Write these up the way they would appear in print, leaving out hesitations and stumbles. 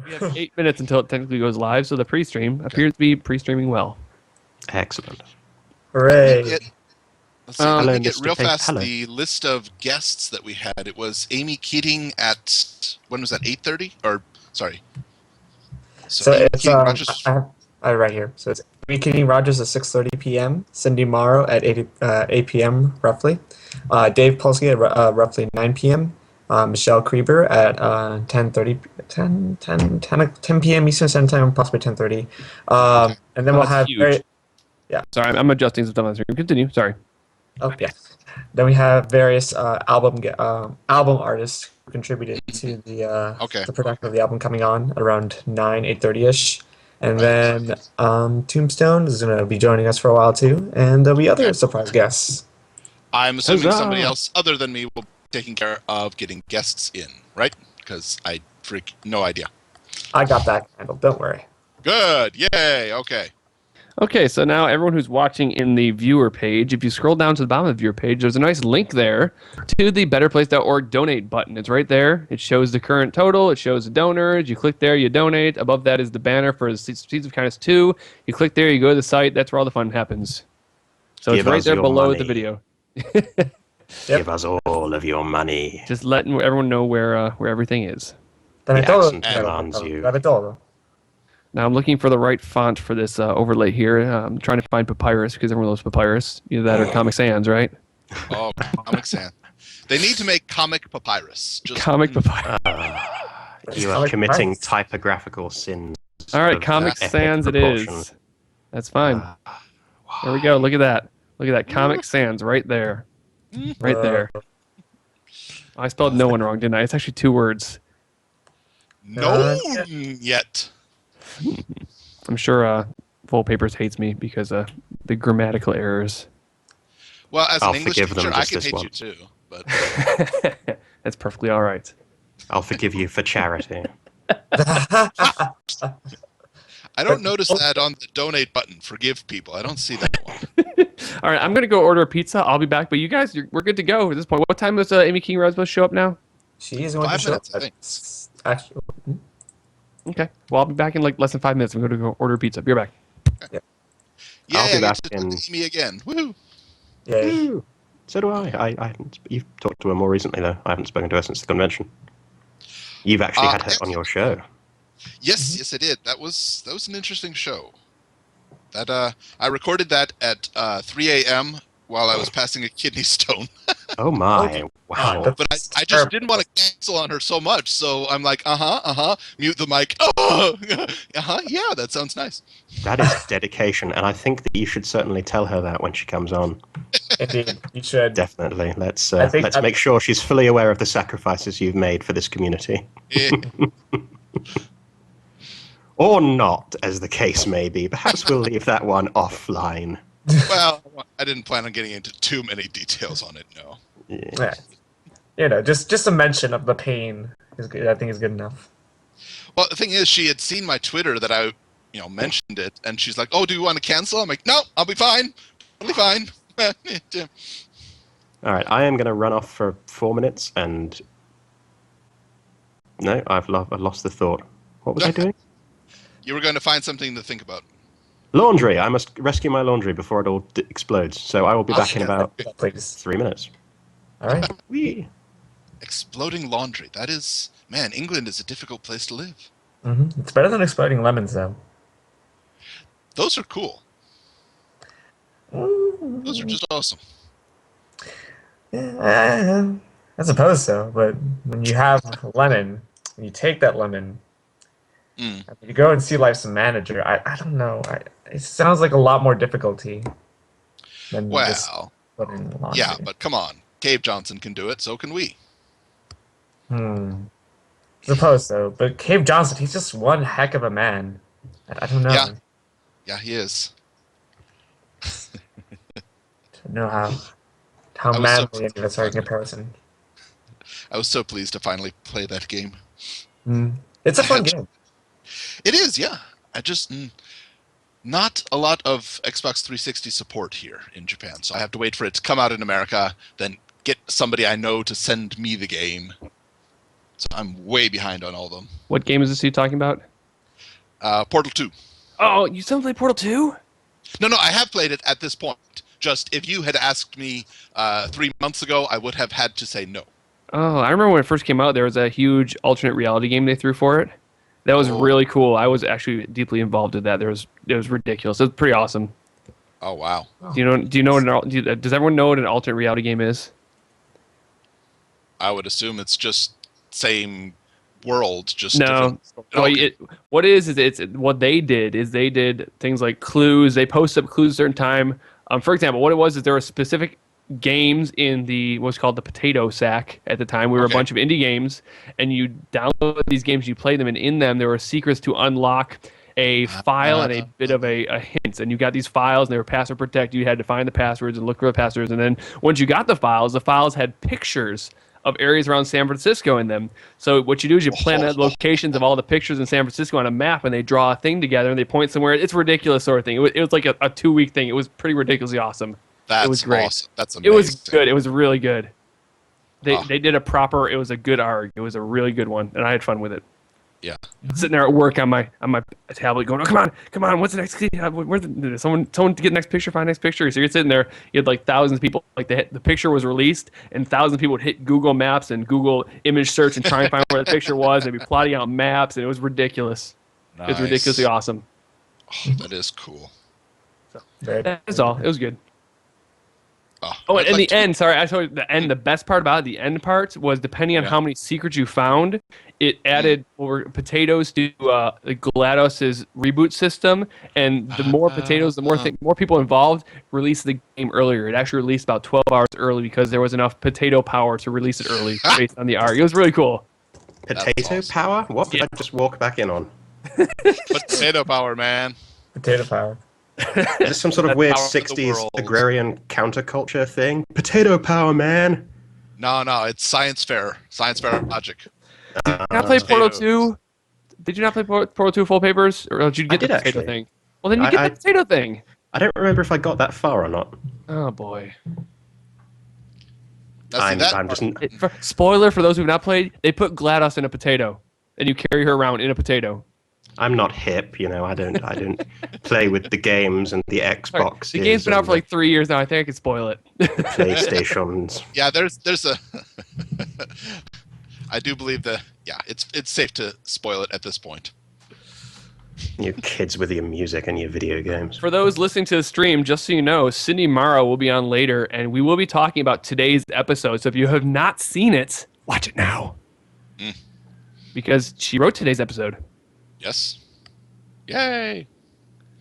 We have 8 minutes until it technically goes live, so the pre-stream appears to be pre-streaming well. Excellent. Hooray! Let's see, let Hello, me get Mr. real Pig. fast Hello. the list of guests that we had. It was Amy Keating at, when was that, 8:30? Or, sorry. So Amy it's Keating Rogers, I right here. So it's Keating Rogers at 6:30 p.m. Cindy Morrow at 8 p.m. roughly. Dave Polsky at roughly 9 p.m. Michelle Creber at 10 p.m. Eastern Standard Time, possibly 10:30. And then we'll That's have huge. Sorry, I'm adjusting some stuff on the stream. Continue. Sorry. Oh yeah. Then we have various album artists who contributed to the production of the album coming on around 8:30ish. And then Tombstone is going to be joining us for a while too, and there'll be other surprise guests. I'm assuming Huzzah! somebody else other than me will be taking care of getting guests in, right? Because I freak no idea. I got that handled. Don't worry. Good, yay, okay. Okay, so now everyone who's watching in the viewer page, if you scroll down to the bottom of the viewer page, there's a nice link there to the betterplace.org donate button. It's right there. It shows the current total. It shows the donors. You click there, you donate. Above that is the banner for Seeds of Kindness 2. You click there, you go to the site. That's where all the fun happens. So Give it's right us there your below money. the video. Give us all of your money. Just letting everyone know where everything is. The accent Dame demands you. todo. Now I'm looking for the right font for this overlay here. I'm trying to find Papyrus because everyone loves Papyrus. Either that or Comic Sans, right? Oh, Comic Sans. They need to make Comic Papyrus. Just, Comic Papyrus. You are committing typographical sins. All right, of Comic epic Sans it proportion. is. That's fine. There we go. Look at that. Look at that. Comic Sans right there. Right there. I spelled no one wrong, didn't I? It's actually 2 words. no yet. I'm sure Full Papers hates me because the grammatical errors. Well, as I'll an English forgive them teacher, I just can this hate one. you too. But That's perfectly all right. I'll forgive you for charity. I don't notice that on the donate button. Forgive people. I don't see that one. All right, I'm going to go order a pizza. I'll be back. But you guys, we're good to go at this point. What time does Amy Keating Rogers show up now? She is going to 5 show minutes, I up. think. Actually, Okay. Well, I'll be back in like less than 5 minutes. I'm going to go order a pizza. Be right back. Yay, I'll be I back get to in- see me again. Woohoo! yay. Ooh, so do I. You've talked to her more recently, though. I haven't spoken to her since the convention. You've actually had her on your show. Yes, I did. That was an interesting show. That I recorded that at 3 a.m. while I was passing a kidney stone. Oh my! Wow. That's But I just didn't want to cancel on her so much, so I'm like, mute the mic. Yeah, that sounds nice. That is dedication, and I think that you should certainly tell her that when she comes on. Indeed, you should. Definitely. Let's think make sure she's fully aware of the sacrifices you've made for this community. Eh, Or not, as the case may be. Perhaps we'll leave that one offline. well, I didn't plan on getting into too many details on it. No. Yeah. You know, just a mention of the pain is good. I think is good enough. Well, the thing is, she had seen my Twitter that I, mentioned it, and she's like, "Oh, do you want to cancel?" I'm like, "No, I'll be fine. Totally fine." All right, I am going to run off for 4 minutes, and no, I've lost the thought. What was I doing? You were going to find something to think about. Laundry. I must rescue my laundry before it all explodes. So I will be back in about Please. 3 minutes. All right. Whee! Exploding laundry. That is, man, England is a difficult place to live. It's better than exploding lemons, though. Those are cool. Those are just awesome. Yeah, I suppose so. But when you have a lemon, when you take that lemon, Mm. you go and see Life's Manager. I don't know. It sounds like a lot more difficulty than just Well, putting laundry. yeah, but come on. Cave Johnson can do it, so can we. Suppose so. But Cave Johnson, he's just one heck of a man. I don't know. Yeah. Yeah, he is. Don't know how I was so manly pleased any of us are in comparison. I was so pleased to finally play that game. It's a fun game. It is, yeah. I just not a lot of Xbox 360 support here in Japan, so I have to wait for it to come out in America, then get somebody I know to send me the game, So I'm way behind on all of them. What game is this you talking about? Portal 2. Oh, you still play Portal 2? No, I have played it at this point. Just if you had asked me 3 months ago, I would have had to say no. Oh, I remember when it first came out, there was a huge alternate reality game they threw for it. That was really cool. I was actually deeply involved in that. It was ridiculous. It was pretty awesome. Oh wow! Do you know does everyone know what an alternate reality game is? I would assume it's just same world, just no. different. What what they did is they did things like clues. They posted up clues at a certain time. For example, what it was is there were specific games in what's called the potato sack at the time. We were a bunch of indie games, and you download these games, you play them, and in them there were secrets to unlock a file and a bit of a hint. And you got these files, and they were password protected. You had to find the passwords and look for the passwords. And then once you got the files had pictures of areas around San Francisco in them. So what you do is you plan out locations of all the pictures in San Francisco on a map, and they draw a thing together, and they point somewhere. It's a ridiculous sort of thing. It was like a 2-week thing. It was pretty ridiculously awesome. It was great. Awesome. That's amazing. It was good. It was really good. They did it was a good ARG. It was a really good one, and I had fun with it. Yeah. Sitting there at work on my tablet going, oh, come on, what's the next thing? Someone to get the next picture, find the next picture. So you're sitting there, you had like thousands of people, like the picture was released, and thousands of people would hit Google Maps and Google image search and try and find where the picture was. They'd be plotting out maps, and it was ridiculous. Nice. It was ridiculously awesome. Oh, that is cool. So that's all. It was good. Oh, and in the end, sorry, I told you the best part about it, the end part was depending on how many secrets you found, it added potatoes to GLaDOS's reboot system, and the more potatoes, the more people involved released the game earlier. It actually released about 12 hours early because there was enough potato power to release it early based on the ARG. It was really cool. Potato power? What did I just walk back in on? Potato power, man. Potato power. Is this some sort of weird 60s agrarian counterculture thing? Potato power, man! No, it's science fair logic. Did you not play Portal 2? Did you not play Portal 2 full papers? Or did you get the potato thing? Well, then you get the potato thing. I don't remember if I got that far or not. Oh, boy. Spoiler for those who have not played, they put GLaDOS in a potato, and you carry her around in a potato. I'm not hip, you know. I don't play with the games and the Xbox. The game's been out for like 3 years now. I think I can spoil it. PlayStations. Yeah, there's a. I do believe that. Yeah, it's safe to spoil it at this point. You kids with your music and your video games. For those listening to the stream, just so you know, Cindy Morrow will be on later, and we will be talking about today's episode. So if you have not seen it, watch it now, because she wrote today's episode. Yes. Yay!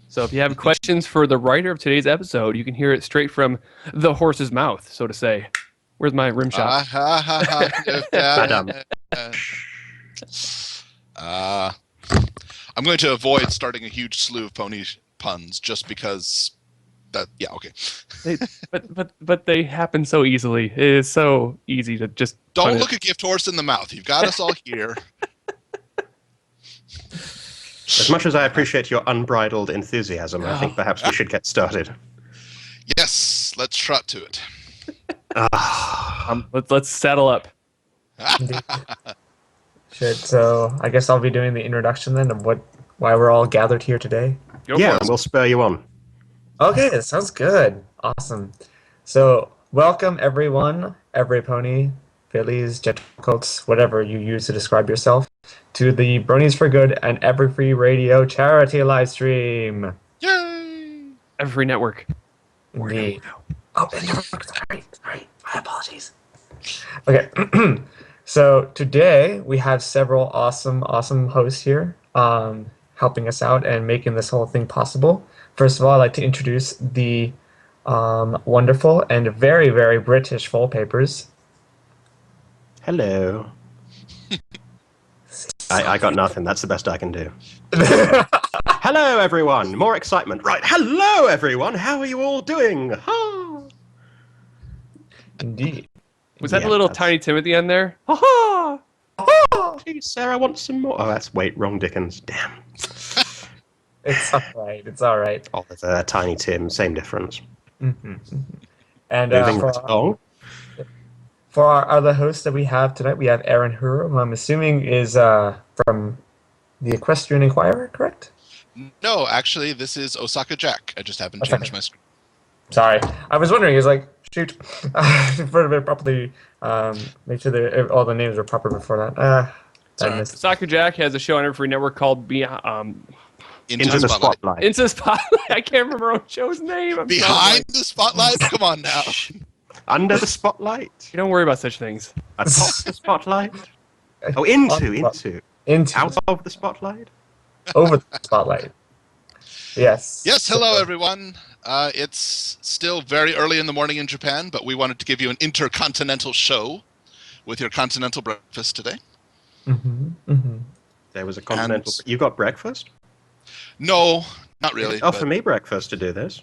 So if you have questions for the writer of today's episode, you can hear it straight from the horse's mouth, so to say. Where's my rim shot? I'm going to avoid starting a huge slew of pony puns just because that. Yeah, okay. But they happen so easily. It is so easy to just don't look a gift horse in the mouth. You've got us all here. As much as I appreciate your unbridled enthusiasm, I think perhaps we should get started. Yes, let's trot to it. Let's settle up. Shit, so I guess I'll be doing the introduction then of why we're all gathered here today. Yeah, we'll spur you on. Okay, that sounds good. Awesome. So, welcome everyone, every pony, fillies, gentlecoats, whatever you use to describe yourself, to the Bronies for Good and Everfree Radio charity live stream. Yay! Everfree Network. Indeed. Oh, sorry. My apologies. Okay. So today we have several awesome hosts here helping us out and making this whole thing possible. First of all, I'd like to introduce the wonderful and very, very British full papers. Hello. I got nothing. That's the best I can do. Hello, everyone. More excitement. Right. Hello, everyone. How are you all doing? Ha! Indeed. Was that a little Tiny Tim at the end there? Ha ha! Please, Sarah, want some more? Oh, wrong Dickens. Damn. It's alright. It's alright. Oliver, Tiny Tim, same difference. Mm-hmm. And For our other hosts that we have tonight, we have Aaron Huro, who I'm assuming is from the Equestrian Inquirer, correct? No, actually, this is Osaka Jack. I just haven't changed my screen. Sorry. I was wondering, it's like, shoot, for to properly make sure that all the names are proper before that. Soccer Jack has a show on Everfree Network called Into the Spotlight. Into the Spotlight. I can't remember our show's name. Behind the Spotlight? Come on now. Under the Spotlight? You don't worry about such things. Atop the Spotlight? Oh, into. Out of the Spotlight? Over the Spotlight. Yes. Yes, hello everyone. It's still very early in the morning in Japan, but we wanted to give you an intercontinental show with your continental breakfast today. There was a continental... You got breakfast? No, not really. Offer me breakfast to do this.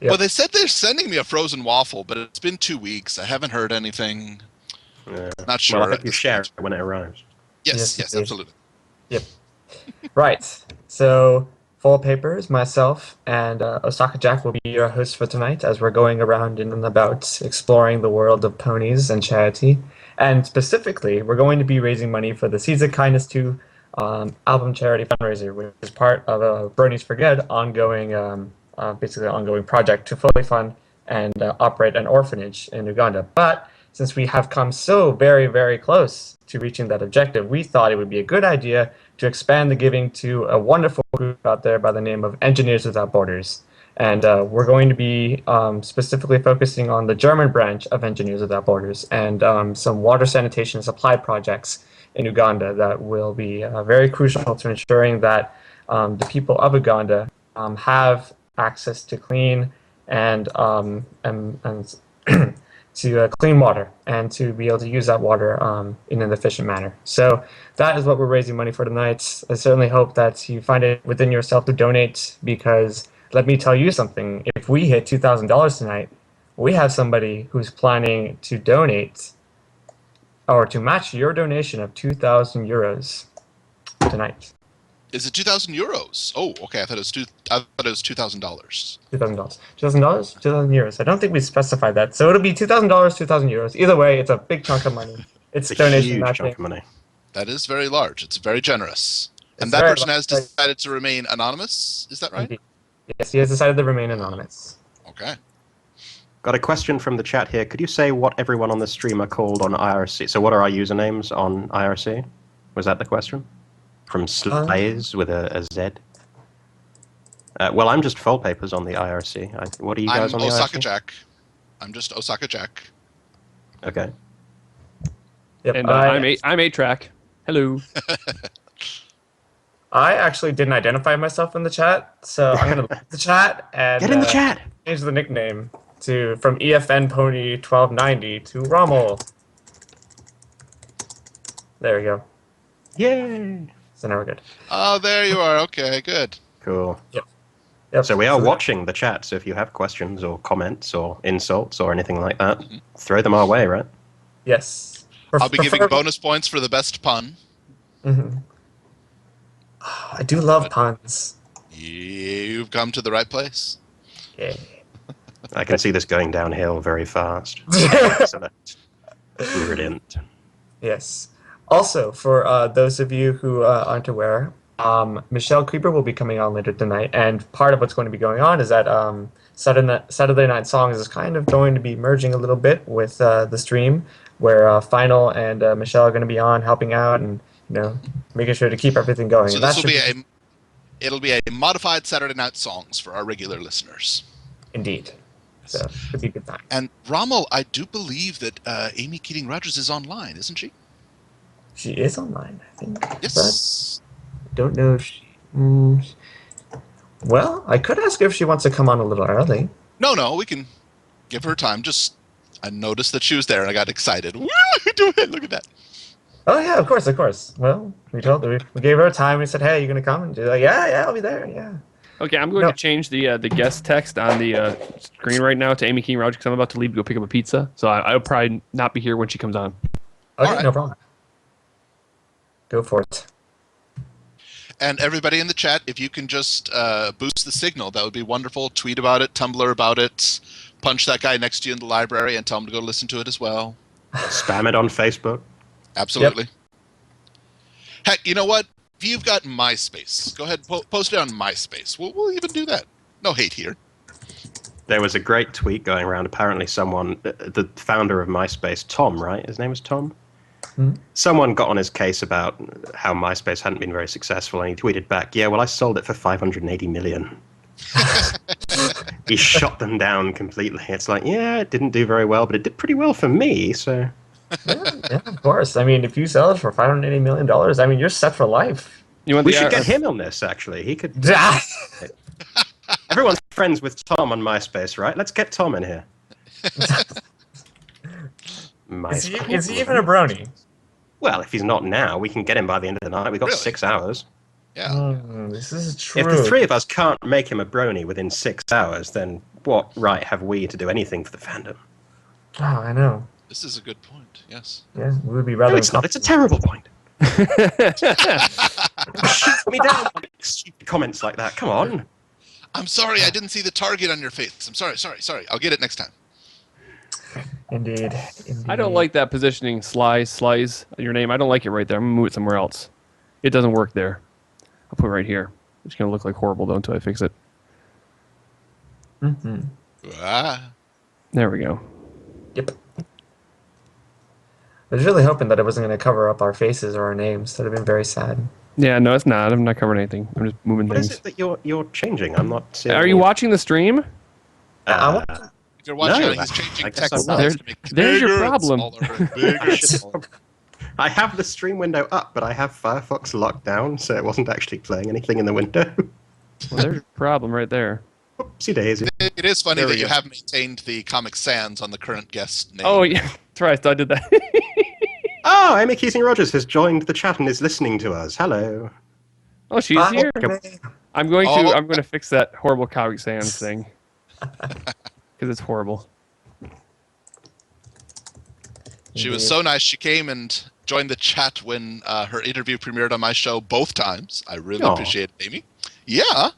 Well, they said they're sending me a frozen waffle, but it's been 2 weeks. I haven't heard anything. Not sure. Well, I think you share it when it arrives. Yes, absolutely. Yep. Right. So, Full Papers, myself, and Osaka Jack will be your hosts for tonight as we're going around in and about exploring the world of ponies and charity. And specifically, we're going to be raising money for the Seeds of Kindness 2 album charity fundraiser, which is part of Bronies for Good basically an ongoing project to fully fund and operate an orphanage in Uganda. But since we have come so very, very close to reaching that objective, we thought it would be a good idea to expand the giving to a wonderful group out there by the name of Engineers Without Borders. And we're going to be specifically focusing on the German branch of Engineers Without Borders and some water sanitation supply projects in Uganda that will be very crucial to ensuring that the people of Uganda have access to clean and to clean water and to be able to use that water in an efficient manner. So that is what we're raising money for tonight. I certainly hope that you find it within yourself to donate, because let me tell you something. If we hit $2,000 tonight, we have somebody who's planning to donate or to match your donation of 2,000 euros tonight. Is it 2,000 euros? Oh, okay. I thought it was $2,000. $2,000. $2,000. $2,000 euros. I don't think we specified that. So it'll be $2,000, 2,000 euros. Either way, it's a big chunk of money. It's a donation huge matching. chunk of money. That is very large. It's very generous. It's and that very person has large. decided to remain anonymous. Is that right? Indeed. Yes, he has decided to remain anonymous. Okay. Got a question from the chat here. Could you say what everyone on the stream are called on IRC? So what are our usernames on IRC? Was that the question? From Slays with a Z? Well, I'm just Full Papers on the IRC. What are you guys on the IRC? I'm Osaka Jack. I'm just Osaka Jack. Okay. Yep. And I'm 8-Track. Hello. I actually didn't identify myself in the chat, so I'm going to leave the chat and get in the chat. Change the nickname from EFN Pony 1290 to Rommel. There we go. Yay! So now we're good. Oh, there you are. Okay, good. Cool. Yep. So we are watching the chat, so if you have questions or comments or insults or anything like that, throw them our way, right? Yes. I'll be giving bonus points for the best pun. Mm-hmm. Oh, I do love puns. You've come to the right place. Yeah. I can see this going downhill very fast. Excellent. Brilliant. Yes. Also, for those of you who aren't aware, Michelle Creber will be coming on later tonight, and part of what's going to be going on is that Saturday Night Songs is kind of going to be merging a little bit with the stream, where Final and Michelle are going to be on helping out and making sure to keep everything going. So this will be it'll be a modified Saturday Night Songs for our regular listeners. Indeed. So it'll be a good time. And Rommel, I do believe that Amy Keating Rogers is online, isn't she? She is online, I think. Yes. I don't know if she... Well, I could ask her if she wants to come on a little early. No, we can give her time. I noticed that she was there and I got excited. Woo! Do it! Look at that. Oh yeah, of course. Well, we told her, we gave her a time. We said, "Hey, you gonna come?" And she's like, "Yeah, I'll be there." Yeah. Okay, I'm going to change the guest text on the screen right now to Amy Keating Rogers because I'm about to leave to go pick up a pizza. So I'll probably not be here when she comes on. Okay, right. No problem. Go for it. And everybody in the chat, if you can just boost the signal, that would be wonderful. Tweet about it, Tumblr about it, punch that guy next to you in the library and tell him to go listen to it as well. Spam it on Facebook. Absolutely. Yep. Heck, you know what? If you've got MySpace, go ahead and post it on MySpace. We'll even do that. No hate here. There was a great tweet going around. Apparently someone, the founder of MySpace, Tom, right? His name is Tom? Mm-hmm. Someone got on his case about how MySpace hadn't been very successful, and he tweeted back, yeah, well, I sold it for 580 million. He shot them down completely. It's like, yeah, it didn't do very well, but it did pretty well for me, so... yeah, of course. I mean, if you sell it for $580 million, I mean, you're set for life. We should get him on this, actually. He could... Everyone's friends with Tom on MySpace, right? Let's get Tom in here. Is he even a brony? Well, if he's not now, we can get him by the end of the night. We've got 6 hours. Yeah. This is true. If the three of us can't make him a brony within 6 hours, then what right have we to do anything for the fandom? Oh, I know. This is a good point, yes. Yeah, we would be rather... No, it's not. It's a terrible point. Shoot me down with stupid comments like that. Come on. I'm sorry, I didn't see the target on your face. I'm sorry. I'll get it next time. Indeed. I don't like that positioning, Slice, your name. I don't like it right there. I'm going to move it somewhere else. It doesn't work there. I'll put it right here. It's going to look like horrible, though, until I fix it. Mm-hmm. There we go. Yep. I was really hoping that it wasn't going to cover up our faces or our names. That would have been very sad. Yeah, no, it's not. I'm not covering anything. I'm just moving things. What is it that you're changing? I'm not seeing... Are you watching the stream? If you're watching it, he's changing text. There's your problem. I have the stream window up, but I have Firefox locked down, so it wasn't actually playing anything in the window. Well, there's your problem right there. Oopsie daisy. It is funny that you have maintained the Comic Sans on the current guest name. Oh, yeah. That's right. I did that. Oh, Amy Keating Rogers has joined the chat and is listening to us. Hello. Oh, she's here. I'm going to fix that horrible Comic Sans thing. Because it's horrible. She was so nice. She came and joined the chat when her interview premiered on my show both times. I really appreciate it, Amy. Yeah.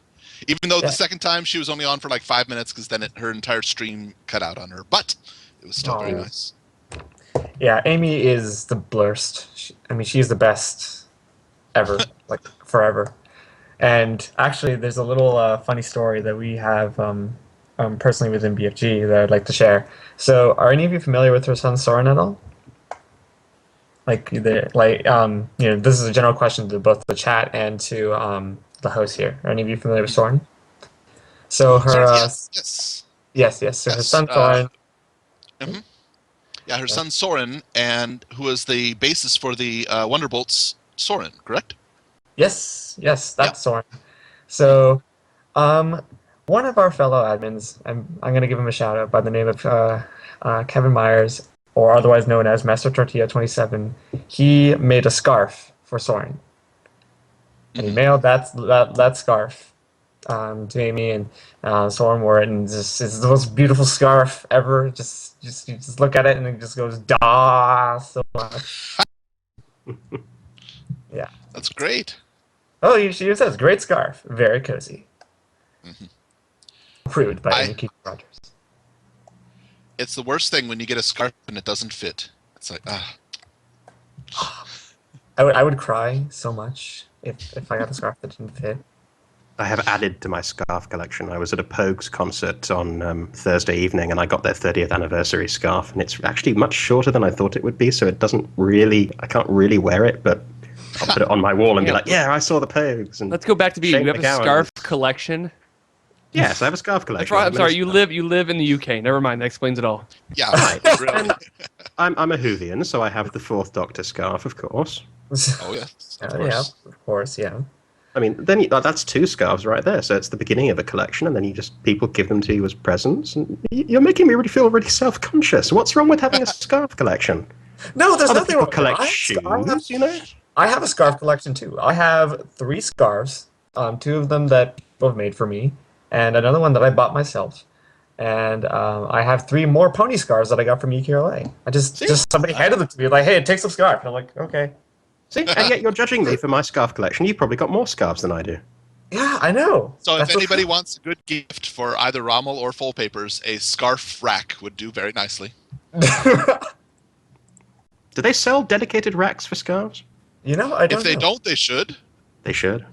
Even though the second time she was only on for like 5 minutes because then her entire stream cut out on her. But it was still very nice. Yeah, Amy is the blurst. She's the best ever, like forever. And actually, there's a little funny story that we have personally within BFG that I'd like to share. So, are any of you familiar with her son Soren at all? This is a general question to both the chat and to the host here. Are any of you familiar with Soren? So her yes. So her son Soren. Mm-hmm. Yeah, her son Soren, and who was the basis for the Wonderbolts, Soren, correct? Yes, that's Soren. So, one of our fellow admins, I'm going to give him a shout out by the name of Kevin Myers, or otherwise known as Master Tortilla 27. He made a scarf for Soren, and he mailed that scarf to Amy, and Soren wore it, and it's the most beautiful scarf ever. Just look at it, and it just goes "da" so much. Yeah, that's great. Oh, she says great scarf, very cozy. Mm-hmm. Approved by Amy Keating Rogers. It's the worst thing when you get a scarf and it doesn't fit. It's like I would cry so much if I got a scarf that didn't fit. I have added to my scarf collection. I was at a Pogues concert on Thursday evening, and I got their 30th anniversary scarf, and it's actually much shorter than I thought it would be, so it doesn't really... I can't really wear it, but I'll put it on my wall and be like, yeah, I saw the Pogues. And let's go back to being. You have a scarf collection? Yes, I have a scarf collection. I'm sorry, you live in the UK. Never mind, that explains it all. Yeah, right. Really. I'm a Whovian, so I have the Fourth Doctor scarf, of course. Oh, yes. Yeah, of course, yeah. I mean, then that's 2 scarves right there. So it's the beginning of a collection, and then people give them to you as presents. And you're making me feel really self-conscious. What's wrong with having a scarf collection? No, there's Other nothing people wrong. collect shoes, you know? I have a scarf collection too. I have 3 scarves, 2 of them that both made for me, and another one that I bought myself. And I have 3 more pony scarves that I got from UKLA. Just somebody handed them to me, like, hey, take some scarf. And I'm like, okay. See, and yet you're judging me for my scarf collection. You've probably got more scarves than I do. Yeah, I know. So if anybody wants a good gift for either Rommel or Full Papers, a scarf rack would do very nicely. Do they sell dedicated racks for scarves? I don't know. If they don't, they should. They should.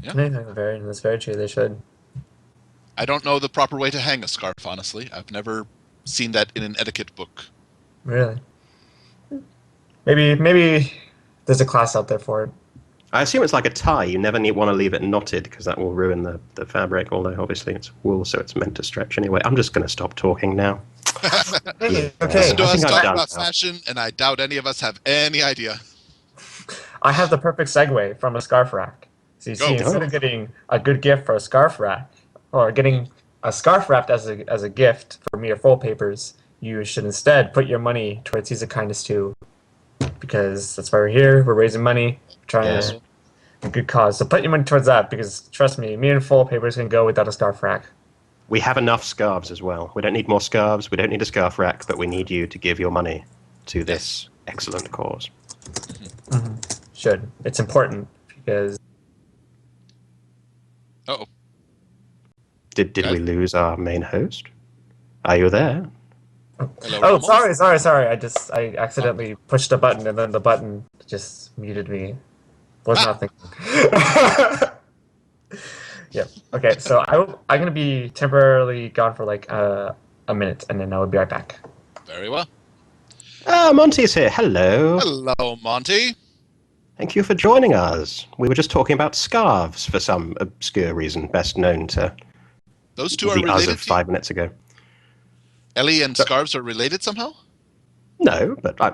Yeah. That's very true. They should. I don't know the proper way to hang a scarf, honestly. I've never seen that in an etiquette book. Really? Maybe there's a class out there for it. I assume it's like a tie. You never want to leave it knotted because that will ruin the fabric, although obviously it's wool, so it's meant to stretch anyway. I'm just going to stop talking now. Okay. Listen to us talk done about now. fashion, and I doubt any of us have any idea. I have the perfect segue from a scarf rack. So you see, instead of getting a good gift for a scarf rack, or getting a scarf wrapped as a gift for me or Full Papers, you should instead put your money towards Seas of Kindness 2. Because that's why we're here. We're raising money, trying to a good cause. So put your money towards that, because trust me and Full Papers can go without a scarf rack. We have enough scarves as well. We don't need more scarves. We don't need a scarf rack, but we need you to give your money to this excellent cause. Mm-hmm. Should. It's important because. Uh-oh. Did we lose our main host? Are you there? Hello, sorry. I accidentally pushed a button and then the button just muted me. Was not thinking. Yep. Okay, so I'm gonna be temporarily gone for like a minute, and then I will be right back. Very well. Monty's here. Hello. Hello, Monty. Thank you for joining us. We were just talking about scarves for some obscure reason, best known to those two are the us related. of 5 minutes ago. Ellie and scarves are related somehow? No, but I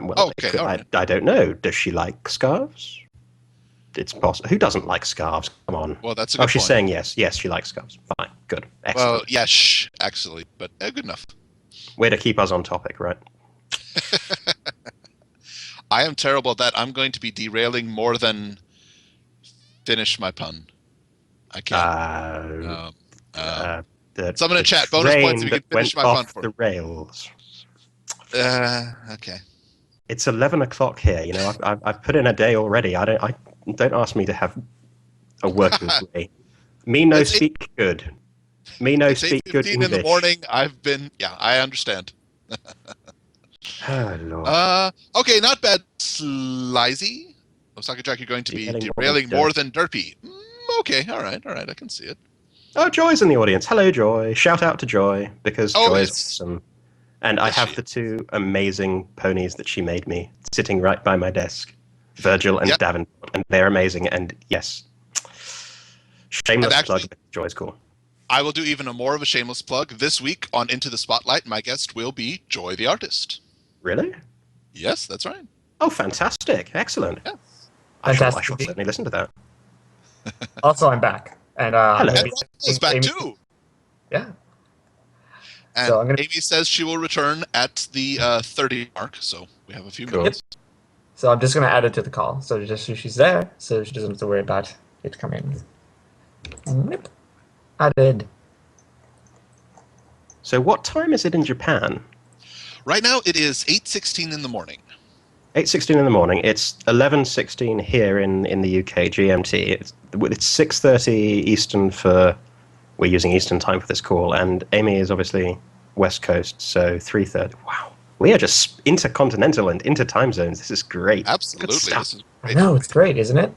don't know. Does she like scarves? It's possible. Who doesn't like scarves? Come on. Well, that's a good she's point. saying yes. Yes, she likes scarves. Fine. Good. Excellent. Well, yes, actually, but good enough. Way to keep us on topic, right? I am terrible at that. I'm going to be derailing more than finish my pun. I can't. Someone in chat, bonus points if you can finish my pun for the rails. Okay. It's 11 o'clock here. You know, I've put in a day already. Don't ask me to have a working day. Me no speak good. Me no speak good English. In the morning. I understand. Oh, Lord. Okay, not bad. Slizy. Osaka Jack, you're going to be derailing more than Derpy. Okay, all right, I can see it. Oh, Joy's in the audience. Hello, Joy. Shout out to Joy, because Joy is awesome. And I have the two amazing ponies that she made me sitting right by my desk, Virgil and Davenport, and they're amazing. And yes, shameless plug, Joy's cool. I will do even more of a shameless plug. This week on Into the Spotlight, my guest will be Joy the Artist. Really? Yes, that's right. Oh, fantastic. Excellent. Yeah. I shall certainly listen to that. Also, I'm back. And hello. Amy back too. Yeah. And so Amy says she will return at the 30 mark, so we have a few minutes. Yep. So I'm just going to add it to the call. So just so she's there, so she doesn't have to worry about it coming. Yep. Added. So what time is it in Japan? Right now it is 8:16 in the morning. 8:16 in the morning. It's 11:16 here in the UK GMT. It's 6:30 Eastern for. We're using Eastern time for this call, and Amy is obviously West Coast, so 3:30. Wow, we are just intercontinental and inter time zones. This is great. Absolutely, this is great. I know, it's great, isn't it?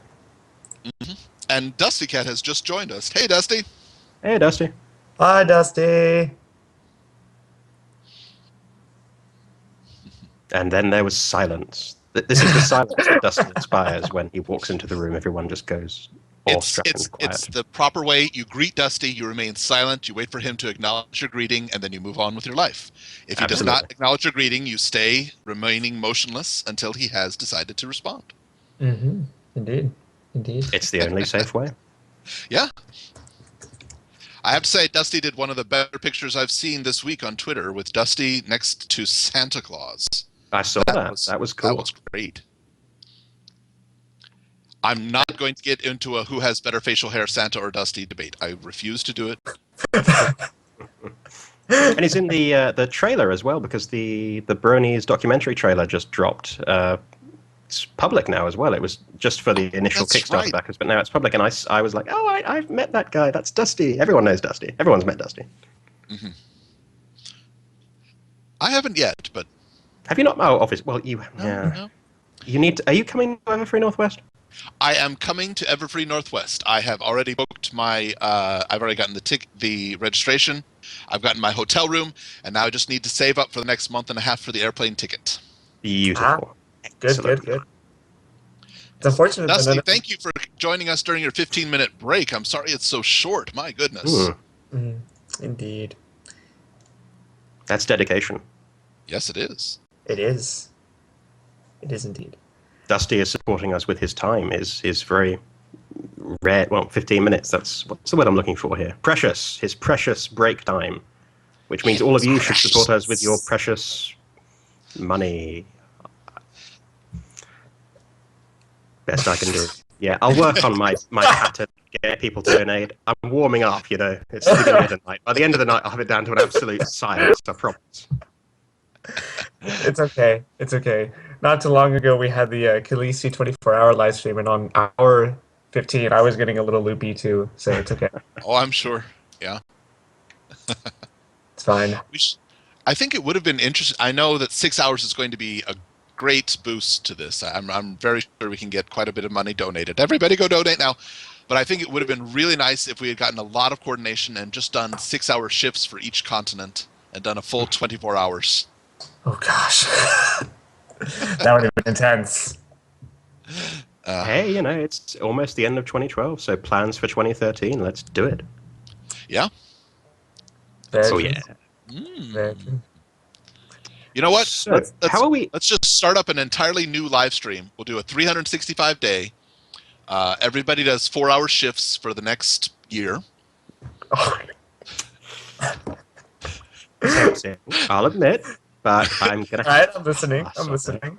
Mm-hmm. And Dustykatt has just joined us. Hey, Dusty. Hey, Dusty. Hi, Dusty. And then there was silence. This is the silence that Dusty inspires when he walks into the room. Everyone just goes awestruck and quiet. It's the proper way. You greet Dusty, you remain silent, you wait for him to acknowledge your greeting, and then you move on with your life. If he does not acknowledge your greeting, you stay remaining motionless until he has decided to respond. Mm-hmm. Indeed. It's the only safe way. Yeah. I have to say, Dusty did one of the better pictures I've seen this week on Twitter with Dusty next to Santa Claus. I saw that. That was cool. That was great. I'm not going to get into a who has better facial hair, Santa or Dusty debate. I refuse to do it. And he's in the trailer as well, because the Bronies documentary trailer just dropped it's public now as well. It was just for the initial Kickstarter backers, but now it's public. And I was like, oh, I've met that guy. That's Dusty. Everyone knows Dusty. Everyone's met Dusty. Mm-hmm. I haven't yet, but have you not? Oh, obviously. Well, No. You need. Are you coming to Everfree Northwest? I am coming to Everfree Northwest. I have already booked my. I've already gotten the registration. I've gotten my hotel room, and now I just need to save up for the next month and a half for the airplane ticket. Beautiful. Good. It's unfortunate. Dusty, thank you for joining us during your 15-minute break. I'm sorry it's so short. My goodness. Indeed. That's dedication. Yes, it is. It is. It is indeed. Dusty is supporting us with his time. His very rare. Well, 15 minutes. What's the word I'm looking for here? Precious. His precious break time, which means all of you should support us with your precious money. Best I can do. Yeah, I'll work on my pattern, get people to donate. I'm warming up, you know. It's the beginning of the night. By the end of the night, I'll have it down to an absolute science, I promise. It's okay. It's okay. Not too long ago, we had the Khaleesi 24-hour live stream, and on hour 15, I was getting a little loopy too, so it's okay. Oh, I'm sure. Yeah. It's fine. I think it would have been interesting. I know that 6 hours is going to be a great boost to this. I'm very sure we can get quite a bit of money donated. Everybody go donate now. But I think it would have been really nice if we had gotten a lot of coordination and just done 6-hour shifts for each continent and done a full 24 hours. Oh, gosh. That would have been intense. Hey, you know, it's almost the end of 2012, so plans for 2013. Let's do it. Yeah? Very yeah. Very true. You know what? So, how are we? Let's just start up an entirely new live stream. We'll do a 365-day. Everybody does 4-hour shifts for the next year. I'll admit, but I'm gonna. All right, I'm listening. I'm listening.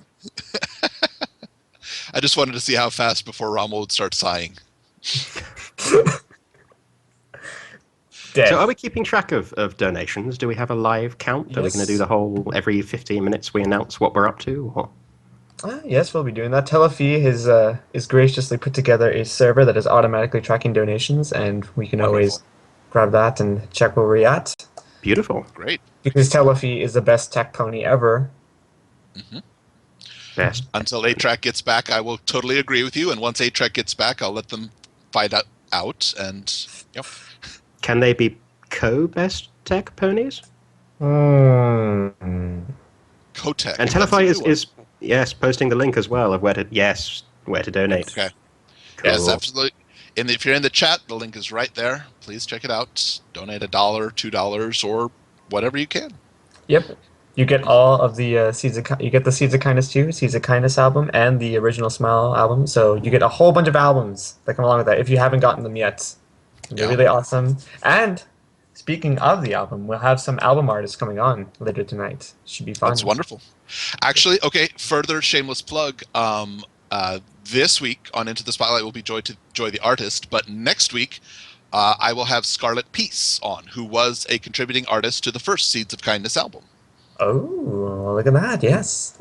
I just wanted to see how fast before Rommel would start sighing. Dead. So are we keeping track of donations? Do we have a live count? Yes. Are we going to do the whole, every 15 minutes we announce what we're up to? Or? Yes, we'll be doing that. Telefee has graciously put together a server that is automatically tracking donations, and we can always grab that and check where we're at. Beautiful. Great. Because Telefee is the best tech pony ever. Mm-hmm. Best. Until ACRac gets back, I will totally agree with you, and once ACRac gets back, I'll let them find out and, yep. Can they be co-best tech ponies? Mm. Co-tech. And Telefee is yes, posting the link as well of where to donate. Okay. Cool. Yes, absolutely. And if you're in the chat, the link is right there. Please check it out. Donate $1, $2, or whatever you can. Yep. You get all of the Seeds of you get the Seeds of Kindness 2, Seeds of Kindness album, and the Original Smile album. So you get a whole bunch of albums that come along with that if you haven't gotten them yet. They're really awesome. And speaking of the album, we'll have some album artists coming on later tonight. Should be fun. That's wonderful. Actually, okay, further shameless plug. This week on Into the Spotlight will be Joy the Artist, but next week I will have Scarlet Peace on, who was a contributing artist to the first Seeds of Kindness album. Oh, look at that! Yes,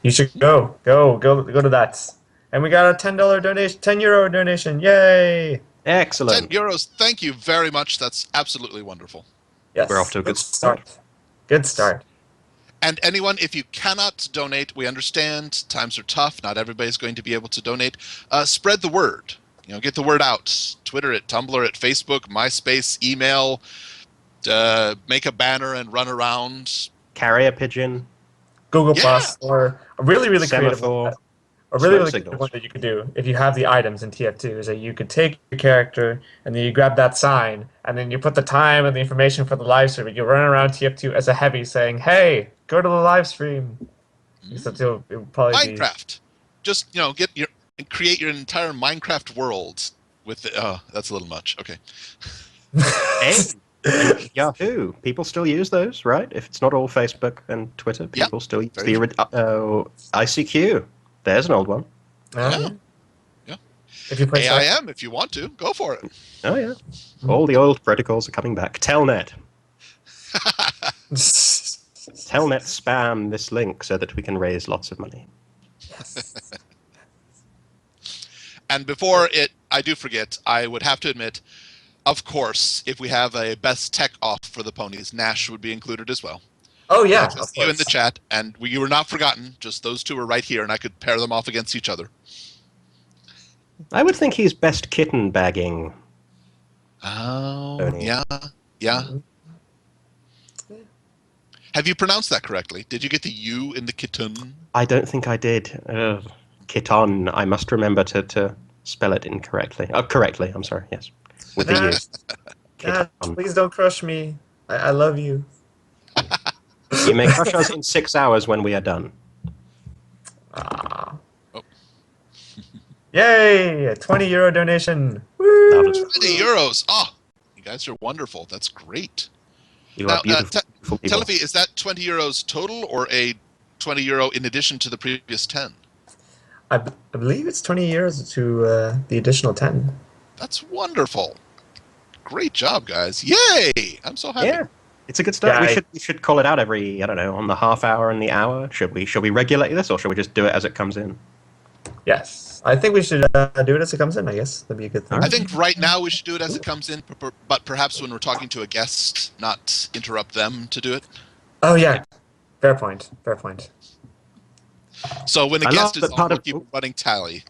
you should go to that. And we got a $10 donation, €10 donation! Yay! Excellent. €10. Thank you very much. That's absolutely wonderful. Yes, we're off to a good start. Good start. And anyone, if you cannot donate, we understand times are tough. Not everybody's going to be able to donate. Spread the word. Get the word out. Twitter it, Tumblr it, Facebook, MySpace, email. Make a banner and run around. Carrier pigeon. Google Plus, or a really creative one. A really signals. Good one that you could do if you have the items in TF2 is that you could take your character and then you grab that sign and then you put the time and the information for the live stream and you run around TF2 as a heavy saying, "Hey, go to the live stream." Except it'll probably Minecraft. Just create your entire Minecraft world with the. That's a little much. Okay. Hey, Yahoo. People still use those, right? If it's not all Facebook and Twitter, people still use the ICQ. There's an old one. Yeah. If you play AIM, if you want to, go for it. Oh, yeah. All the old protocols are coming back. Telnet. Telnet spam this link so that we can raise lots of money. Yes. And before I do forget, I would have to admit, of course, if we have a best tech off for the ponies, Nash would be included as well. Oh yeah, I see you in the chat, and you were not forgotten. Just those two are right here, and I could pair them off against each other. I would think he's best kitten bagging. Oh, pony. yeah. Have you pronounced that correctly? Did you get the U in the kitten? I don't think I did. Kiton. I must remember to spell it incorrectly. Oh, correctly. I'm sorry. Yes, with the U. Dad, please don't crush me. I love you. You may crush us in 6 hours when we are done. Oh. Yay! A 20 euro donation. Woo! 20 euros. Oh, you guys are wonderful. That's great. You now, are beautiful people. Telefi, is that 20 euros total or a 20 euro in addition to the previous 10? I believe it's 20 euros to the additional 10. That's wonderful. Great job, guys. Yay! I'm so happy. Yeah. It's a good start. Yeah, we should call it out every, I don't know, on the half hour and the hour. Should we regulate this, or should we just do it as it comes in? Yes. I think we should do it as it comes in, I guess. That'd be a good thing. I think right now we should do it as it comes in, but perhaps when we're talking to a guest, not interrupt them to do it. Oh, yeah. Fair point. Fair point. So when a guest is on, we'll keep a running tally.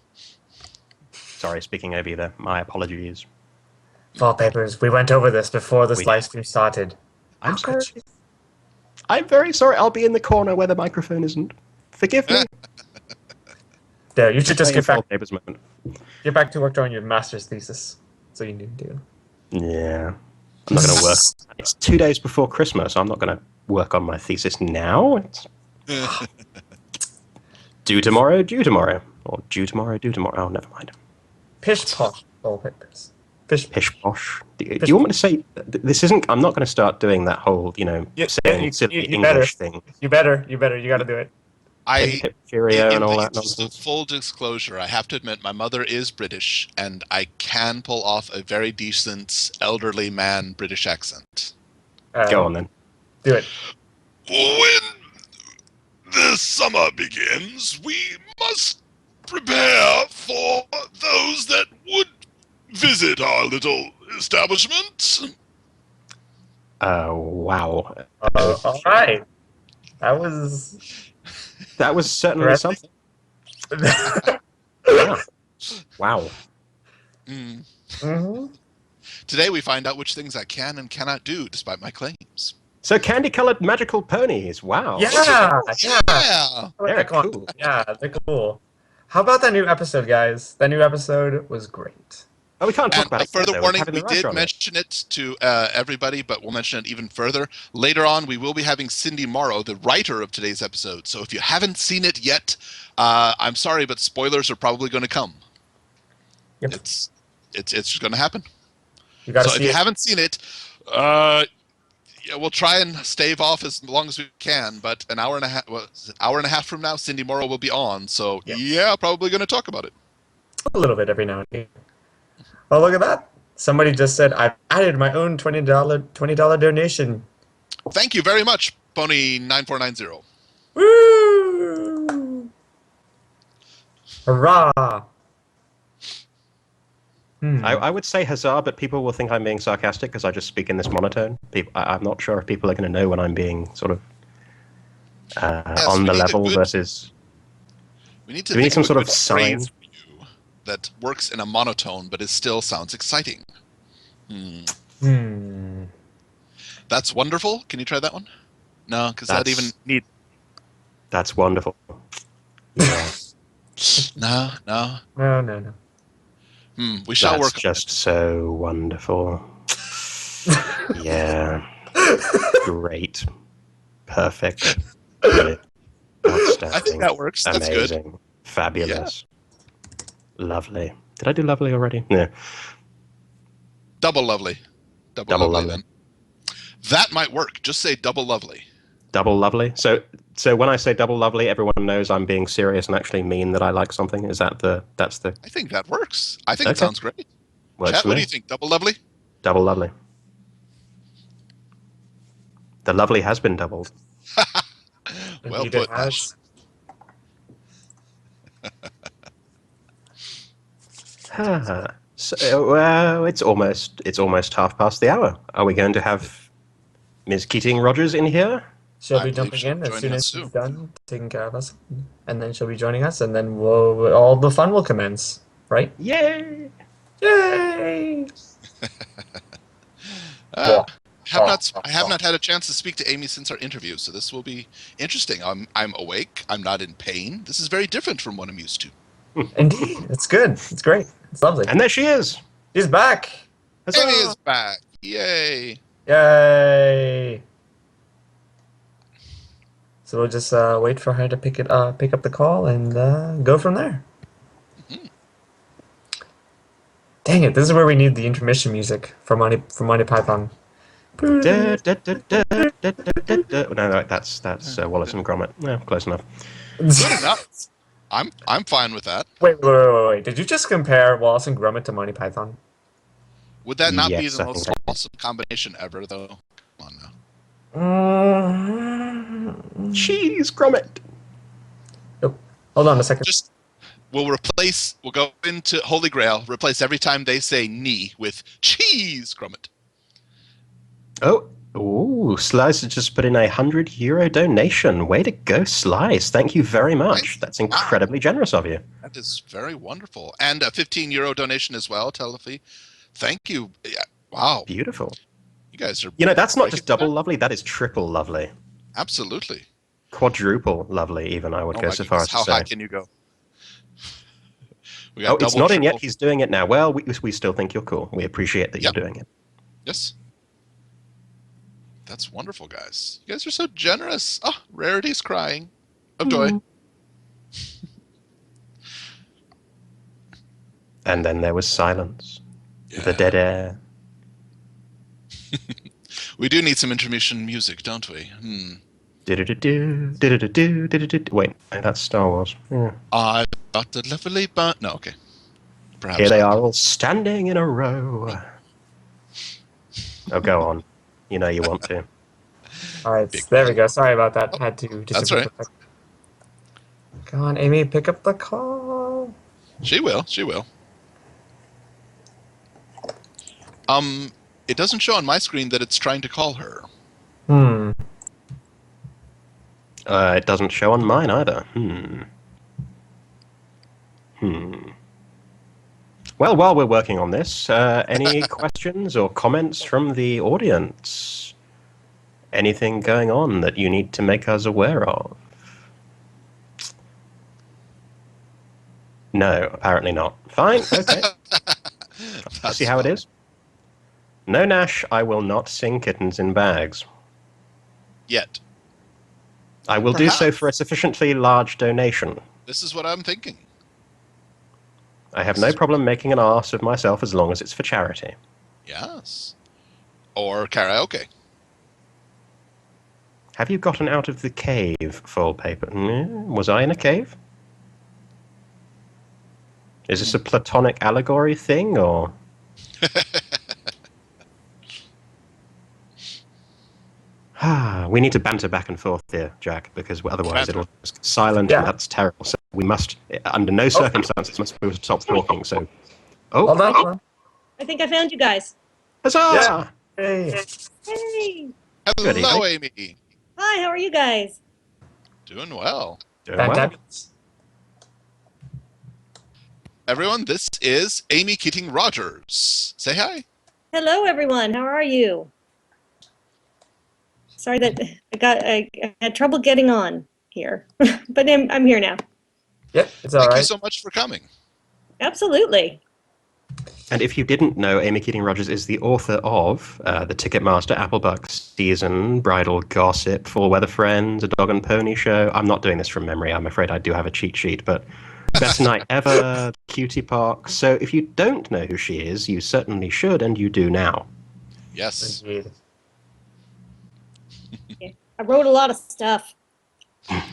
Sorry, speaking over you there. My apologies. Wallpapers, we went over this before this live stream started. I'm sorry. I'm very sorry. I'll be in the corner where the microphone isn't. Forgive me. There, you should just get back to work on your master's thesis. That's what you need to do. Yeah. I'm not going to work. It's 2 days before Christmas. I'm not going to work on my thesis now. It's due tomorrow. Or due tomorrow, due tomorrow. Oh, never mind. Pish posh wallpapers. Pish posh. Do you want me to say this isn't? I'm not going to start doing that whole, saying silly English thing. You better. You got to do it. And all that nonsense. Full disclosure, I have to admit my mother is British, and I can pull off a very decent elderly man British accent. Go on then. Do it. When the summer begins, we must prepare for those that would visit our little establishment. Wow. All right. That was certainly something. Yeah. Wow. Mm-hmm. Today we find out which things I can and cannot do, despite my claims. So candy-colored magical ponies. Wow. Yeah. They're cool. Yeah, they're cool. How about that new episode, guys? That new episode was great. Oh, we can't talk about it. Further warning, we did mention it to everybody, but we'll mention it even further. Later on, we will be having Cindy Morrow, the writer of today's episode. So if you haven't seen it yet, I'm sorry, but spoilers are probably going to come. Yep. It's going to happen. So if you haven't seen it, we'll try and stave off as long as we can. But an hour and a half from now, Cindy Morrow will be on. So probably going to talk about it. A little bit every now and then. Oh, look at that. Somebody just said, I've added my own $20 donation. Thank you very much, Pony9490. Woo! Hurrah! I would say huzzah, but people will think I'm being sarcastic because I just speak in this monotone. I'm not sure if people are going to know when I'm being sort of on the level versus... We need some sort of sign that works in a monotone, but it still sounds exciting. That's wonderful. Can you try that one? No, because that even need. That's wonderful. Yeah. No. We shall work. That's just so wonderful. Yeah. Great. Perfect. Brilliant. Outstanding. I think that works. That's amazing. Good. Fabulous. Yeah. Lovely. Did I do lovely already? Yeah. Double lovely. Double lovely. Then. That might work. Just say double lovely. Double lovely. So when I say double lovely, everyone knows I'm being serious and actually mean that I like something. Is that that's the? I think that works. I think it sounds great. Works Chat, for what me. do you think? Double lovely. Double lovely. The lovely has been doubled. Well put. So, it's almost 1:30. Are we going to have Ms. Keating Rogers in here? She'll I be believe jumping she'll in be as joining soon as us she's soon. done taking care of us, and then she'll be joining us, and then all the fun will commence, right? Yay! Yay! I have not had a chance to speak to Amy since our interview, so this will be interesting. I'm awake. I'm not in pain. This is very different from what I'm used to. Indeed, it's good. It's great. It's lovely. And there she is. She's back. Huzzah! Amy is back. Yay! Yay! So we'll just wait for her to pick up the call and go from there. Mhm. Dang it! This is where we need the intermission music from Monty Python. No, that's Wallace and Gromit. Yeah, close enough. Good enough. I'm fine with that. Wait! Did you just compare Wallace and Gromit to Monty Python? Would that not be Yes, the I most think awesome combination ever, though? Come on now. Cheese, Gromit. Nope. Hold on a second. Just we'll go into Holy Grail, replace every time they say knee with cheese, Gromit. Oh, Slice has just put in a €100 donation. Way to go, Slice. Thank you very much. Nice. That's incredibly generous of you. That is very wonderful. And a €15 donation as well, Telefi. Thank you. Yeah, wow. Beautiful. You guys are... That's not just double lovely, that is triple lovely. Absolutely. Quadruple lovely, even, I would go so far as to say. How high can you go? We got It's not in yet. triple. He's doing it now. Well, we still think you're cool. We appreciate that you're doing it. Yes. That's wonderful, guys. You guys are so generous. Oh, Rarity's crying of joy. And then there was silence. Yeah. The dead air. We do need some intermission music, don't we? Wait, that's Star Wars. Yeah. I got the lovely but no, okay. Perhaps Here they not. are all standing in a row. Oh, go on. You know you want to. All right, there we go. Sorry about that. Had to That's right. Come on, Amy, pick up the call. She will. It doesn't show on my screen that it's trying to call her. It doesn't show on mine either. Well, while we're working on this, any questions or comments from the audience? Anything going on that you need to make us aware of? No, apparently not. Fine, okay. See how it is? No, Nash, I will not sing kittens in bags. Yet. I will do so for a sufficiently large donation. This is what I'm thinking. I have no problem making an arse of myself as long as it's for charity. Yes. Or karaoke. Have you gotten out of the cave, Foil Paper? Was I in a cave? Is this a platonic allegory thing, or...? We need to banter back and forth here, Jack, because otherwise it'll just silent, and that's terrible. So we must, under no circumstances, must we stop talking. So, Hold on. I think I found you guys. Huzzah! Hey. Hey. Hello, Amy. Hi, how are you guys? Doing well. Doing well. Fantabulous. Everyone, this is Amy Keating Rogers. Say hi. Hello, everyone. How are you? Sorry that I had trouble getting on here, but I'm here now. Yep, it's all Thank right. you so much for coming. Absolutely. And if you didn't know, Amy Keating Rogers is the author of The Ticketmaster, Applebuck Season, Bridal Gossip, Full Weather Friends, A Dog and Pony Show. I'm not doing this from memory. I'm afraid I do have a cheat sheet, but Best Night Ever, Cutie Park. So if you don't know who she is, you certainly should, and you do now. Yes. Indeed. I wrote a lot of stuff. Yep.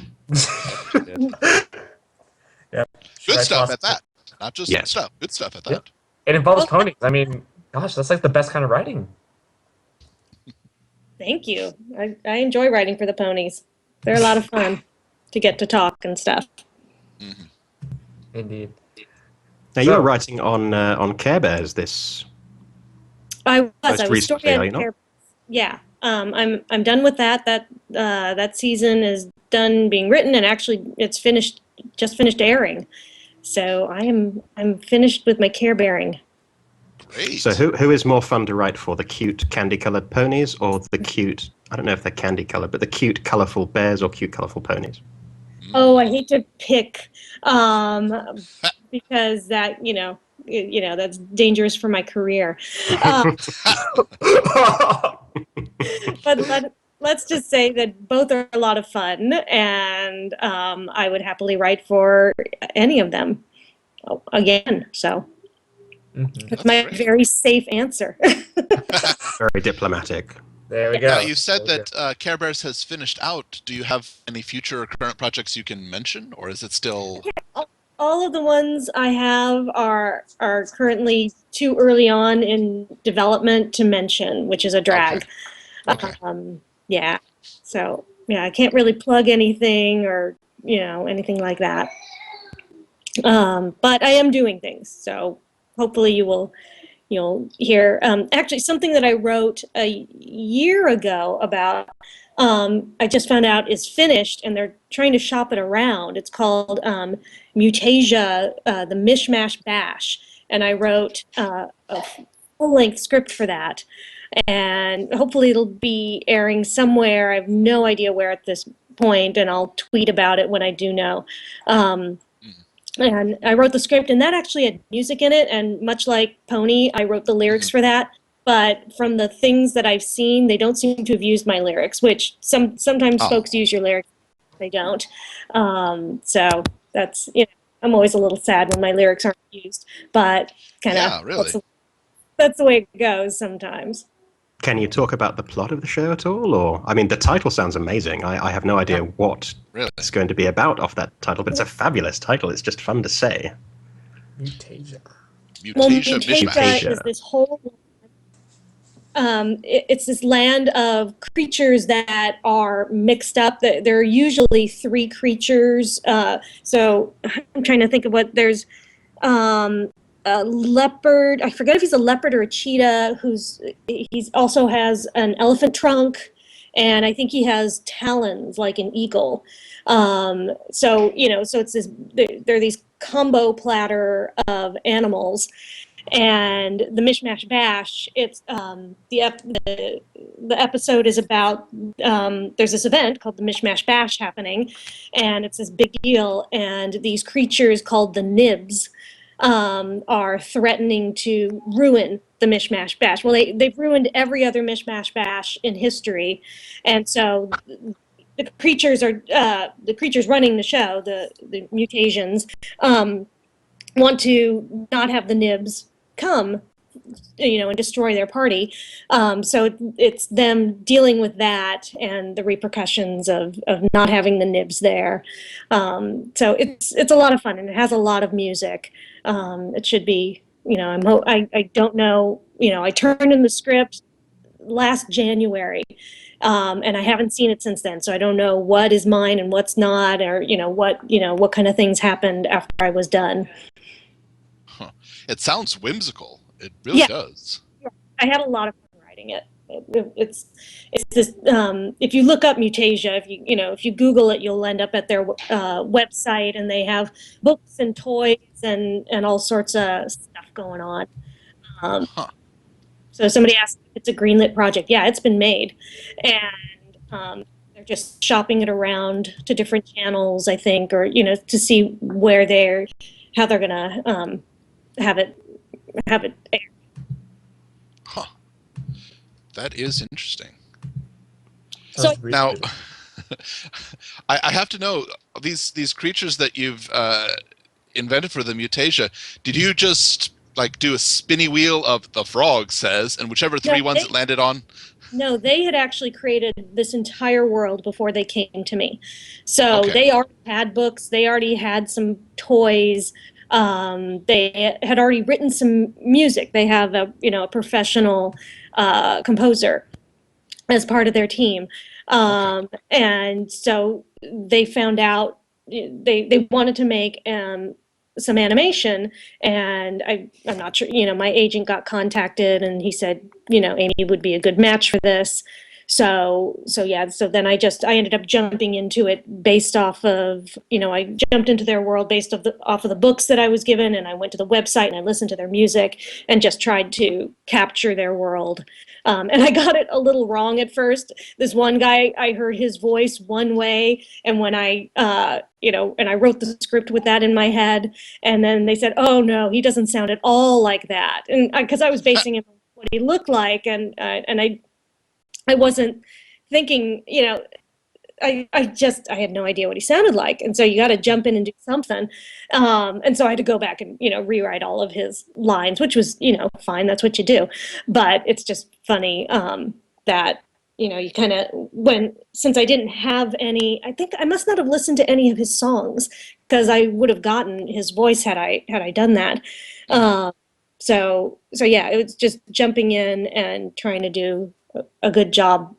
Good stuff at that. Not just stuff. Good stuff at that. Yep. It involves ponies. I mean, gosh, that's like the best kind of writing. Thank you. I enjoy writing for the ponies. They're a lot of fun to get to talk and stuff. Mm-hmm. Indeed. Now, you were writing on Care Bears this I was most recently, story are you not? editor. Yeah, I'm done with that. That season is done being written, and actually it's just finished airing. So I'm finished with my Care Bearing. Great. So who is more fun to write for, the cute candy-colored ponies or the cute, I don't know if they're candy-colored, but the cute colorful bears or cute colorful ponies? Oh, I hate to pick, because that that's dangerous for my career. But let's just say that both are a lot of fun, and I would happily write for any of them again. So that's my very safe answer. Very diplomatic. There we go. Now, you said that Care Bears has finished out. Do you have any future or current projects you can mention, or is it still... All of the ones I have are currently too early on in development to mention, which is a drag. Okay. Yeah. So yeah, I can't really plug anything or anything like that. But I am doing things, so hopefully you'll hear. Actually, something that I wrote a year ago about. I just found out is finished, and they're trying to shop it around. It's called Mutasia, the Mishmash Bash, and I wrote a full-length script for that, and hopefully it'll be airing somewhere. I have no idea where at this point, and I'll tweet about it when I do know. And I wrote the script, and that actually had music in it, and much like Pony, I wrote the lyrics for that. But from the things that I've seen, they don't seem to have used my lyrics, which sometimes folks use your lyrics, they don't. So that's, I'm always a little sad when my lyrics aren't used, but kind of that's the way it goes sometimes. Can you talk about the plot of the show at all? Or, I mean, the title sounds amazing. I have no idea what it's going to be about off that title, but it's a fabulous title. It's just fun to say. Mutasia. Well, Mutasia is this whole... it's this land of creatures that are mixed up. There are usually 3 creatures. So I'm trying to think of what there's... a leopard. I forget if he's a leopard or a cheetah. He's also has an elephant trunk, and I think he has talons like an eagle. So so it's this. There are these combo platter of animals, and the Mishmash Bash. It's the episode is about. There's this event called the Mishmash Bash happening, and it's this big deal. And these creatures called the Nibs are threatening to ruin the Mishmash Bash. Well, they've ruined every other Mishmash Bash in history, and so the creatures running the show, the mutations, want to not have the Nibs come, and destroy their party. So it's them dealing with that and the repercussions of not having the Nibs there. So it's a lot of fun, and it has a lot of music. It should be, I don't know, I turned in the script last January, and I haven't seen it since then. So I don't know what is mine and what's not, or, what kind of things happened after I was done. Huh. It sounds whimsical. It really does. I had a lot of fun writing it. It's this. If you look up Mutasia, if you Google it, you'll end up at their website, and they have books and toys and all sorts of stuff going on. So somebody asked if it's a greenlit project. Yeah, it's been made, and they're just shopping it around to different channels, I think, or to see how they're gonna have it aired. Huh. That is interesting. So now, I have to know, these creatures that you've invented for the Mutasia, did you just do a spinny wheel of the frog says, and whichever 3 ones it landed on? No, they had actually created this entire world before they came to me. So they already had books. They already had some toys. They had already written some music. They have a professional composer as part of their team. And so they found out they wanted to make some animation, and I'm not sure, my agent got contacted and he said, Amy would be a good match for this. So then I ended up jumping into it based off of, I jumped into their world based off of the books that I was given, and I went to the website and I listened to their music and just tried to capture their world. And I got it a little wrong at first. This one guy, I heard his voice one way, and when and I wrote the script with that in my head, and then they said, "Oh no, he doesn't sound at all like that," and because I was basing it on what he looked like, and I wasn't thinking, I had no idea what he sounded like. And so you got to jump in and do something. And so I had to go back and, rewrite all of his lines, which was, fine. That's what you do. But it's just funny that, you kind of, since I didn't have any, I think I must not have listened to any of his songs, because I would have gotten his voice had I done that. So yeah, it was just jumping in and trying to do a good job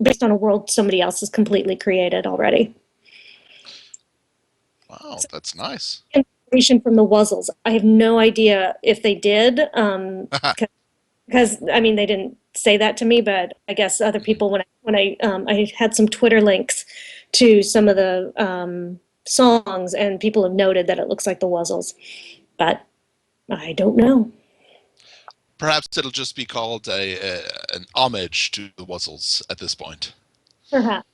based on a world somebody else has completely created already. Wow, that's nice. Information from the Wuzzles. I have no idea if they did, because they didn't say that to me. But I guess other people, when I had some Twitter links to some of the songs, and people have noted that it looks like the Wuzzles, but I don't know. Perhaps it'll just be called an homage to the Wuzzles at this point. Perhaps,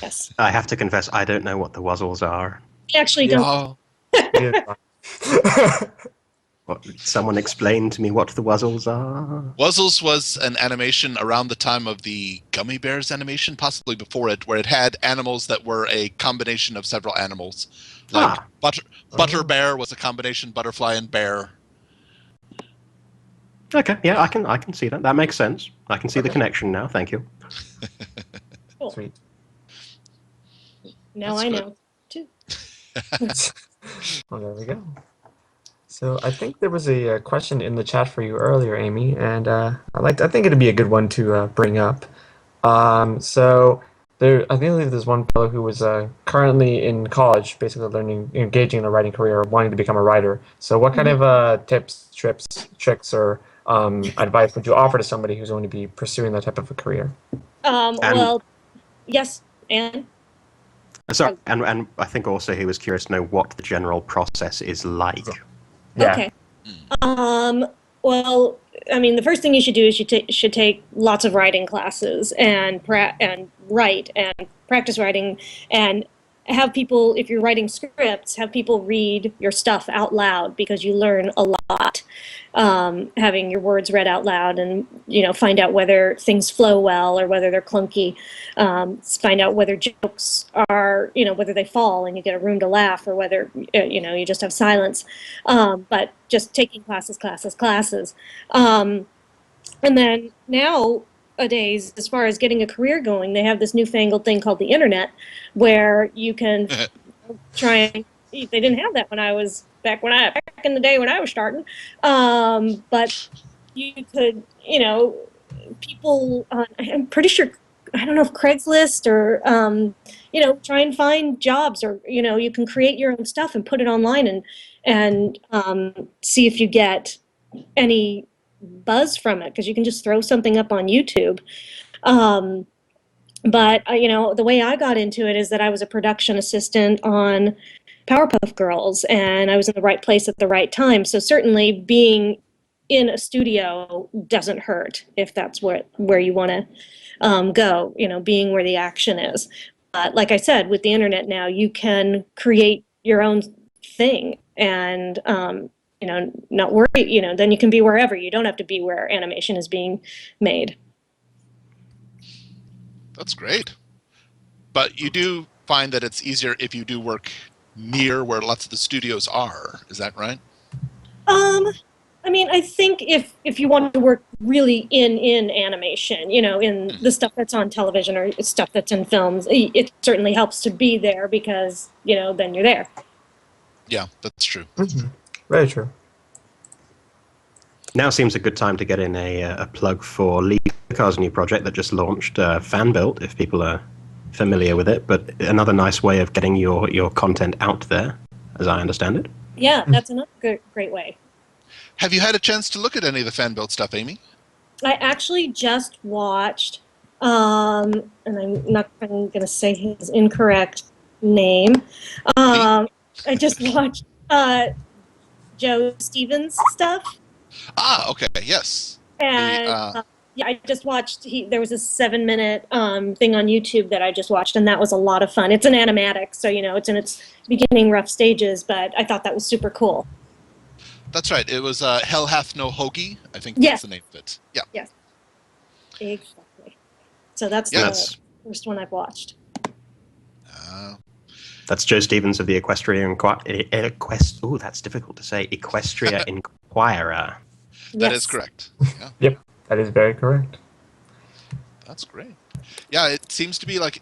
yes. I have to confess, I don't know what the Wuzzles are. I actually don't. Someone explain to me what the Wuzzles are. Wuzzles was an animation around the time of the Gummy Bears animation, possibly before it, where it had animals that were a combination of several animals. Like Butter Bear was a combination butterfly and bear. Okay, yeah, I can see that. That makes sense. I can see the connection now. Thank you. Cool. Sweet. Now I know too. Well, there we go. So I think there was a question in the chat for you earlier, Amy, and I think it'd be a good one to bring up. So I believe there's one fellow who was currently in college, basically engaging in a writing career, wanting to become a writer. So what kind of tips, tricks, or advice would you offer to somebody who's going to be pursuing that type of a career? Well, yes, and sorry, and I think also he was curious to know what the general process is like. Yeah. Okay. Well, the first thing you should do is you should take lots of writing classes and write and practice writing, and have people, if you're writing scripts, have people read your stuff out loud, because you learn a lot having your words read out loud, and find out whether things flow well or whether they're clunky. Find out whether jokes are, whether they fall and you get a room to laugh, or whether you just have silence. But just taking classes. And then nowadays, as far as getting a career going, they have this newfangled thing called the internet, where you can try and. They didn't have that when I was back in the day when I was starting. But you could, people. I'm pretty sure. I don't know if Craigslist or try and find jobs, or you can create your own stuff and put it online and see if you get any buzz from it, because you can just throw something up on YouTube. But the way I got into it is that I was a production assistant on Powerpuff Girls, and I was in the right place at the right time. So certainly being in a studio doesn't hurt if that's where you want to go, being where the action is. Like I said, with the internet now, you can create your own thing, and not worry, then you can be wherever. You don't have to be where animation is being made. That's great. But you do find that it's easier if you do work near where lots of the studios are. Is that right? I think if you want to work really in animation, in the stuff that's on television or stuff that's in films, it certainly helps to be there, because, then you're there. Yeah, that's true. Mm-hmm. Very true. Now seems a good time to get in a plug for Levi's new project that just launched, Fanbuilt, if people are familiar with it, but another nice way of getting your content out there, as I understand it. Yeah, that's another great way. Have you had a chance to look at any of the fan-built stuff, Amy? I actually just watched, and I'm not going to say his incorrect name. I just watched Joe Stevens' stuff. Ah, okay, yes. And yeah, I just watched. There was a 7-minute thing on YouTube that I just watched, and that was a lot of fun. It's an animatic, so it's in its beginning rough stages, but I thought that was super cool. That's right. It was Hell Hath No Hoagie. I think that's the name of it. Yeah. Yes. Exactly. So that's the first one I've watched. That's Joe Stevens of the Equestria Ooh, that's difficult to say. Equestria Inquirer. That is correct. Yeah. Yep, that is very correct. That's great. Yeah, it seems to be like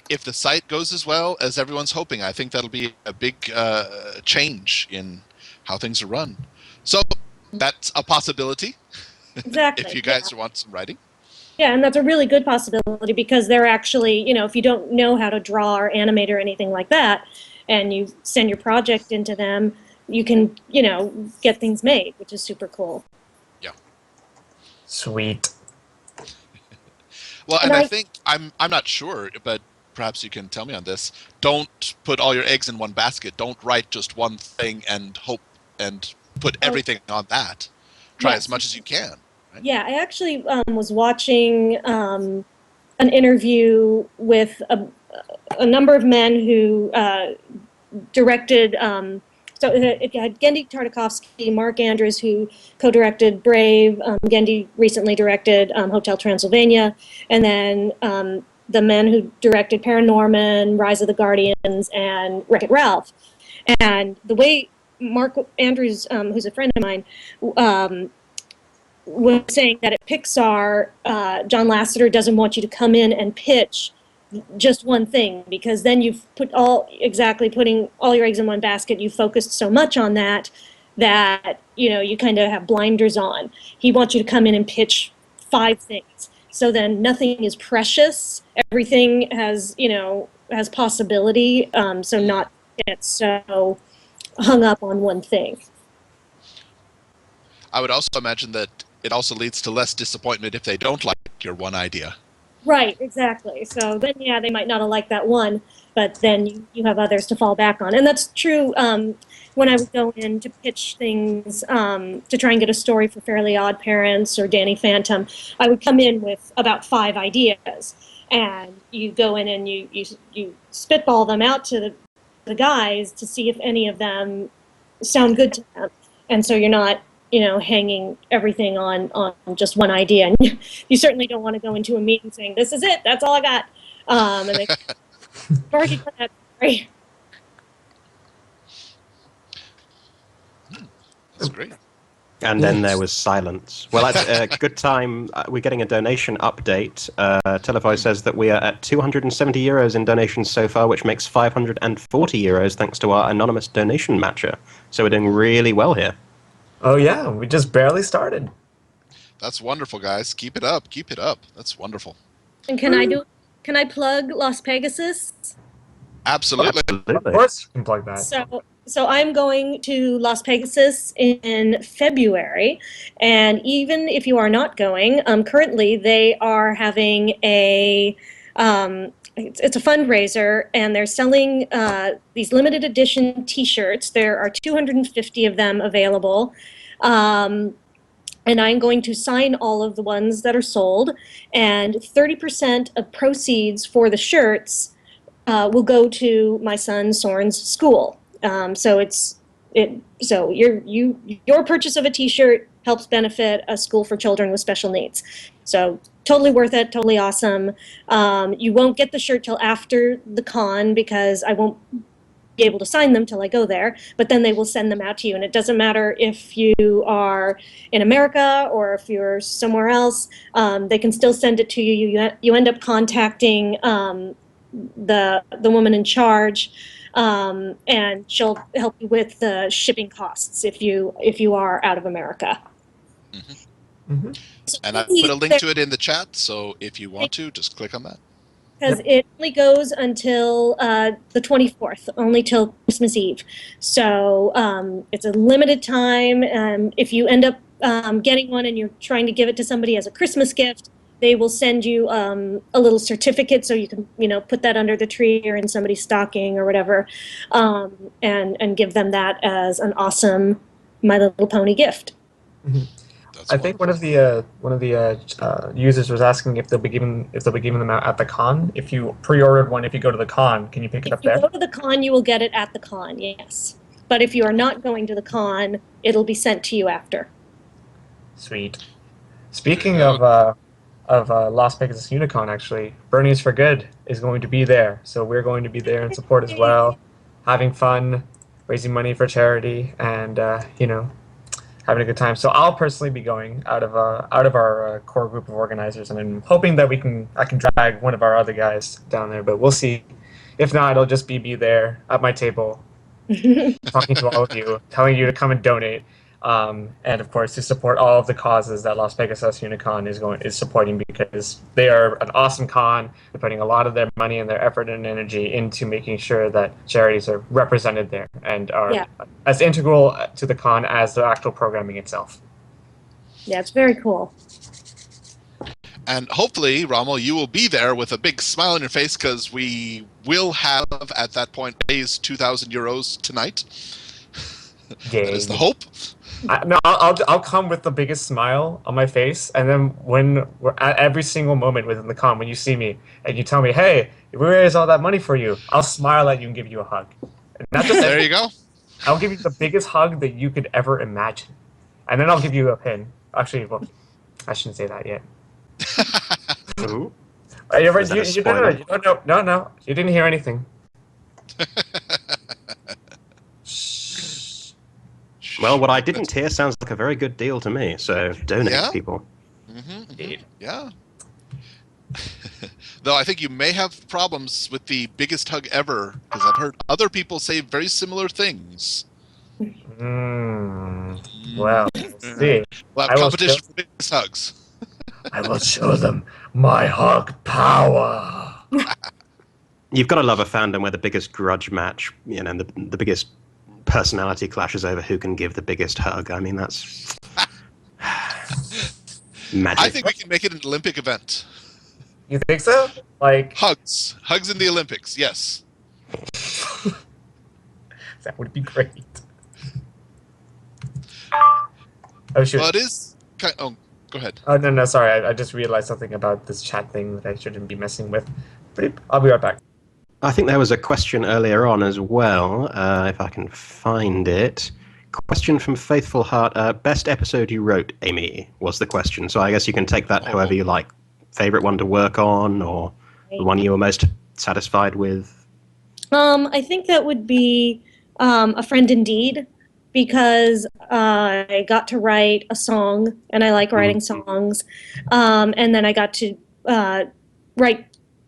if the site goes as well as everyone's hoping, I think that'll be a big change in how things are run. So that's a possibility. Exactly. If you guys want some writing. Yeah, and that's a really good possibility because they're actually, if you don't know how to draw or animate or anything like that, and you send your project into them, you can, get things made, which is super cool. Yeah. Sweet. Well, and I think I'm not sure, but perhaps you can tell me on this. Don't put all your eggs in one basket. Don't write just one thing and hope and put everything on that. Try as much as you can. Right? Yeah, I actually was watching an interview with a number of men who directed. So it had Gendy Tartakovsky, Mark Andrews, who co-directed Brave. Gendy recently directed Hotel Transylvania, and then the men who directed Paranorman, Rise of the Guardians, and Wreck-It Ralph. And the way Mark Andrews, who's a friend of mine, was saying that at Pixar, John Lasseter doesn't want you to come in and pitch just one thing, because then you've putting all your eggs in one basket. You focused so much on that you kind of have blinders on. He wants you to come in and pitch 5 things, so then nothing is precious. Everything has possibility. So not get so hung up on one thing. I would also imagine that it also leads to less disappointment if they don't like your one idea. Right, exactly. So then, they might not have liked that one, but then you have others to fall back on. And that's true when I would go in to pitch things to try and get a story for Fairly Odd Parents or Danny Phantom. I would come in with about 5 ideas, and you go in and you spitball them out to the guys to see if any of them sound good to them. And so you're not hanging everything on just one idea. And you certainly don't want to go into a meeting saying, "This is it, that's all I got." And they already done that. Sorry. That's great. And then there was silence. Well, that's a good time. We're getting a donation update. Telefoy says that we are at €270 in donations so far, which makes €540 thanks to our anonymous donation matcher. So we're doing really well here. Oh yeah, we just barely started. That's wonderful, guys. Keep it up. Keep it up. That's wonderful. And can I plug Las Pegasus? Absolutely. Of course, you can plug that. So I'm going to Las Pegasus in February, and even if you are not going, currently they are having it's a fundraiser, and they're selling these limited edition T-shirts. There are 250 of them available, and I'm going to sign all of the ones that are sold, and 30% of proceeds for the shirts will go to my son Soren's school. So your purchase of a T-shirt helps benefit a school for children with special needs. So totally worth it, totally awesome. You won't get the shirt till after the con because I won't be able to sign them till I go there, but then they will send them out to you. And it doesn't matter if you are in America or if you're somewhere else, they can still send it to you. You end up contacting the woman in charge, and she'll help you with the shipping costs if you are out of America. Mm-hmm. And I put a link to it in the chat, so if you want to, just click on that. because it only goes until the 24th, only till Christmas Eve. So it's a limited time. If you end up getting one and you're trying to give it to somebody as a Christmas gift, they will send you a little certificate so you can, put that under the tree or in somebody's stocking or whatever, and give them that as an awesome My Little Pony gift. Mm-hmm. I think one of the users was asking if they'll be giving them out at the con. If you pre-ordered one, if you go to the con, can you pick it up there? If you go to the con, you will get it at the con. Yes, but if you are not going to the con, it'll be sent to you after. Sweet. Speaking of Las Vegas Unicon, actually, Bronies for Good is going to be there, so we're going to be there in support as well, having fun, raising money for charity, and having a good time. So I'll personally be going out of our core group of organizers, and I'm hoping that I can drag one of our other guys down there, but we'll see. If not, it'll just be there at my table, talking to all of you, telling you to come and donate, and of course to support all of the causes that Las Vegas Unicon is supporting, because they are an awesome con. They're putting a lot of their money and their effort and energy into making sure that charities are represented there and are as integral to the con as the actual programming itself. Yeah, it's very cool. And hopefully, Rommel, you will be there with a big smile on your face, because we will have, at that point, raised 2,000 euros tonight. Yay. That is the hope. I'll come with the biggest smile on my face, and then when we're at every single moment within the con, when you see me and you tell me, "Hey, we raised all that money for you," I'll smile at you and give you a hug. And not just there you go. I'll give you the biggest hug that you could ever imagine, and then I'll give you a pin. Actually, well, I shouldn't say that yet. Ooh. You don't know. No, you didn't hear anything. Well, what I didn't hear sounds like a very good deal to me, so donate, people. Mm-hmm. Yeah. Though I think you may have problems with the biggest hug ever, because I've heard other people say very similar things. Well, see. We'll have competition for biggest hugs. I will show them my hug power. You've got to love a fandom where the biggest grudge match, and the biggest personality clashes over who can give the biggest hug. I mean, that's magic. I think we can make it an Olympic event. You think so? Like hugs in the Olympics. Yes. That would be great. Oh shoot. Well, it is. Oh, go ahead. Oh no, sorry. I just realized something about this chat thing that I shouldn't be messing with. I'll be right back. I think there was a question earlier on as well, if I can find it. Question from Faithful Heart. Best episode you wrote, Amy, was the question. So I guess you can take that however you like. Favorite one to work on, or the one you were most satisfied with? I think that would be A Friend Indeed, because I got to write a song, and I like writing songs. And then I got to write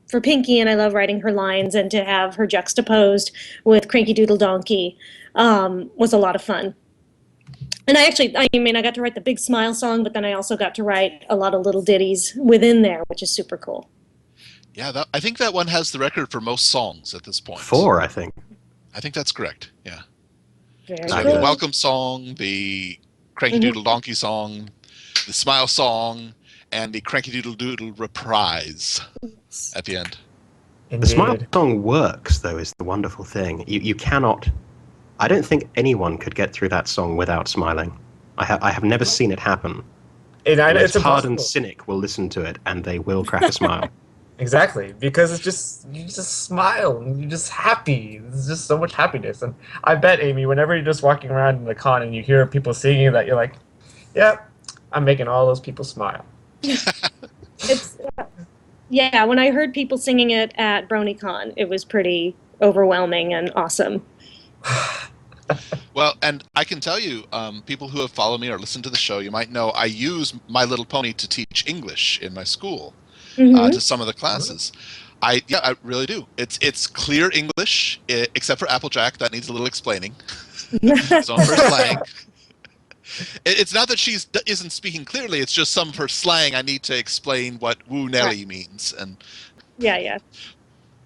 for Pinky, and I love writing her lines, and to have her juxtaposed with Cranky Doodle Donkey was a lot of fun. And I got to write the big smile song, but then I also got to write a lot of little ditties within there, which is super cool. Yeah, I think that one has the record for most songs at this point. 4, I think. I think that's correct, yeah. Very So good. the Welcome song, the Cranky Doodle Donkey song, the Smile song, and the Cranky Doodle Doodle reprise at the end. Indeed. The Smile song works, though, is the wonderful thing. You cannot... I don't think anyone could get through that song without smiling. I have never seen it happen. It's hard and cynic will listen to it, and they will crack a smile. Exactly, because it's just you just smile and you're just happy. There's just so much happiness, and I bet, Amy, whenever you're just walking around in the con and you hear people singing that, you're like, "Yeah, I'm making all those people smile." It's when I heard people singing it at BronyCon, it was pretty overwhelming and awesome. Well, and I can tell you, people who have followed me or listened to the show, you might know I use My Little Pony to teach English in my school to some of the classes. I really do. It's clear English, except for Applejack. That needs a little explaining. Some of her slang. It's not that she isn't speaking clearly. It's just some of her slang I need to explain what Woo Nelly means. And Yeah.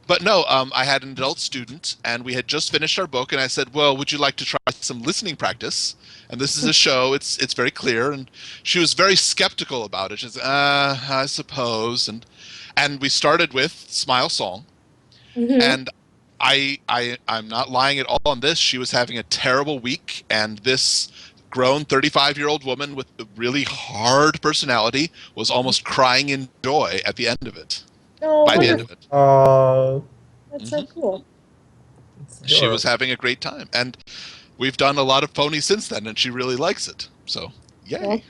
But no, I had an adult student, and we had just finished our book, and I said, well, would you like to try some listening practice? And this is a show, it's very clear, and she was very skeptical about it. She said, I suppose. And we started with Smile Song, and I'm not lying at all on this. She was having a terrible week, and this grown 35-year-old woman with a really hard personality was almost crying in joy at the end of it. Oh, by the end of it. Oh, that's so cool. She was having a great time. And we've done a lot of ponies since then, and she really likes it. So, yay.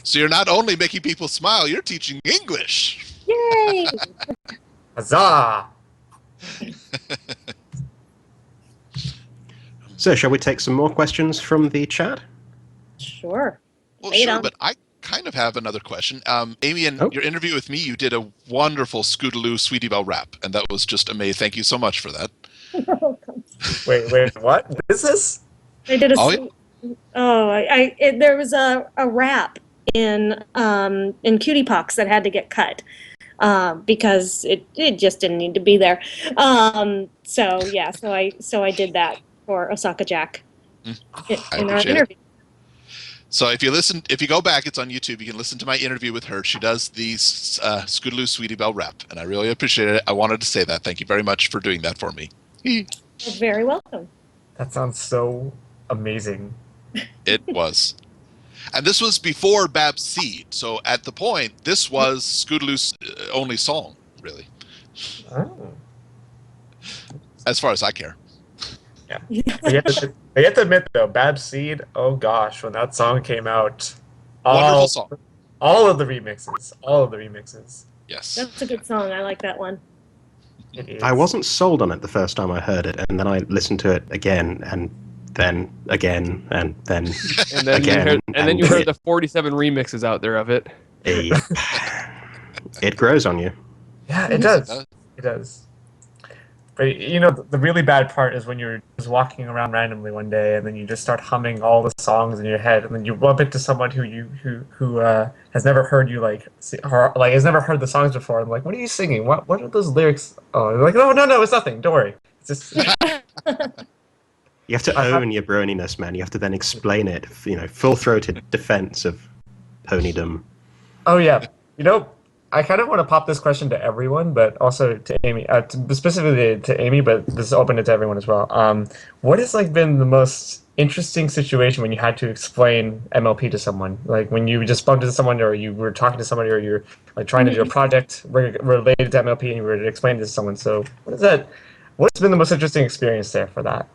So you're not only making people smile, you're teaching English. Yay! Huzzah! So, shall we take some more questions from the chat? Sure. Well, sure, but I kind of have another question. Amy, in your interview with me, you did a wonderful Scootaloo Sweetie Belle rap, and that was just amazing. Thank you so much for that. You're welcome. Wait, what? What is this? I did a there was a rap in Cutie Pox that had to get cut because it just didn't need to be there. So I did that for Osaka Jack in our interview. So if you go back, it's on YouTube. You can listen to my interview with her. She does the Scootaloo Sweetie Belle rap, and I really appreciate it. I wanted to say that. Thank you very much for doing that for me. You're very welcome. That sounds so amazing. It was. And this was before Bab's Seed. So at the point, this was Scootaloo's only song, really. Oh. As far as I care. Yeah. I have to admit, though, Bab's Seed, oh gosh, when that song came out. Wonderful song. All of the remixes. Yes. That's a good song. I like that one. It is. I wasn't sold on it the first time I heard it, and then I listened to it again, and then again, and then again. Then you heard the 47 remixes out there of it. It grows on you. Yeah, it does. It does. But you know, the really bad part is when you're just walking around randomly one day, and then you just start humming all the songs in your head, and then you bump into someone who has never heard you has never heard the songs before. And like, what are you singing? What are those lyrics? Oh, they're like, no, it's nothing. Don't worry. It's just. You have to own your broniness, man. You have to then explain it. Full-throated defense of ponydom. Oh yeah, I kind of want to pop this question to everyone, but also to Amy, specifically to Amy, but this is open to everyone as well. What has been the most interesting situation when you had to explain MLP to someone? Like when you just bumped into someone, or you were talking to somebody, or you're trying to do a project related to MLP, and you were to explain it to someone. So what's been the most interesting experience there for that?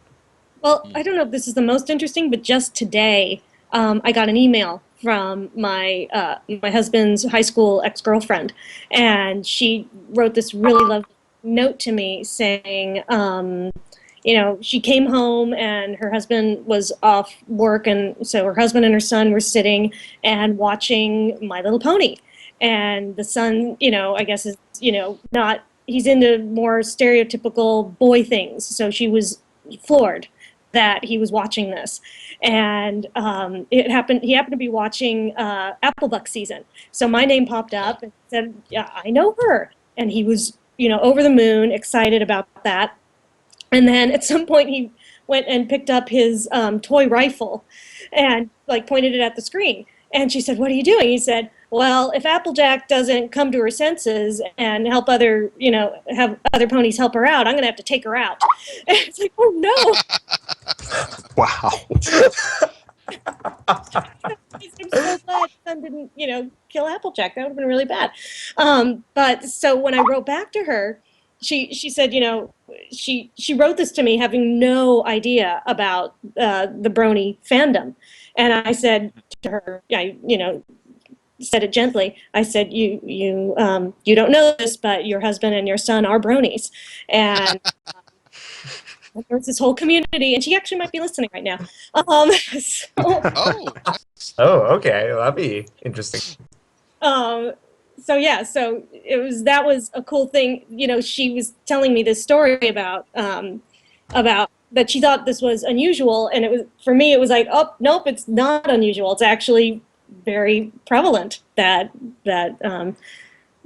Well, I don't know if this is the most interesting, but just today, I got an email from my husband's high school ex-girlfriend, and she wrote this really lovely note to me saying, she came home and her husband was off work, and so her husband and her son were sitting and watching My Little Pony, and the son, I guess is, not, he's into more stereotypical boy things, so she was floored that he was watching this. And he happened to be watching Applebuck season. So my name popped up and said, yeah, I know her. And he was, over the moon, excited about that. And then at some point he went and picked up his toy rifle and pointed it at the screen. And she said, what are you doing? He said, well, if Applejack doesn't come to her senses and help have other ponies help her out, I'm going to have to take her out. And it's like, oh, no. Wow. I'm so glad son didn't, kill Applejack. That would have been really bad. But so when I wrote back to her, she said, she wrote this to me having no idea about the Brony fandom. And I said to her, said it gently. I said, you don't know this, but your husband and your son are Bronies. And there's this whole community, and she actually might be listening right now. Oh, okay. Well, that'd be interesting. So that was a cool thing. She was telling me this story about that she thought this was unusual, and it was, for me, it was like, oh, nope, it's not unusual. It's actually very prevalent that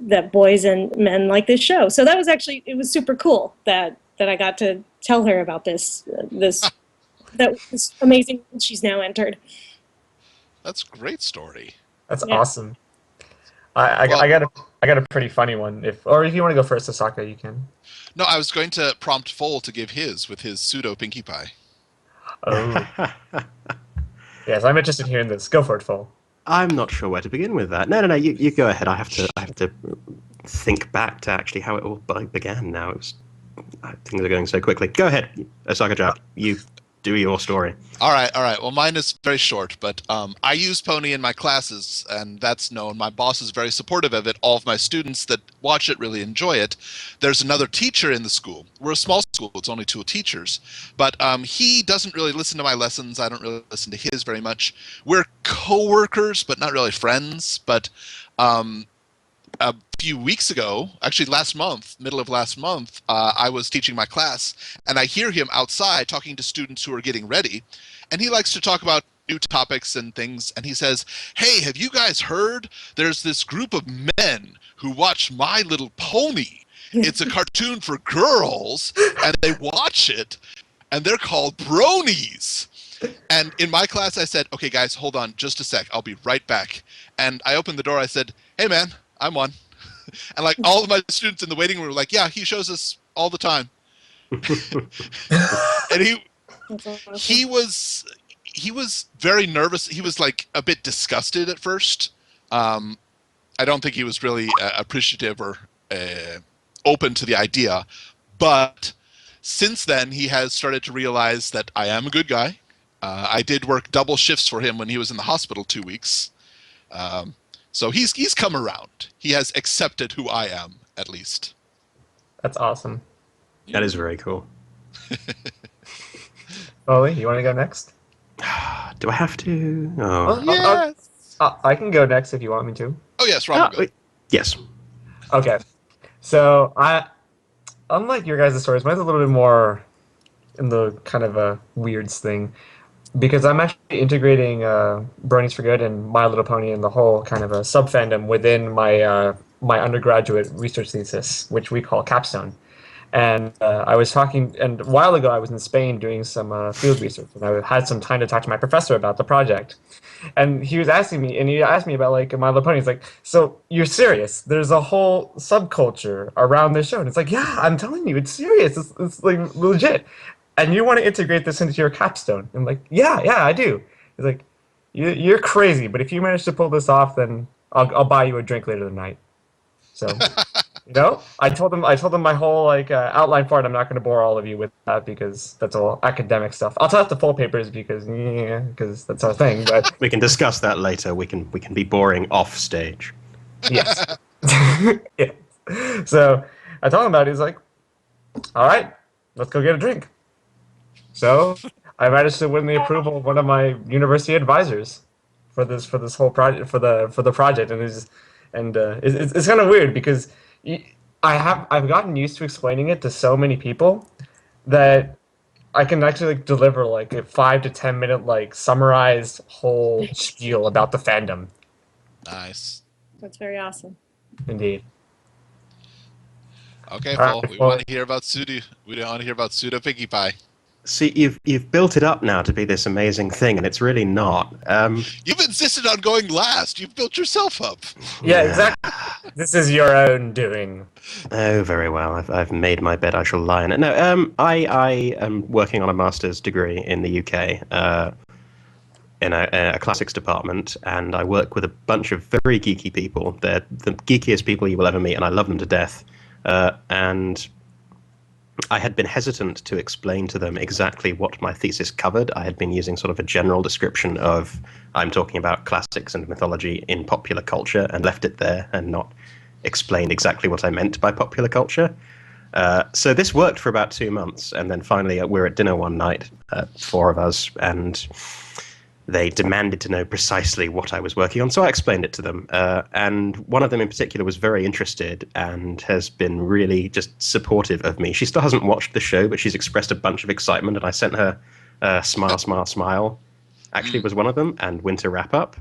that boys and men like this show. So that was actually, it was super cool that I got to tell her about this amazing world she's now entered. That's a great story. That's awesome. I got a pretty funny one. If you want to go first, Asaka, you can. No, I was going to prompt Foal to give his with his pseudo Pinkie Pie. Oh. Yes, I'm interested in hearing this. Go for it, Foal. I'm not sure where to begin with that. No, you go ahead. I have to think back to actually how it all began. Now things are going so quickly. Go ahead, Asaka Jap. You do your story. All right. Well, mine is very short, but I use Pony in my classes, and that's known. My boss is very supportive of it. All of my students that watch it really enjoy it. There's another teacher in the school. We're a small school. It's only 2 teachers. But he doesn't really listen to my lessons. I don't really listen to his very much. We're co-workers, but not really friends. But a few weeks ago, actually last month, middle of last month, I was teaching my class, and I hear him outside talking to students who are getting ready, and he likes to talk about new topics and things, and he says, "Hey, have you guys heard? There's this group of men who watch My Little Pony. It's a cartoon for girls, and they watch it, and they're called Bronies." And in my class, I said, "Okay, guys, hold on just a sec. I'll be right back." And I opened the door. I said, "Hey, man, I'm one." And like all of my students in the waiting room were like, "Yeah, he shows us all the time." And he was very nervous. He was like a bit disgusted at first. I don't think he was really appreciative or open to the idea. But since then, he has started to realize that I am a good guy. I did work double shifts for him when he was in the hospital 2 weeks. So he's come around. He has accepted who I am, at least. That's awesome. That is very cool. Ollie, you want to go next? Do I have to? Oh, Yes. I can go next if you want me to. Oh yes, Rob. Yes. Okay. So unlike your guys' stories, mine's a little bit more in the kind of a weirds thing. Because I'm actually integrating Bronies for Good and My Little Pony and the whole kind of a sub-fandom within my my undergraduate research thesis, which we call Capstone. And I was talking, and a while ago I was in Spain doing some field research, and I had some time to talk to my professor about the project. And he was asking me, and he asked me about like My Little Pony. He's like, "So you're serious? There's a whole subculture around this show?" And it's like, "Yeah, I'm telling you, it's serious. It's like legit. And you want to integrate this into your capstone?" I'm like, yeah, I do. He's like, "You're crazy, but if you manage to pull this off, then I'll buy you a drink later tonight." So, I told him my whole like outline for it. I'm not going to bore all of you with that because that's all academic stuff. I'll tell the full papers because that's our thing. But we can discuss that later. We can be boring off stage. Yes. Yeah. So I told him about it. He's like, "All right, let's go get a drink." So I managed to win the approval of one of my university advisors for this whole project for the project, and it's kind of weird because I've gotten used to explaining it to so many people that I can actually like deliver like a 5 to 10 minute like summarized whole spiel about the fandom. Nice. That's very awesome. Indeed. Okay, Paul. We want to hear about pseudo. We don't want to hear about pseudo Pinkie Pie. See, you've built it up now to be this amazing thing, and it's really not. You've insisted on going last. You've built yourself up. Yeah, exactly. This is your own doing. Oh, very well. I've made my bed. I shall lie in it. No, I am working on a master's degree in the UK in a classics department, and I work with a bunch of very geeky people. They're the geekiest people you will ever meet, and I love them to death. And I had been hesitant to explain to them exactly what my thesis covered. I had been using sort of a general description of, I'm talking about classics and mythology in popular culture, and left it there and not explained exactly what I meant by popular culture. So this worked for about 2 months, and then finally we're at dinner one night, 4 of us, and they demanded to know precisely what I was working on, so I explained it to them. And one of them in particular was very interested and has been really just supportive of me. She still hasn't watched the show, but she's expressed a bunch of excitement, and I sent her Smile, Smile, Smile, actually was one of them, and Winter Wrap Up.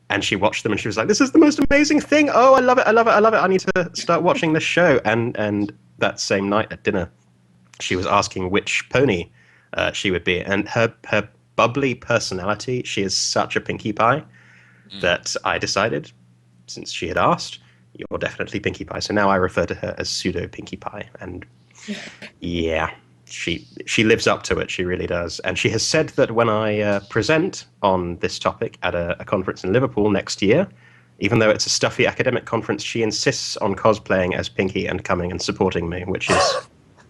And she watched them and she was like, this is the most amazing thing. Oh, I love it. I love it. I love it. I need to start watching this show. And that same night at dinner, she was asking which pony she would be. And her bubbly personality, she is such a Pinkie Pie that I decided, since she had asked, you're definitely Pinkie Pie. So now I refer to her as pseudo Pinkie Pie. And yeah, she lives up to it. She really does. And she has said that when I present on this topic at a conference in Liverpool next year, even though it's a stuffy academic conference, she insists on cosplaying as Pinkie and coming and supporting me, which is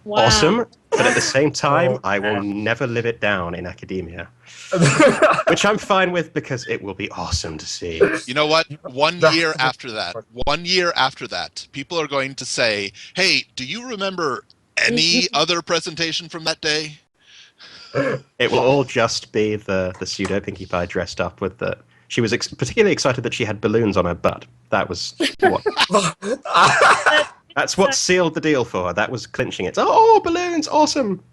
awesome. But at the same time, I will never live it down in academia, which I'm fine with because it will be awesome to see. You know what? 1 year after that, people are going to say, hey, do you remember any other presentation from that day? It will all just be the pseudo Pinkie Pie dressed up with the... She was particularly excited that she had balloons on her butt. That was what... That's what sealed the deal for her. That was clinching it. Oh, balloons, awesome.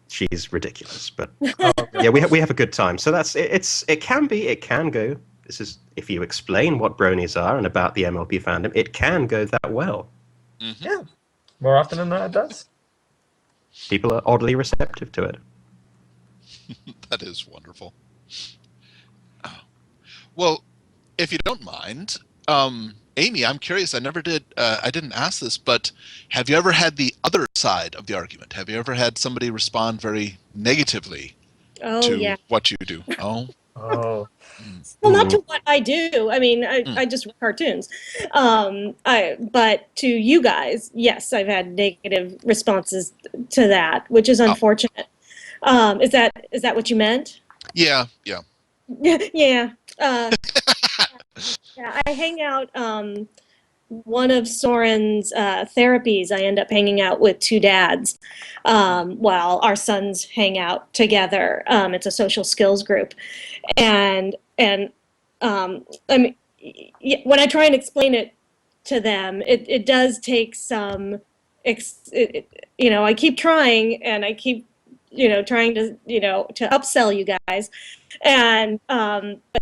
She's ridiculous, but yeah, we have a good time. So that's it can go. This is if you explain what bronies are and about the MLP fandom, it can go that well. Mm-hmm. Yeah, more often than not, it does. People are oddly receptive to it. That is wonderful. Well, if you don't mind, Amy, I'm curious. I didn't ask this, but have you ever had the other side of the argument? Have you ever had somebody respond very negatively to what you do? Oh. Oh. Well, not to what I do. I mean, I just read cartoons. But to you guys, yes, I've had negative responses to that, which is unfortunate. Is that what you meant? Yeah. Yeah. Yeah, I hang out. One of Soren's therapies, I end up hanging out with two dads while our sons hang out together. It's a social skills group, and I mean, when I try and explain it to them, it does take some. I keep trying, and I keep trying to to upsell you guys, and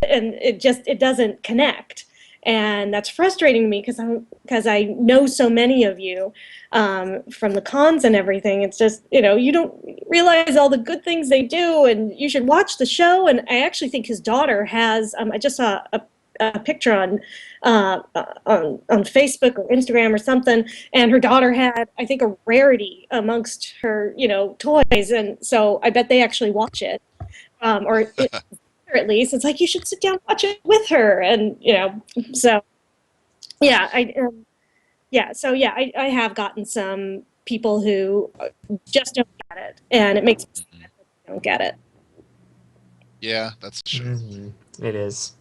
it doesn't connect. And that's frustrating to me because I know so many of you from the cons and everything. It's just, you don't realize all the good things they do, and you should watch the show. And I actually think his daughter has, I just saw a picture on Facebook or Instagram or something, and her daughter had, I think, a rarity amongst her, toys. And so I bet they actually watch it. At least it's like you should sit down and watch it with her, and so yeah, I have gotten some people who just don't get it, and it makes me sad that they don't get it. Yeah, that's true. Mm-hmm. It is.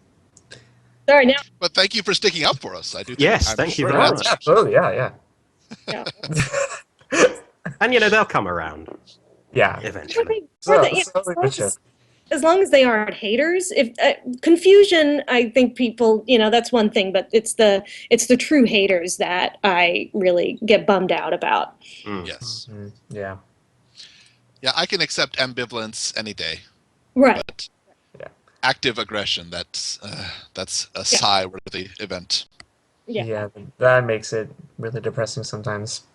Sorry now. But thank you for sticking up for us. I do. Yes, thank you very much. Absolutely, yeah. And they'll come around. Yeah, eventually. As long as they aren't haters. If confusion, I think people, that's one thing, but it's the true haters that I really get bummed out about. Yes. Mm-hmm. Yeah. Yeah, I can accept ambivalence any day. Right. But active aggression, that's a sigh-worthy event. Yeah, that makes it really depressing sometimes.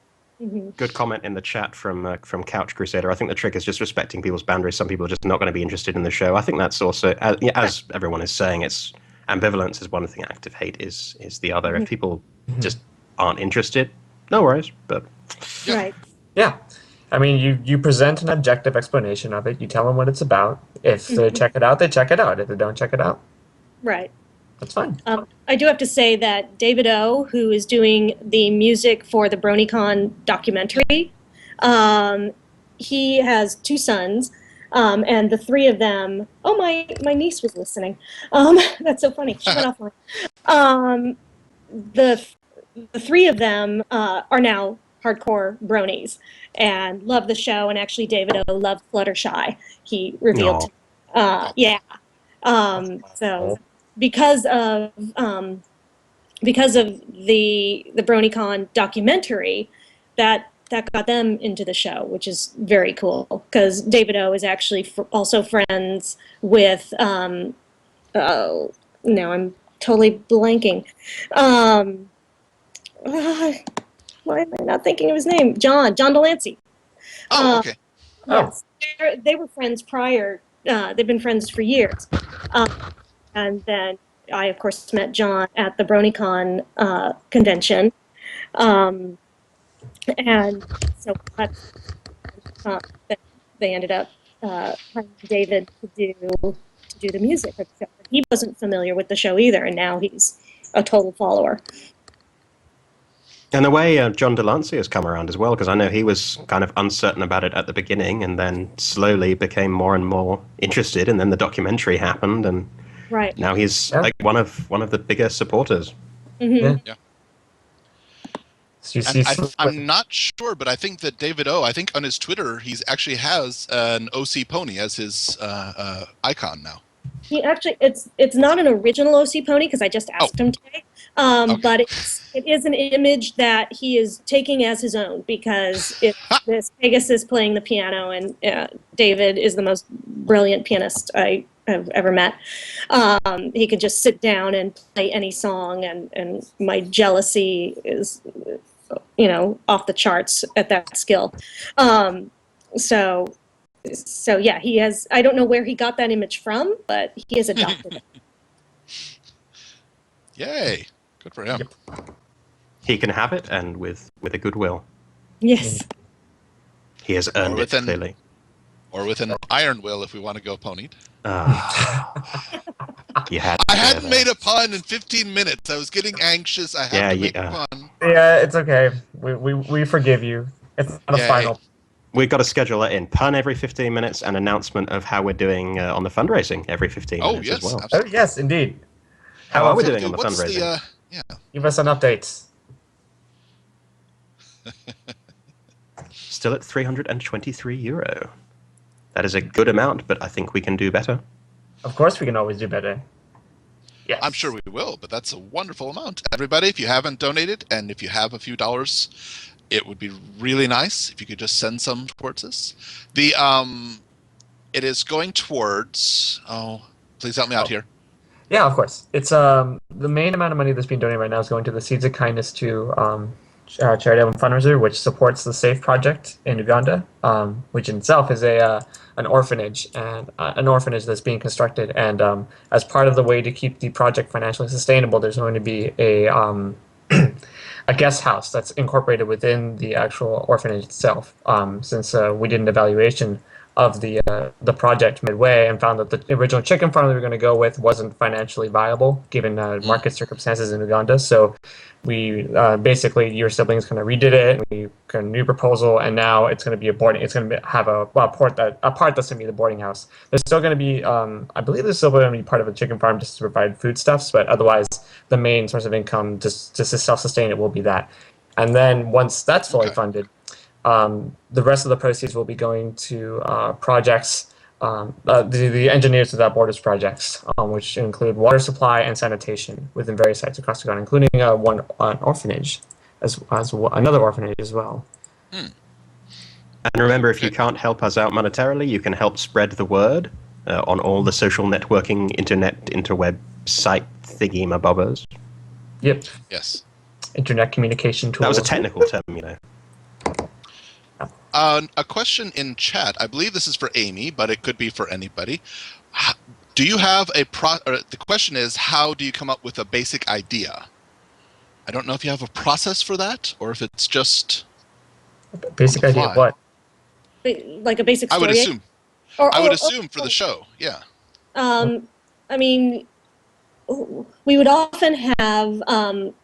Mm-hmm. Good comment in the chat from Couch Crusader. I think the trick is just respecting people's boundaries. Some people are just not going to be interested in the show. I think that's also, as everyone is saying, it's ambivalence is one thing, active hate is the other. If people just aren't interested, no worries. But right. Yeah. I mean, you present an objective explanation of it. You tell them what it's about. If they check it out, they check it out. If they don't check it out, right. That's fine. I do have to say that David O, who is doing the music for the BronyCon documentary, he has two sons, and the three of them. Oh, my niece was listening. That's so funny. She went offline. The three of them are now hardcore bronies and love the show. And actually, David O loved Fluttershy. He revealed. Yeah. So. Because of the BronyCon documentary, that got them into the show, which is very cool. Because David O is actually also friends with oh, now I'm totally blanking. Why am I not thinking of his name? John Delancey. Okay. Yes, they were friends prior. They've been friends for years. And then I, of course, met John at the BronyCon convention. And so they ended up hiring David to do the music of the show. He wasn't familiar with the show either, and now he's a total follower. And the way John Delancey has come around as well, because I know he was kind of uncertain about it at the beginning, and then slowly became more and more interested, and then the documentary happened, and now he's like one of the bigger supporters. Mm-hmm. Yeah. I'm not sure, but I think that David O, I think on his Twitter, he actually has an OC pony as his icon now. He actually, it's not an original OC pony because I just asked him today. But it is an image that he is taking as his own because it's this Pegasus playing the piano, and David is the most brilliant pianist I have ever met. He could just sit down and play any song, and my jealousy is, off the charts at that skill. So yeah, he has. I don't know where he got that image from, but he has adopted it. Yay! Good for him. He can have it, and with a goodwill. Yes. He has earned it, clearly. Or with an iron will, if we want to go ponied. You had. I hadn't made a pun in 15 minutes. I was getting anxious. I had to make a pun. Yeah, it's okay. We forgive you. It's not a final. We've got to schedule it in. Pun every 15 minutes, and announcement of how we're doing on the fundraising every 15 minutes as well. Absolutely. Oh, yes, indeed. How are we doing on the fundraising? Give us an update. Still at €323. That is a good amount, but I think we can do better. Of course we can always do better. Yes. I'm sure we will, but that's a wonderful amount. Everybody, if you haven't donated, and if you have a few dollars, it would be really nice if you could just send some towards this. It is going towards... Oh, please help me out here. Yeah, of course. It's the main amount of money that's being donated right now is going to the Seeds of Kindness to Charity Album Fundraiser, which supports the SAFE project in Uganda, which in itself is an orphanage and an orphanage that's being constructed. And as part of the way to keep the project financially sustainable, there's going to be a guest house that's incorporated within the actual orphanage itself. Since we did an evaluation of the project midway and found that the original chicken farm that we were going to go with wasn't financially viable given market circumstances in Uganda. So we basically, your siblings kind of redid it. We got a new proposal, and now it's going to be a boarding. It's going to have a part that's going to be the boarding house. There's still going to be, I believe, there's still going to be part of a chicken farm just to provide foodstuffs, but otherwise, the main source of income just to self-sustain it will be that. And then once that's fully funded, the rest of the proceeds will be going to projects, the engineers of that borders projects, which include water supply and sanitation within various sites across Uganda, including an orphanage, as another orphanage as well. And remember, if you can't help us out monetarily, you can help spread the word on all the social networking, interweb site thingy-mabobbers. Yep. Yes. Internet communication tools. That was a technical term, A question in chat. I believe this is for Amy, but it could be for anybody. Do you have the question is, how do you come up with a basic idea? I don't know if you have a process for that, or if it's just a basic idea of what? Like a basic story? I would assume. I would assume for the show, yeah. I mean, we would often have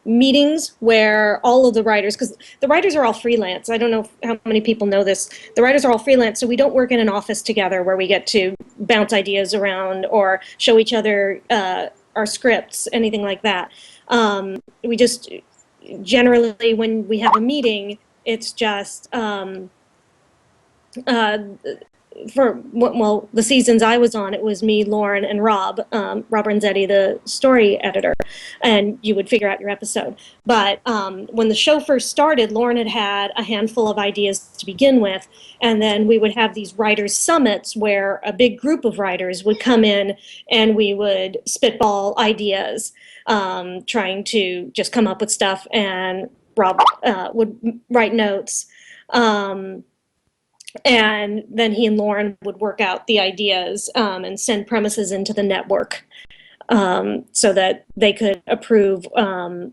meetings where all of the writers, because the writers are all freelance. I don't know how many people know this. The writers are all freelance, so we don't work in an office together where we get to bounce ideas around or show each other our scripts, anything like that. We just, generally, when we have a meeting, it's just the seasons I was on, it was me, Lauren, and Rob Renzetti, the story editor, and you would figure out your episode. But when the show first started, Lauren had a handful of ideas to begin with, and then we would have these writers' summits where a big group of writers would come in and we would spitball ideas, trying to just come up with stuff, and Rob would write notes. And then he and Lauren would work out the ideas and send premises into the network so that they could approve or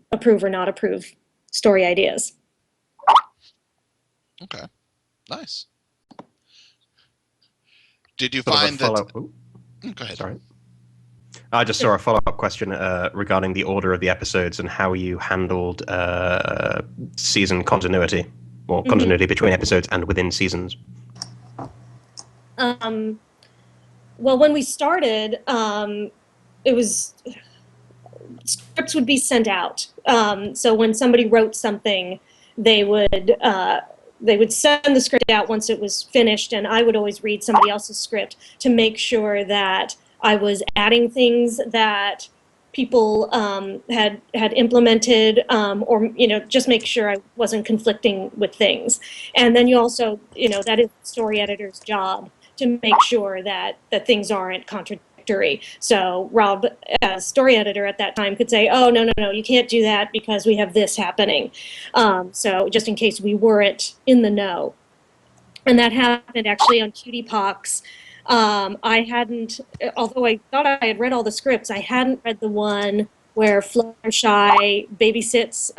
not approve story ideas. Okay, nice. Did you find that? Go ahead. Sorry. I just saw a follow-up question regarding the order of the episodes and how you handled season continuity, or continuity between episodes and within seasons. Well, when we started, it was scripts would be sent out. So when somebody wrote something, they would send the script out once it was finished, and I would always read somebody else's script to make sure that I was adding things that people had implemented, or just make sure I wasn't conflicting with things. And then you also, that is the story editor's job to make sure that things aren't contradictory. So Rob, as story editor at that time, could say, "Oh, no, you can't do that because we have this happening." So just in case we weren't in the know. And that happened actually on Cutie Pox. I hadn't, although I thought I had read all the scripts, I hadn't read the one where Fluttershy babysits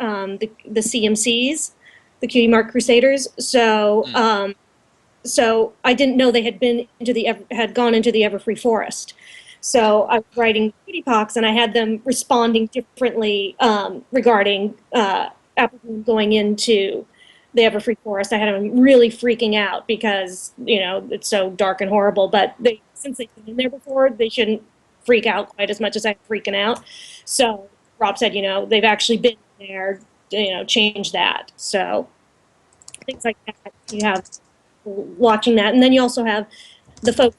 the CMCs, the Cutie Mark Crusaders. So so I didn't know they had gone into the Everfree Forest. So I was writing Cutie Pox, and I had them responding differently regarding Appleton going into the Everfree Forest. I had them really freaking out because, it's so dark and horrible. But since they've been in there before, they shouldn't freak out quite as much as I'm freaking out. So Rob said, they've actually been there, change that. So things like that. You have watching that. And then you also have the folks,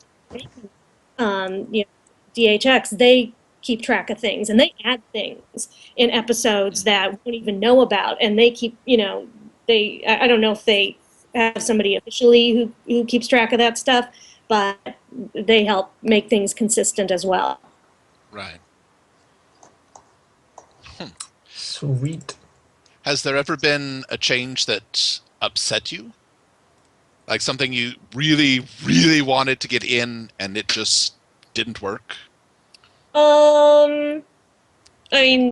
DHX, they keep track of things, and they add things in episodes that we don't even know about. And they keep, I don't know if they have somebody officially who keeps track of that stuff, but they help make things consistent as well. Right. Sweet. Has there ever been a change that upset you? Like something you really, really wanted to get in and it just didn't work? I mean,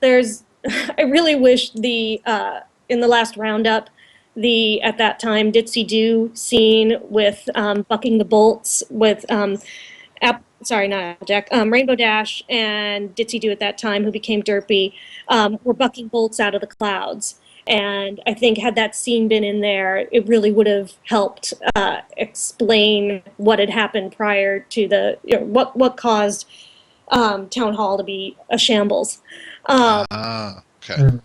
I really wish in the last roundup, at that time, Ditsy Do scene with bucking the bolts with Rainbow Dash and Ditsy Do at that time, who became Derpy, were bucking bolts out of the clouds. And I think had that scene been in there, it really would have helped explain what had happened prior to what caused Town Hall to be a shambles. Okay.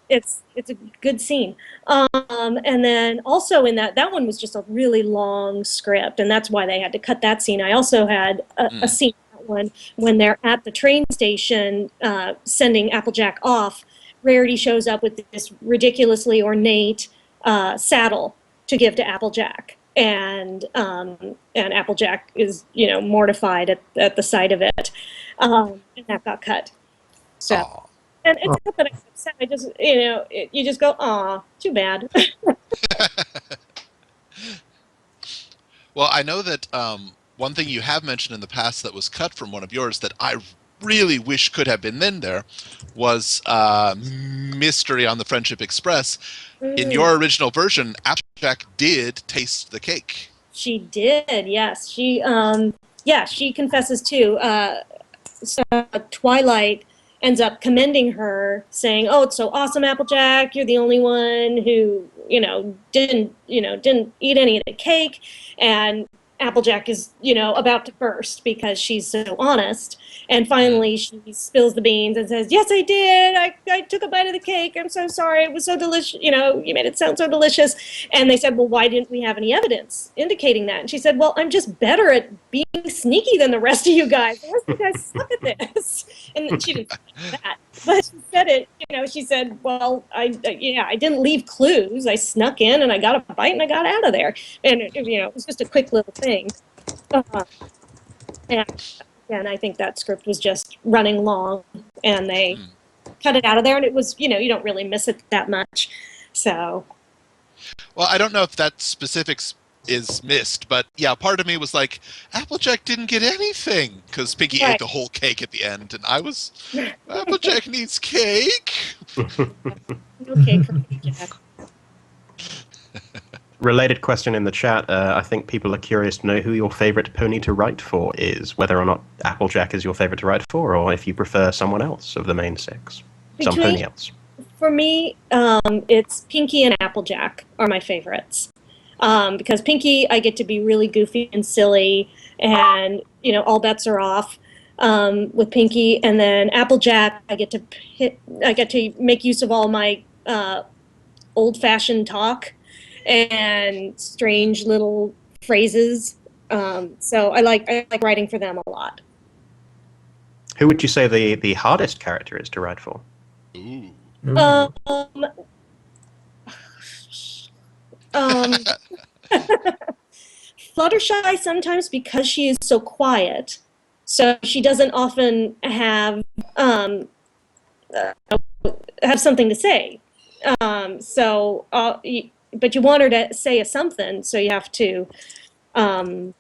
It's a good scene. And then also in that one was just a really long script, and that's why they had to cut that scene. I also had a scene in that one when they're at the train station sending Applejack off. Rarity shows up with this ridiculously ornate saddle to give to Applejack, and Applejack is mortified at the sight of it, and that got cut. So. Aww. And it's not that I'm upset. I just, you just go, "Aw, too bad." Well, I know that one thing you have mentioned in the past that was cut from one of yours that I really wish could have been in there was Mystery on the Friendship Express. In your original version, Applejack did taste the cake. She did, yes. She confesses too. So Twilight ends up commending her, saying, "Oh, it's so awesome, Applejack. You're the only one who, didn't eat any of the cake." And Applejack is, about to burst because she's so honest. And finally, she spills the beans and says, "Yes, I did. I took a bite of the cake. I'm so sorry. It was so delicious. You made it sound so delicious." And they said, "Well, why didn't we have any evidence indicating that?" And she said, "Well, I'm just better at being sneaky than the rest of you guys. The rest of you guys suck at this." And she didn't say that. But she said it, she said, "Well, I didn't leave clues. I snuck in and I got a bite and I got out of there." And, it was just a quick little thing. And I think that script was just running long and they cut it out of there. And it was, you don't really miss it that much. So. Well, I don't know if that specifics is missed, but yeah, part of me was like, Applejack didn't get anything because Pinky ate the whole cake at the end, and I was, Applejack needs cake. No cake for Applejack. Related question in the chat. I think people are curious to know who your favorite pony to write for is, whether or not Applejack is your favorite to write for, or if you prefer someone else of the main six. Some pony else. For me, it's Pinky and Applejack are my favorites. Because Pinky, I get to be really goofy and silly, and all bets are off with Pinky. And then Applejack, I get to make use of all my old-fashioned talk and strange little phrases. So I like writing for them a lot. Who would you say the hardest character is to write for? Ooh. Fluttershy sometimes because she is so quiet, so she doesn't often have something to say. But you want her to say something, so you have to, you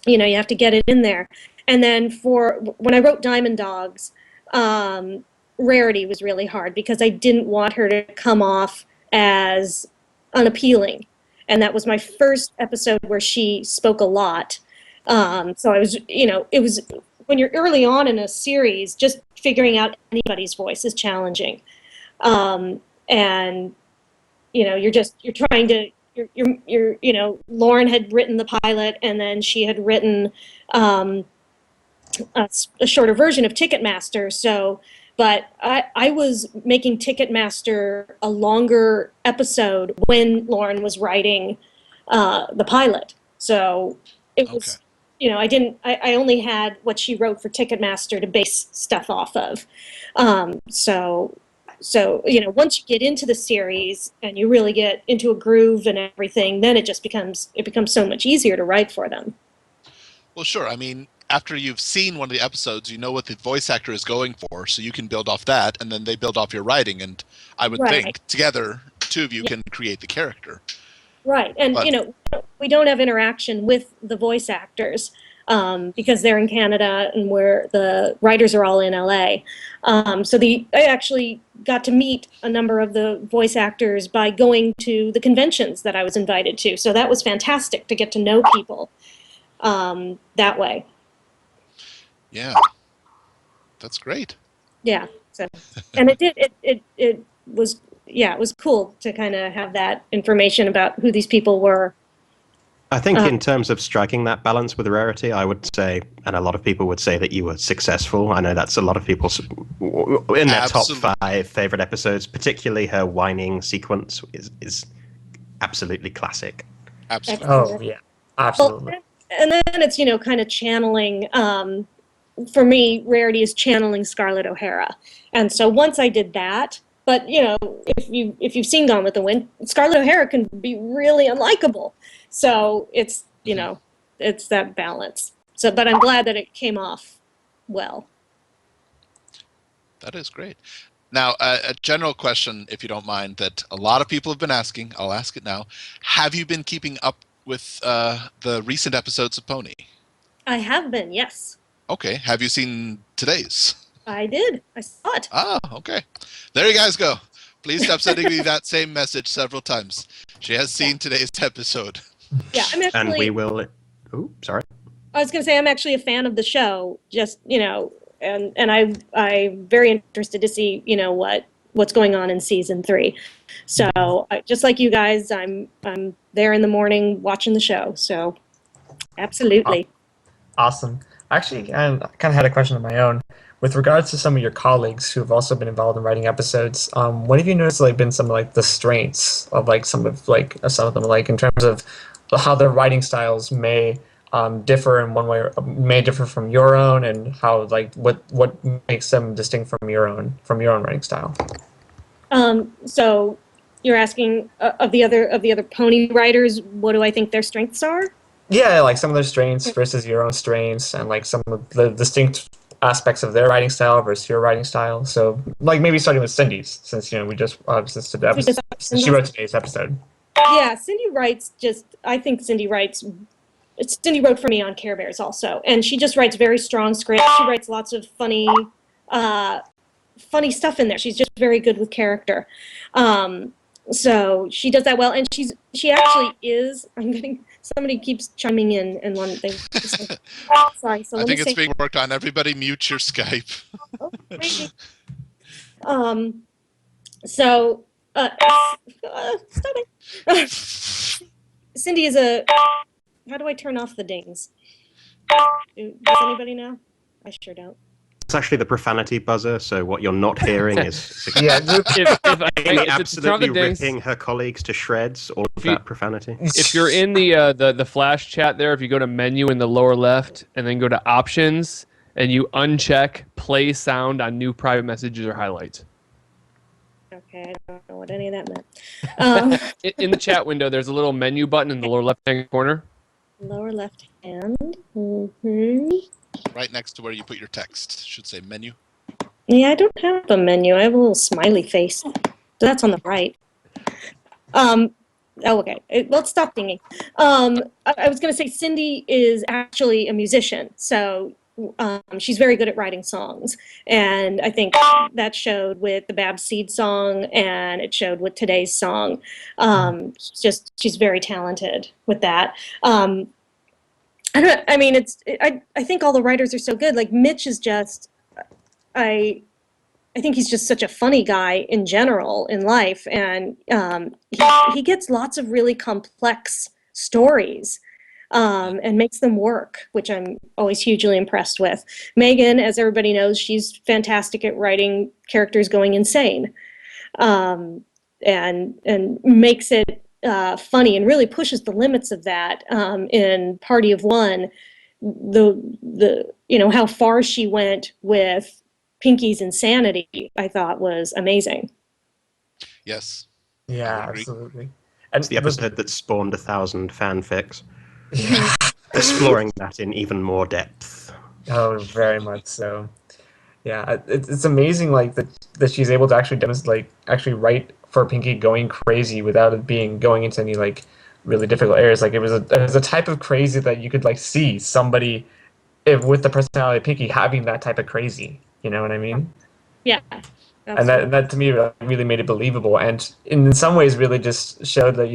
have to get it in there. And then when I wrote Diamond Dogs, Rarity was really hard because I didn't want her to come off as unappealing. And that was my first episode where she spoke a lot. So I was, it was, when you're early on in a series, just figuring out anybody's voice is challenging. And, you're trying to, Lauren had written the pilot and then she had written a shorter version of Ticketmaster. So, but I was making Ticketmaster a longer episode when Lauren was writing the pilot. So it was, I only had what she wrote for Ticketmaster to base stuff off of. So once you get into the series and you really get into a groove and everything, then it becomes so much easier to write for them. Well, sure. I mean, after you've seen one of the episodes, you know what the voice actor is going for, so you can build off that, and then they build off your writing, and I would think together, two of you can create the character. Right, and we don't have interaction with the voice actors because they're in Canada and where the writers are all in LA. So I actually got to meet a number of the voice actors by going to the conventions that I was invited to. So that was fantastic to get to know people that way. Yeah, that's great. Yeah, so and it was cool to kind of have that information about who these people were. I think in terms of striking that balance with Rarity, I would say, and a lot of people would say that you were successful. I know that's a lot of people's in their top 5 favorite episodes, particularly her whining sequence is absolutely classic. Absolutely. Oh yeah, absolutely. Well, and then it's kind of channeling. For me, Rarity is channeling Scarlett O'Hara, and so once I did that, but if you've seen Gone with the Wind, Scarlett O'Hara can be really unlikable. So it's it's that balance. So, but I'm glad that it came off well. That is great. Now, a general question, if you don't mind, that a lot of people have been asking. I'll ask it now. Have you been keeping up with the recent episodes of Pony? I have been, yes. Okay. Have you seen today's? I did. I saw it. Ah, okay. There you guys go. Please stop sending me that same message several times. She has seen today's episode. Yeah, I'm actually. And we will. Oh, sorry. I was going to say I'm actually a fan of the show. Just and I'm very interested to see what's going on in season 3. So just like you guys, I'm there in the morning watching the show. So Absolutely. Awesome. Actually, I kind of had a question of my own. With regards to some of your colleagues who have also been involved in writing episodes, what have you noticed like been some like the strengths of like some of them like in terms of how their writing styles may differ in one way or may differ from your own, and how like what makes them distinct from your own writing style? So you're asking of the other pony writers, what do I think their strengths are? Yeah, like some of their strengths versus your own strengths, and like some of the distinct aspects of their writing style versus your writing style. So, like maybe starting with Cindy's, since we just since she wrote today's episode. Yeah, Cindy writes I think Cindy wrote for me on Care Bears also, and she just writes very strong scripts. She writes lots of funny stuff in there. She's just very good with character. So she does that well, and she actually is. Somebody keeps chiming in and one thing. Sorry. So I think it's being worked on. Everybody mute your Skype. Oh, crazy. Stop it. Cindy is how do I turn off the dings? Does anybody know? I sure don't. It's actually the profanity buzzer, so what you're not hearing is yeah, Amy absolutely ripping her colleagues to shreds, all of that profanity. If you're in the flash chat there, if you go to menu in the lower left and then go to options and you uncheck play sound on new private messages or highlights. Okay, I don't know what any of that meant. In the chat window, there's a little menu button in the lower left-hand corner. Lower left hand. Mm-hmm. Right next to where you put your text. Should say menu. Yeah, I don't have a menu. I have a little smiley face. So that's on the right. Okay. Well, stop dinging. I was going to say Cindy is actually a musician, so she's very good at writing songs, and I think that showed with the Bab Seed song, and it showed with today's song. She's very talented with that. I think all the writers are so good. Like Mitch is just, I think he's just such a funny guy in general in life, and he gets lots of really complex stories and makes them work, which I'm always hugely impressed with. Megan, as everybody knows, she's fantastic at writing characters going insane, and makes it funny and really pushes the limits of that. In Party of One, how far she went with Pinky's insanity, I thought was amazing. Yes. Yeah, absolutely. And it's the episode that spawned 1,000 fanfics. Yeah. Exploring that in even more depth. Oh, very much so. Yeah, it's amazing, like that she's able to actually demonstrate, actually write for Pinky going crazy without it going into any like really difficult areas. Like it was a type of crazy that you could like see somebody with the personality of Pinky having that type of crazy. You know what I mean? Yeah. Absolutely. And that to me really made it believable, and in some ways really just showed that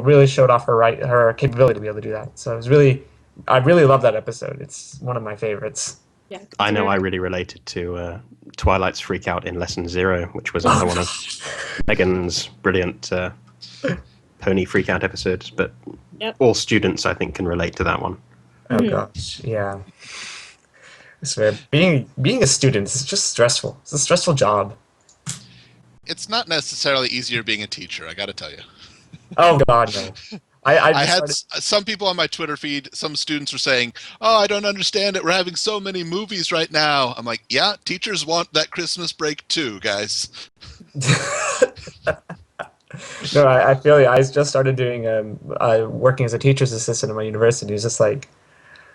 really showed off her capability to be able to do that. So I really love that episode. It's one of my favorites. Yeah. I know I really related to Twilight's freak out in Lesson 0, which was another one of Megan's brilliant pony freak out episodes. But all students, I think, can relate to that one. Oh gosh, yeah. So being a student is just stressful. It's a stressful job. It's not necessarily easier being a teacher, I gotta tell you. Oh God, no. I had some people on my Twitter feed, some students were saying, "Oh, I don't understand it. We're having so many movies right now." I'm like, yeah, teachers want that Christmas break too, guys. No, I feel you. I just started doing working as a teacher's assistant at my university. It's just like,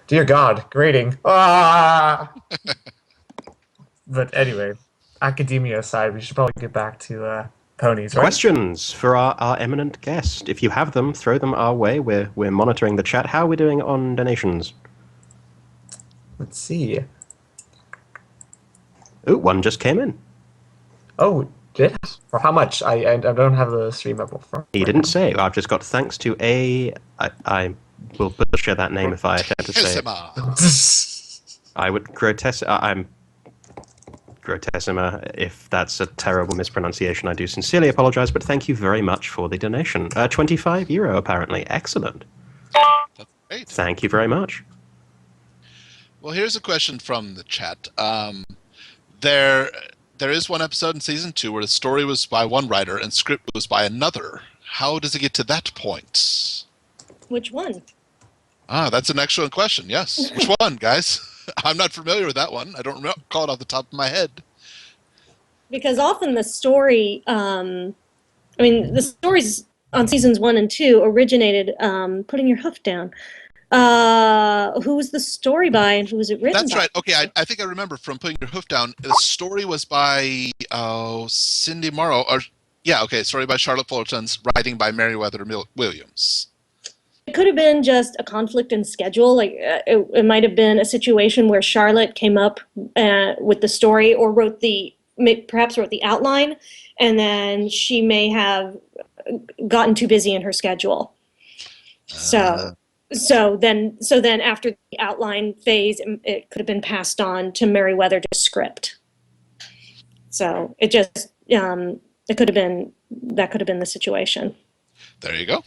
dear God, grading. Ah! But anyway, academia aside, we should probably get back to ponies, right? Questions for our eminent guest. If you have them, throw them our way. We're monitoring the chat. How are we doing on donations? Let's see. Oh, one just came in. Oh, did? For how much? I don't have the stream up. He didn't say. I've just got thanks to I will butcher that name if I attempt to say it. I would Virtessima. If that's a terrible mispronunciation, I do sincerely apologize, but thank you very much for the donation. €25, apparently. Excellent. That's great. Thank you very much. Well, here's a question from the chat. There is one episode in season 2 where the story was by one writer and script was by another. How does it get to that point? Which one? That's an excellent question. Yes. Which one, guys? I'm not familiar with that one. I don't recall it off the top of my head. Because often the story, the stories on seasons 1 and 2 originated, putting your hoof down. Who was the story by and who was it written That's by? right. Okay, I think I remember from Putting Your Hoof Down. The story was by Cindy Morrow. Story by Charlotte Fullerton's, writing by Meriwether Williams. It could have been just a conflict in schedule. Like it might have been a situation where Charlotte came up with the story or perhaps wrote the outline, and then she may have gotten too busy in her schedule. So then after the outline phase, it could have been passed on to Meriwether to script. So it just that could have been the situation. There you go.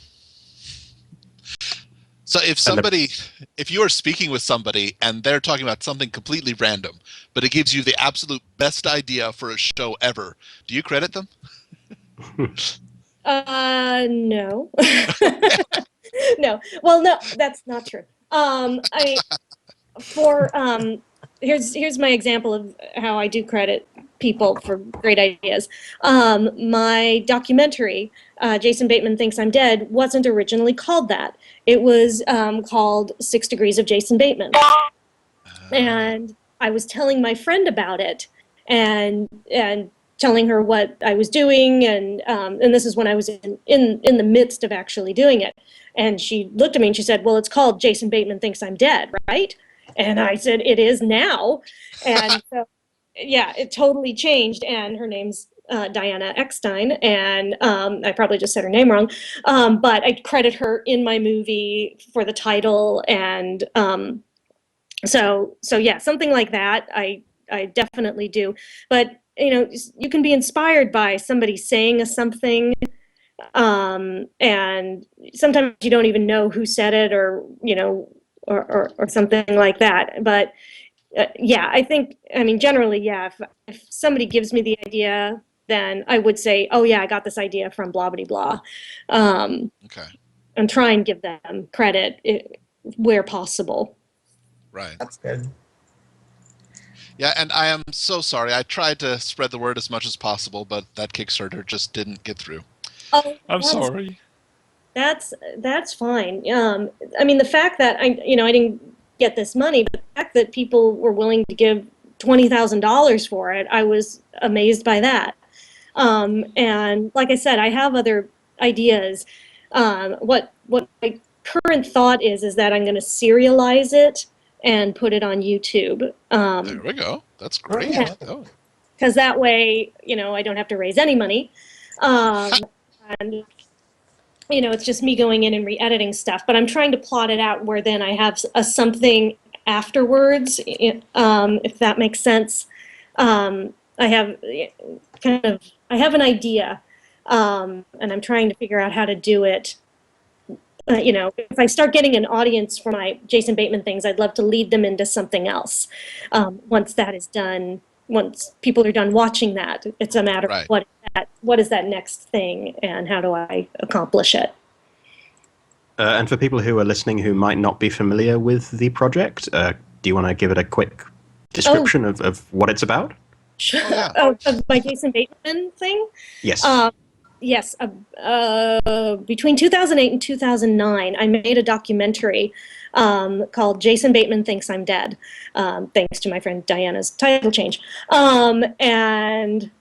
So if you are speaking with somebody and they're talking about something completely random, but it gives you the absolute best idea for a show ever, do you credit them? No. No. Well, no, that's not true. Here's my example of how I do credit people for great ideas. My documentary, Jason Bateman Thinks I'm Dead, wasn't originally called that. It was called 6 Degrees of Jason Bateman. And I was telling my friend about it and telling her what I was doing, and this is when I was in the midst of actually doing it. And she looked at me and she said, "Well, it's called Jason Bateman Thinks I'm Dead, right?" And I said, "It is now." And so, yeah, it totally changed. And her name's Diana Eckstein, and I probably just said her name wrong, but I credit her in my movie for the title, and so yeah, something like that I definitely do. But you can be inspired by somebody saying something, and sometimes you don't even know who said it, or something like that. But yeah, generally, yeah, if somebody gives me the idea, then I would say, "Oh yeah, I got this idea from blah blah blah," Okay. and try and give them credit where possible. Right. That's good. Yeah, and I am so sorry. I tried to spread the word as much as possible, but that Kickstarter just didn't get through. Oh, I'm sorry. That's fine. The fact that I didn't get this money, but the fact that people were willing to give $20,000 for it, I was amazed by that. And like I said, I have other ideas. What my current thought is that I'm going to serialize it and put it on YouTube. There we go. That's great. Because that way, I don't have to raise any money. And it's just me going in and re-editing stuff. But I'm trying to plot it out where then I have a something afterwards, if that makes sense. I have an idea, and I'm trying to figure out how to do it. If I start getting an audience for my Jason Bateman things, I'd love to lead them into something else. Once that is done, once people are done watching that, it's a matter of what is that next thing, and how do I accomplish it? And for people who are listening who might not be familiar with the project, do you want to give it a quick description of what it's about? Sure. Of my Jason Bateman thing? Yes. Yes. Between 2008 and 2009, I made a documentary called Jason Bateman Thinks I'm Dead, thanks to my friend Diana's title change. And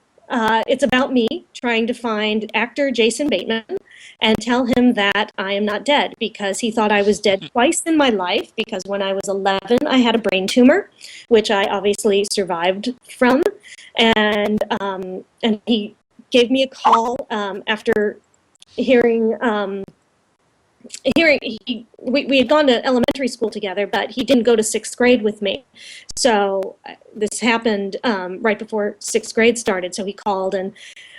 it's about me trying to find actor Jason Bateman and tell him that I am not dead, because he thought I was dead twice in my life, because when I was 11, I had a brain tumor, which I obviously survived from. And he gave me a call after hearing we had gone to elementary school together, but he didn't go to 6th grade with me. So this happened right before 6th grade started. So he called and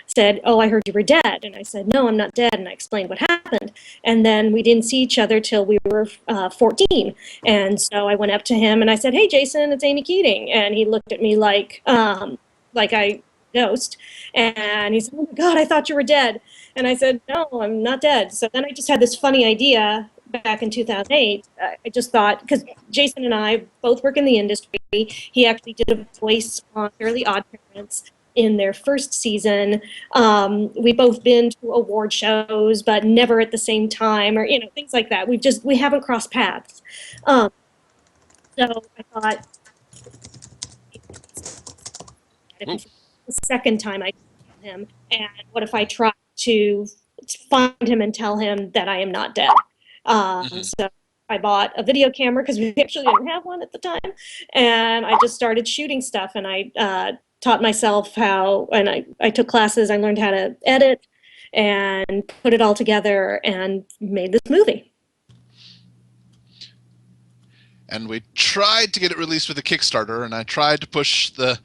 said, "Oh, I heard you were dead." And I said, "No, I'm not dead." And I explained what happened. And then we didn't see each other till we were 14. And so I went up to him and I said, "Hey, Jason, it's Amy Keating." And he looked at me like I ghost. And he said, "Oh my God, I thought you were dead." And I said, "No, I'm not dead." So then I just had this funny idea back in 2008. I just thought, because Jason and I both work in the industry, he actually did a voice on Fairly Odd Parents in their first season. We both been to award shows, but never at the same time, or things like that. We haven't crossed paths. So I thought, the second time I found him, and what if I try to find him and tell him that I am not dead? So I bought a video camera because we actually didn't have one at the time, and I just started shooting stuff, and I taught myself how, and I took classes, I learned how to edit and put it all together and made this movie. And we tried to get it released with a Kickstarter, and I tried to push the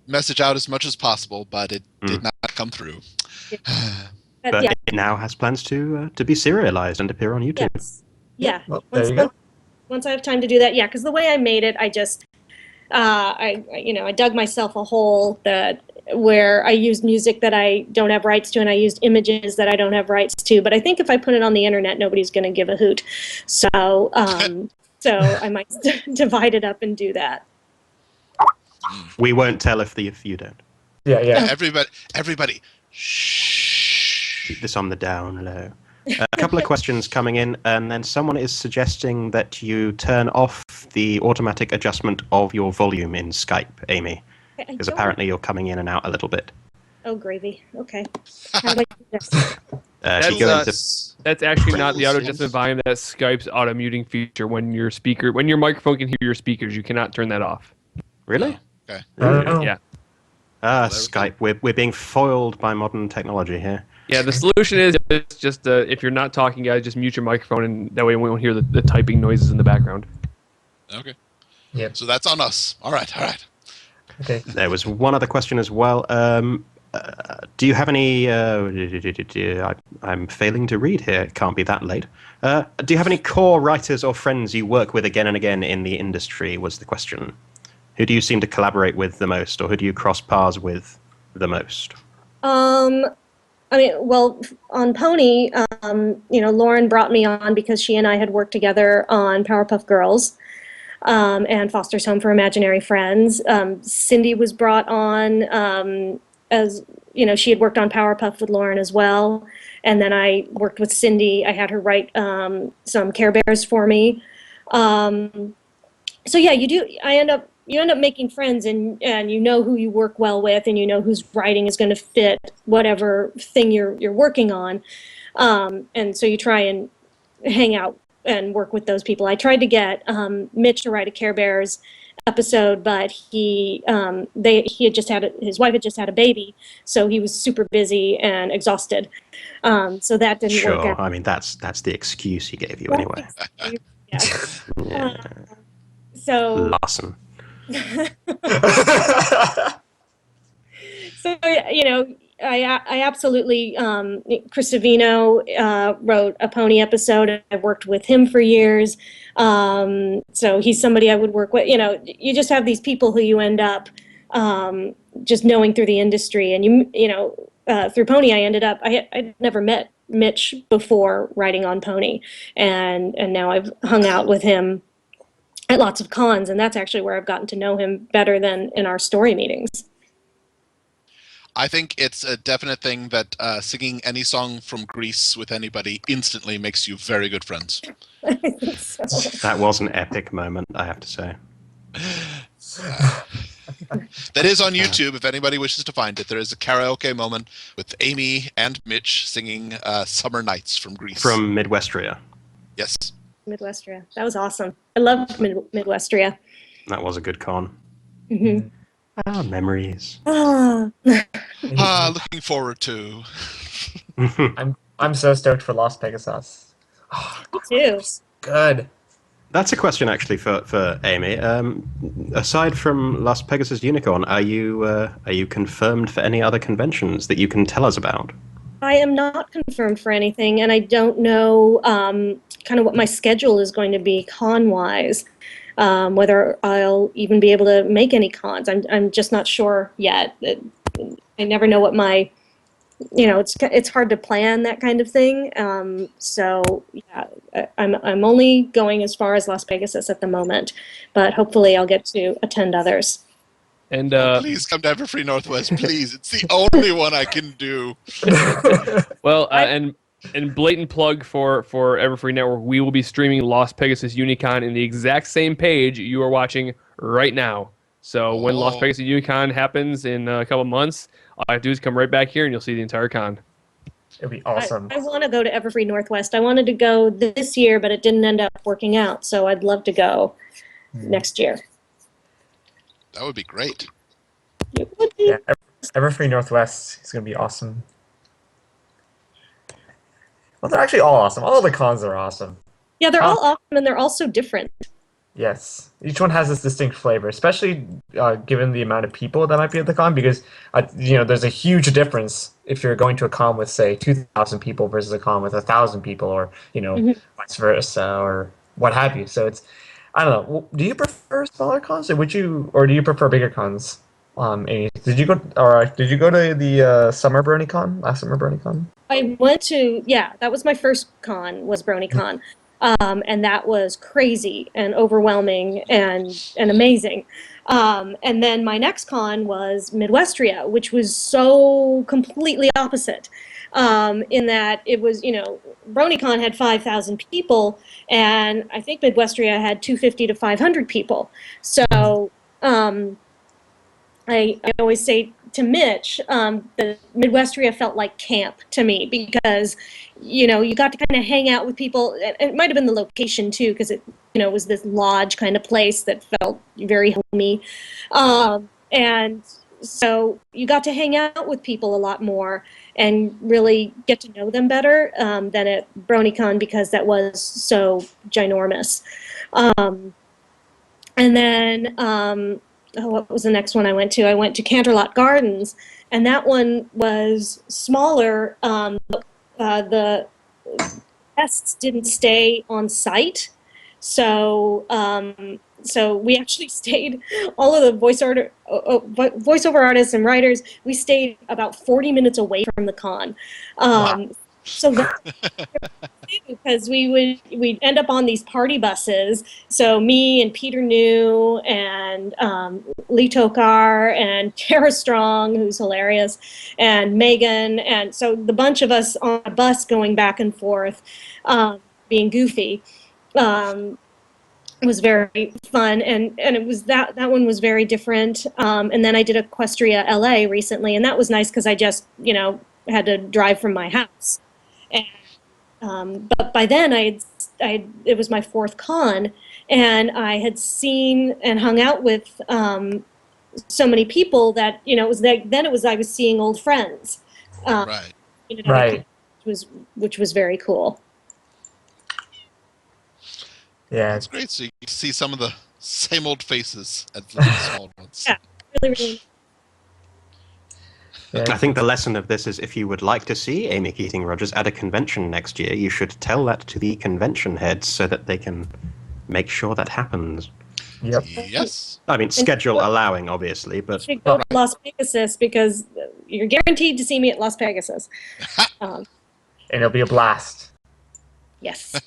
message out as much as possible, but it did not come through. But it now has plans to be serialized and appear on YouTube. Yes. Yeah. Well, there you go. Once I have time to do that, yeah, because the way I made it, I just, I dug myself a hole where I used music that I don't have rights to, and I used images that I don't have rights to. But I think if I put it on the internet, nobody's going to give a hoot. So, I might divide it up and do that. We won't tell if you don't. Yeah. Everybody, shh. Keep this on the down low. A couple of questions coming in, and then someone is suggesting that you turn off the automatic adjustment of your volume in Skype, Amy, because apparently you're coming in and out a little bit. Oh, gravy. Okay. How do I do that? That's actually not the auto adjustment volume. That's Skype's auto muting feature. When your microphone can hear your speakers, you cannot turn that off. Really? Okay. Yeah. Skype. We're being foiled by modern technology here. Yeah, the solution is just if you're not talking, guys, just mute your microphone, and that way we won't hear the typing noises in the background. Okay. Yep. So that's on us. All right. Okay. There was one other question as well. Do you have any... I'm failing to read here. It can't be that late. Do you have any core writers or friends you work with again and again in the industry, was the question. Who do you seem to collaborate with the most, or who do you cross paths with the most? On Pony, Lauren brought me on because she and I had worked together on Powerpuff Girls and Foster's Home for Imaginary Friends. Cindy was brought on as, she had worked on Powerpuff with Lauren as well. And then I worked with Cindy. I had her write some Care Bears for me. So yeah, you end up making friends, and you know who you work well with, and you know whose writing is going to fit whatever thing you're working on. And so you try and hang out and work with those people. I tried to get Mitch to write a Care Bears episode, but his wife had just had a baby, so he was super busy and exhausted. So that didn't work out. Sure, I mean that's the excuse he gave you anyway. Yes. Yeah. So Lawson. So I absolutely Chris Savino wrote a Pony episode. I've worked with him for years, so he's somebody I would work with. You just have these people who you end up just knowing through the industry, and through Pony I'd never met Mitch before writing on Pony, and now I've hung out with him at lots of cons, and that's actually where I've gotten to know him better than in our story meetings. I think it's a definite thing that singing any song from Grease with anybody instantly makes you very good friends. I think so. That was an epic moment, I have to say. That is on YouTube, if anybody wishes to find it. There is a karaoke moment with Amy and Mitch singing Summer Nights from Grease. From Midwestria. Yes. Midwestria. That was awesome. I loved Midwestria. That was a good con. Mm-hmm. Memories. Ah. Looking forward to. I'm so stoked for Las Pegasus. Me too. Good. That's a question actually for Amy. Aside from Las Pegasus Unicorn, are you confirmed for any other conventions that you can tell us about? I am not confirmed for anything, and I don't know kind of what my schedule is going to be con-wise. Whether I'll even be able to make any cons. I'm just not sure yet. I never know what my, it's hard to plan that kind of thing. So yeah, I'm only going as far as Las Pegasus at the moment, but hopefully I'll get to attend others. And please come to Everfree Northwest, please. It's the only one I can do. Well, and blatant plug for Everfree Network, we will be streaming Las Pegasus Unicon in the exact same page you are watching right now. So when Las Pegasus Unicon happens in a couple months, all I have to do is come right back here and you'll see the entire con. It'd be awesome. I want to go to Everfree Northwest. I wanted to go this year, but it didn't end up working out. So I'd love to go next year. That would be great. It would be. Yeah, Everfree Northwest is going to be awesome. Well, they're actually all awesome. All the cons are awesome. Yeah, they're all awesome, and they're all so different. Yes. Each one has this distinct flavor, especially given the amount of people that might be at the con, because, there's a huge difference if you're going to a con with, say, 2,000 people versus a con with 1,000 people, or, vice versa, or what have you. So it's, I don't know. Do you prefer smaller cons, or do you prefer bigger cons? Amy, did you go to the summer BronyCon, last summer BronyCon? I went to, that was my first con, was BronyCon. And that was crazy and overwhelming and amazing. And then my next con was Midwestria, which was so completely opposite. In that it was, BronyCon had 5,000 people, and I think Midwestria had 250 to 500 people. So I always say to Mitch, the Midwestria felt like camp to me, because, you got to kind of hang out with people. It might have been the location too, because it, was this lodge kind of place that felt very homey. And so you got to hang out with people a lot more and really get to know them better than at BronyCon, because that was so ginormous. And then, what was the next one I went to? I went to Canterlot Gardens, and that one was smaller. The guests didn't stay on site, so we actually stayed. All of the voiceover artists and writers, we stayed about 40 minutes away from the con. Wow. So that, because we'd end up on these party buses. So me and Peter New and Lee Tokar and Tara Strong, who's hilarious, and Megan, and so the bunch of us on a bus going back and forth, being goofy, was very fun, and it was that one was very different. And then I did Equestria LA recently, and that was nice because I just had to drive from my house. And, but by then it was my fourth con, and I had seen and hung out with so many people that it was I was seeing old friends, Right. Right. which was very cool. Yeah, It's great. So you can see some of the same old faces at the small ones. Yeah, really. yeah. I think the lesson of this is, if you would like to see Amy Keating Rogers at a convention next year, you should tell that to the convention heads so that they can make sure that happens. Yep. Yes. I mean, schedule allowing, obviously, but You should go to Las Pegasus, because you're guaranteed to see me at Las Pegasus. And it'll be a blast. Yes.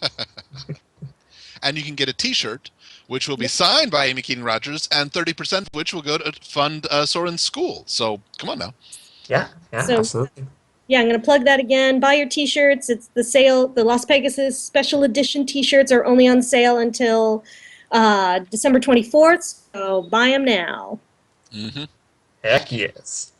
And you can get a T-shirt, which will be signed by Amy Keating Rogers, and 30% of which will go to fund Soren's school. So come on now. Yeah, So- absolutely. Yeah, I'm going to plug that again. Buy your T-shirts. It's the sale. The Las Pegasus special edition T-shirts are only on sale until December 24th. So buy them now. Mm-hmm. Heck yes.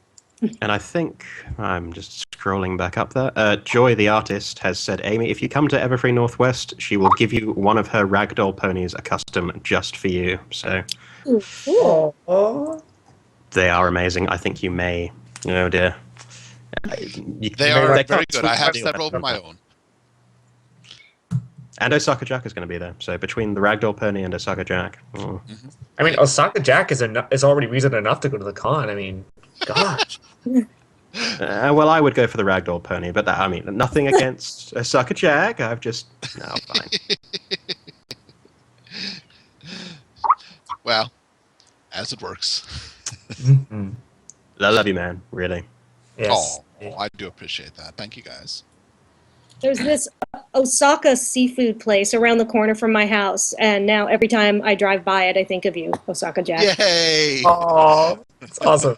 And I think, I'm just scrolling back up there, Joy the artist has said, Amy, if you come to Everfree Northwest, she will give you one of her ragdoll ponies, a custom just for you. So Ooh, cool. Oh. they are amazing. I think you may, oh dear, They are very good. I have several of my own. And Osaka Jack is going to be there. So between the Ragdoll Pony and Osaka Jack. I mean, Osaka Jack is already reason enough to go to the con. I mean, gosh. Well, I would go for the Ragdoll Pony, but I mean, nothing against Osaka Jack. I've just... No, fine. Well, as it works. I love you, man. Really. Yes. Oh, I do appreciate that. Thank you, guys. There's this Osaka seafood place around the corner from my house, and now every time I drive by it, I think of you, Osaka Jack. Yay! Oh, that's awesome.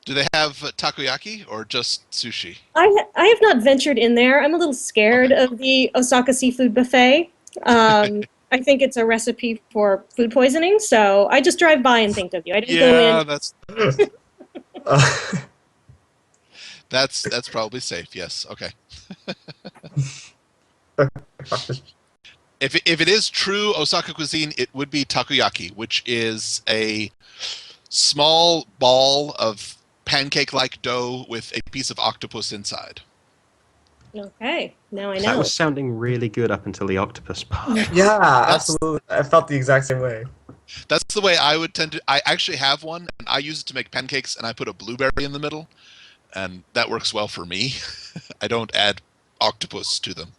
Do they have takoyaki or just sushi? I have not ventured in there. I'm a little scared of the Osaka seafood buffet. I think it's a recipe for food poisoning, so I just drive by and think of you. I didn't go in. That's probably safe. Yes. Okay. If it is true Osaka cuisine, it would be takoyaki, which is a small ball of pancake-like dough with a piece of octopus inside. Okay, now I know. That was sounding really good up until the octopus part. Yeah, absolutely. I felt the exact same way. That's the way I would tend to... I actually have one, and I use it to make pancakes, and I put a blueberry in the middle, and that works well for me. I don't add octopus to them.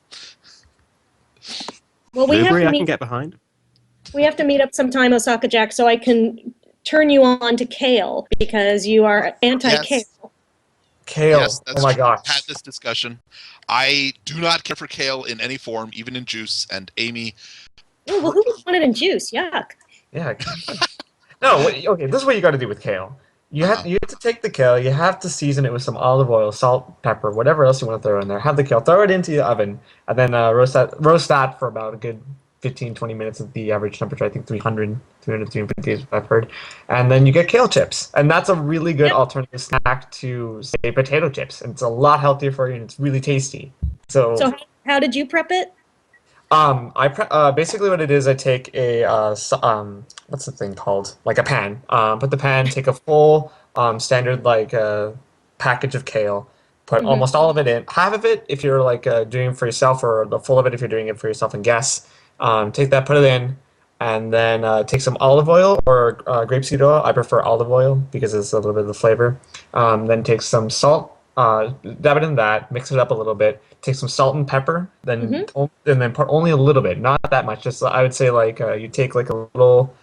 Well, Blueberry I can get behind. We have to meet up sometime, Osaka Jack, so I can turn you on to kale, because you are anti-kale. Yes. Kale. Yes, Oh my gosh. Had this discussion. I do not care for kale in any form, even in juice. And Amy. Oh, well, who would want it in juice? Yuck. Yeah. No. Okay. This is what you got to do with kale. You have to take the kale. You have to season it with some olive oil, salt, pepper, whatever else you want to throw in there. Have the kale. Throw it into the oven, and then roast that for about a good 15-20 minutes at the average temperature. I think 350 is what I've heard. And then you get kale chips. And that's a really good alternative snack to, say, potato chips. And it's a lot healthier for you, and it's really tasty. So how did you prep it? Basically what it is, I take a, what's the thing called? Like a pan. Put the pan, take a full standard package of kale, put almost all of it in. Half of it if you're doing it for yourself, or the full of it if you're doing it for yourself and guests. Take that, put it in, and then take some olive oil or grapeseed oil. I prefer olive oil because it's a little bit of the flavor. Then take some salt, dab it in that, mix it up a little bit. Take some salt and pepper, then put only a little bit, not that much. Just I would say you take a little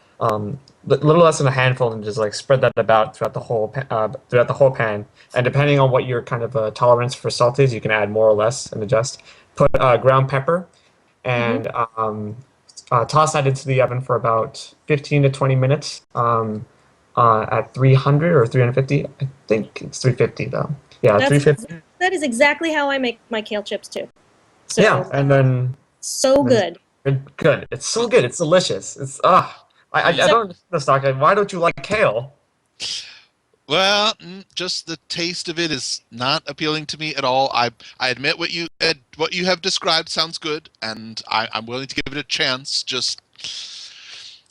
less than a handful, and just spread that about throughout the whole pan. And depending on what your kind of tolerance for salt is, you can add more or less and adjust. Put ground pepper. And toss that into the oven for about 15 to 20 minutes at 300 or 350. I think it's 350 though. Yeah, 350. That is exactly how I make my kale chips too. So, yeah, and then good. Good. It's so good. It's delicious. It's I don't understand. Why don't you like kale? Well, just the taste of it is not appealing to me at all. I admit what you have described sounds good, and I'm willing to give it a chance. Just,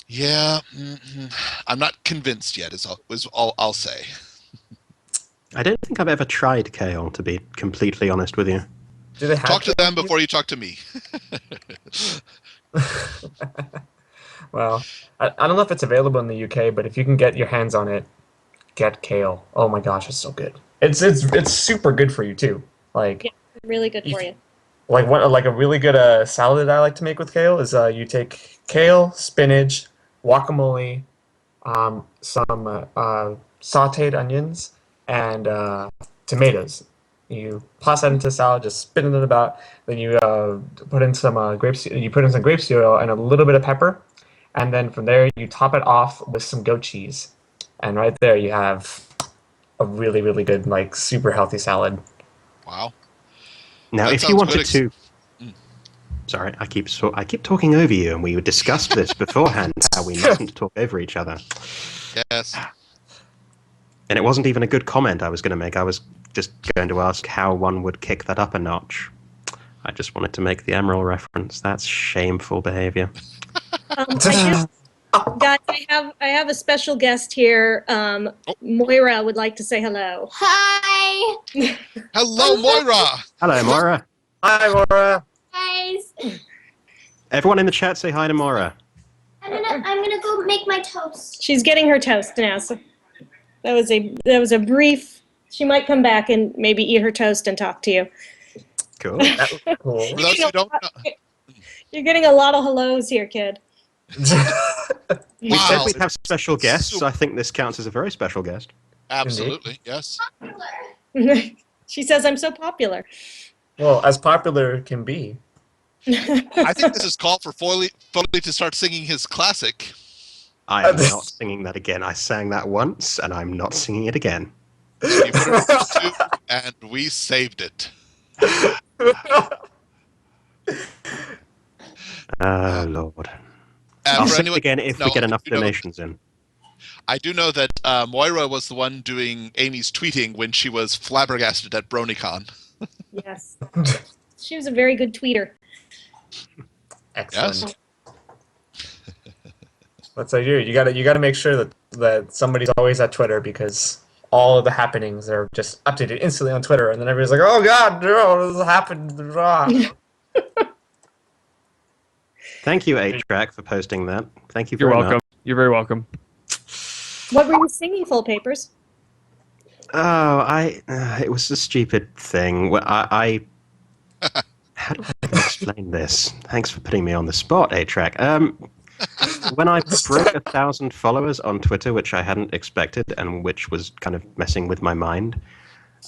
yeah, I'm not convinced yet. Is all I'll say. I don't think I've ever tried kale, to be completely honest with you. Do they have talk to them before you talk to me? Well, I don't know if it's available in the UK, but if you can get your hands on it, get kale. Oh my gosh, it's so good. It's super good for you too. Really good for you. A really good salad that I like to make with kale is you take kale, spinach, guacamole, some sautéed onions, and tomatoes. You toss that into salad, just spin it about. Then you put in some grapeseed oil and a little bit of pepper, and then from there you top it off with some goat cheese. And right there you have a really, really good, super healthy salad. Wow. Now, if you wanted to... Sorry, I keep talking over you, and we discussed this beforehand, how we mustn't talk over each other. Yes. And it wasn't even a good comment I was going to make. I was just going to ask how one would kick that up a notch. I just wanted to make the Emerald reference. That's shameful behavior. Guys, I have a special guest here. Moira would like to say hello. Hi. Hello, Moira. Hello, Morrow. Hi, Morrow. Guys. Everyone in the chat say hi to Morrow. I'm gonna go make my toast. She's getting her toast now. So that was a brief. She might come back and maybe eat her toast and talk to you. Cool. That was cool. For those who don't know, You're getting a lot of hellos here, kid. We said wow. we'd have special guests, so I think this counts as a very special guest. Absolutely, yes. She says I'm so popular. Well, as popular can be. I think this is called for Foley to start singing his classic. I am not singing that again. I sang that once, and I'm not singing it again. You put it on YouTube, and we saved it. Oh, Lord. And I'll for sing it anyone- again if no, we get enough you know- donations in. I do know that Moira was the one doing Amy's tweeting when she was flabbergasted at BronyCon. Yes. She was a very good tweeter. Excellent. That's how you gotta make sure that somebody's always at Twitter, because all of the happenings are just updated instantly on Twitter, and then everybody's like, "Oh God, no, this happened." Thank you, ACRac, for posting that. Thank you You're very welcome. much. You're very welcome. What were you singing, Full Papers? Oh, it was a stupid thing. Well, how do I explain this? Thanks for putting me on the spot, ACRac. When I broke 1,000 followers on Twitter, which I hadn't expected and which was kind of messing with my mind,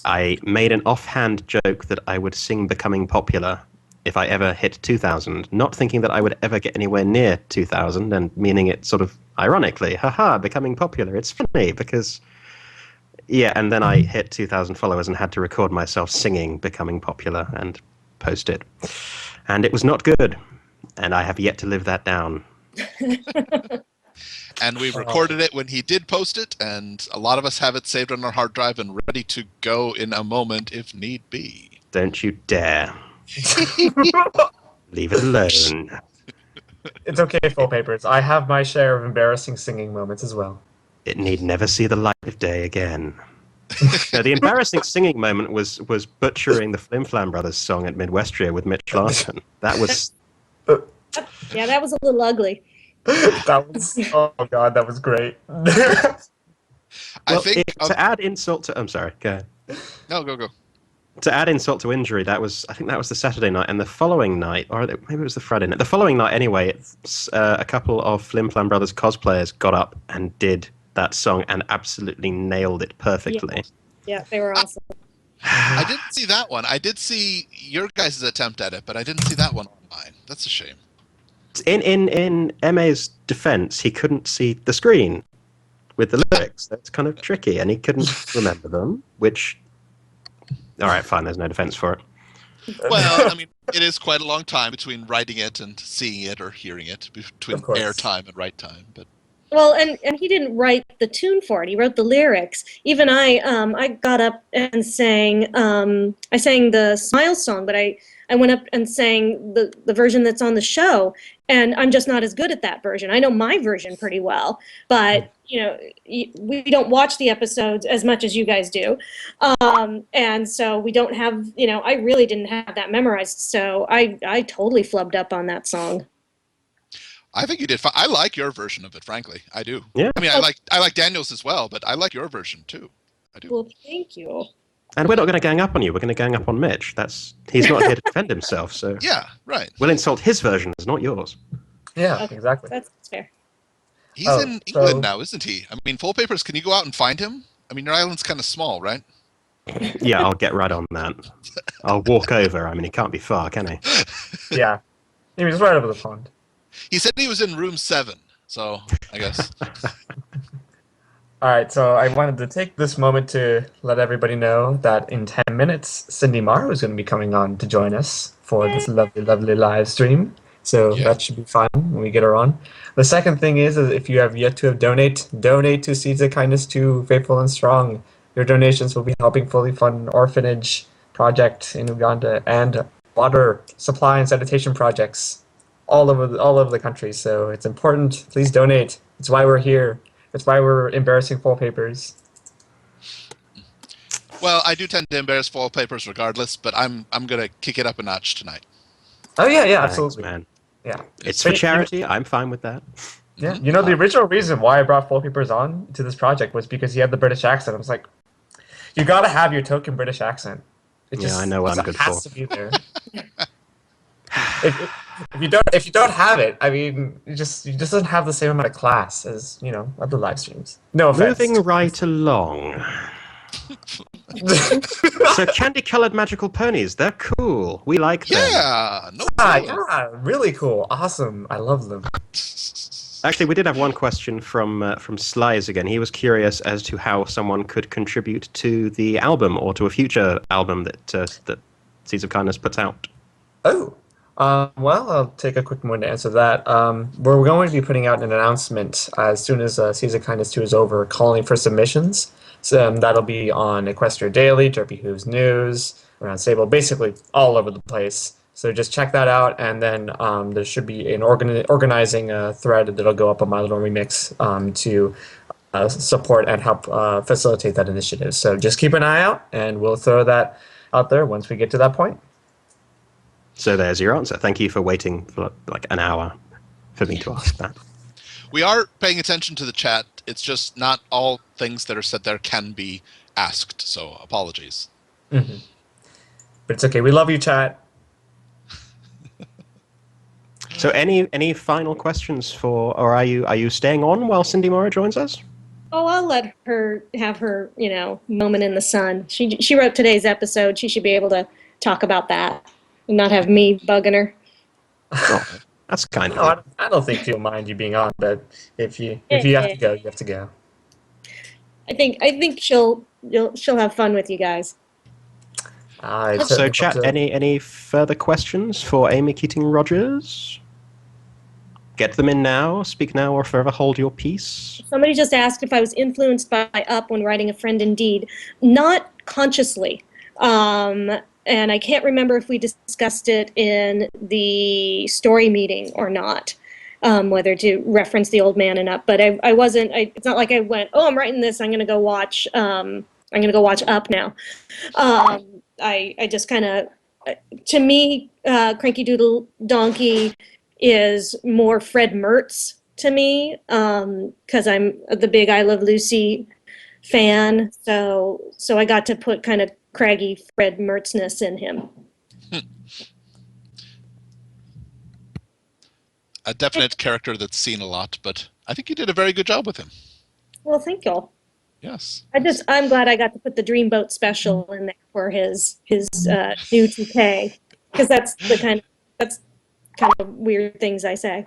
I made an offhand joke that I would sing Becoming Popular if I ever hit 2,000, not thinking that I would ever get anywhere near 2,000, and meaning it sort of ironically, haha, Becoming Popular. It's funny because, yeah, and then I hit 2,000 followers and had to record myself singing Becoming Popular and post it. And it was not good, and I have yet to live that down. And we recorded it when he did post it, and a lot of us have it saved on our hard drive and ready to go in a moment if need be. Don't you dare. Leave it alone. It's okay, Full Papers. I have my share of embarrassing singing moments as well. It need never see the light of day again. No, the embarrassing singing moment was butchering the Flim Flam Brothers song at Midwestria with Mitch Larson. That was... Yeah, that was a little ugly. Oh God, that was great. I think to add insult to... I'm sorry, go ahead. No, go. To add insult to injury, I think that was the Saturday night, and the following night, or maybe it was the Friday night. The following night, anyway, a couple of Flim Flam Brothers cosplayers got up and did that song and absolutely nailed it perfectly. Yeah, they were awesome. I didn't see that one. I did see your guys' attempt at it, but I didn't see that one online. That's a shame. In MA's defense, he couldn't see the screen with the lyrics. That's kind of tricky, and he couldn't remember them, which... All right, fine, there's no defense for it. Well, I mean, it is quite a long time between writing it and seeing it or hearing it, between air time and write time. But well, and he didn't write the tune for it. He wrote the lyrics. Even I got up and sang. I sang the Smile song, but I went up and sang the version that's on the show, and I'm just not as good at that version. I know my version pretty well, but we don't watch the episodes as much as you guys do, and so we don't have. I really didn't have that memorized, so I totally flubbed up on that song. I think you did fine. I like your version of it, frankly. I do. Yeah. I mean, I like Daniel's as well, but I like your version too. I do. Well, thank you. And we're not going to gang up on you. We're going to gang up on Mitch. He's not here to defend himself, so Yeah, right. we'll insult his version, not yours. Yeah, Okay. exactly. That's fair. He's Oh, in England so- now, isn't he? I mean, Full Papers, can you go out and find him? I mean, your island's kind of small, right? Yeah, I'll get right on that. I'll walk over. I mean, he can't be far, can he? Yeah, he was right over the pond. He said he was in room 7, so I guess. All right, so I wanted to take this moment to let everybody know that in 10 minutes, Cindy Morrow is going to be coming on to join us for this lovely, lovely live stream. So that should be fun when we get her on. The second thing is if you have yet to have donate to Seeds of Kindness to Faithful and Strong. Your donations will be helping fully fund an orphanage project in Uganda and water supply and sanitation projects all over the country. So it's important. Please donate. It's why we're here. It's why we're embarrassing wallpapers. Well, I do tend to embarrass wallpapers regardless, but I'm gonna kick it up a notch tonight. Oh yeah, Thanks, absolutely, man. yeah. It's for charity. I'm fine with that. Yeah, the original reason why I brought wallpapers on to this project was because he had the British accent. I was like, you gotta have your token British accent. It just, I know what I'm good has for. to be there. if you don't have it, I mean, you just doesn't have the same amount of class as other live streams. No offense. Moving right along. So candy-colored magical ponies, they're cool. We like them. Yeah, no problem. Yeah, really cool, awesome. I love them. Actually, we did have one question from Slies again. He was curious as to how someone could contribute to the album or to a future album that Seeds of Kindness puts out. Oh, well, I'll take a quick moment to answer that. We're going to be putting out an announcement as soon as Seeds of Kindness 2 is over, calling for submissions. So that'll be on Equestria Daily, Derpy Hooves News, around Sable, basically all over the place. So just check that out, and then there should be an organizing thread that'll go up on My Little Remix to support and help facilitate that initiative. So just keep an eye out, and we'll throw that out there once we get to that point. So there's your answer. Thank you for waiting for like an hour for me to ask that. We are paying attention to the chat. It's just not all things that are said there can be asked, so apologies. Mm-hmm. But it's okay. We love you, chat. So any final questions or are you staying on while Cindy Morrow joins us? Oh, I'll let her have her, moment in the sun. She wrote today's episode. She should be able to talk about that and not have me bugging her. Oh, that's kind of. I don't think she'll mind you being on, but if you have to go, you have to go. I think she'll have fun with you guys. So, chat. Any further questions for Amy Keating Rogers? Get them in now. Speak now, or forever hold your peace. Somebody just asked if I was influenced by Up when writing A Friend Indeed. Not consciously. And I can't remember if we discussed it in the story meeting or not, whether to reference the old man and Up. But I wasn't. It's not like I went, oh, I'm writing this. I'm going to go watch. I'm going to go watch Up now. I just kind of, to me, Cranky Doodle Donkey is more Fred Mertz to me, because I'm the big I Love Lucy fan. So I got to put kind of craggy Fred Mertzness in him. A definite character that's seen a lot, but I think you did a very good job with him. Well, thank you. Yes. I'm glad I got to put the Dreamboat special in there for his new 2K, because that's kind of weird things I say.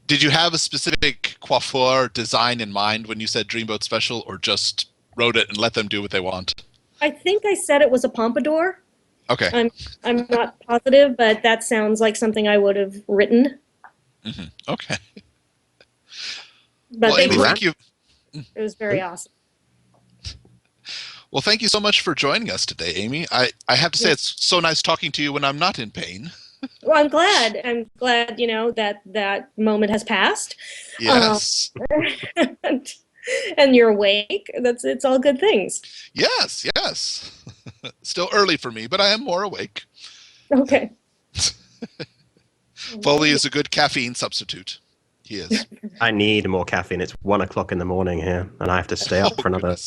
Did you have a specific coiffure design in mind when you said Dreamboat special, or just wrote it and let them do what they want? I think I said it was a pompadour. Okay. I'm not positive, but that sounds like something I would have written. Mm-hmm. Okay. But well, Amy, thank you. It was very awesome. Well, thank you so much for joining us today, Amy. I have to say, it's so nice talking to you when I'm not in pain. Well, I'm glad, that moment has passed. Yes. And you're awake. It's all good things. Yes. Still early for me, but I am more awake. Okay. Foley is a good caffeine substitute. He is. I need more caffeine. It's 1 o'clock in the morning here, and I have to stay up for another.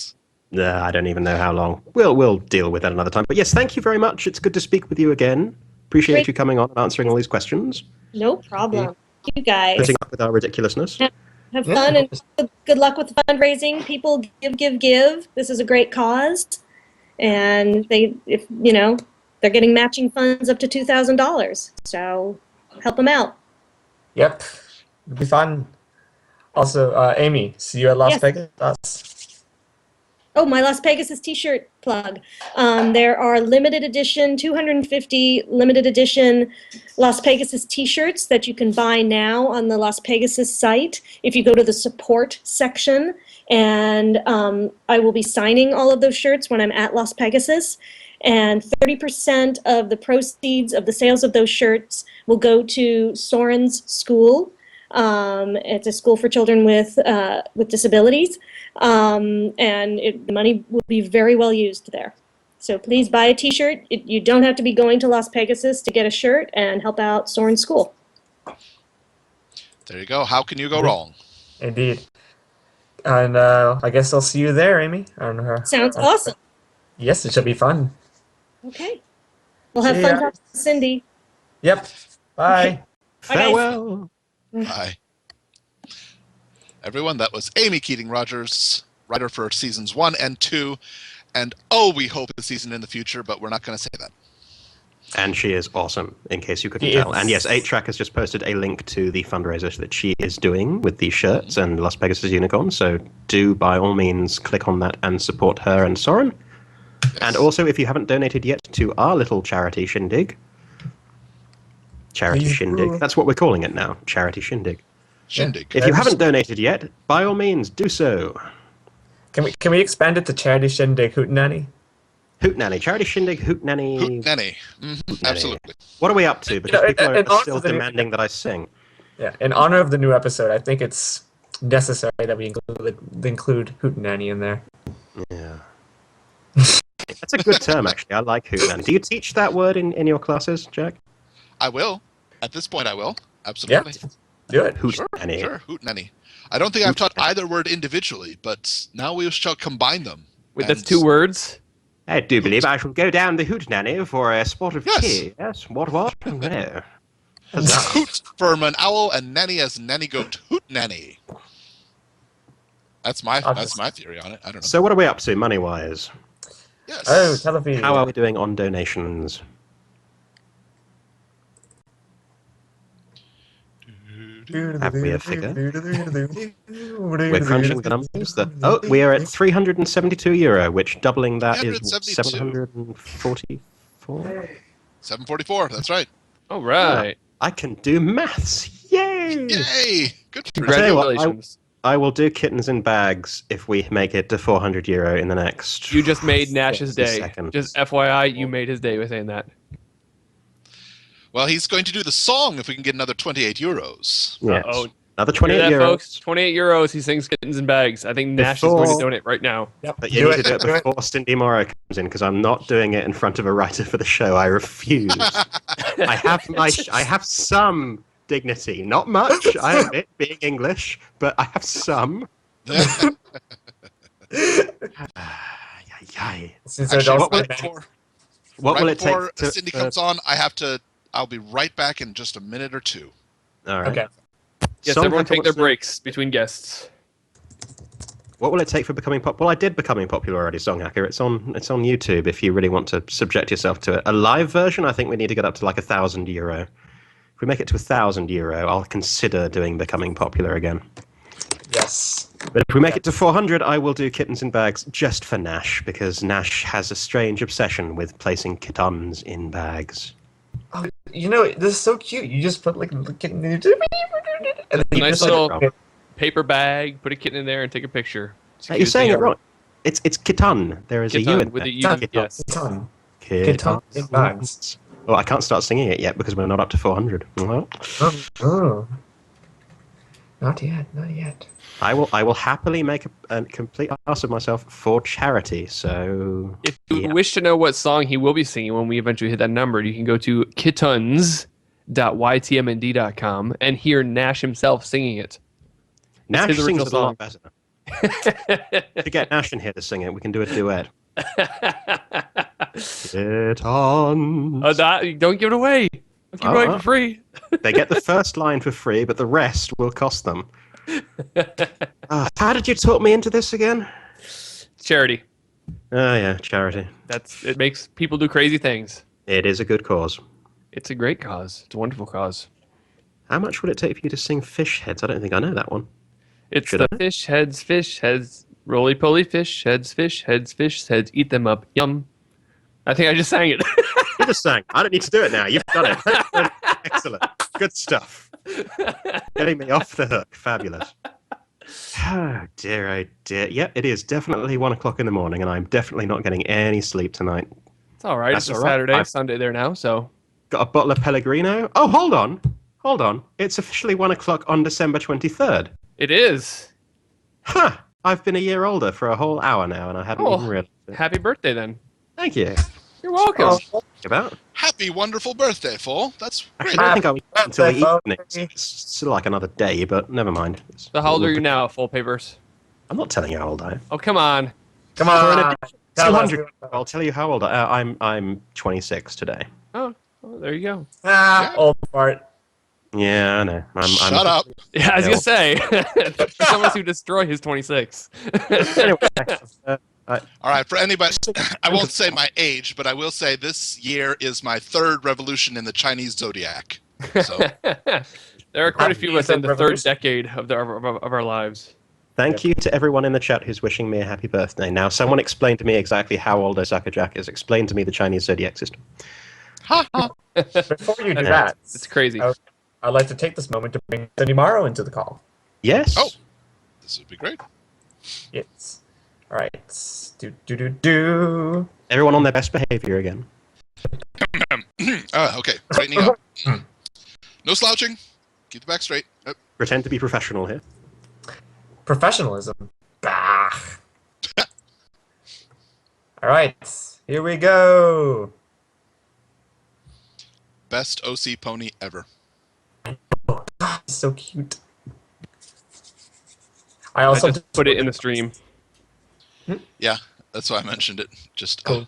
I don't even know how long. We'll deal with that another time. But yes, thank you very much. It's good to speak with you again. Appreciate you coming on and answering all these questions. No problem. You guys. Putting up with our ridiculous's. Have fun and good luck with the fundraising. People give. This is a great cause, and they're getting matching funds up to $2,000. So help them out. Yep, it'll be fun. Also, Amy, see you at Las Vegas. Oh, my Las Pegasus t-shirt plug. There are limited edition, 250 limited edition Las Pegasus t-shirts that you can buy now on the Las Pegasus site if you go to the support section. And I will be signing all of those shirts when I'm at Las Pegasus. and 30% of the proceeds of the sales of those shirts will go to Soren's school. It's a school for children with disabilities, and the money will be very well used there. So please buy a T-shirt. You don't have to be going to Las Pegasus to get a shirt, and help out Soren's school. There you go. How can you go wrong? Indeed. And I guess I'll see you there, Amy. I don't know. Sounds awesome. Yes, it should be fun. Okay. We'll have fun talking to Cindy. Yep. Bye. Farewell. Bye. Everyone, that was Amy Keating Rogers, writer for seasons 1 and 2. And we hope a season in the future, but we're not going to say that. And she is awesome, in case you couldn't tell. And yes, 8track has just posted a link to the fundraiser that she is doing with the shirts and Las Pegasus Unicorn. So do, by all means, click on that and support her and Soren. Yes. And also, if you haven't donated yet to our little charity shindig, Shindig, that's what we're calling it now, Charity Shindig. Shindig. If you haven't donated yet, by all means, do so. Can we expand it to Charity Shindig Hootenanny? Hootenanny, Charity Shindig, Hootenanny. Hootenanny. Absolutely. What are we up to? Because people are still demanding that I sing. Yeah, in honor of the new episode, I think it's necessary that we include Hootenanny in there. Yeah. That's a good term, actually. I like Hootenanny. Do you teach that word in your classes, Jack? I will. At this point, I will. Absolutely. Yeah. Do it. Hootenanny. Sure, Hootenanny. I don't think I've taught either word individually, but now we shall combine them. Wait, that's 2 words? I do believe I shall go down the Hootenanny for a spot of tea. Yes, what? No. Hoot for an owl and nanny as nanny goat. Hootenanny. That's my theory on it. I don't know. So what are we up to, money-wise? Yes. Oh, television. How are we doing on donations? Have we a figure? We're crunching the numbers. We are at €372, which doubling that is 744? 744, that's right. All right. I can do maths. Yay! Yay! Good for you. Congratulations. I will do kittens in bags if we make it to €400 in the next. You just made Nash's day. Seconds. Just FYI, you made his day by saying that. Well, he's going to do the song if we can get another €28. Yes. Uh-oh. Another €28. Folks, €28. He sings kittens in bags. I think Nash is going to donate right now. Yep. But you need to do it before Cindy Morrow comes in, because I'm not doing it in front of a writer for the show. I refuse. I have some dignity, not much. I admit, being English, but I have some. What will it take? Before Cindy comes on, I'll be right back in just a minute or two. All right. Okay. Yes, everyone take their breaks between guests. What will it take for becoming popular? Well, I did Becoming Popular already, Song Hacker. It's on YouTube if you really want to subject yourself to it. A live version, I think we need to get up to like €1,000. If we make it to €1,000, I'll consider doing Becoming Popular again. Yes. But if we make it to 400, I will do kittens in bags just for Nash, because Nash has a strange obsession with placing kittens in bags. Oh, this is so cute. You just put like a kitten in and a nice little paper bag, put a kitten in there, and take a picture. You're saying it wrong. It's kitten. There is kitten, a U in with there. A U, yes. Kitten in bags. Well, I can't start singing it yet because we're not up to 400. Well, not yet. I will happily make a complete ass of myself for charity. So, if you wish to know what song he will be singing when we eventually hit that number, you can go to kittens.ytmnd.com and hear Nash himself singing it. Nash sings it a lot better. To get Nash in here to sing it, we can do a duet. Kittens. Don't give it away. Don't give it away for free. They get the first line for free, but the rest will cost them. How did you talk me into this again? Charity. Oh yeah, charity. It makes people do crazy things. It is a good cause. It's a great cause. It's a wonderful cause. How much would it take for you to sing Fish Heads? I don't think I know that one. It's the fish heads, roly-poly fish heads, eat them up, yum. I think I just sang it. You just sang. I don't need to do it now. You've done it. Excellent. Good stuff. Getting me off the hook. Fabulous. Oh dear. Yep, it is definitely 1 o'clock in the morning, and I'm definitely not getting any sleep tonight. It's all right. That's It's a all right. Saturday, I've Sunday there now, so. got a bottle of Pellegrino. Oh, hold on. Hold on. It's officially 1 o'clock on December 23rd. It is. Huh. I've been a year older for a whole hour now, and I hadn't even realized it. Happy birthday then. Thank you. You're welcome. About. Happy wonderful birthday, Paul. That's Actually, great. I don't think I was until the Happy evening. birthday. It's still like another day, but never mind. So how old are you now, Full Papers? I'm not telling you how old I am. Oh, come on. Come on. Tell us. 200. I'll tell you how old I am. I'm 26 today. Oh, well, there you go. Old fart. Yeah, I know. Shut up. Yeah, I was going to say. For someone who destroy his 26. Anyway, All right, for anybody, I won't say my age, but I will say this year is my 3rd revolution in the Chinese zodiac. So There are quite a few of us in the 3rd decade of our lives. thank you to everyone in the chat who's wishing me a happy birthday. Now, someone explain to me exactly how old Osaka Jack is. Explain to me the Chinese zodiac system. Before you do that, It's crazy. I'd like to take this moment to bring Cindy Morrow into the call. Yes. Oh. This would be great. Yes. All right. Do. Everyone on their best behavior again. Okay, straightening up. No slouching. Keep the back straight. Yep. Pretend to be professional here. Professionalism. Bah. All right. Here we go. Best OC pony ever. Oh, God, it's so cute. I also just put it in the stream. Yeah, that's why I mentioned it. Just Cool.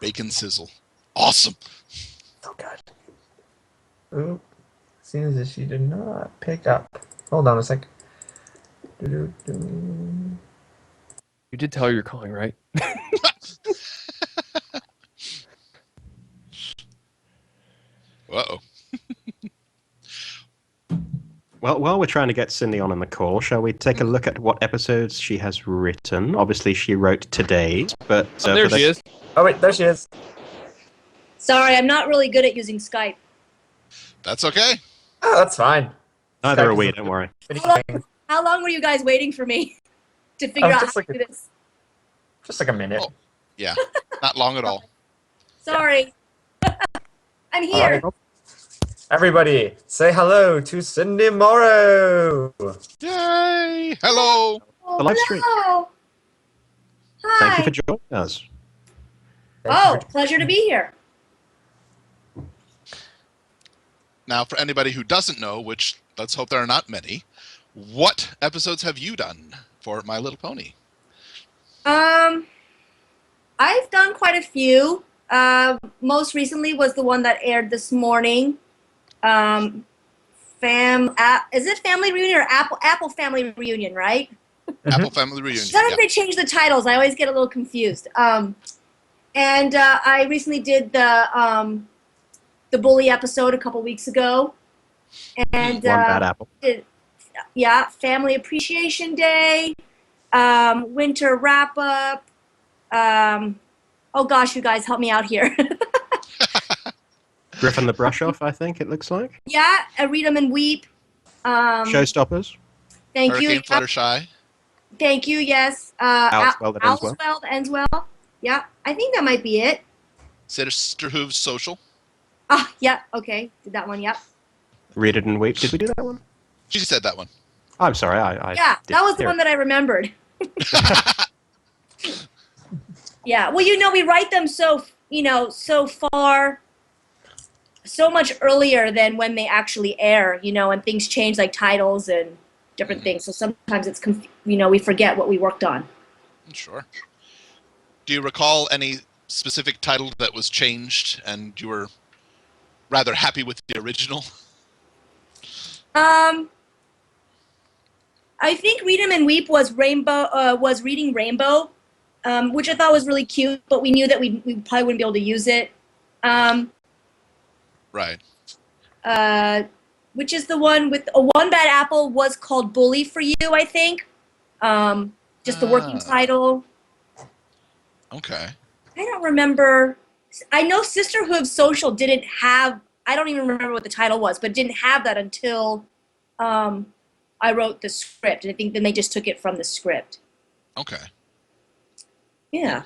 bacon sizzle. Awesome. So good. Oop. Seems as she did not pick up. Hold on a sec. You did tell her you're calling, right? Uh-oh. Well, while we're trying to get Cindy on the call, shall we take a look at what episodes she has written? Obviously, she wrote today's, but... There she is. Oh, wait, there she is. Sorry, I'm not really good at using Skype. That's okay. Oh, that's fine. Neither Skype are we, is don't worry. How long were you guys waiting for me to figure out how just to do this? Just like a minute. Oh. Yeah, not long at all. Sorry. I'm All here. right. Everybody, say hello to Cindy Morrow. Yay! Hello! The live stream. Hello. Hi. Thank you for joining us. Oh, pleasure to be here. Now, for anybody who doesn't know, which let's hope there are not many, what episodes have you done for My Little Pony? I've done quite a few. Most recently was the one that aired this morning. Is it Family Reunion or Apple Family Reunion, right? Apple Family Reunion. Sometimes Yeah. they change the titles. I always get a little confused. And I recently did the Bully episode a couple weeks ago. And One bad apple. Family Appreciation Day, Winter Wrap Up. Oh gosh, you guys, help me out here. Griffin the Brush Off, I think it looks like. Yeah, Read 'em and Weep. Showstoppers. Thank Hurricane you. Fluttershy. Thank you. Yes. Owlswell that ends well. Owlswell that ends well. Yeah, I think that might be it. Sister Hooves Social. Ah, yeah. Okay, did that one. Yep. Read It and Weep. Did we do that one? She said that one. I'm sorry. I Yeah, did that was the hear one it. that I remembered. Yeah. Well, we write them so far, so much earlier than when they actually air. And things change, like titles and different things. So sometimes it's we forget what we worked on. Sure. Do you recall any specific title that was changed and you were rather happy with the original? I think Read 'em and Weep was Reading Rainbow, which I thought was really cute, but we knew that we probably wouldn't be able to use it. Right. Which is the one with One Bad Apple was called Bully for You, I think. Just the working title. Okay. I don't remember. I know Sisterhood Social didn't have. I don't even remember what the title was, but didn't have that until I wrote the script. And I think then they just took it from the script. Okay. Yeah.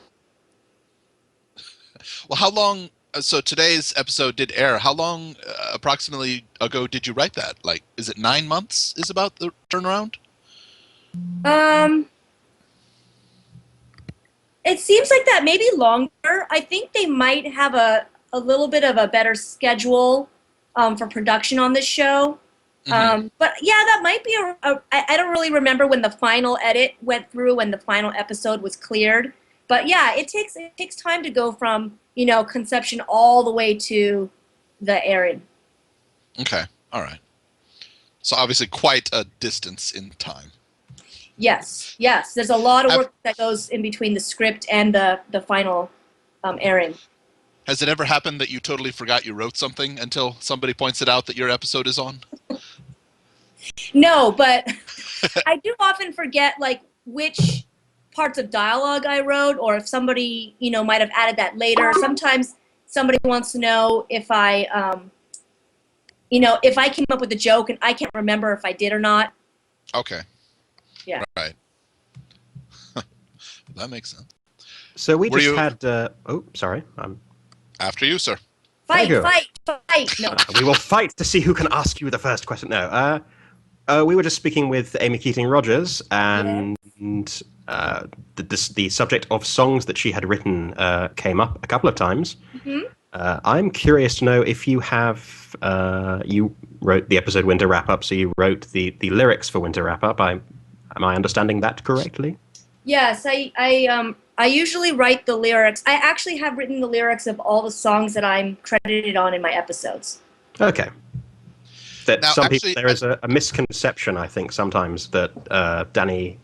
Well, how long? So today's episode did air. How long approximately ago did you write that? Like, is it 9 months? Is about the turnaround? It seems like that, maybe longer. I think they might have a little bit of a better schedule for production on this show. But yeah, that might be I don't really remember when the final edit went through, when the final episode was cleared. But yeah, it takes time to go from, conception all the way to the airing. Okay, all right. So obviously quite a distance in time. Yes. There's a lot of work that goes in between the script and the final airing. Has it ever happened that you totally forgot you wrote something until somebody points it out that your episode is on? No, but I do often forget like which parts of dialogue I wrote, or if somebody, might have added that later. Sometimes somebody wants to know if I, if I came up with a joke and I can't remember if I did or not. Okay. Yeah. Right. That makes sense. So we just had. Oh, sorry. After you, sir. Fight! No. We will fight to see who can ask you the first question. No. We were just speaking with Amy Keating Rogers, and the subject of songs that she had written came up a couple of times. I'm curious to know if you have. You wrote the episode Winter Wrap Up, so you wrote the lyrics for Winter Wrap Up. Am I understanding that correctly? Yes, I usually write the lyrics. I actually have written the lyrics of all the songs that I'm credited on in my episodes. Okay. That now, people, there is a misconception, I think, sometimes that Danny.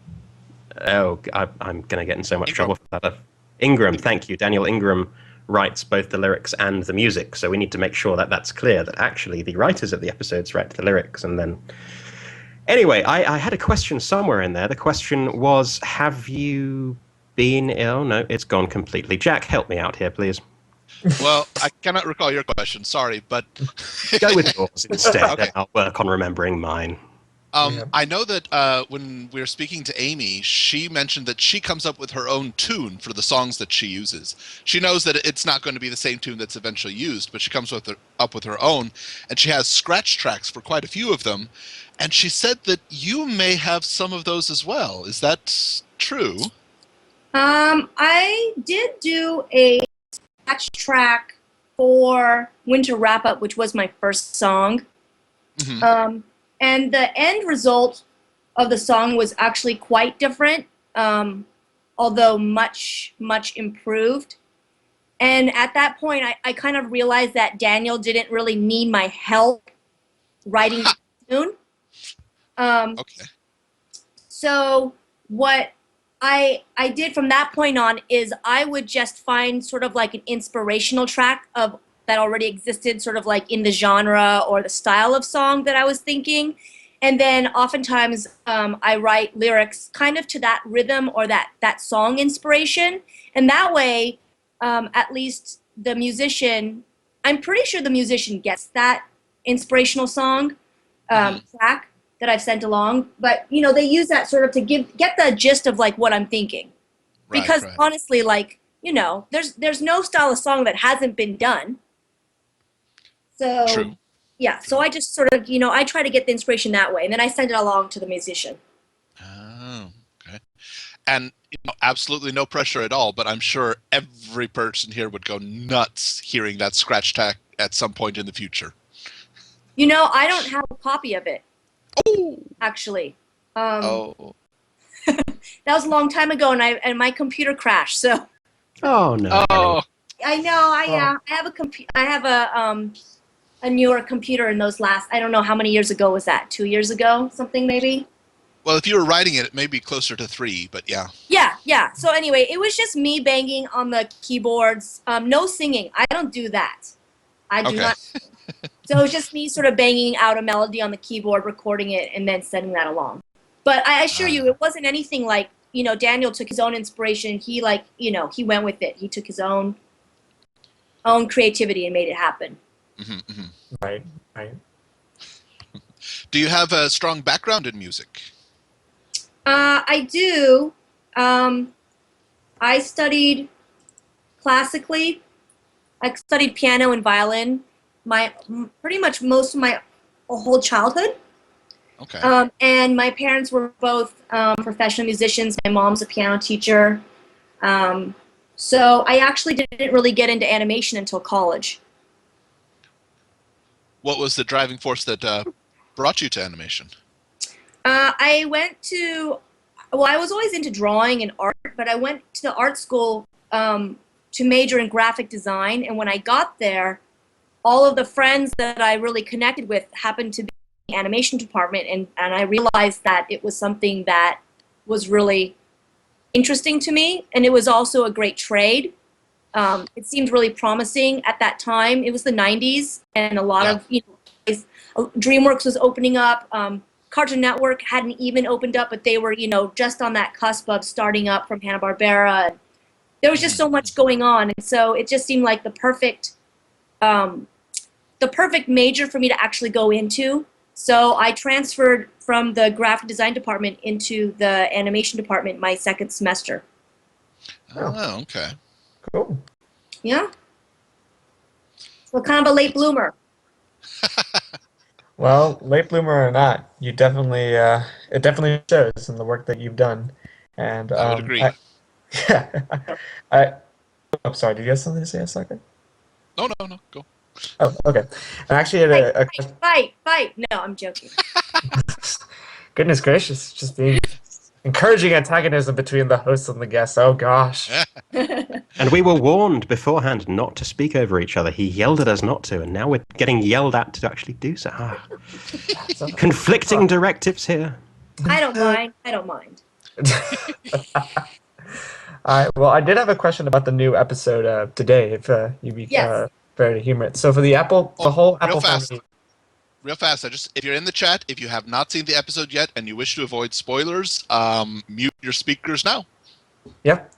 I'm going to get in so much trouble for that. Ingram, thank you. Daniel Ingram writes both the lyrics and the music, so we need to make sure that that's clear, that actually the writers of the episodes write the lyrics, and then... Anyway, I had a question somewhere in there. The question was, have you been... Oh, no, it's gone completely. Jack, help me out here, please. Well, I cannot recall your question, sorry, but... Go with yours instead, Okay. and I'll work on remembering mine. I know that when we were speaking to Amy, she mentioned that she comes up with her own tune for the songs that she uses. She knows that it's not going to be the same tune that's eventually used, but she comes up with her own, and she has scratch tracks for quite a few of them. And she said that you may have some of those as well. Is that true? I did do a scratch track for Winter Wrap Up, which was my first song. And the end result of the song was actually quite different, although much, much improved. And at that point, I kind of realized that Daniel didn't really need my help writing the tune. Okay. So what I did from that point on is I would just find sort of like an inspirational track that already existed, sort of like in the genre or the style of song that I was thinking. And then oftentimes I write lyrics kind of to that rhythm or that song inspiration. And that way, at least the musician, I'm pretty sure the musician gets that inspirational song track that I've sent along. But, they use that sort of to get the gist of like what I'm thinking. Because honestly, like, there's no style of song that hasn't been done. So, True. Yeah, so I just sort of, I try to get the inspiration that way, and then I send it along to the musician. Oh, okay. And, absolutely no pressure at all, but I'm sure every person here would go nuts hearing that scratch track at some point in the future. I don't have a copy of it. Oh! Actually. Oh. That was a long time ago, and my computer crashed, so. Oh, no. Oh. I know, I have a newer computer in those last, I don't know how many years ago was that, 2 years ago, something maybe? Well, if you were writing it, it may be closer to 3, but yeah. Yeah. So anyway, it was just me banging on the keyboards. No singing. I don't do that. I do not. So it was just me sort of banging out a melody on the keyboard, recording it, and then sending that along. But I assure you, it wasn't anything like, Daniel took his own inspiration. He he went with it. He took his own creativity and made it happen. Right. Do you have a strong background in music? I do. I studied classically I studied piano and violin pretty much most of my whole childhood. Okay. And my parents were both professional musicians. My mom's a piano teacher. So I actually didn't really get into animation until college. What was the driving force that brought you to animation? I was always into drawing and art, but I went to the art school to major in graphic design. And when I got there, all of the friends that I really connected with happened to be in the animation department. And I realized that it was something that was really interesting to me. And it was also a great trade. It seemed really promising at that time. It was the 90s, and a lot of, DreamWorks was opening up. Cartoon Network hadn't even opened up, but they were, just on that cusp of starting up from Hanna-Barbera. There was just so much going on, and so it just seemed like the perfect major for me to actually go into. So I transferred from the graphic design department into the animation department my second semester. Oh, okay. Cool. Yeah. So kind of a late bloomer. Well, late bloomer or not, you definitely it definitely shows in the work that you've done. And I would agree. I'm sorry. Did you have something to say a second? No, go. Oh, okay. I actually had a question. Fight. No, I'm joking. Goodness gracious, just being encouraging antagonism between the hosts and the guests. Oh gosh. And we were warned beforehand not to speak over each other. He yelled at us not to, and now we're getting yelled at to actually do so. Conflicting directives here. I don't mind. All right. Well, I did have a question about the new episode today, if you'd be fair to humor it. So for the whole Apple family. Real fast, if you're in the chat, if you have not seen the episode yet and you wish to avoid spoilers, mute your speakers now. Yep.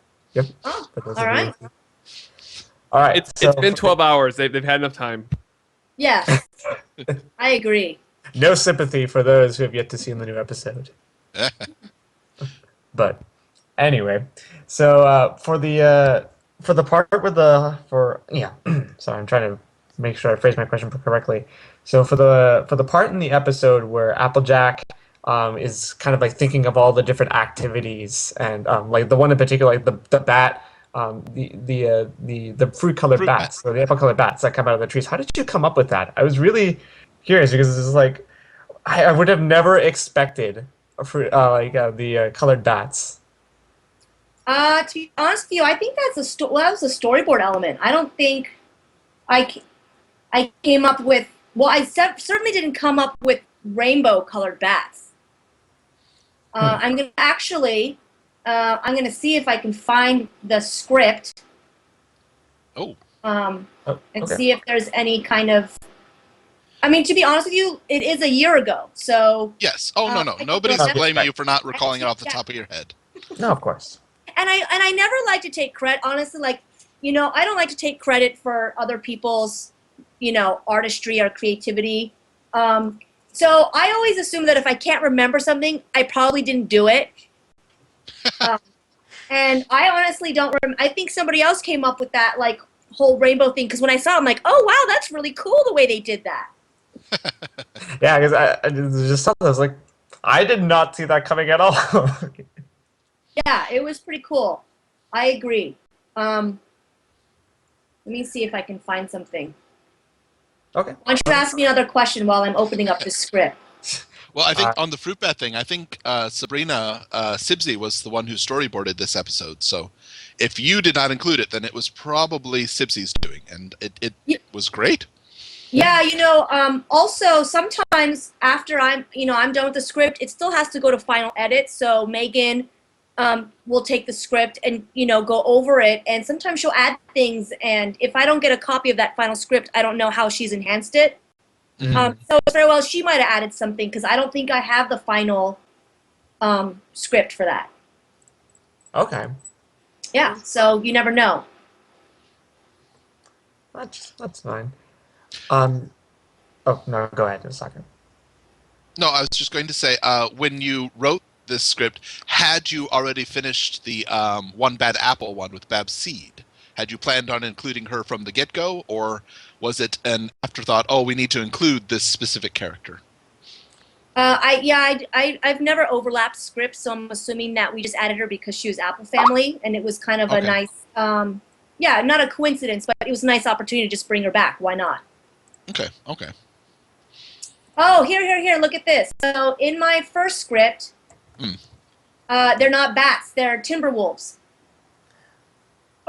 Oh, all right. All right. It's been 12 hours. They've had enough time. Yes, I agree. No sympathy for those who have yet to see the new episode. But anyway, so for the part with sorry, I'm trying to make sure I phrase my question correctly. So for the part in the episode where Applejack is kind of like thinking of all the different activities, and like the one in particular, like the bat, the fruit-colored bats, or the apple-colored bats that come out of the trees. How did you come up with that? I was really curious because it's like I would have never expected the colored bats. To be honest with you, I think that was a storyboard element. I don't think I came up with. Well, I certainly didn't come up with rainbow-colored bats. I'm gonna see if I can find the script. And see if there's any kind of. I mean, to be honest with you, it is a year ago, so. Yes. Oh no. Nobody's blaming you for not recalling it off the top of your head. No, of course. And I never like to take credit. Honestly, I don't like to take credit for other people's, artistry or creativity. So I always assume that if I can't remember something, I probably didn't do it. And I honestly don't remember. I think somebody else came up with that, whole rainbow thing. Because when I saw it, I'm like, oh, wow, that's really cool the way they did that. Yeah, because I just something I was like, I did not see that coming at all. Yeah, it was pretty cool. I agree. Let me see if I can find something. Okay. Why don't you ask me another question while I'm opening up the script? Well, I think on the fruit bat thing, I think Sabrina Sibsy was the one who storyboarded this episode. So if you did not include it, then it was probably Sibsy's doing, and it was great. Yeah, also sometimes after I'm done with the script, it still has to go to final edit. So Megan will take the script and, go over it. And sometimes she'll add things. And if I don't get a copy of that final script, I don't know how she's enhanced it. So it's very well she might have added something because I don't think I have the final script for that. Okay. Yeah, so you never know. That's fine. Oh, no, go ahead in a second. No, I was just going to say, when you wrote this script, had you already finished the One Bad Apple one with Babs Seed? Had you planned on including her from the get-go, or was it an afterthought, oh, we need to include this specific character? I've never overlapped scripts, so I'm assuming that we just added her because she was Apple Family, and it was kind of a nice, not a coincidence, but it was a nice opportunity to just bring her back. Why not? Okay. Oh, here, look at this. So in my first script, they're not bats, they're timberwolves.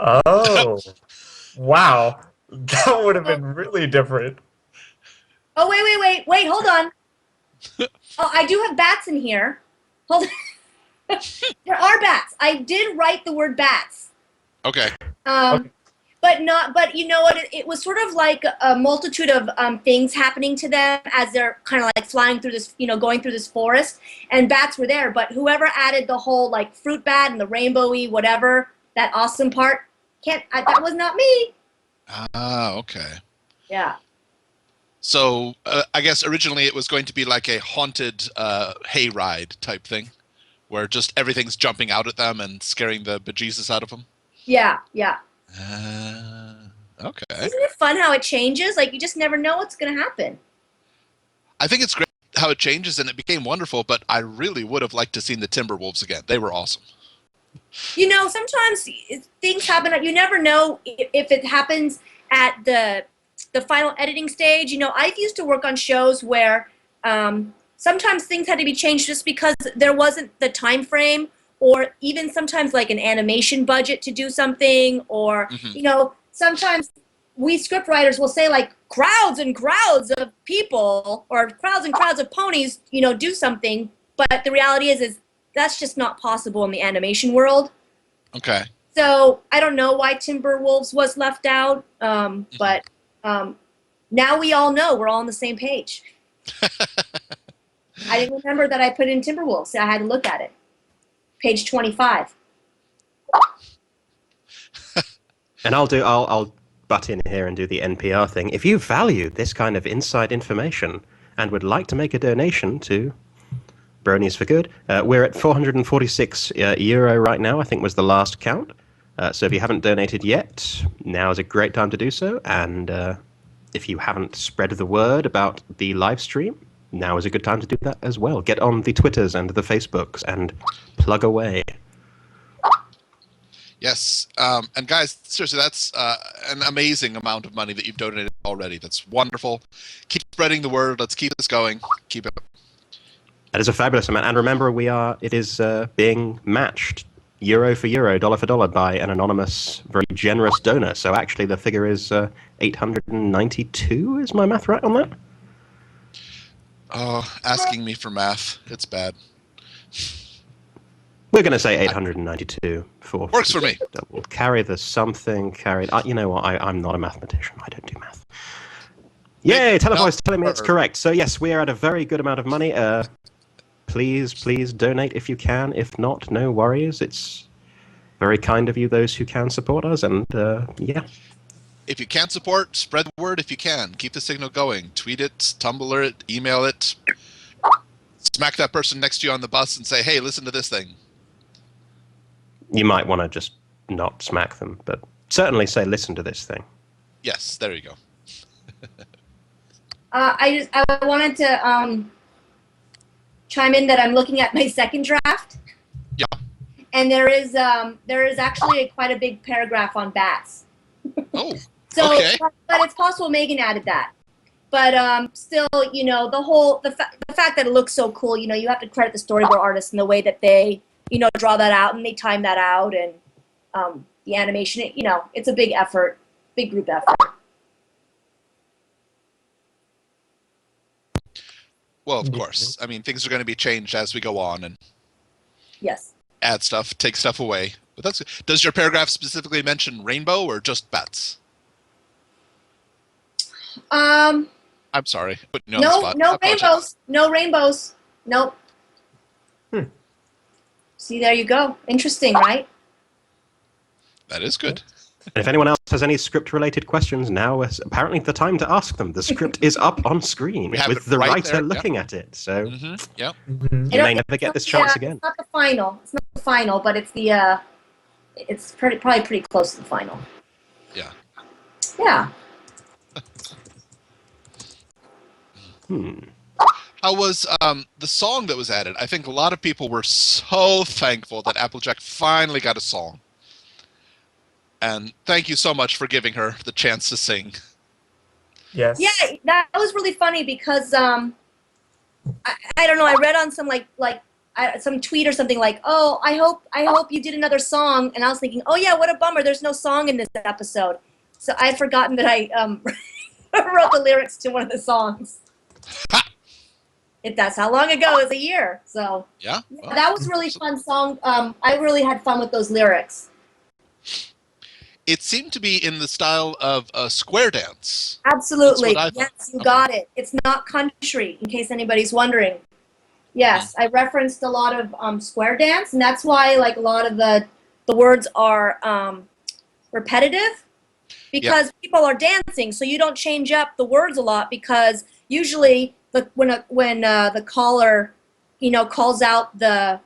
Oh, wow. That would have been really different. Oh, wait, hold on. Oh, I do have bats in here. Hold on. There are bats. I did write the word bats. Okay. But you know what? It was sort of like a multitude of things happening to them as they're kind of like flying through this, going through this forest, and bats were there. But whoever added the whole like fruit bat and the rainbowy whatever, that awesome part, that was not me. Ah, okay. Yeah. So I guess originally it was going to be like a haunted hayride type thing, where just everything's jumping out at them and scaring the bejesus out of them. Yeah. Okay. Isn't it fun how it changes? Like, you just never know what's going to happen. I think it's great how it changes, and it became wonderful, but I really would have liked to seen the Timberwolves again. They were awesome. Sometimes things happen. You never know if it happens at the final editing stage. I've used to work on shows where sometimes things had to be changed just because there wasn't the time frame, or even sometimes like an animation budget to do something, or sometimes we script writers will say like crowds and crowds of people or crowds and crowds of ponies do something, but the reality is that's just not possible in the animation world. Okay. So I don't know why Timberwolves was left out, but now we all know, we're all on the same page. I didn't remember that I put in Timberwolves, so I had to look at it. Page 25. And I'll butt in here and do the NPR thing. If you value this kind of inside information and would like to make a donation to Bronies for Good, we're at €446 right now, I think was the last count. So if you haven't donated yet, now is a great time to do so. And if you haven't spread the word about the live stream, now is a good time to do that as well. Get on the Twitters and the Facebooks and plug away. Yes. And guys, seriously, that's an amazing amount of money that you've donated already. That's wonderful. Keep spreading the word. Let's keep this going. Keep it. That is a fabulous amount. And remember, it is being matched euro for euro, dollar for dollar by an anonymous, very generous donor. So actually the figure is 892. Is my math right on that? Oh, asking me for math. It's bad. We're going to say 892 for... Works for me. We'll carry the something, you know what, I'm not a mathematician. I don't do math. Yay, Televoice telling me it's correct. So yes, we are at a very good amount of money. Please donate if you can. If not, no worries. It's very kind of you, those who can support us. And yeah. If you can't support, spread the word if you can. Keep the signal going. Tweet it, Tumblr it, email it. Smack that person next to you on the bus and say, hey, listen to this thing. You might want to just not smack them, but certainly say, listen to this thing. Yes, there you go. I wanted to chime in that I'm looking at my second draft. Yeah. And there is actually quite a big paragraph on bats. Oh. So, okay. But it's possible Megan added that. But still, the fact that it looks so cool, you have to credit the storyboard artists in the way that they, draw that out and they time that out, and the animation, it's a big effort, big group effort. Well, of course. I mean, things are going to be changed as we go on, and yes, add stuff, take stuff away. But that's. Does your paragraph specifically mention rainbow or just bats? I'm sorry. Putting you on the spot. No rainbows. No rainbows. Nope. See, there you go. Interesting, right? That is good. And if anyone else has any script-related questions, now is apparently the time to ask them. The script is up on screen with the writer looking at it. So yep. You may never get this chance again. It's not the final. It's not the final, but it's the. It's probably pretty close to the final. Yeah. Yeah. How was the song that was added? I think a lot of people were so thankful that Applejack finally got a song. And thank you so much for giving her the chance to sing. Yes. Yeah, that was really funny because I don't know. I read on some some tweet or something like, "Oh, I hope you did another song," and I was thinking, "Oh yeah, what a bummer! There's no song in this episode." So I had forgotten that I wrote the lyrics to one of the songs. That's how long ago? It was a year. So yeah, well, that was a really fun song. I really had fun with those lyrics. It seemed to be in the style of a square dance. Absolutely. That's what I thought. Yes, you got it. It's not country, in case anybody's wondering. Yes, I referenced a lot of square dance, and that's why like a lot of the words are repetitive, because people are dancing, so you don't change up the words a lot, because usually when the caller, calls out the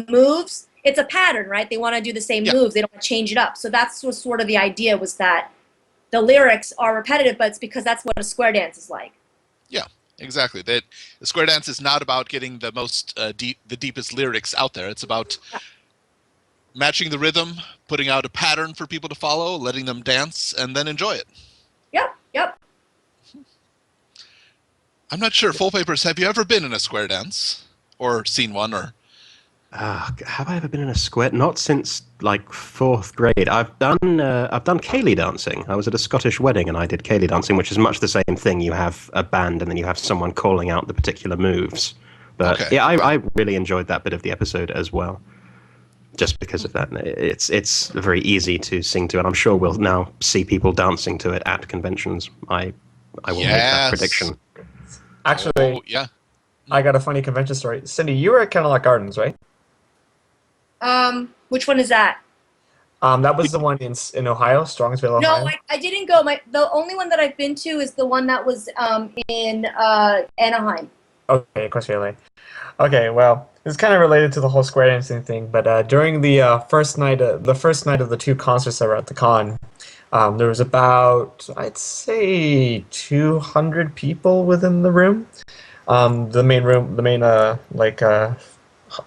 moves, it's a pattern, right? They want to do the same moves. They don't want to change it up. So that's what sort of the idea was, that the lyrics are repetitive, but it's because that's what a square dance is like. Yeah, exactly. That the square dance is not about getting the most the deepest lyrics out there. It's about matching the rhythm, putting out a pattern for people to follow, letting them dance, and then enjoy it. Yep. I'm not sure. Full Papers, have you ever been in a square dance or seen one? Or have I ever been in a square? Not since like 4th grade. I've done ceilidh dancing. I was at a Scottish wedding and I did ceilidh dancing, which is much the same thing. You have a band and then you have someone calling out the particular moves. But yeah, I really enjoyed that bit of the episode as well, just because of that. It's very easy to sing to, and I'm sure we'll now see people dancing to it at conventions. I will make that prediction. Actually, I got a funny convention story. Cindy, you were at Cadillac Gardens, right? Which one is that? That was the one in Ohio, Strongsville, Ohio. No, I didn't go. The only one that I've been to is the one that was in Anaheim. Okay, of course, really. Okay, well, it's kind of related to the whole square dancing thing, but during the first night of the 2 concerts that were at the con, there was about, I'd say, 200 people within the room. The main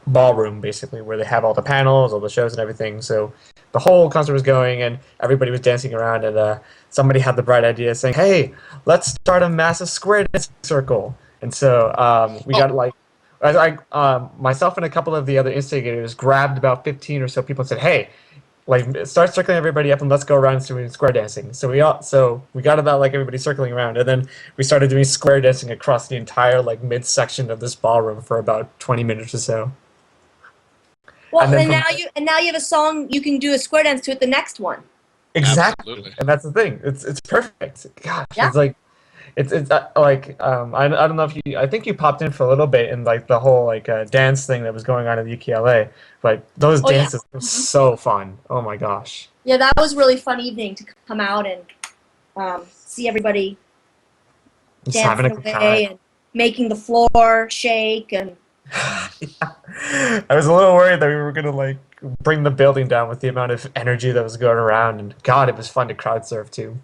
ballroom, basically, where they have all the panels, all the shows and everything. So the whole concert was going and everybody was dancing around, and somebody had the bright idea saying, "Hey, let's start a massive square dance circle." And so we got myself and a couple of the other instigators grabbed about 15 or so people and said, "Hey, start circling everybody up and let's go around doing square dancing." So we got about everybody circling around, and then we started doing square dancing across the entire midsection of this ballroom for about 20 minutes or so. Well, and now you have a song you can do a square dance to at the next one. Exactly. Absolutely. And that's the thing. It's perfect. Gosh, yeah. It's I don't know if I think you popped in for a little bit in the whole dance thing that was going on at UKLA, but those dances were so fun. Oh my gosh. Yeah, that was a really fun evening to come out and see everybody Just dancing having a good away time. and making the floor shake and. Yeah. I was a little worried that we were gonna bring the building down with the amount of energy that was going around, and God, it was fun to crowd surf too.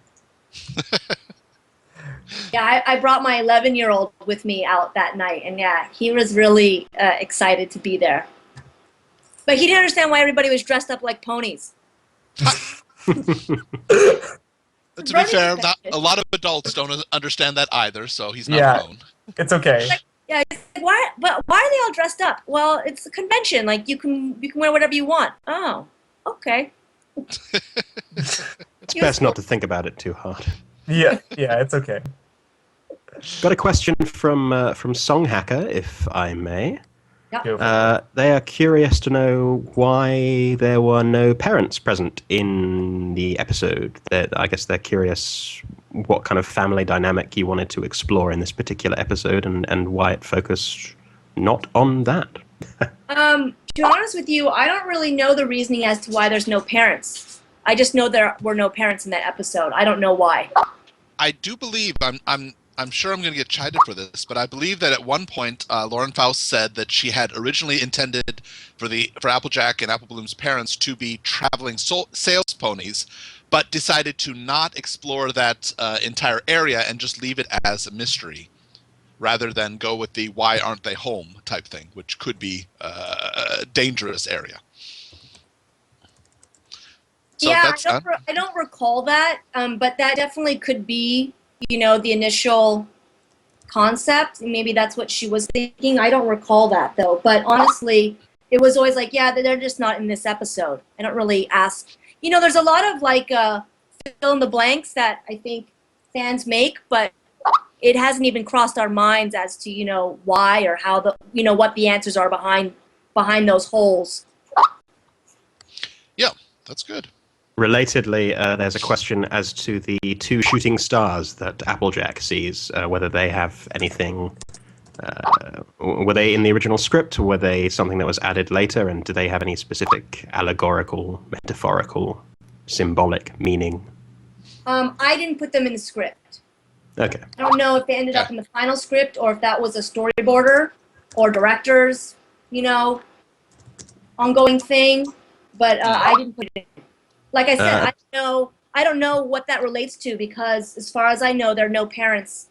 Yeah, I brought my 11-year-old with me out that night, and yeah, he was really excited to be there. But he didn't understand why everybody was dressed up like ponies. To be fair, a lot of adults don't understand that either, so he's not alone. It's okay. Yeah, why are they all dressed up? Well, it's a convention. You can wear whatever you want. Oh, okay. It's best not to think about it too hard. Yeah, it's okay. Got a question from Songhacker, if I may. Yeah. They are curious to know why there were no parents present in the episode. I guess they're curious what kind of family dynamic you wanted to explore in this particular episode, and why it focused not on that. To be honest with you, I don't really know the reasoning as to why there's no parents. I just know there were no parents in that episode. I don't know why. I do believe I'm sure I'm going to get chided for this, but I believe that at one point, Lauren Faust said that she had originally intended for Applejack and Apple Bloom's parents to be traveling sales ponies, but decided to not explore that entire area and just leave it as a mystery, rather than go with the "why aren't they home" type thing, which could be a dangerous area. So yeah, I don't recall that, but that definitely could be, the initial concept. Maybe that's what she was thinking. I don't recall that, though. But honestly, it was always like, yeah, they're just not in this episode. I don't really ask. There's a lot of, fill in the blanks that I think fans make, but it hasn't even crossed our minds as to, why or how what the answers are behind those holes. Yeah, that's good. Relatedly, there's a question as to the two shooting stars that Applejack sees, whether they have anything. Were they in the original script, or were they something that was added later, and do they have any specific allegorical, metaphorical, symbolic meaning? I didn't put them in the script. Okay. I don't know if they ended up in the final script or if that was a storyboarder or director's, ongoing thing, but I didn't put it in. Like I said, I don't know what that relates to, because as far as I know, there are no parents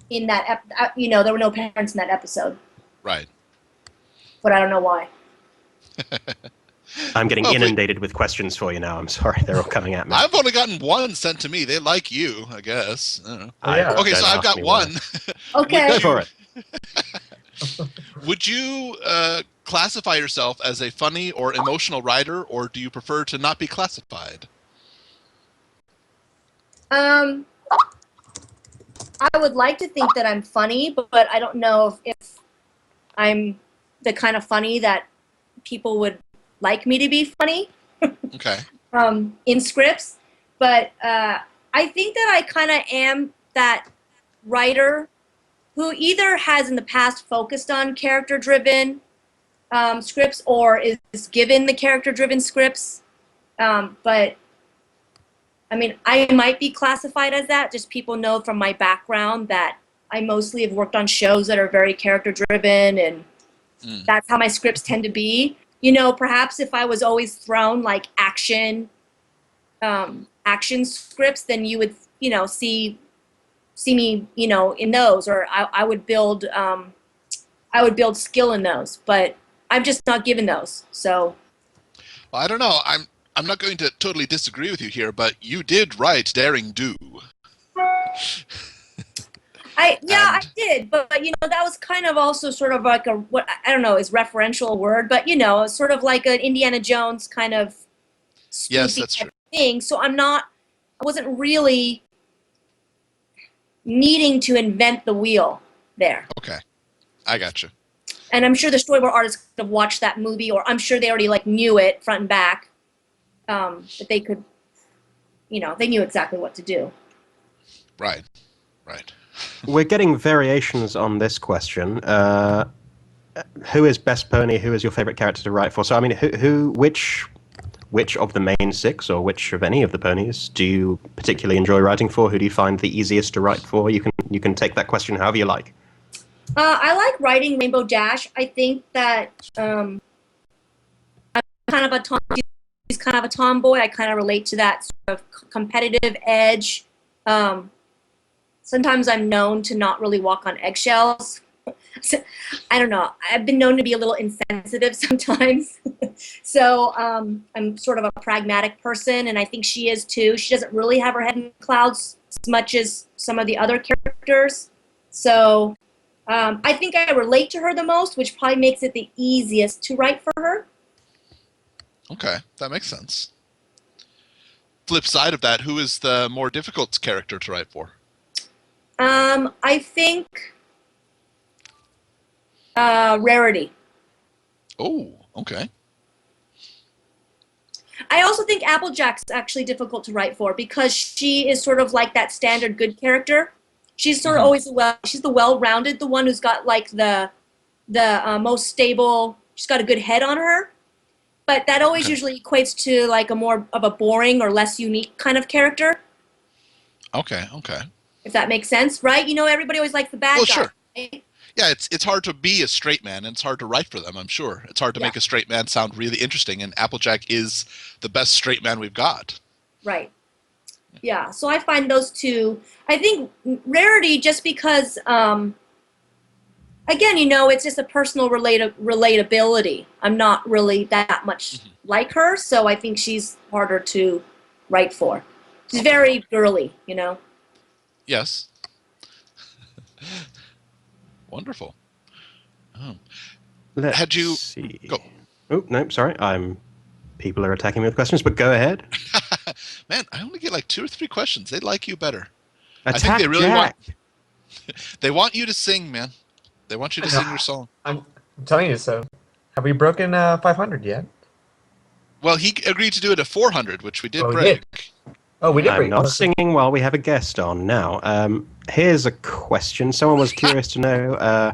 in that there were no parents in that episode. Right. But I don't know why. I'm getting inundated with questions for you now. I'm sorry, they're all coming at me. I've only gotten one sent to me. They like you, I guess. I don't know. Okay, so I've got one. Okay. Go for it. Would you classify yourself as a funny or emotional writer, or do you prefer to not be classified? I would like to think that I'm funny, but I don't know if I'm the kind of funny that people would like me to be funny. Okay. In scripts, but I think that I kind of am that writer who either has in the past focused on character-driven scripts or is given the character-driven scripts. But I mean, I might be classified as that. Just people know from my background that I mostly have worked on shows that are very character-driven, and that's how my scripts tend to be. Perhaps if I was always thrown like action scripts, then you would, see me, in those, or I would build skill in those, but I'm just not given those. So. Well, I don't know. I'm not going to totally disagree with you here, but you did write Daring Do. I did, but that was kind of also sort of like what I don't know is referential word, but sort of like an Indiana Jones kind of yes, that's true thing. So I wasn't really needing to invent the wheel there. Okay, I gotcha. And I'm sure the storyboard artists could have watched that movie, or I'm sure they already knew it front and back. That they could, they knew exactly what to do. Right. We're getting variations on this question. Who is best pony? Who is your favorite character to write for? So, I mean, which of the main six, or which of any of the ponies, do you particularly enjoy writing for? Who do you find the easiest to write for? You can take that question however you like. I like writing Rainbow Dash. I think that I'm kind of a he's kind of a tomboy. I kind of relate to that sort of competitive edge. Sometimes I'm known to not really walk on eggshells. I don't know. I've been known to be a little insensitive sometimes. So I'm sort of a pragmatic person, and I think she is too. She doesn't really have her head in the clouds as much as some of the other characters. So I think I relate to her the most, which probably makes it the easiest to write for her. Okay, that makes sense. Flip side of that, who is the more difficult character to write for? I think Rarity. Oh, okay. I also think Applejack's actually difficult to write for because she is sort of like that standard good character. She's sort of always she's the well-rounded, the one who's got like the most stable. She's got a good head on her, but that always usually equates to like a more of a boring or less unique kind of character. Okay. If that makes sense, right? You know, everybody always likes the bad guy. Sure. Right? Yeah, it's hard to be a straight man, and it's hard to write for them, I'm sure. It's hard to make a straight man sound really interesting, and Applejack is the best straight man we've got. Right. Yeah, so I find those two, I think Rarity, just because, again, you know, it's just a personal relatability. I'm not really that much like her, so I think she's harder to write for. She's very girly, you know. Yes. Wonderful. Had you see. Go? Oh no, sorry. People are attacking me with questions, but go ahead. Man, I only get like 2 or 3 questions. They like you better. Attack I think they really Jack. They want you to sing, man. They want you to sing your song. I'm telling you so. Have we broken 500 yet? Well, he agreed to do it at 400, which we did Oh, we break. did. Oh, we did I'm break. not singing while we have a guest on now. Here's a question. Someone was curious to know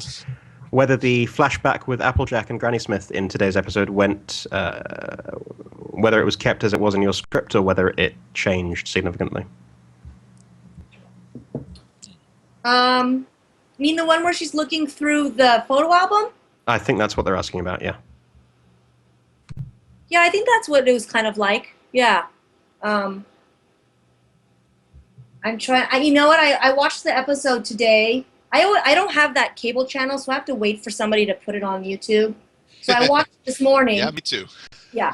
whether the flashback with Applejack and Granny Smith in today's episode went, whether it was kept as it was in your script or whether it changed significantly. You mean the one where she's looking through the photo album? I think that's what they're asking about, yeah. Yeah, I think that's what it was kind of like. Yeah. I'm trying. You know what? I watched the episode today. I don't have that cable channel, so I have to wait for somebody to put it on YouTube. So I watched it this morning. Yeah, me too. Yeah.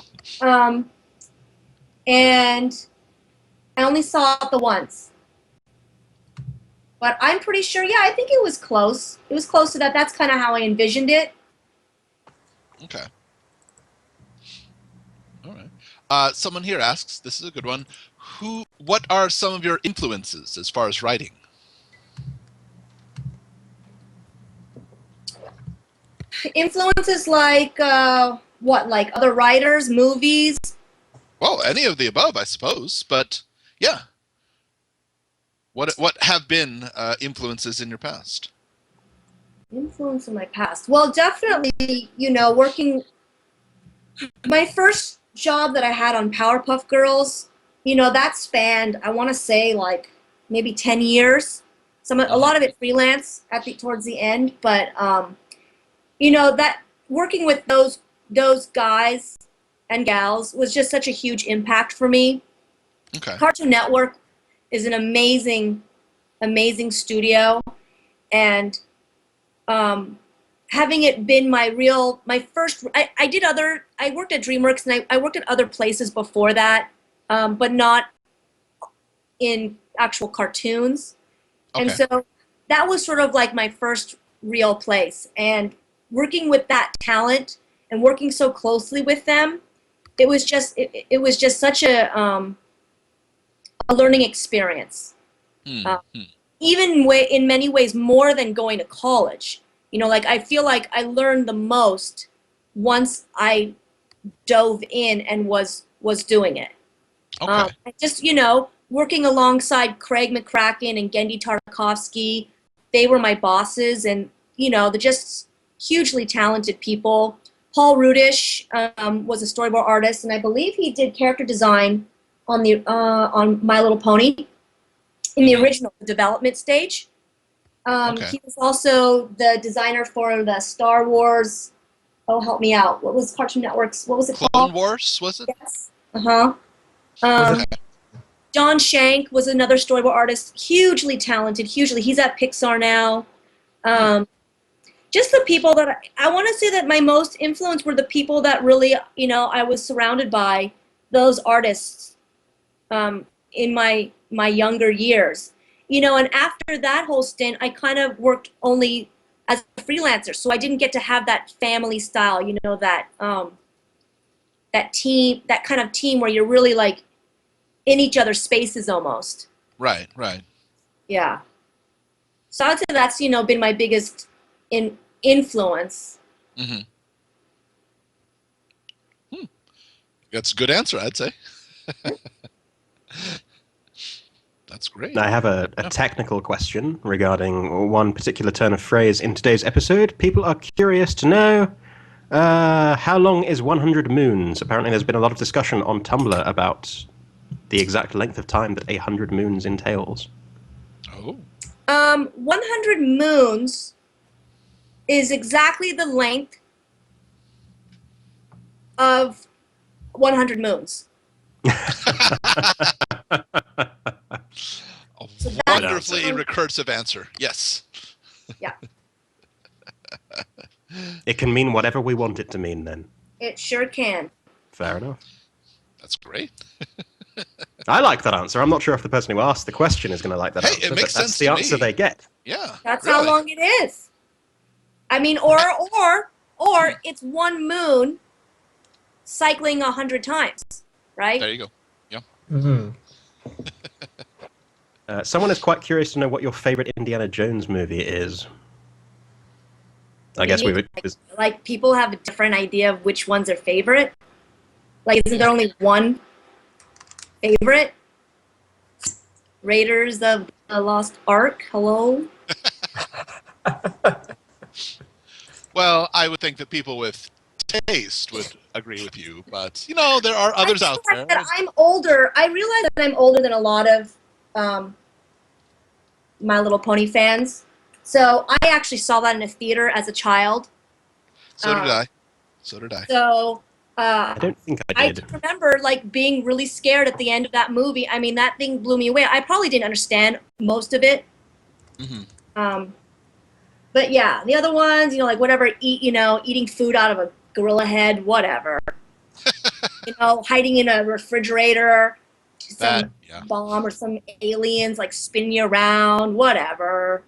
And I only saw it the once. But I'm pretty sure, yeah, I think it was close. It was close to that. That's kind of how I envisioned it. Okay. All right. Someone here asks, this is a good one, what are some of your influences as far as writing? Influences like, what, like other writers, movies? Well, any of the above, I suppose, but yeah. What have been influences in your past? Influence in my past. Well, definitely, you know, working. My first job that I had on Powerpuff Girls, you know, that spanned, I want to say, like maybe 10 years. A lot of it freelance towards the end, but you know, that working with those guys and gals was just such a huge impact for me. Okay. Cartoon Network is an amazing studio, and having it been my first, I worked at DreamWorks and I worked at other places before that, but not in actual cartoons. Okay. And so that was sort of like my first real place, and working with that talent and working so closely with them, it was just such a learning experience. Even in many ways more than going to college. You know, like I feel like I learned the most once I dove in and was doing it. Okay. Just, you know, working alongside Craig McCracken and Gendy Tartakovsky, they were my bosses, and, you know, they're just hugely talented people. Paul Rudish was a storyboard artist, and I believe he did character design on My Little Pony in the original development stage. Okay. He was also the designer for the Star Wars. Oh, help me out! What was Cartoon Network's? What was it called? Clone Wars, was it? Yes. John Shank was another storyboard artist, hugely talented. He's at Pixar now. Just the people that I want to say that my most influence were the people that really, you know, I was surrounded by those artists in my younger years, you know. And after that whole stint, I kind of worked only as a freelancer, so I didn't get to have that family style, you know, that that kind of team where you're really like in each other's spaces almost. Right. Yeah. So I'd say that's, you know, been my biggest influence. That's a good answer, I'd say. That's great. I have a technical question regarding one particular turn of phrase in today's episode. People are curious to know how long is 100 moons? Apparently there's been a lot of discussion on Tumblr about the exact length of time that 100 moons entails. Oh. 100 moons is exactly the length of 100 moons. A So wonderfully recursive answer. Yes. Yeah. It can mean whatever we want it to mean, then. It sure can. Fair enough. That's great. I like that answer. I'm not sure if the person who asked the question is going to like that answer, It makes but that's sense the to answer me. they get. Yeah. That's really. how long it is. I mean, or it's one moon cycling 100 times, right? There you go. Yeah. Mm-hmm. Someone is quite curious to know what your favorite Indiana Jones movie is. I guess we would. Like people have a different idea of which one's their favorite. Like, isn't there only one favorite? Raiders of the Lost Ark. Hello. Well, I would think that people with taste would agree with you, but you know there are others out there. That I'm older. I realize that I'm older than a lot of My Little Pony fans. So I actually saw that in a theater as a child. So did I. So did I. So I don't think I did. I remember like being really scared at the end of that movie. I mean, that thing blew me away. I probably didn't understand most of it. Mm-hmm. But yeah, the other ones, you know, like whatever, eating food out of a gorilla head, whatever. Hiding in a refrigerator, some bomb or some aliens like spinning you around, whatever.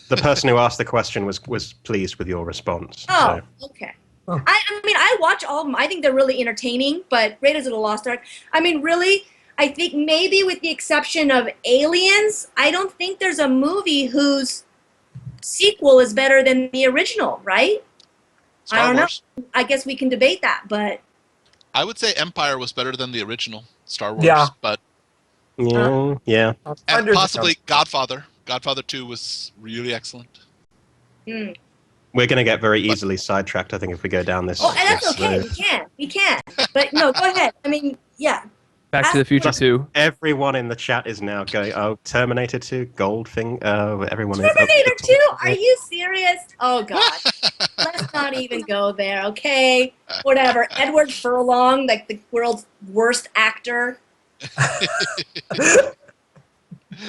The person who asked the question was pleased with your response. Oh, so. okay. Oh. I mean, I watch all of them. I think they're really entertaining, but Raiders of the Lost Ark, I mean, really, I think maybe with the exception of Aliens, I don't think there's a movie whose sequel is better than the original, right? Star I don't Wars. know. I guess we can debate that, but... I would say Empire was better than the original Star Wars, Yeah. but Yeah. and possibly Godfather. Godfather 2 was really excellent. Mm. We're going to get very easily sidetracked, I think, if we go down this. Oh, and that's this okay. road. We can. But no, go ahead. I mean, yeah. Back to the Future 2. Everyone in the chat is now going, oh, Terminator 2, Goldfinger, everyone is... Terminator 2? Are you serious? Oh, God. Let's not even go there, okay? Whatever. Edward Furlong, like the world's worst actor.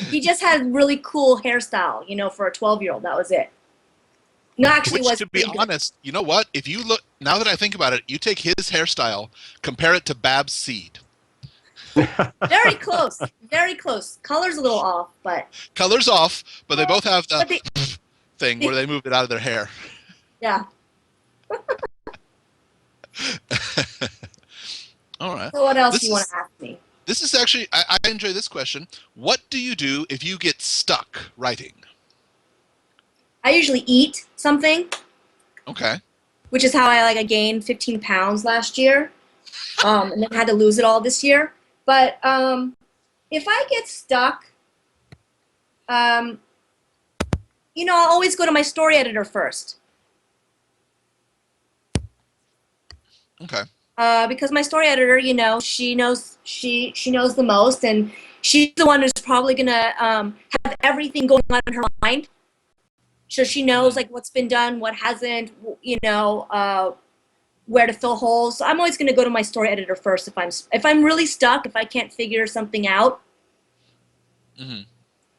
He just had really cool hairstyle, for a 12-year-old. That was it. No, actually, Which, was to be honest, you know what? If you look, now that I think about it, you take his hairstyle, compare it to Babs Seed. Very close. Very close. Color's a little off, but... Color's off, but they both have the But thing where they moved it out of their hair. Yeah. All right. So what else do you want to ask me? This is actually, I enjoy this question. What do you do if you get stuck writing? I usually eat something, Okay. which is how I gained 15 pounds last year, and then had to lose it all this year. But if I get stuck, I'll always go to my story editor first. Okay. Because my story editor, she knows the most, and she's the one who's probably gonna have everything going on in her mind. So she knows what's been done, what hasn't, where to fill holes. So I'm always gonna go to my story editor first if I'm really stuck, if I can't figure something out. Mm-hmm.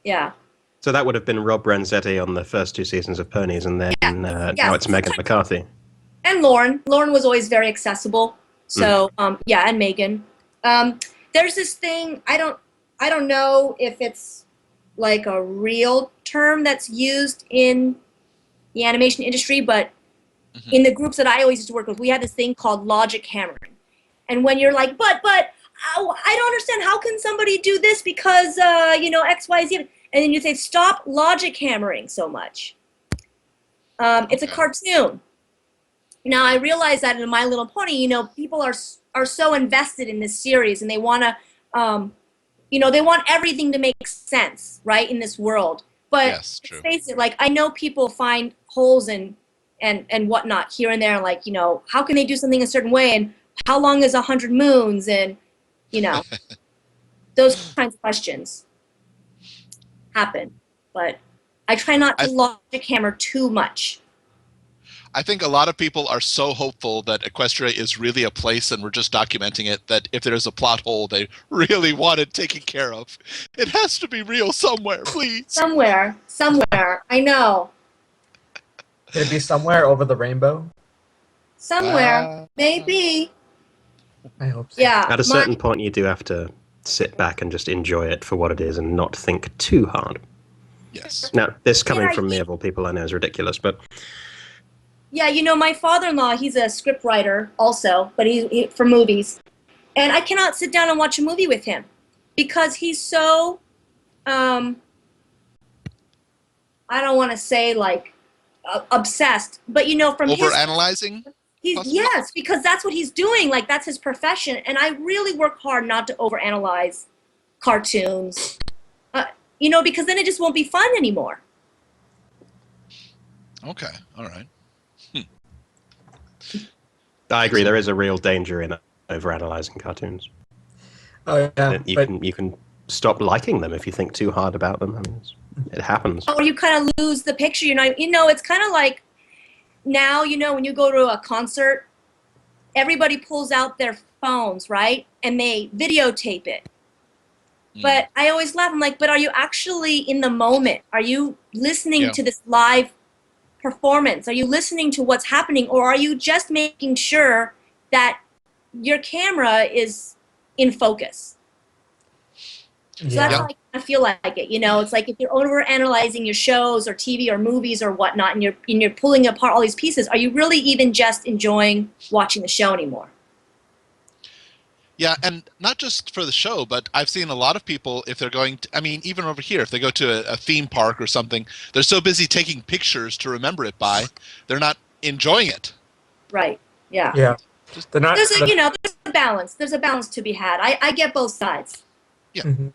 Yeah. So that would have been Rob Renzetti on the first 2 seasons of Ponies, and then now it's Megan McCarthy. And Lauren. Lauren was always very accessible. So and Megan. There's this thing, I don't know if it's like a real term that's used in the animation industry, but in the groups that I always used to work with, we had this thing called logic hammering. And when you're like, but I don't understand, how can somebody do this because X, Y, Z, and then you say, stop logic hammering so much. It's a cartoon. Now, I realize that in My Little Pony, people are so invested in this series, and they want to, they want everything to make sense, right, in this world. But yes, true. Face it, I know people find holes and whatnot here and there, how can they do something a certain way, and how long is 100 moons, and, those kinds of questions happen. but I try not to lock the camera too much. I think a lot of people are so hopeful that Equestria is really a place and we're just documenting it, that if there's a plot hole they really want it taken care of. It has to be real somewhere, please. Somewhere. I know. Could it be somewhere over the rainbow? Somewhere. Maybe. I hope so. Yeah. At a certain point, you do have to sit back and just enjoy it for what it is and not think too hard. Yes. Now, this coming from me, of all people, I know is ridiculous, but... Yeah, you know, my father-in-law, he's a script writer also, but he for movies. And I cannot sit down and watch a movie with him because he's so, I don't want to say like obsessed, but you know, from overanalyzing? Yes, because that's what he's doing. Like, that's his profession. And I really work hard not to overanalyze cartoons, you know, because then it just won't be fun anymore. Okay, all right. I agree. There is a real danger in overanalyzing cartoons. Oh yeah, you can stop liking them if you think too hard about them. I mean, it happens. Or you kind of lose the picture. You know, it's kind of like now. You know, when you go to a concert, everybody pulls out their phones, right, and they videotape it. But I always laugh. I'm like, but are you actually in the moment? Are you listening to this live performance? Are you listening to what's happening, or are you just making sure that your camera is in focus? So that's how I feel like it. You know, it's like if you're over-analyzing your shows or TV or movies or whatnot, and you're pulling apart all these pieces, are you really even just enjoying watching the show anymore? Yeah, and not just for the show, but I've seen a lot of people, if they're going to, I mean, even over here, if they go to a theme park or something, they're so busy taking pictures to remember it by, they're not enjoying it. Right, yeah. Yeah. They're not, there's a balance. There's a balance to be had. I get both sides. Yeah. Mm-hmm.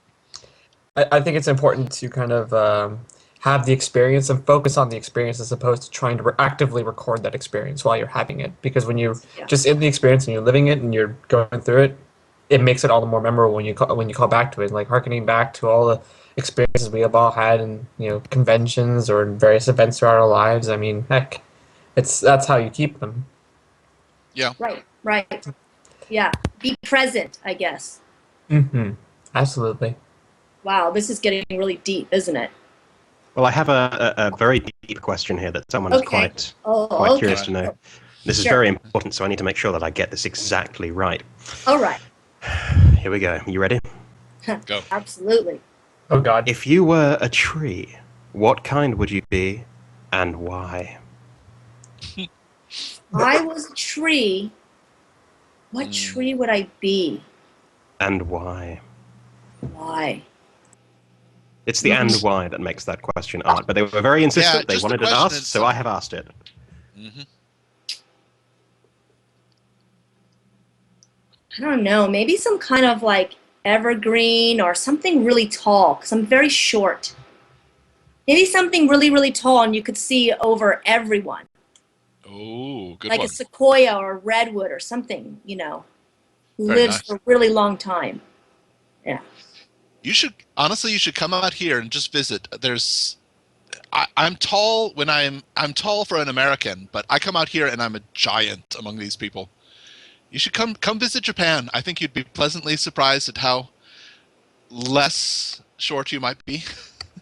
I think it's important to kind of have the experience and focus on the experience as opposed to trying to actively record that experience while you're having it. Because when you're just in the experience and you're living it and you're going through it, it makes it all the more memorable when you call back to it. Like harkening back to all the experiences we have all had in, you know, conventions or various events throughout our lives. I mean, heck, that's how you keep them. Yeah. Right. Yeah. Be present, I guess. Mm-hmm. Absolutely. Wow, this is getting really deep, isn't it? Well, I have a very deep question here that someone is quite curious to know. This is very important, so I need to make sure that I get this exactly right. All right. Here we go. You ready? Go. Absolutely. Oh, God. If you were a tree, what kind would you be and why? I was a tree. What tree would I be? And why? Why? It's the and why that makes that question art, but they were very insistent. They wanted it asked, so I have asked it. Mm-hmm. I don't know. Maybe some kind of like evergreen or something really tall, because I'm very short. Maybe something really, really tall and you could see over everyone. Oh, good like one. a sequoia or a redwood or something, you know, who lives for a really long time. Yeah. You should, honestly, you should come out here and just visit. I'm tall when I'm tall for an American, but I come out here and I'm a giant among these people. You should come visit Japan. I think you'd be pleasantly surprised at how less short you might be.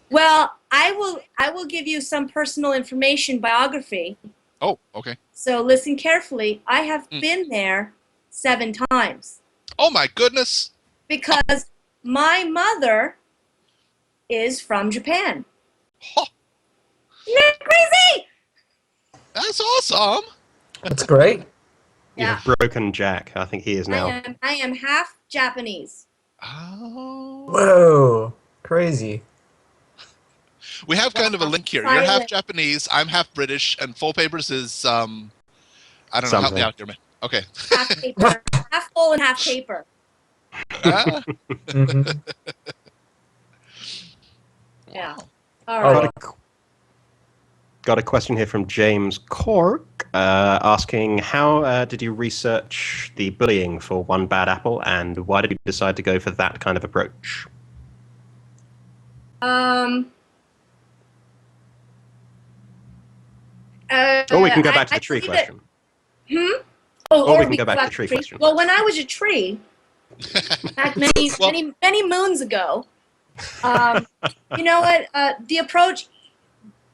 Well, I will give you some personal information, biography. Oh, okay. So listen carefully. I have been there 7 times. Oh my goodness. Because my mother is from Japan. Oh. Isn't that crazy? That's awesome. That's great. You have broken Jack. I think he is now. I am half Japanese. Oh. Whoa. Crazy. We have kind of a link here. You're half Japanese, I'm half British, and Full Papers is, I don't know, help me out here, man. Okay. Half paper. Half full and half paper. Yeah. All right. Got a question here from James Cork asking, how did you research the bullying for One Bad Apple, and why did you decide to go for that kind of approach? Or we can go back to the tree question. Oh, or we can go back to the tree question. Well, when I was a tree, back many moons ago, you know what? The approach,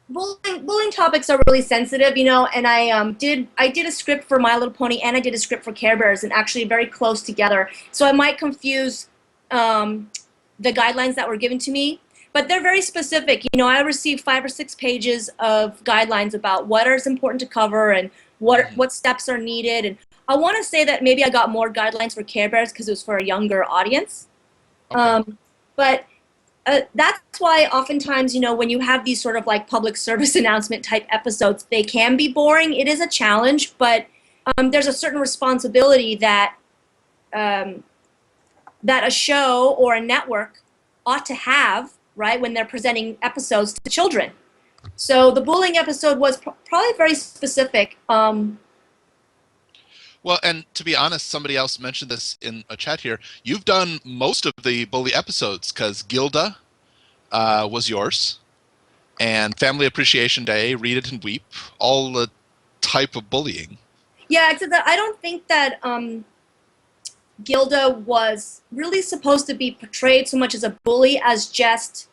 bullying topics are really sensitive, you know. And I did a script for My Little Pony, and I did a script for Care Bears, and actually very close together. So I might confuse the guidelines that were given to me. But they're very specific. You know, I received 5 or 6 pages of guidelines about what is important to cover and what steps are needed. And I want to say that maybe I got more guidelines for Care Bears because it was for a younger audience. Okay. But that's why oftentimes, you know, when you have these sort of like public service announcement type episodes, they can be boring. It is a challenge, but there's a certain responsibility that that a show or a network ought to have, right, when they're presenting episodes to children. So the bullying episode was probably very specific. Well, and to be honest, somebody else mentioned this in a chat here. You've done most of the bully episodes because Gilda was yours, and Family Appreciation Day, Read It and Weep, all the type of bullying. Yeah, except that I don't think that Gilda was really supposed to be portrayed so much as a bully as just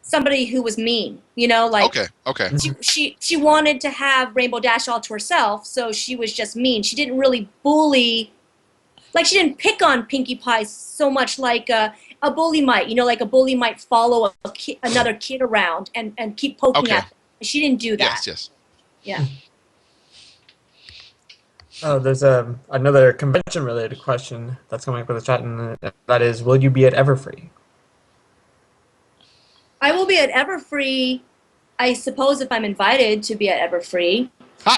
somebody who was mean, you know, like okay. She wanted to have Rainbow Dash all to herself, so she was just mean. She didn't really bully, like she didn't pick on Pinkie Pie so much like a bully might, you know, like a bully might follow another kid around and keep poking at them. She didn't do that. Yes. Yeah. Oh, there's another convention-related question that's coming up with the chat, and that is, will you be at Everfree? I will be at Everfree, I suppose, if I'm invited to be at Everfree,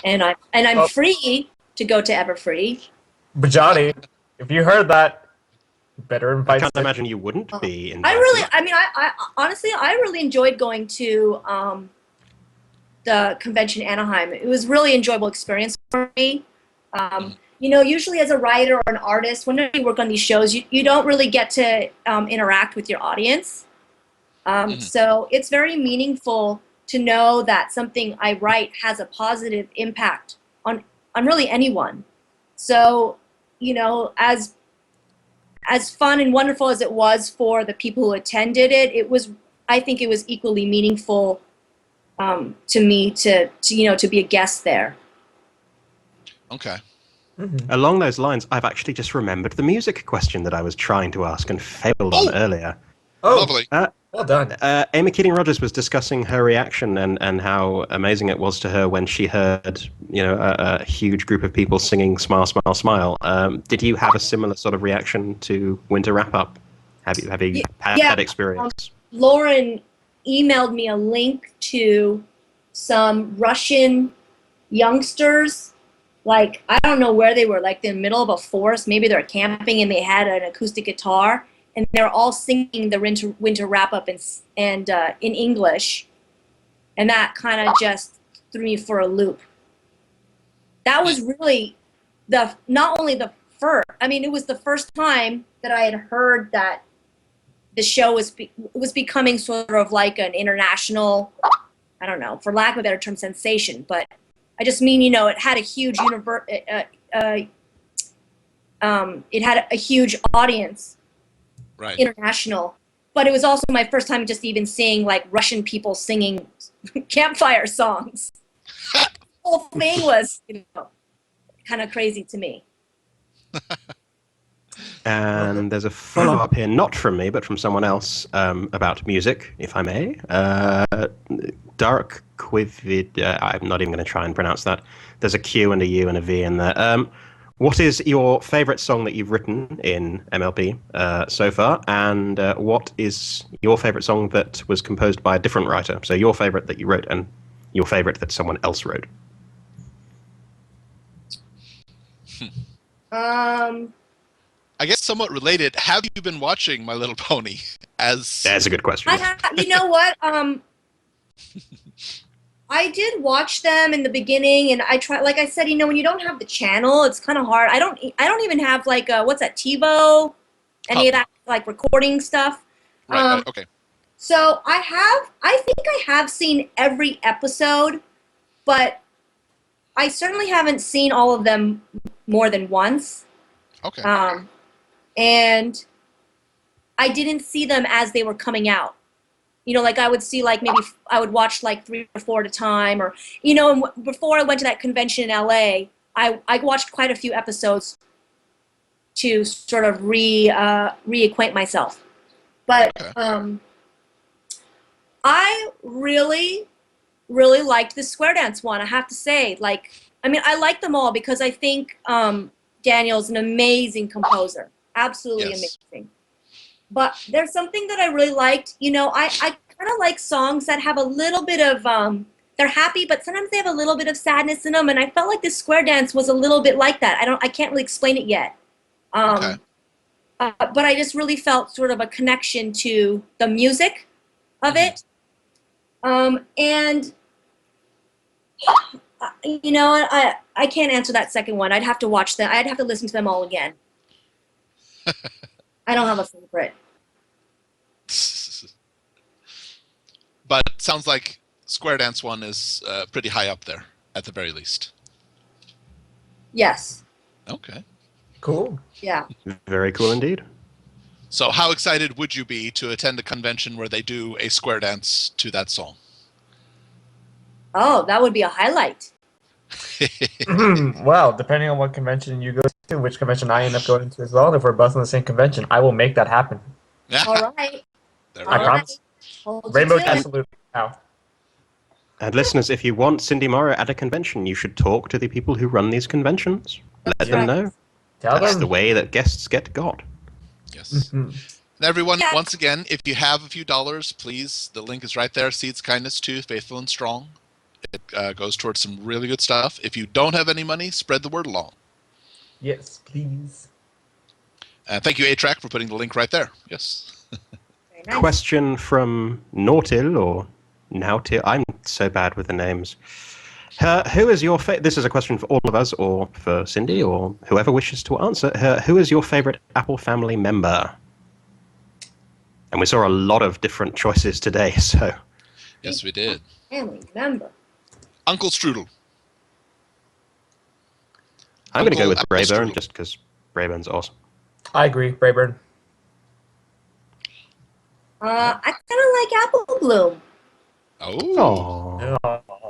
and I'm free to go to Everfree. But Johnny, if you heard that, you better invite. I can't imagine you wouldn't be invited. I honestly, I really enjoyed going to the convention in Anaheim. It was a really enjoyable experience for me. You know, usually as a writer or an artist, whenever you work on these shows, you don't really get to interact with your audience. So it's very meaningful to know that something I write has a positive impact on really anyone. So, you know, as fun and wonderful as it was for the people who attended it, I think it was equally meaningful to me to be a guest there. Okay. Mm-hmm. Along those lines, I've actually just remembered the music question that I was trying to ask and failed on earlier. Oh, lovely. Well done. Amy Keating Rogers was discussing her reaction and how amazing it was to her when she heard, you know, a huge group of people singing "Smile, Smile, Smile." Did you have a similar sort of reaction to Winter Wrap Up? Have you had that experience? Lauren emailed me a link to some Russian youngsters. Like, I don't know where they were, like in the middle of a forest. Maybe they're camping and they had an acoustic guitar. And they're all singing the winter wrap-up in English. And that kind of just threw me for a loop. That was really not only the first, I mean, it was the first time that I had heard that the show was becoming sort of like an international, I don't know, for lack of a better term, sensation. But I just mean, you know, it had a huge it had a huge audience. Right. International, but it was also my first time just even seeing like Russian people singing campfire songs. The whole thing was, you know, kind of crazy to me. And there's a follow-up here, not from me, but from someone else, about music, if I may. Dark Quivid, I'm not even going to try and pronounce that. There's a Q and a U and a V in there. What is your favorite song that you've written in MLP so far? And what is your favorite song that was composed by a different writer? So your favorite that you wrote and your favorite that someone else wrote. I guess somewhat related. Have you been watching My Little Pony? That's a good question. You know what? I did watch them in the beginning, and I try. Like I said, you know, when you don't have the channel, it's kind of hard. I don't even have like what's that, TiVo, any of that like recording stuff. Right. Okay. So I think I have seen every episode, but I certainly haven't seen all of them more than once. Okay. And I didn't see them as they were coming out. You know, like I would see like maybe I would watch like 3 or 4 at a time, or you know, before I went to that convention in LA, I watched quite a few episodes to sort of reacquaint myself. But I really liked the Square Dance one. I have to say, like, I mean, I like them all because I think Daniel's an amazing composer, absolutely amazing. But there's something that I really liked. You know, I kind of like songs that have a little bit of they're happy, but sometimes they have a little bit of sadness in them, and I felt like the Square Dance was a little bit like that. I can't really explain it yet. But I just really felt sort of a connection to the music of it. And you know, I can't answer that second one. I'd have to watch them. I'd have to listen to them all again. I don't have a favorite. But it sounds like Square Dance one is pretty high up there, at the very least. Yes. Okay. Cool. Yeah. Very cool indeed. So how excited would you be to attend a convention where they do a Square Dance to that song? Oh, that would be a highlight. Well, depending on what convention you go to, which convention I end up going to as well, if we're both on the same convention, I will make that happen. All right. There I we go. promise. Hold Rainbow you to it. absolutely now. And listeners, if you want Cindy Morrow at a convention, you should talk to the people who run these conventions. Let them know. Tell That's them. the way that guests get got. Yes. And everyone, once again, if you have a few dollars, please, the link is right there. Seeds Kindness 2, Faithful and Strong. It goes towards some really good stuff. If you don't have any money, spread the word along. Yes, please. Thank you, ACRac, for putting the link right there. Yes. Very nice. Question from Nautil or Nautil. I'm so bad with the names. Who is your this is a question for all of us, or for Cindy, or whoever wishes to answer. Who is your favorite Apple family member? And we saw a lot of different choices today, so. Yes, we did. Family member. Uncle Strudel. I'm going to go with Uncle Brayburn, Strudel. just because Brayburn's awesome. I agree, Brayburn. I kind of like Apple Bloom. Oh.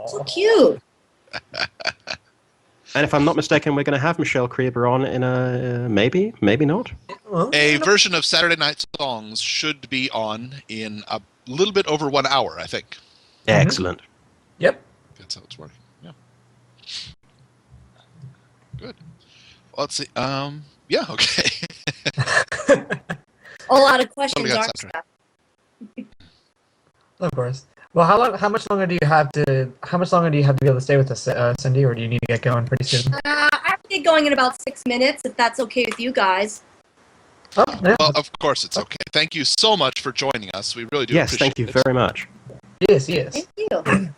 So cute. And if I'm not mistaken, we're going to have Michelle Creber on in a maybe not. A version of Saturday Night Songs should be on in a little bit over 1 hour, I think. Excellent. Yep. That's how it's working. Yeah. Good. Well, let's see. Yeah. Okay. A lot of questions Totally got aren't sidetracked. stuff. Of course. Well, how much longer do you have to be able to stay with us, Cindy, or do you need to get going pretty soon? I have to get going in about 6 minutes, if that's okay with you guys. Oh, yeah. Well, of course it's okay. Thank you so much for joining us. We really do Yes, appreciate thank you it. very much. Yes. Thank you.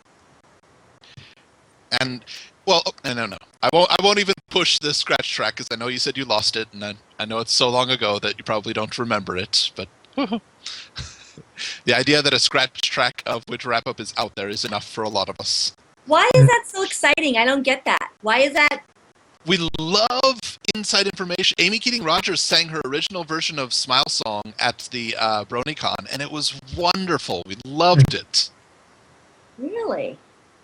And well, no. I won't even push the scratch track because I know you said you lost it, and I know it's so long ago that you probably don't remember it. But the idea that a scratch track of which wrap up is out there is enough for a lot of us. Why is that so exciting? I don't get that. Why is that? We love inside information. Amy Keating Rogers sang her original version of Smile Song at the BronyCon, and it was wonderful. We loved it. Really?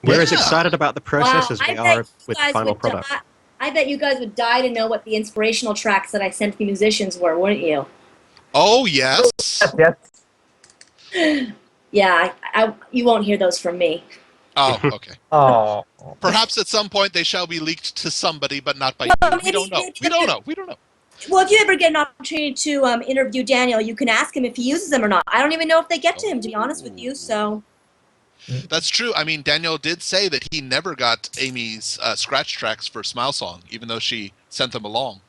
We're as Yeah. excited about the process as I we bet are you with guys final would product. I bet you guys would die to know what the inspirational tracks that I sent the musicians were, wouldn't you? Oh, yes. Yes. Yeah, you won't hear those from me. Oh, okay. Oh. Perhaps at some point they shall be leaked to somebody, but not by Well, you. We maybe don't know. if We don't know. We don't know. Well, if you ever get an opportunity to interview Daniel, you can ask him if he uses them or not. I don't even know if they get to him, to be honest with you. So That's true. I mean, Daniel did say that he never got Amy's scratch tracks for Smile Song, even though she sent them along.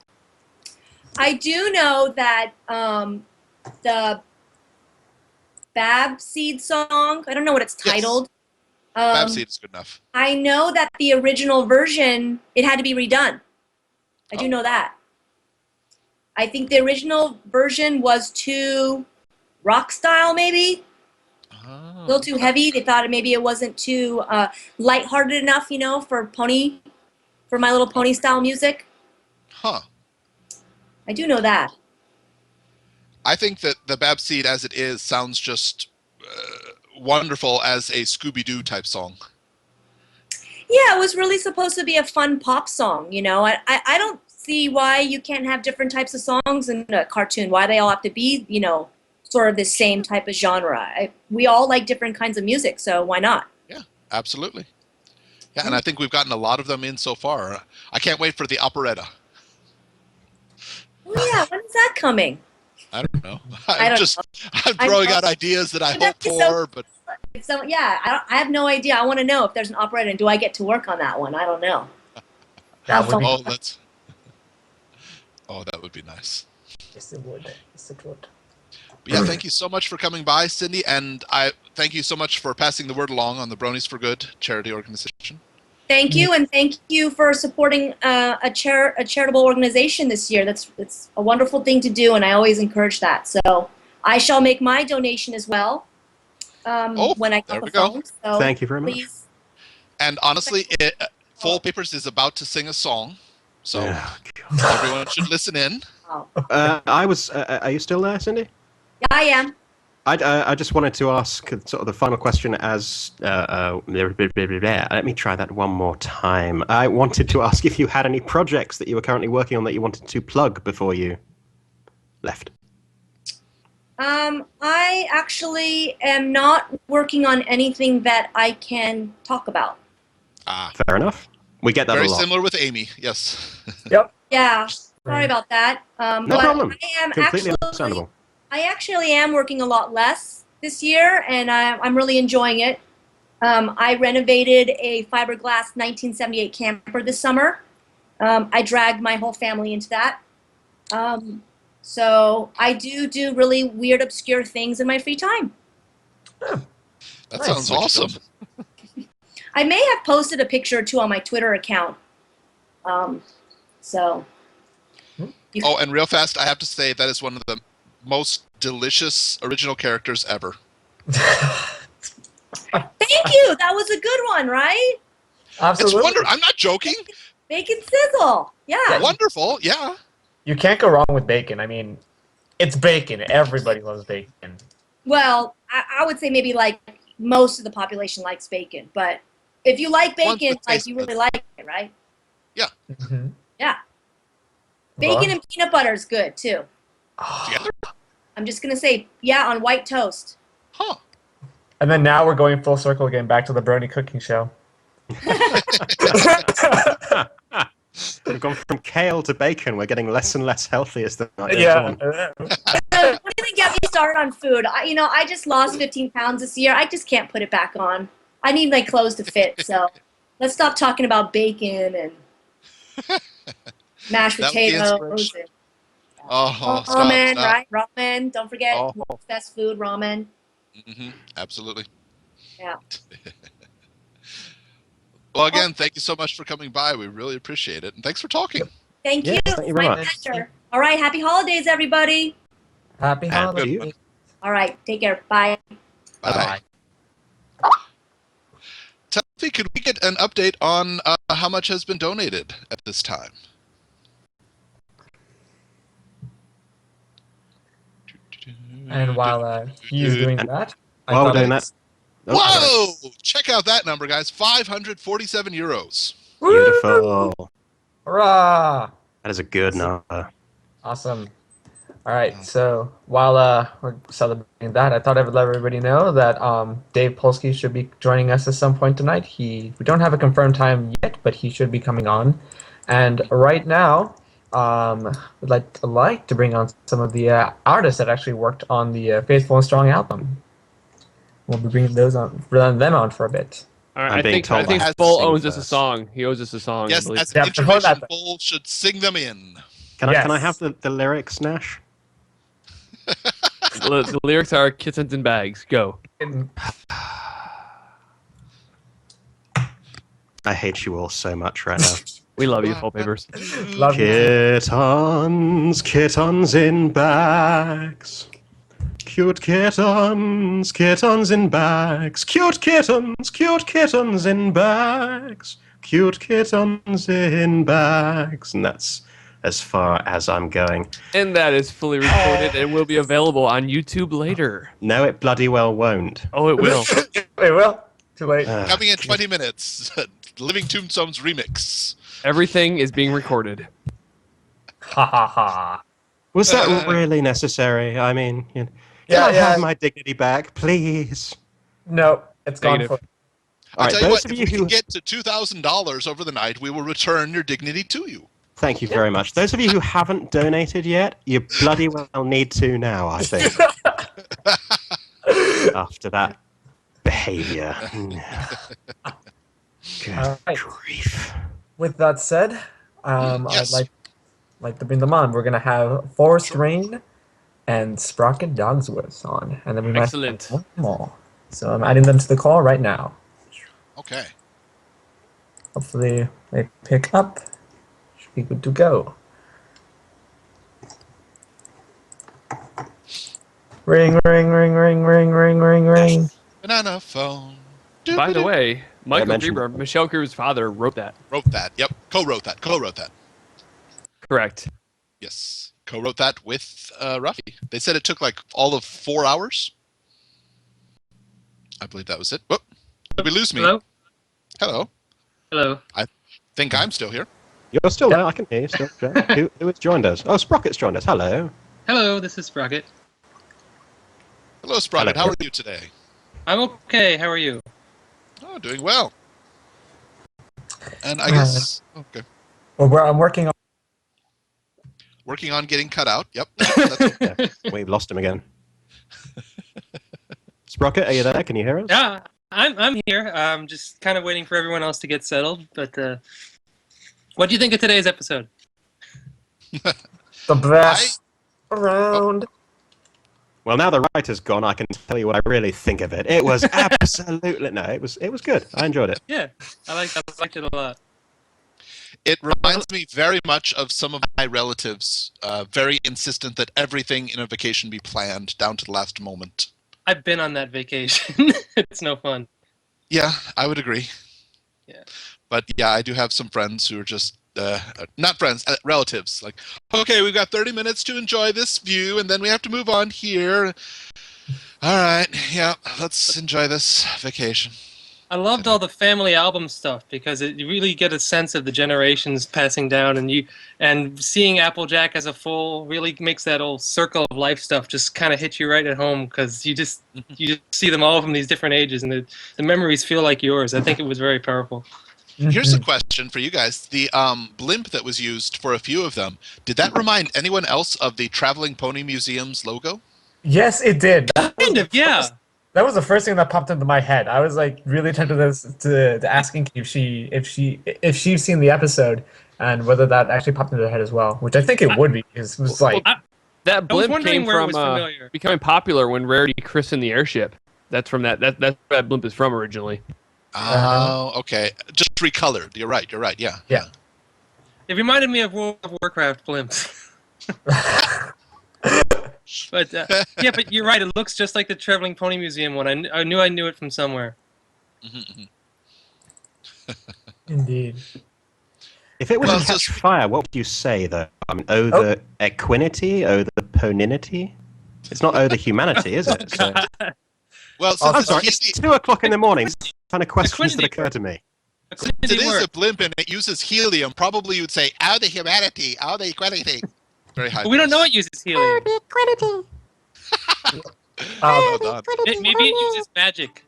I do know that the Bab Seed song, I don't know what it's Yes. titled. Babseed is good enough. I know that the original version, it had to be redone. I do know that. I think the original version was too rock style, maybe. A little too heavy. They thought maybe it wasn't too lighthearted enough, for Pony for My Little Pony style music. Huh. I do know that. I think that the Bab Seed as it is sounds just wonderful as a Scooby-Doo type song. Yeah, it was really supposed to be a fun pop song, you know. I don't see why you can't have different types of songs in a cartoon, why they all have to be, you know, sort of the same type of genre. We all like different kinds of music, so why not? Yeah, absolutely. Yeah, and I think we've gotten a lot of them in so far. I can't wait for the operetta. Oh yeah, when's that coming? I don't know. I'm throwing out ideas that I hope for, but so yeah, I have no idea. I want to know if there's an operetta, and do I get to work on that one? I don't know. That would be that would be nice. Yes, it would. Yes, it would. But yeah, thank you so much for coming by, Cindy, and I thank you so much for passing the word along on the Bronies for Good charity organization. Thank you, and thank you for supporting a charitable organization this year. It's a wonderful thing to do, and I always encourage that. So I shall make my donation as well when I get the phone. So thank you very much. Please. And honestly, Full Papers is about to sing a song, so everyone should listen in. Are you still there, Cindy? Yeah, I am. I just wanted to ask sort of the final question as let me try that one more time. I wanted to ask if you had any projects that you were currently working on that you wanted to plug before you left. I actually am not working on anything that I can talk about. Fair enough. We get that very a lot. Similar with Amy, yes. Yep. Yeah, sorry about that. No but problem. I am Completely understandable. I actually am working a lot less this year, and I'm really enjoying it. I renovated a fiberglass 1978 camper this summer. I dragged my whole family into that. So I do really weird, obscure things in my free time. That sounds awesome. I may have posted a picture or two on my Twitter account. So. Oh, and real fast, I have to say that is one of the most delicious original characters ever. Thank you. That was a good one, right? Absolutely. It's wonderful. I'm not joking. Bacon sizzle. Yeah. Wonderful. Yeah. You can't go wrong with bacon. I mean, it's bacon. Everybody loves bacon. Well, I would say maybe like most of the population likes bacon, but if you like bacon, like you really like it, right? Yeah. Mm-hmm. Yeah. Bacon and peanut butter is good too. Together? I'm just gonna say, yeah, on white toast. Huh. And then now we're going full circle again, back to the Brony cooking show. We've gone from kale to bacon. We're getting less and less healthy as the night goes on. Don't even get me started on food. I just lost 15 pounds this year. I just can't put it back on. I need my clothes to fit. So let's stop talking about bacon and mashed potatoes. And, ramen, right? Ramen. Don't forget best food, ramen. Mm-hmm. Absolutely. Yeah. Well, again, thank you so much for coming by. We really appreciate it. And thanks for talking. Thank you. Thank you very My much. pleasure. All right. Happy holidays, everybody. Happy holidays. All right. Take care. Bye. Bye. Tuffy, could we get an update on how much has been donated at this time? And while he's doing that, while we're doing that, whoa! Check out that number, guys. 547 euros. Beautiful. Hurrah! That is a good number. Awesome. All right, so while we're celebrating that, I thought I would let everybody know that Dave Polsky should be joining us at some point tonight. We don't have a confirmed time yet, but he should be coming on. And right now, we'd like to bring on some of the artists that actually worked on the Faithful and Strong album. We'll be bringing them on for a bit. All right, I think Bull owes us a song. He owes us a song. Yes, as an intervention, Bull should sing them in. Can I have the lyrics, Nash? The lyrics are kittens in bags. Go. I hate you all so much right now. We love you, Full Papers. Kittens, kittens in bags. Cute kittens, kittens in bags. Cute kittens in bags. cute kittens in bags. And that's as far as I'm going. And that is fully recorded and will be available on YouTube later. No, it bloody well won't. Oh, it will. It will. Too late. Coming in 20 minutes. Living Tombstones remix. Everything is being recorded. Ha ha ha. Was that really necessary? I mean, can I have my dignity back, please? No, it's gone Negative. for. I'll tell you those what, of if you we who can get to $2,000 over the night, we will return your dignity to you. Thank you very much. Those of you who haven't donated yet, you bloody well need to now, I think. After that behavior. Good right. grief. With that said, Yes. I'd like to bring them on. We're gonna have Forest Rain and Sprocket Dogsworth on, and then we might Excellent. have one more. So I'm adding them to the call right now. Okay. Hopefully they pick up. Should be good to go. Ring, ring, ring, ring, ring, ring, ring, ring. Banana phone. By the way, Michael mentioned- Creber, Michelle Creber's father, wrote that. Wrote that. Yep. Co-wrote that. Correct. Yes. Co-wrote that with Ruffy. They said it took like all of 4 hours. I believe that was it. Whoop. Did we lose me? Hello? Hello. Hello. I think I'm still here. You're still there, I can hear you still. Who has joined us? Oh, Sprocket's joined us. Hello. Hello, this is Sprocket. Hello, Sprocket. Hello. How are you today? I'm okay. How are you? Oh, doing well. And I guess... Okay. Well, I'm working on. Working on getting cut out. Yep. That's Yeah, we've lost him again. Sprocket, are you there? Can you hear us? Yeah, I'm here. I'm just kind of waiting for everyone else to get settled. But what do you think of today's episode? The best around. Well, now the writer's gone, I can tell you what I really think of it. It was absolutely it was good. I enjoyed it. Yeah, I liked it a lot. It reminds me very much of some of my relatives, very insistent that everything in a vacation be planned down to the last moment. I've been on that vacation. It's no fun. Yeah, I would agree. Yeah. But yeah, I do have some friends who are just, not friends, relatives. Like, okay, we've got 30 minutes to enjoy this view, and then we have to move on here. All right, yeah, let's enjoy this vacation. I loved all the family album stuff because you really get a sense of the generations passing down, and seeing Applejack as a full really makes that old circle of life stuff just kind of hit you right at home because you just see them all from these different ages, and the memories feel like yours. I think it was very powerful. Here's a question for you guys. The blimp that was used for a few of them, did that remind anyone else of the Traveling Pony Museum's logo? Yes, it did. Kind of, yeah. That was the first thing that popped into my head. I was like really tempted to asking if she's seen the episode and whether that actually popped into her head as well, which I think it would be because it was like That blimp wondering came where it from was familiar. becoming popular when Rarity christened the airship. That's from that's where that blimp is from originally. Oh, okay. Just recolored. You're right. Yeah. Yeah. It reminded me of World of Warcraft blimps. But yeah, but you're right. It looks just like the Traveling Pony Museum one. I knew it from somewhere. indeed. If it was Well, a catch fire, what would you say, though? I mean, the equinity, the poninity? It's not the humanity, is it? So, Well, I'm since sorry, it's 2 o'clock in the morning. These kind of questions that occur to me. it is a blimp and it uses helium, probably you would say, "Oh, the humanity, oh, the equality." Very high. But we don't know it uses helium. Well done. Maybe it uses magic.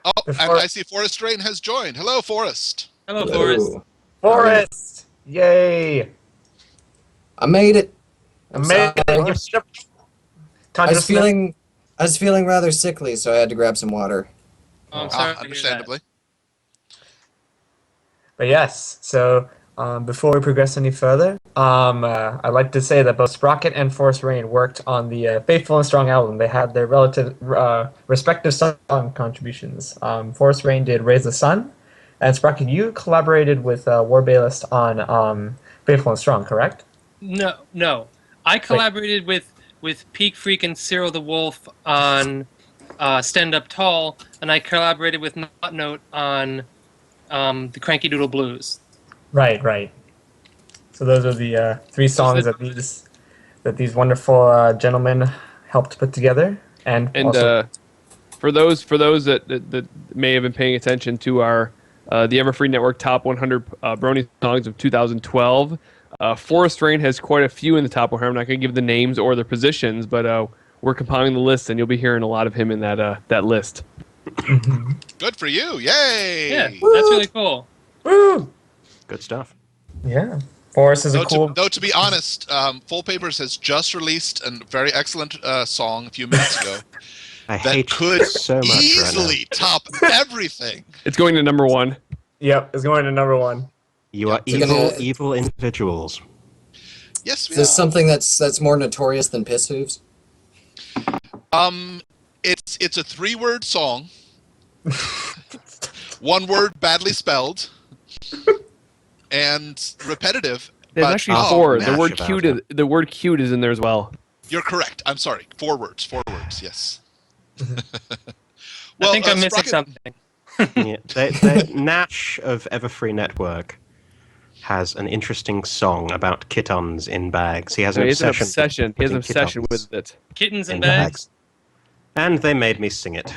Oh, and I see Forest Rain has joined. Hello, Forest. Hello, Forrest. Forest! Yay! I made it. I'm Amazing. sorry. I was feeling rather sickly, so I had to grab some water. Oh, I'm sorry to hear that. Understandably. But yes, so before we progress any further, I'd like to say that both Sprocket and Forest Rain worked on the Faithful and Strong album. They had their respective song contributions. Forest Rain did Raise the Sun, and Sprocket, you collaborated with Warbalist on Faithful and Strong, correct? No. I collaborated with Peak Freak and Cyril the Wolf on Stand Up Tall, and I collaborated with Not Note on the Cranky Doodle Blues. Right. So those are the 3 songs that these wonderful gentlemen helped put together, and also for those that may have been paying attention to our the Everfree Network Top 100 Bronies songs of 2012, Forest Rain has quite a few in the top 100. I'm not going to give the names or the positions, but we're compiling the list, and you'll be hearing a lot of him in that list. Good for you! Yay! Yeah, that's really cool. Woo! Good stuff. Yeah. Forrest is a cool... Though, to be honest, Full Papers has just released a very excellent song a few minutes ago that could so much easily top everything. It's going to number 1. Yep, it's going to number 1. You are evil individuals. Yes, we Is this something that's more notorious than piss hooves? It's a 3-word song. 1 word badly spelled. And repetitive. There's actually 4. The word cute is in there as well. You're correct. I'm sorry. 4 words. 4 words. Yes. Well, I think I'm missing something. Nash of Everfree Network has an interesting song about kittens in bags. He has an obsession. He has an obsession with it. Kittens in bags. And they made me sing it.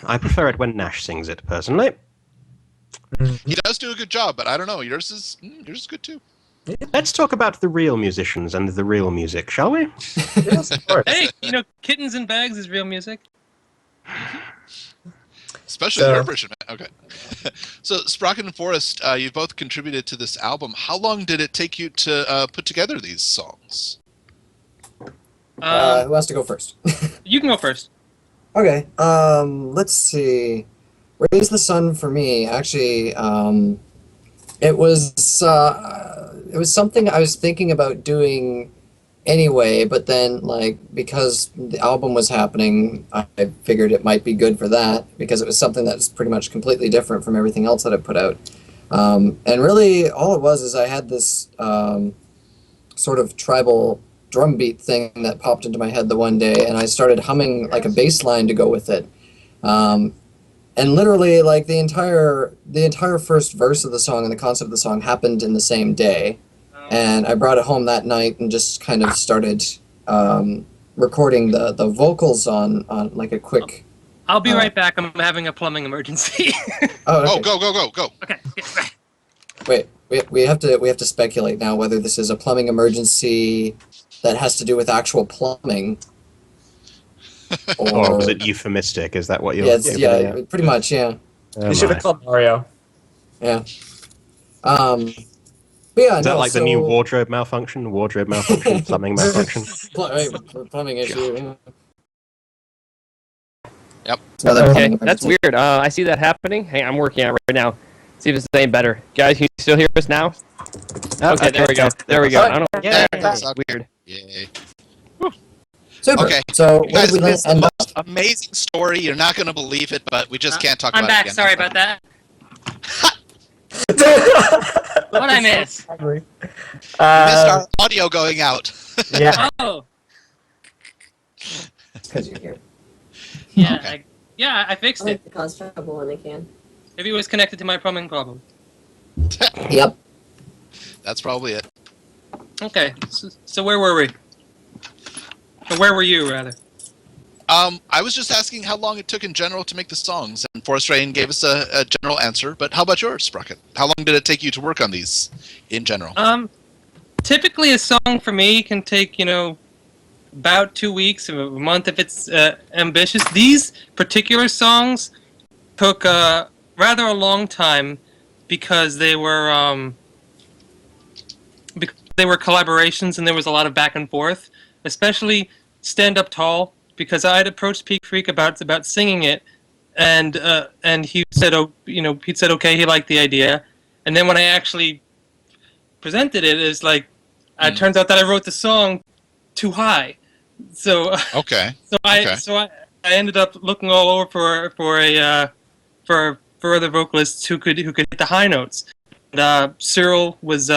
I prefer it when Nash sings it, personally. He does do a good job, but I don't know. Yours is good too. Let's talk about the real musicians and the real music, shall we? Yes, of course. Hey, Kittens in Bags is real music. Especially your version. Okay. So, Sprocket and Forrest, you've both contributed to this album. How long did it take you to put together these songs? Who has to go first? You can go first. Okay. Let's see. Raise the Sun for me, actually, it was something I was thinking about doing anyway, but then, because the album was happening, I figured it might be good for that, because it was something that's pretty much completely different from everything else that I put out. And really, all it was is I had this sort of tribal drum beat thing that popped into my head the one day, and I started humming like a bass line to go with it. And literally, the entire first verse of the song and the concept of the song happened in the same day. And I brought it home that night and just kind of started recording the vocals on a quick... I'll be right back. I'm having a plumbing emergency. Oh, go. Okay. Wait, we have to speculate now whether this is a plumbing emergency that has to do with actual plumbing. Or was it euphemistic? Is that what you're... Yeah, pretty much, yeah. You should have called Mario. Yeah. But yeah, is that the new wardrobe malfunction? Wardrobe malfunction, plumbing malfunction? Plumbing issue, yeah. Yep. Okay, that's weird. I see that happening. Hey, I'm working on it right now. See if it's any better. Guys, can you still hear us now? Okay, there we go. There we go. I don't know. Yeah, that's weird. Yay. Super. Okay. So, you guys where missed did we the end most amazing story. You're not going to believe it, but we just can't talk about it again. I'm back. Sorry about that. What'd I miss? We missed our audio going out. Yeah. Oh. Because you're here. Yeah, Okay. I fixed it. To cause trouble when they can. Maybe it was connected to my plumbing problem. Yep. That's probably it. Okay, so where were we? Or where were you, rather? I was just asking how long it took in general to make the songs, and Forrest Rain gave us a general answer, but how about yours, Sprocket? How long did it take you to work on these, in general? Typically a song for me can take, about 2 weeks, a month if it's ambitious. These particular songs took rather a long time because they were collaborations and there was a lot of back and forth, especially Stand Up Tall, because I had approached Peak Freak about singing it, and he said, he said okay, he liked the idea, and then when I actually presented it, it's it turns out that I wrote the song too high, so okay. I ended up looking all over for other vocalists who could hit the high notes. And, Cyril was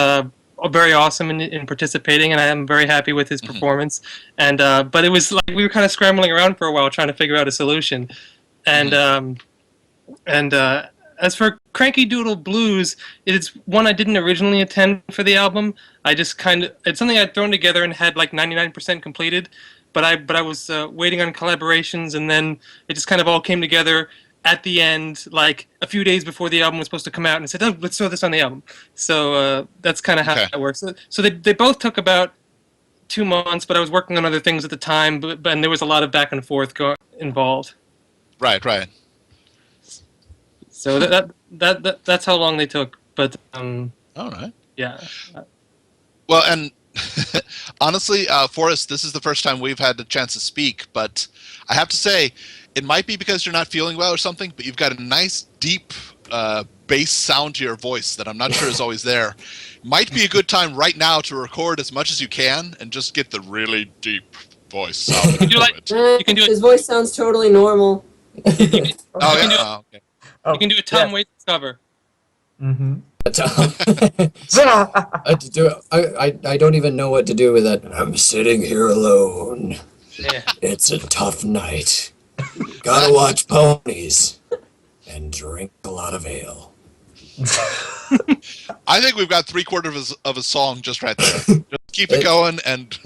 very awesome in participating, and I am very happy with his performance. And but it was we were kind of scrambling around for a while trying to figure out a solution, and as for Cranky Doodle Blues, it's one I didn't originally intend for the album. I just it's something I'd thrown together and had like 99% completed, but I was waiting on collaborations, and then it just kind of all came together at the end, like a few days before the album was supposed to come out, and I said, "Oh, let's throw this on the album." So that's kind of how it works. So they both took about 2 months, but I was working on other things at the time, and there was a lot of back and forth involved. Right. So that's how long they took. But all right. Yeah. Well, and honestly, Forrest, this is the first time we've had the chance to speak, but I have to say, it might be because you're not feeling well or something, but you've got a nice, deep bass sound to your voice that I'm not sure is always there. Might be a good time right now to record as much as you can and just get the really deep voice sound. You can do it. His voice sounds totally normal. You can do a Tom Waits cover. Mm-hmm. I don't even know what to do with it. I'm sitting here alone. Yeah. It's a tough night. Gotta watch ponies and drink a lot of ale. I think we've got 3/4 of a song just right there. Just keep it going, and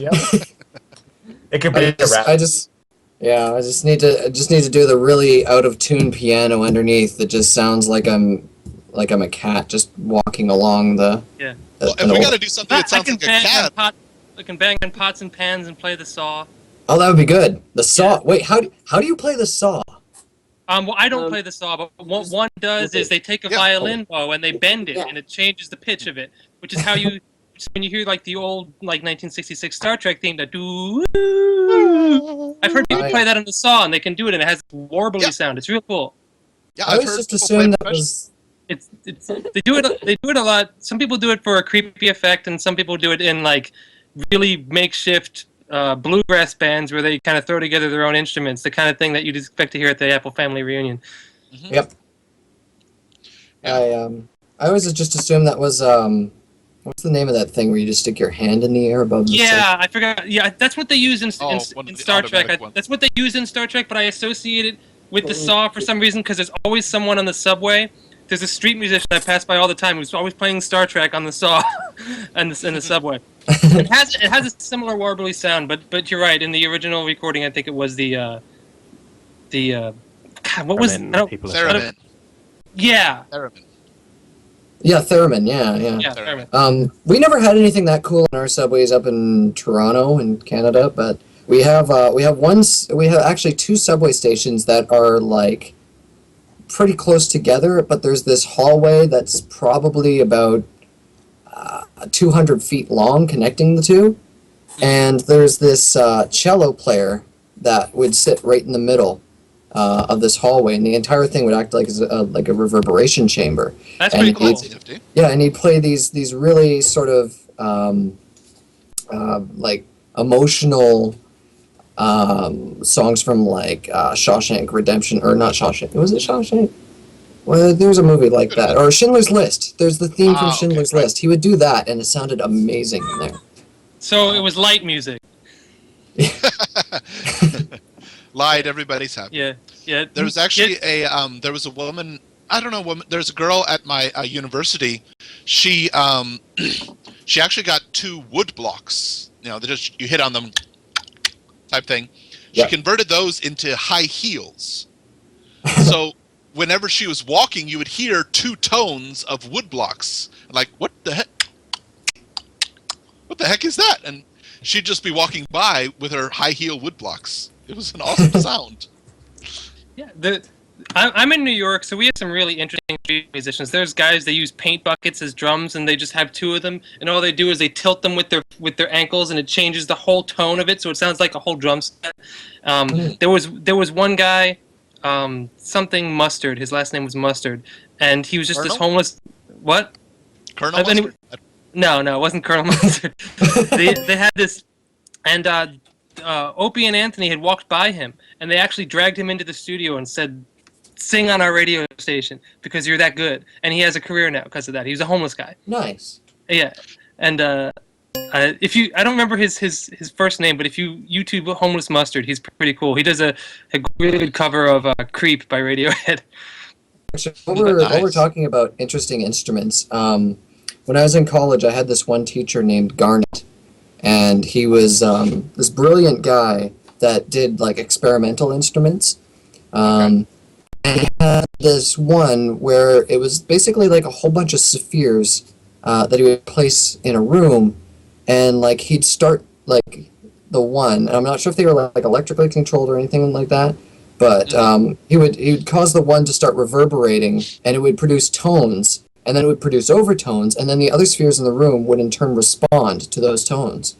it could be a rap. I just need to do the really out of tune piano underneath that just sounds like I'm a cat just walking along the. Yeah. Well, if we got to do something that sounds like a cat. I can bang on pots and pans and play the saw. Oh, that would be good. The saw. Yeah. Wait, how do you play the saw? Well, I don't play the saw, but what one does is they take a violin bow and they bend it, and it changes the pitch of it, which is how you. When you hear like the old 1966 Star Trek theme, that do. I've heard people play that on the saw, and they can do it, and it has a warbly sound. It's real cool. Yeah, I was just assuming that was. They do it a lot. Some people do it for a creepy effect, and some people do it in like really makeshift bluegrass bands where they kind of throw together their own instruments, the kind of thing that you'd expect to hear at the Apple Family Reunion. Mm-hmm. Yep. Yeah. I always just assumed that was what's the name of that thing where you just stick your hand in the air above the I forgot. Yeah, that's what they use in Star Trek. That's what they use in Star Trek, but I associate it with the saw for some reason because there's always someone on the subway. There's a street musician I pass by all the time who's always playing Star Trek on the saw in the subway. It has a similar warbly sound, but you're right. In the original recording, I think it was the God, what was Theremin. Yeah. Theremin. Yeah, theremin. Yeah. Theremin. We never had anything that cool in our subways up in Toronto in Canada, but we have actually 2 subway stations that are like pretty close together, but there's this hallway that's probably about 200 feet long connecting the two, and there's this cello player that would sit right in the middle of this hallway, and the entire thing would act like a reverberation chamber. That's pretty cool. Yeah, and he'd play these really sort of like emotional songs from like Shawshank Redemption, or not Shawshank. Was it Shawshank? Well, there's a movie like that, or Schindler's List. There's the theme from Schindler's List. He would do that, and it sounded amazing in there. So it was light music. Light, everybody's happy. Yeah. There was actually there was a woman. I don't know. There's a girl at my university. She actually got 2 wood blocks. You know, you hit on them, type thing. She converted those into high heels. So whenever she was walking, you would hear 2 tones of wood blocks. Like, what the heck? What the heck is that? And she'd just be walking by with her high heel wood blocks. It was an awesome sound. Yeah, I'm in New York, so we have some really interesting musicians. There's guys that use paint buckets as drums, and they just have 2 of them, and all they do is they tilt them with their ankles, and it changes the whole tone of it, so it sounds like a whole drum set. There was one guy, something Mustard. His last name was Mustard, and he was just this homeless. What? Colonel Mustard? No, it wasn't Colonel Mustard. they had this, and Opie and Anthony had walked by him, and they actually dragged him into the studio and said, "Sing on our radio station because you're that good." And he has a career now because of that. He was a homeless guy. Nice. Yeah, and if you, I don't remember his first name, but if you YouTube Homeless Mustard, he's pretty cool. He does a really good cover of "Creep" by Radiohead. Actually, while we're talking about interesting instruments, when I was in college, I had this one teacher named Garnet, and he was this brilliant guy that did like experimental instruments. And he had this one where it was basically like a whole bunch of spheres that he would place in a room, and like he'd start like the one, and I'm not sure if they were like electrically controlled or anything like that, but he would cause the one to start reverberating, and it would produce tones, and then it would produce overtones, and then the other spheres in the room would in turn respond to those tones,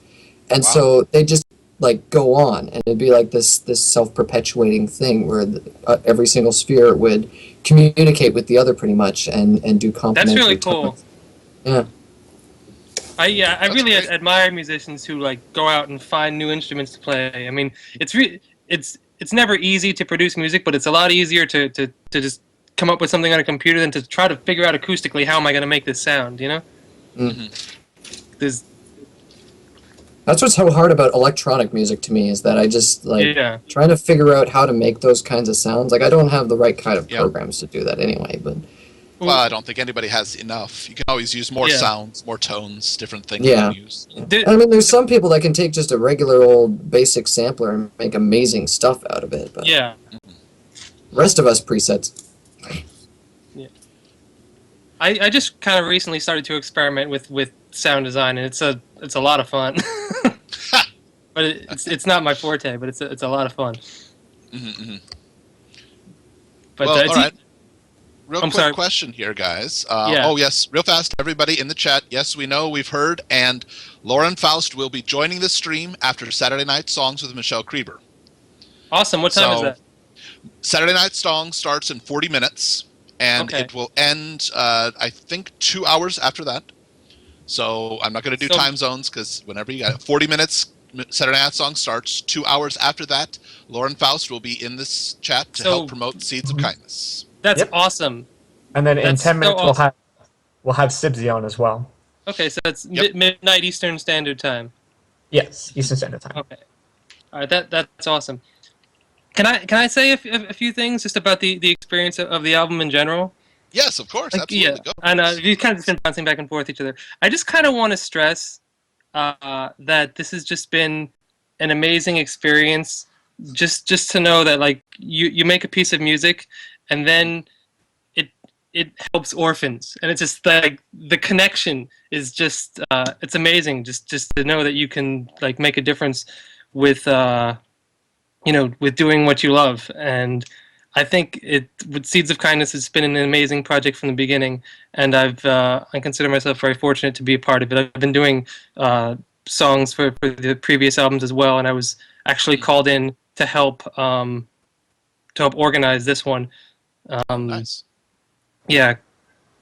and so they just like go on, and it'd be like this self-perpetuating thing where every single sphere would communicate with the other pretty much and do complementary. That's really cool. tones. Yeah. I really admire musicians who like go out and find new instruments to play. I mean, it's never easy to produce music, but it's a lot easier to just come up with something on a computer than to try to figure out acoustically how am I going to make this sound, you know? That's what's so hard about electronic music to me, is that I just like trying to figure out how to make those kinds of sounds. Like I don't have the right kind of programs to do that anyway, but well, I don't think anybody has enough. You can always use more sounds, more tones, different things Yeah. you can use. I mean, there's some people that can take just a regular old basic sampler and make amazing stuff out of it. But yeah. Rest of us presets. Yeah. I just kind of recently started to experiment with sound design, and it's a lot of fun. But it's not my forte, but it's a lot of fun. But well, all right. Real I'm quick sorry. question here, guys. Yeah. Oh, yes, real fast, everybody in the chat. Yes, we know, we've heard, and Lauren Faust will be joining the stream after Saturday Night Songs with Michelle Creber. Awesome. What time is that? Saturday Night Song starts in 40 minutes, and it will end, I think, 2 hours after that. So I'm not going to do time zones, because whenever you got 40 minutes, Saturday Night Song starts. 2 hours after that, Lauren Faust will be in this chat to help promote Seeds of Kindness. That's awesome. And then in 10 minutes awesome. we'll have Sibsy on as well. Okay, so that's midnight Eastern Standard Time. Yes, Eastern Standard Time. Okay. All right, that's awesome. Can I say a few things just about the experience of the album in general? Yes, of course, absolutely. Go. And we've kind of just been bouncing back and forth each other. I just kind of want to stress that this has just been an amazing experience. Just to know that like you make a piece of music, and then it helps orphans, and it's just like the connection is just it's amazing. Just to know that you can like make a difference with with doing what you love. And I think with Seeds of Kindness, it's been an amazing project from the beginning, and I consider myself very fortunate to be a part of it. I've been doing songs for the previous albums as well, and I was actually called in to help organize this one. Nice. Yeah,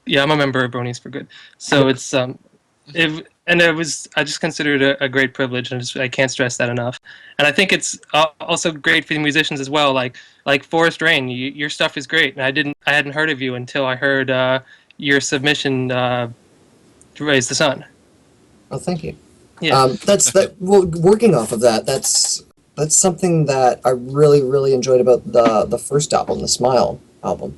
I'm a member of Bronies for Good, so it's I just consider it a great privilege, and I can't stress that enough. And I think it's also great for the musicians as well. Like Forest Rain, your stuff is great, and I hadn't heard of you until I heard your submission to Raise the Sun. Oh, thank you. Yeah. Well, working off of that, that's something that I really, really enjoyed about the first album, the Smile album.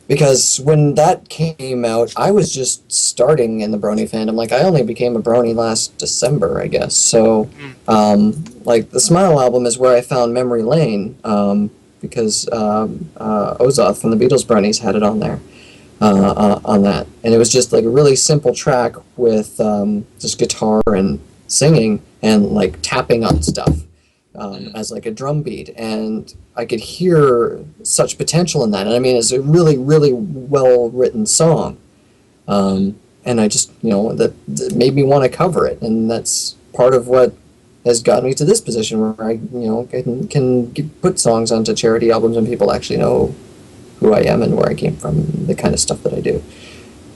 Because when that came out, I was just starting in the Brony fandom. Like, I only became a Brony last December, I guess. So, like, the Smile album is where I found Memory Lane, because Ozoth from the Beatles Bronies had it on there, on that. And it was just, like, a really simple track with just guitar and singing and, like, tapping on stuff as, like, a drum beat. And I could hear such potential in that. And I mean, it's a really, really well-written song. And I just, that made me want to cover it. And that's part of what has gotten me to this position where I, can put songs onto charity albums and people actually know who I am and where I came from, the kind of stuff that I do.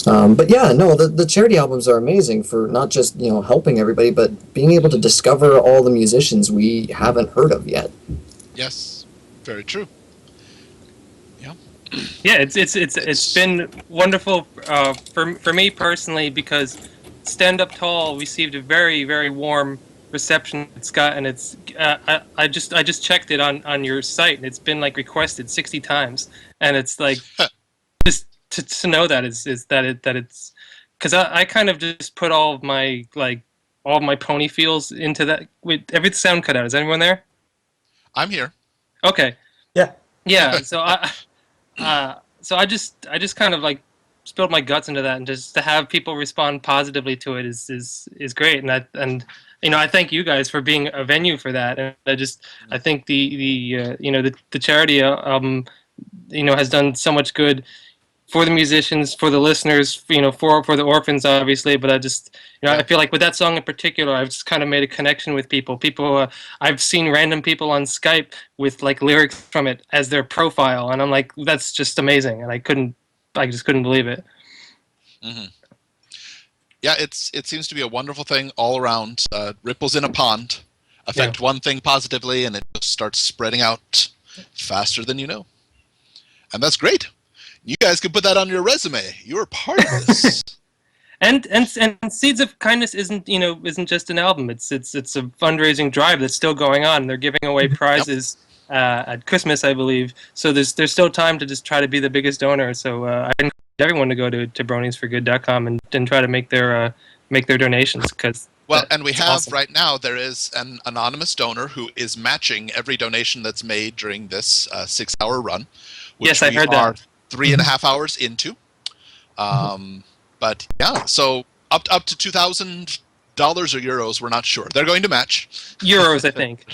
But yeah, no, the charity albums are amazing for not just, helping everybody, but being able to discover all the musicians we haven't heard of yet. Yes. Very true. Yeah. Yeah, it's been wonderful for me personally, because Stand Up Tall received a very, very warm reception it's got, and it's I just checked it on your site, and it's been like requested 60 times, and it's like just to know that is that it's because I kind of just put all of my pony feels into that with every sound cut out. Is anyone there? I'm here. Okay. Yeah. So I just kind of like spilled my guts into that, and just to have people respond positively to it is great, and I thank you guys for being a venue for that, and I think the charity has done so much good for the musicians, for the listeners, for the orphans, obviously. But I feel like with that song in particular, I've just kind of made a connection with people. I've seen random people on Skype with like lyrics from it as their profile, and I'm like, that's just amazing, and I just couldn't believe it. Mm-hmm. Yeah, it seems to be a wonderful thing all around. Ripples in a pond affect one thing positively, and it just starts spreading out faster than you know, and that's great. You guys can put that on your resume. You're part of this. and Seeds of Kindness isn't just an album. It's a fundraising drive that's still going on. They're giving away prizes at Christmas, I believe. So there's still time to just try to be the biggest donor. So I encourage everyone to go to broniesforgood.com and try to make their donations, because. Well, and we have awesome. Right now, there is an anonymous donor who is matching every donation that's made during this 6-hour run. Which yes, I heard that. 3.5 hours into, but yeah, so up to $2,000 or euros, we're not sure. They're going to match euros, I think.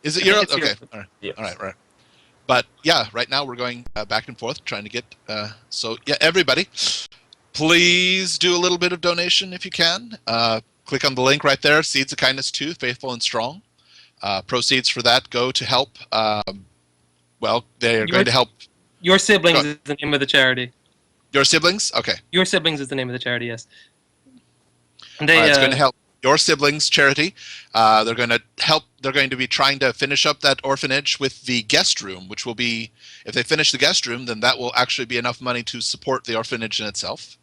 Is it euros? Okay, all right. Yes. All right. But yeah, right now we're going back and forth trying to get. So yeah, everybody, please do a little bit of donation if you can. Click on the link right there. Seeds of Kindness 2, Faithful and Strong. Proceeds for that go to help. They're going to help. Your Siblings is the name of the charity. Your Siblings? Okay. Your Siblings is the name of the charity, yes. And it's going to help Your Siblings charity. They're going to help. They're going to be trying to finish up that orphanage with the guest room, which will be, if they finish the guest room, then that will actually be enough money to support the orphanage in itself.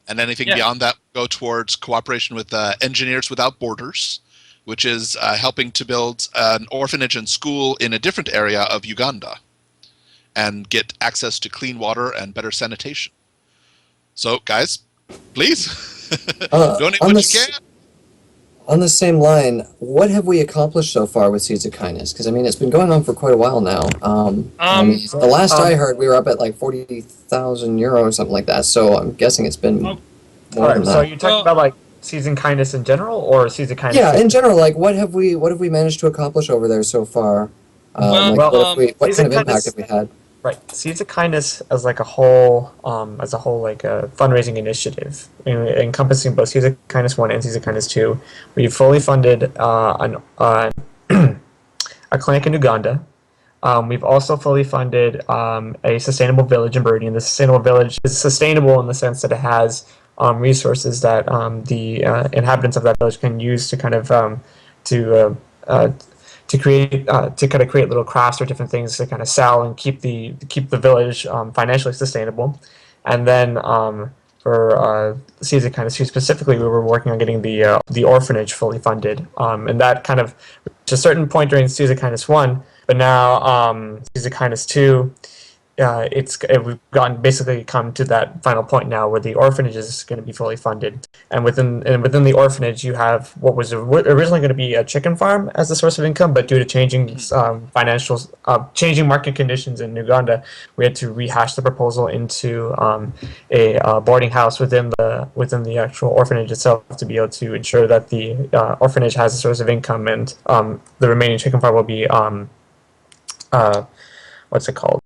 And anything beyond that will go towards cooperation with Engineers Without Borders, which is helping to build an orphanage and school in a different area of Uganda, and get access to clean water and better sanitation. So, guys, please donate what you can. On the same line, what have we accomplished so far with Seeds of Kindness? Because it's been going on for quite a while now. The last I heard, we were up at like 40,000 euro or something like that. So I'm guessing it's been more than that. So you're talking about like Seeds of Kindness in general, or Seeds of Kindness? Yeah, in general. Like, what have we managed to accomplish over there so far? What kind of impact have we had? Right, Seeds of Kindness as a whole like a fundraising initiative, encompassing both Seeds of Kindness 1 and Seeds of Kindness 2. We've fully funded a clinic in Uganda. We've also fully funded a sustainable village in Burundi, and the sustainable village is sustainable in the sense that it has resources that the inhabitants of that village can use to kind of to create little crafts or different things to kind of sell and keep the village financially sustainable. And then for Seeds of Kindness 2 specifically, we were working on getting the orphanage fully funded, and that kind of reached a certain point during Seeds of Kindness 1, but now Seeds of Kindness 2. We've basically come to that final point now where the orphanage is going to be fully funded, and within the orphanage you have what was originally going to be a chicken farm as the source of income, but due to changing changing market conditions in Uganda, we had to rehash the proposal into a boarding house within the actual orphanage itself to be able to ensure that the orphanage has a source of income, and the remaining chicken farm will be what's it called?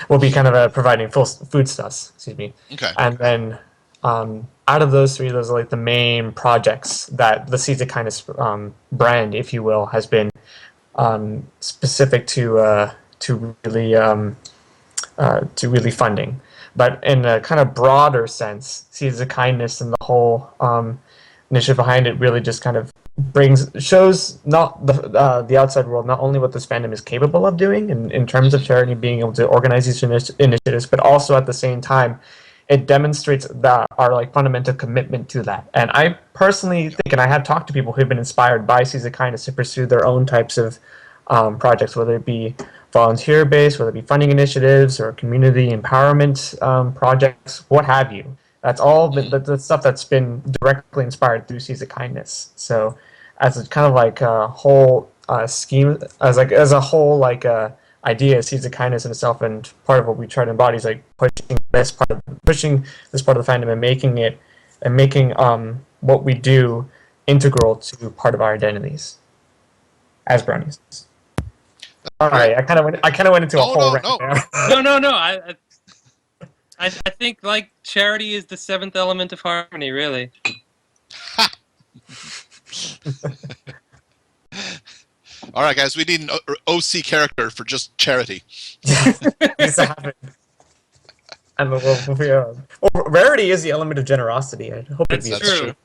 Will be kind of providing full foodstuffs. Excuse me. Okay. And then out of those three, those are like the main projects that the Seeds of Kindness brand, if you will, has been specific to really funding. But in a kind of broader sense, Seeds of Kindness and the whole initiative behind it really just kind of shows not the outside world not only what this fandom is capable of doing in terms of charity, being able to organize these initiatives, but also at the same time it demonstrates our like fundamental commitment to that. And I personally think, and I have talked to people who've been inspired by Seeds of Kindness to pursue their own types of projects, whether it be volunteer-based, whether it be funding initiatives or community empowerment projects, what have you. That's all the stuff that's been directly inspired through Seeds of Kindness. So, as a kind of like a whole scheme, as a whole like idea, Seeds of Kindness in itself, and part of what we try to embody is like pushing this part of the fandom and making what we do integral to part of our identities as Bronies. All right, I kind of went into a whole rant there. No. I think like charity is the seventh element of harmony, really. All right, guys, we need an OC character for just charity. And rarity is the element of generosity. I hope that's true.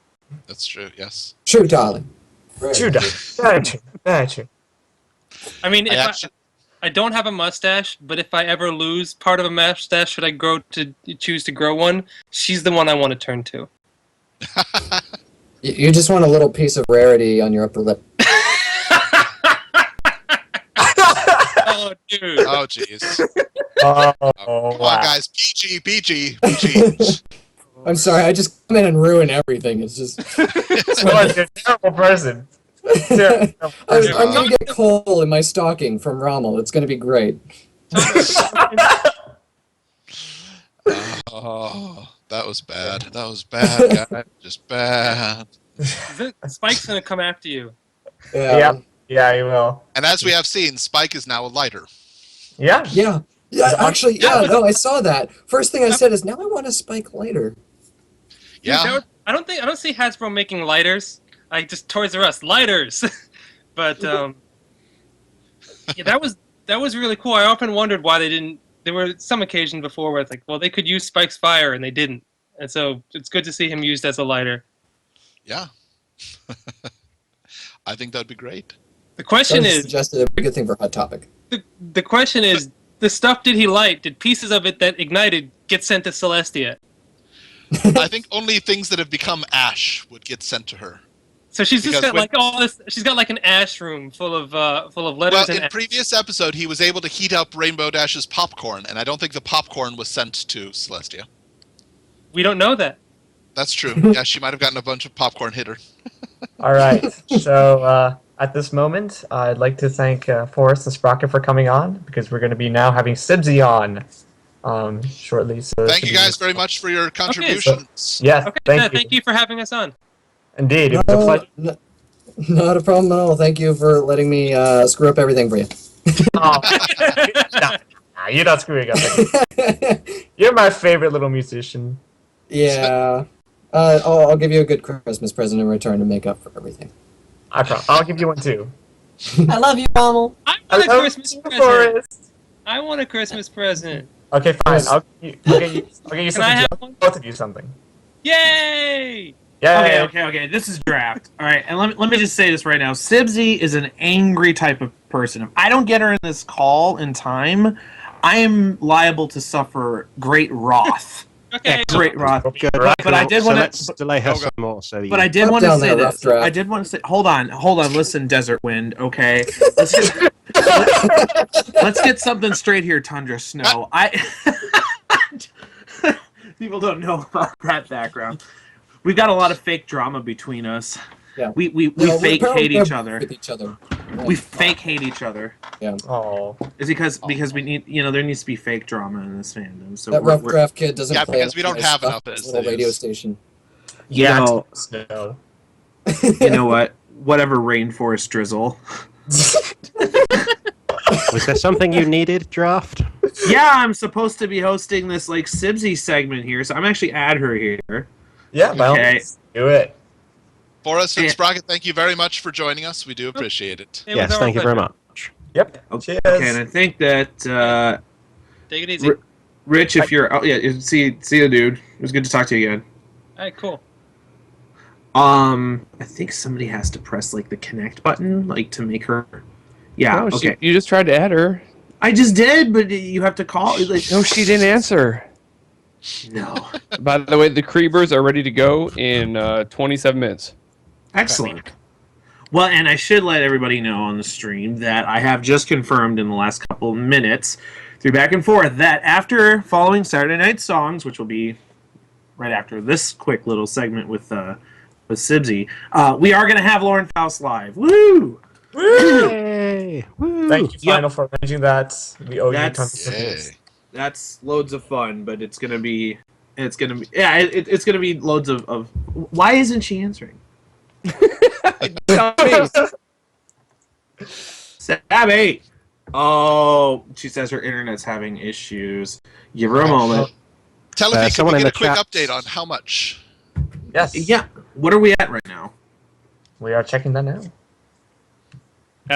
That's true. Yes. True, darling. True, darling. Very true. I mean, I don't have a mustache, but if I ever lose part of a mustache, should I choose to grow one? She's the one I want to turn to. You just want a little piece of rarity on your upper lip. Oh, dude. Oh, jeez. Come on, guys. PG. I'm sorry, I just come in and ruin everything. It's just... You're a terrible person. I'm going to get coal in my stocking from Rommel. It's going to be great. Oh, that was bad. That was bad, guys. Just bad. Spike's going to come after you. Yeah, he will. And as we have seen, Spike is now a lighter. Yeah, actually, I saw that. First thing I said is, now I want a Spike lighter. Yeah. I don't see Hasbro making lighters. Just Toys R Us lighters. But yeah, that was really cool. I often wondered why they didn't. There were some occasions before where it's like, well, they could use Spike's fire and they didn't. And so it's good to see him used as a lighter. Yeah. I think that'd be great. The question is, suggested a good thing for Hot Topic. The question is, the stuff did he light? Did pieces of it that ignited get sent to Celestia? I think only things that have become ash would get sent to her. So she's just got like all this. She's got like an ash room full of letters. Well, in previous episode, he was able to heat up Rainbow Dash's popcorn, and I don't think the popcorn was sent to Celestia. We don't know that. That's true. Yeah, she might have gotten a bunch of popcorn hit her. All right. So at this moment, I'd like to thank Forrest and Sprocket for coming on, because we're going to be now having Sibsy on shortly. So thank you guys very much for your contributions. Yes, thank you for having us on. Indeed, it was a pleasure. Not a problem at all. Thank you for letting me screw up everything for you. Oh. Nah, you're not screwing up anything. You're my favorite little musician. Yeah. I'll give you a good Christmas present in return to make up for everything. I'll give you one too. I love you, Rommel. I want a Christmas present. I want a Christmas present. Okay, fine. I'll get you something. Can I have one? Both of you something. Yay! Yeah. Okay. This is draft. All right, and let me just say this right now. Sibsy is an angry type of person. If I don't get her in this call in time, I am liable to suffer great wrath. Okay. Great wrath. Good. But I did want to delay her some more. So but I did want to say this. I did want to say. Hold on. Listen, Desert Wind. Okay. Let's get something straight here, Tundra Snow. People don't know about that background. We've got a lot of fake drama between us. Yeah. We fake hate each other. With each other. We fake hate each other. Yeah. Oh. It's because we need, there needs to be fake drama in this fandom. So that rough draft kid doesn't play because we don't have enough as a radio station. Yeah. No. You know what? Whatever, rainforest drizzle. Was there something you needed, Draft? Yeah, I'm supposed to be hosting this like Sibsy segment here, so I'm actually add her here. Yeah, okay. Do it. Forrest and Sprocket, thank you very much for joining us. We do appreciate it. Yes, thank you very much. Yep. Okay, and I think that take it easy. Rich, if you're see you, dude. It was good to talk to you again. All right, cool. I think somebody has to press like the connect button, like to make her. Yeah. No, okay. You just tried to add her. I just did, but you have to call. No, she didn't answer. No. By the way, the Crebers are ready to go in 27 minutes. Excellent. Well, and I should let everybody know on the stream that I have just confirmed in the last couple of minutes, through back and forth, that after following Saturday Night Songs, which will be right after this quick little segment with Sibsy, we are going to have Lauren Faust live. Woo! Yay! Woo! Thank you, Final, for arranging that. We owe you tons of That's loads of fun, but it's gonna be loads of. Why isn't she answering? Sabby! Oh, she says her internet's having issues. Give her a moment. Tell if you someone can in get a the quick chat- update on how much. Yes. Yeah. What are we at right now? We are checking that now.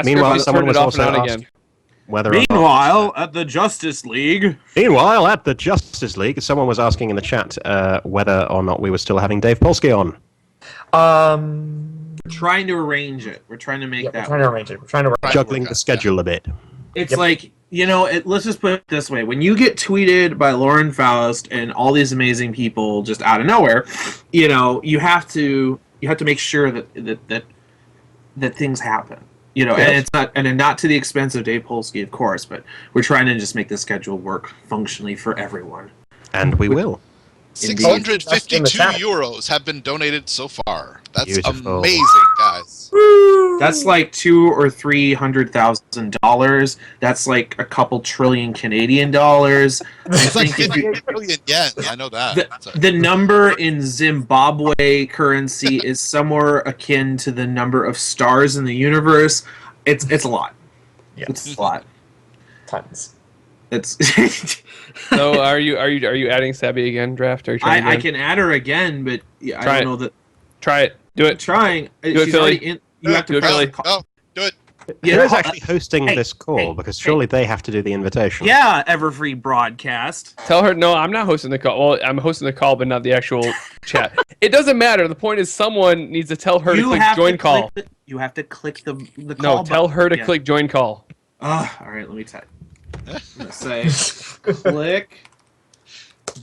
Meanwhile, Please someone turn was it off also and on asking again. whether or not- Meanwhile, at the Justice League. Meanwhile, at the Justice League, someone was asking in the chat whether or not we were still having Dave Polsky on. We're trying to arrange it. We're trying to make Yeah, that. we're trying to arrange it. We're trying to Juggling the schedule a bit. It's like, let's just put it this way. When you get tweeted by Lauren Faust and all these amazing people just out of nowhere, you have to make sure that things happen. And it's not to the expense of Dave Polsky, of course, but we're trying to just make the schedule work functionally for everyone. And we will. 652 euros have been donated so far. That's Beautiful. amazing, guys. That's like $200,000 or $300,000. That's like a couple trillion Canadian dollars. It's like 50 billion yen. I know that. The number in Zimbabwe currency is somewhere akin to the number of stars in the universe. It's a lot. Yeah. It's a lot. Tons. It's. So are you adding Sabby again, Draft? Are you trying I again? can add her again, but I don't know that. Try it. Do it. Trying. Do it, She's Philly. already in. You have to Do it, press Philly. the call. Oh, do it. Who is actually hosting Hey, this call? Because surely they have to do the invitation. Yeah, Everfree broadcast. Tell her, no, I'm not hosting the call. Well, I'm hosting the call, but not the actual chat. It doesn't matter. The point is someone needs to tell her to click join call. You have to click the No, call tell button. her to Yeah. click join call. All right, let me type. I'm gonna say click.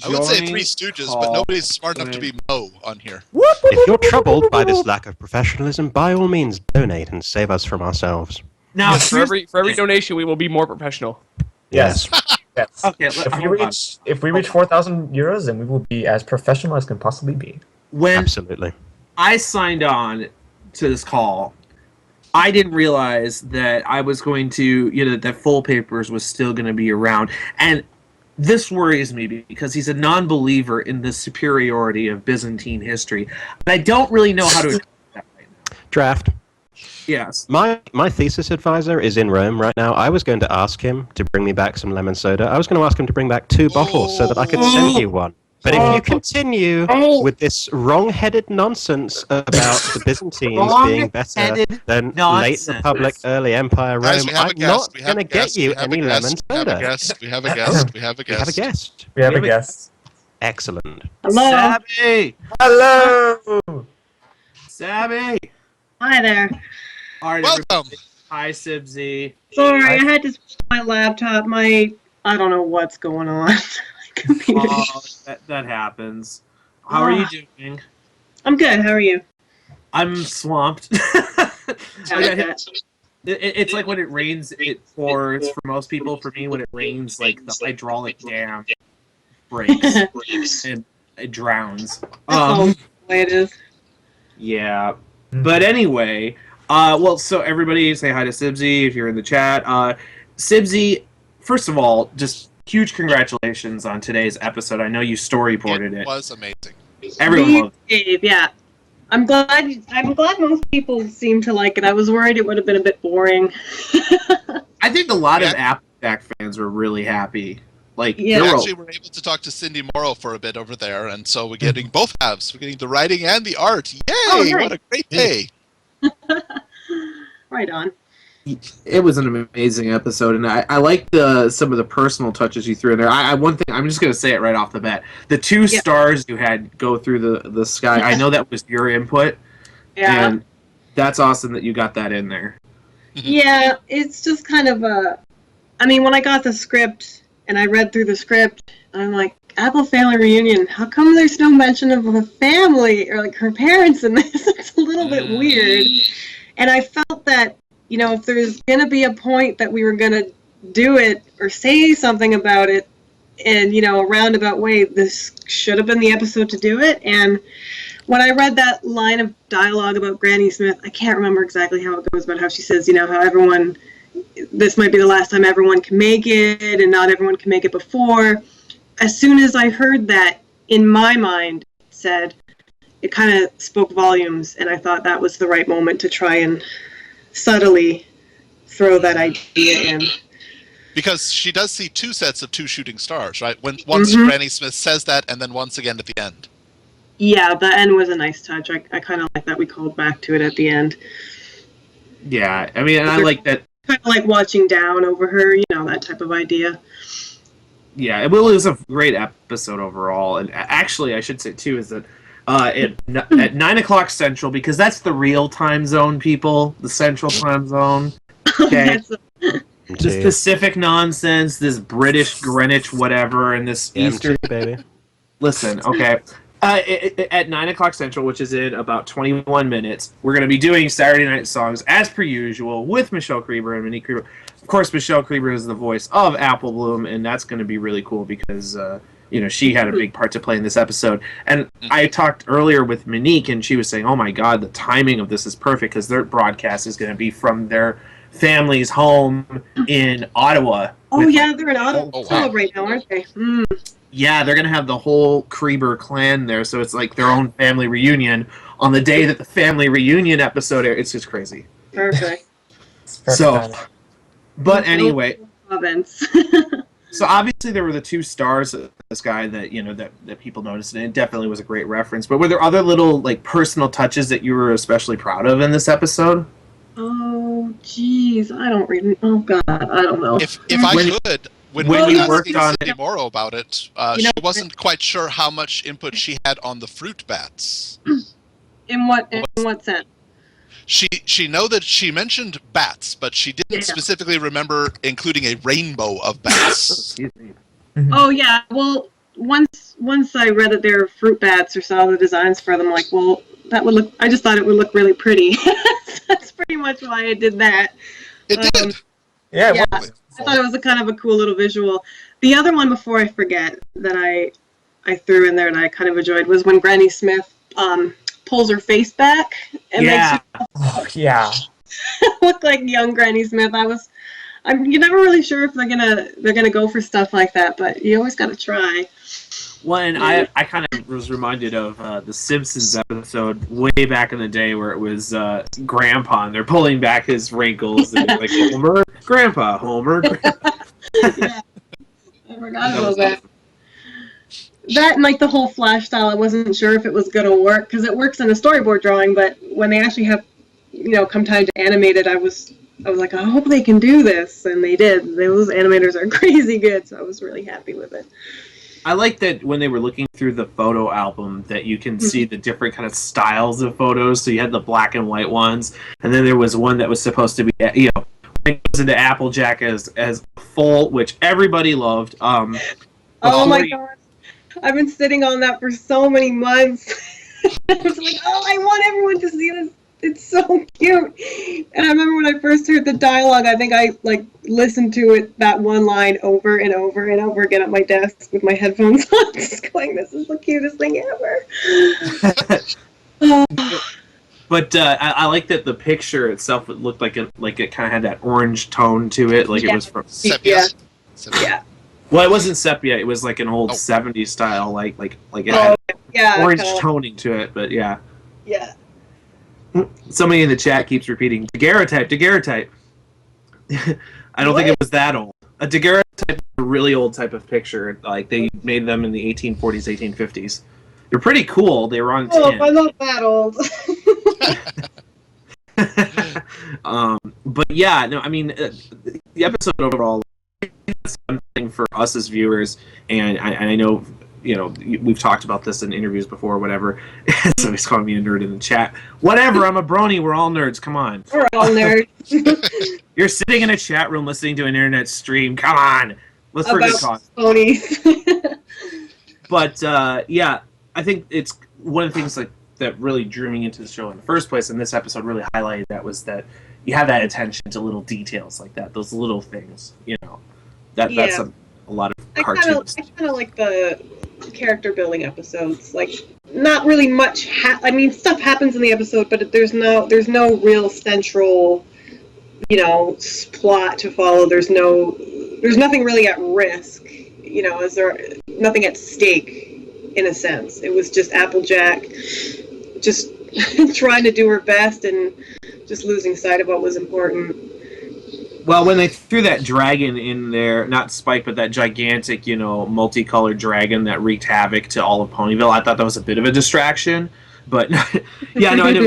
I would say join Three Stooges, call. but nobody's smart enough to be Mo on here. If you're troubled by this lack of professionalism, by all means donate and save us from ourselves. Now, Yes, for every donation, we will be more professional. Yes. Yes. Okay, If we reach 4,000 euros, then we will be as professional as can possibly be. when Absolutely. I signed on to this call, I didn't realize that I was going to, that Full Papers was still going to be around. And this worries me because he's a non-believer in the superiority of Byzantine history. And I don't really know how to address that right now. Draft. Yes. My thesis advisor is in Rome right now. I was going to ask him to bring me back some lemon soda. I was going to ask him to bring back 2 bottles so that I could send you one. But if you continue with this wrong-headed nonsense about the Byzantines being better than late Republic, early Empire Rome, Guys, we have a I'm guest. not going to get you any lemon soda. We have a guest. We have a We have a guest. guest. We have a guest. Excellent. Hello. Sabby! Hello! Sabby! Hi there. All right, Welcome. everybody. Hi, Sibsy. Sorry, I had to switch my laptop. I don't know what's going on. My computer. Oh, that happens. How are you doing? I'm good. How are you? I'm swamped. It's like when it rains, it pours. For most people, for me, when it rains, like the hydraulic dam breaks and it drowns. That's the way it is. Yeah. But anyway, so everybody say hi to Sibsy if you're in the chat. Sibsy, first of all, just huge congratulations on today's episode. I know you storyboarded it. It was amazing. Everyone loved it. Dave, yeah. I'm glad most people seem to like it. I was worried it would have been a bit boring. I think a lot of Applejack fans were really happy. Like, Yeah. We actually were able to talk to Cindy Morrow for a bit over there, and so we're getting both halves. We're getting the writing and the art. Yay! Oh, nice. What a great day! Right on. It was an amazing episode, and I like some of the personal touches you threw in there. One thing, I'm just going to say it right off the bat. The 2 stars you had go through the sky, I know that was your input, Yeah. and that's awesome that you got that in there. Yeah, it's just kind of when I got the script and I read through the script, I'm like, Apple family reunion. How come there's no mention of a family or like her parents in this? It's a little bit weird. And I felt that, you know, if there's going to be a point that we were going to do it or say something about it in, you know, a roundabout way, this should have been the episode to do it. And when I read that line of dialogue about Granny Smith, I can't remember exactly how it goes, but how she says, you know, how everyone, this might be the last time everyone can make it, and not everyone can make it before. As soon as I heard that, in my mind, it kind of spoke volumes, and I thought that was the right moment to try and subtly throw that idea in. Because she does see two sets of two shooting stars, right? Once Granny Smith says that, and then once again at the end. Yeah, the end was a nice touch. I kind of like that we called back to it at the end. Yeah, I mean, and I like that. Kind of like watching down over her, you know, that type of idea. Yeah, it was a great episode overall. And actually, I should say, too, is that at 9 o'clock Central, because that's the real time zone, people, the Central time zone. Okay. This Pacific nonsense, this British Greenwich whatever, and this Eastern... baby. Listen, okay. At 9 o'clock Central, which is in about 21 minutes, we're going to be doing Saturday Night Songs as per usual with Michelle Creber and Monique Creber. Of course, Michelle Creber is the voice of Apple Bloom, and that's going to be really cool because you know, she had a big part to play in this episode. And I talked earlier with Monique, and she was saying, "Oh my God, the timing of this is perfect because their broadcast is going to be from their family's home in Ottawa." Oh yeah, they're in Ottawa right now, aren't they? Mm. Yeah, they're going to have the whole Creber clan there, so it's like their own family reunion on the day that the family reunion episode airs. It's just crazy. Perfect. So, but anyway. So obviously there were the two stars of this guy that, you know, that people noticed, and it definitely was a great reference. But were there other little, like, personal touches that you were especially proud of in this episode? Oh, jeez, I don't really... Oh, God, I don't know. If I could... When we worked on Cindy Morrow about it, she wasn't quite sure how much input she had on the fruit bats. In what sense? She know that she mentioned bats, but she didn't specifically remember including a rainbow of bats. Oh yeah, well once I read that they're fruit bats or saw the designs for them, like, well, that would look. I just thought it would look really pretty. That's pretty much why I did that. It did. Yeah, I thought it was a kind of a cool little visual. The other one, before I forget, that I threw in there and I kind of enjoyed was when Granny Smith pulls her face back and makes her look like young Granny Smith. You're never really sure if they're gonna go for stuff like that, but you always gotta try. Well, and I kind of was reminded of the Simpsons episode way back in the day where it was Grandpa, and they're pulling back his wrinkles, and like, Homer, Grandpa, Homer, Grandpa. Yeah, I forgot about that. That and like the whole Flash style, I wasn't sure if it was going to work, because it works in a storyboard drawing, but when they actually have, you know, come time to animate it, I was like, I hope they can do this, and they did. Those animators are crazy good, so I was really happy with it. I like that when they were looking through the photo album that you can see the different kind of styles of photos. So you had the black and white ones, and then there was one that was supposed to be, you know, it goes into Applejack as full, which everybody loved. Oh my God. I've been sitting on that for so many months. I was like, oh, I want everyone to see this. It's so cute. And I remember when I first heard the dialogue, I think I listened to it, that one line, over and over and over again at my desk with my headphones on, just going, this is the cutest thing ever. But I like that the picture itself, it looked like it kind of had that orange tone to it, like it was from sepia. Yeah. Well, it wasn't sepia; it was like an old '70s style, like it had orange toning to it. But yeah. Yeah. Somebody in the chat keeps repeating daguerreotype. I don't think it was that old. A daguerreotype is a really old type of picture. Like they made them in the 1840s, 1850s. They're pretty cool. They were on tin. Oh, I'm not that old. But yeah, no, I mean, the episode overall, that's something for us as viewers, and I know, you know, we've talked about this in interviews before or whatever. So he's calling me a nerd in the chat. Whatever, I'm a brony. We're all nerds. Come on. We're all nerds. You're sitting in a chat room listening to an internet stream. Come on. Let's for good cause. Bronies. But yeah, I think it's one of the things that really drew me into the show in the first place, and this episode really highlighted that, was that you have that attention to little details like that, those little things, that's a lot of cartoons. I kind of like the character building episodes. Like, not really much. Stuff happens in the episode, but there's no real central, plot to follow. There's nothing really at risk. Is there nothing at stake in a sense? It was just Applejack, just trying to do her best and just losing sight of what was important. Well, when they threw that dragon in there, not Spike, but that gigantic, multicolored dragon that wreaked havoc to all of Ponyville, I thought that was a bit of a distraction. But, yeah, no, I know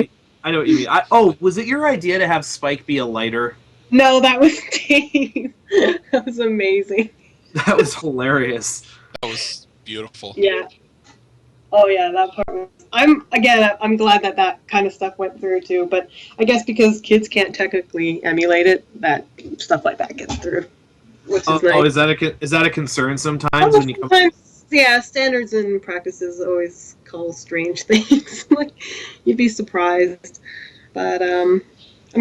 what you mean. Was it your idea to have Spike be a lighter? No, that was Dave. That was amazing. That was hilarious. That was beautiful. Yeah. Oh, yeah, that part was... I'm glad that kind of stuff went through, too, but I guess because kids can't technically emulate it, that stuff like that gets through, which is nice. Oh, is that a concern sometimes? When you sometimes, yeah, standards and practices always call strange things. Like, you'd be surprised. But I'm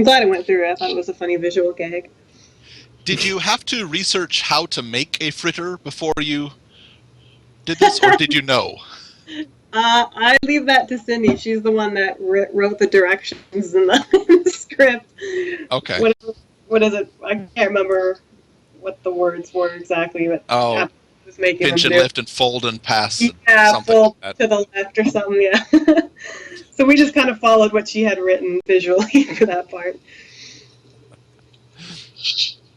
glad it went through. I thought it was a funny visual gag. Did you have to research how to make a fritter before you did this, or did you know? I leave that to Cindy. She's the one that wrote the directions in the script. Okay. What is it? I can't remember what the words were exactly, but was making pinch and lift and fold and pass. Yeah, fold like to the left or something. Yeah. So we just kind of followed what she had written visually for that part.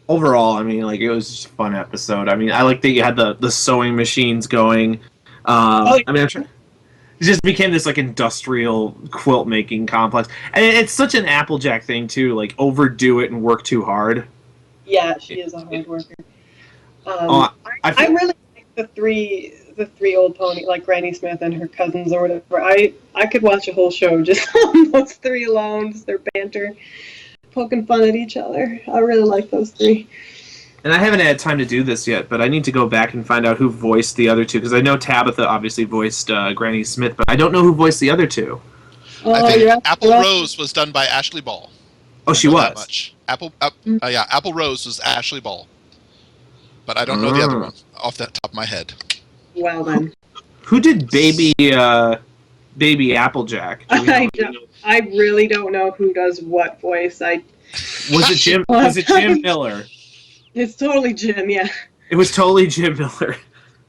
Overall, it was just a fun episode. I like that you had the sewing machines going. It just became this industrial quilt making complex, and it's such an Applejack thing too. Overdo it and work too hard. Yeah, she is a hard worker. I really like the three old pony, like Granny Smith and her cousins or whatever. I could watch a whole show just on those three alone, just their banter, poking fun at each other. I really like those three. And I haven't had time to do this yet, but I need to go back and find out who voiced the other two, because I know Tabitha obviously voiced Granny Smith, but I don't know who voiced the other two. I think Apple Rose was done by Ashley Ball. Oh, she was? That much. Apple Rose was Ashley Ball. But I don't know the other one off the top of my head. Well then. Who did Baby Applejack? I really don't know who does what voice. Was it Jim Miller? It's totally Jim, yeah. It was totally Jim Miller.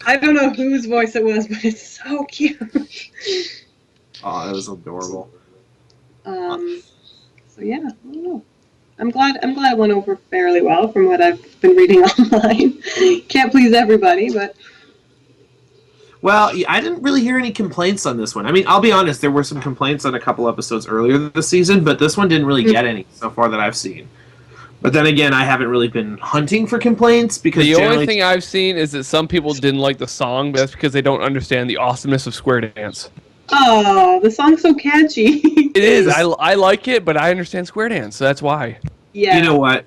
I don't know whose voice it was, but it's so cute. Oh, that was adorable. So yeah, I don't know. I'm glad it went over fairly well from what I've been reading online. Can't please everybody, but... Well, I didn't really hear any complaints on this one. I'll be honest, there were some complaints on a couple episodes earlier this season, but this one didn't really get any so far that I've seen. But then again, I haven't really been hunting for complaints because the only thing I've seen is that some people didn't like the song, but that's because they don't understand the awesomeness of Square Dance. Oh, the song's so catchy. It is. I like it, but I understand Square Dance, so that's why. Yeah. You know what?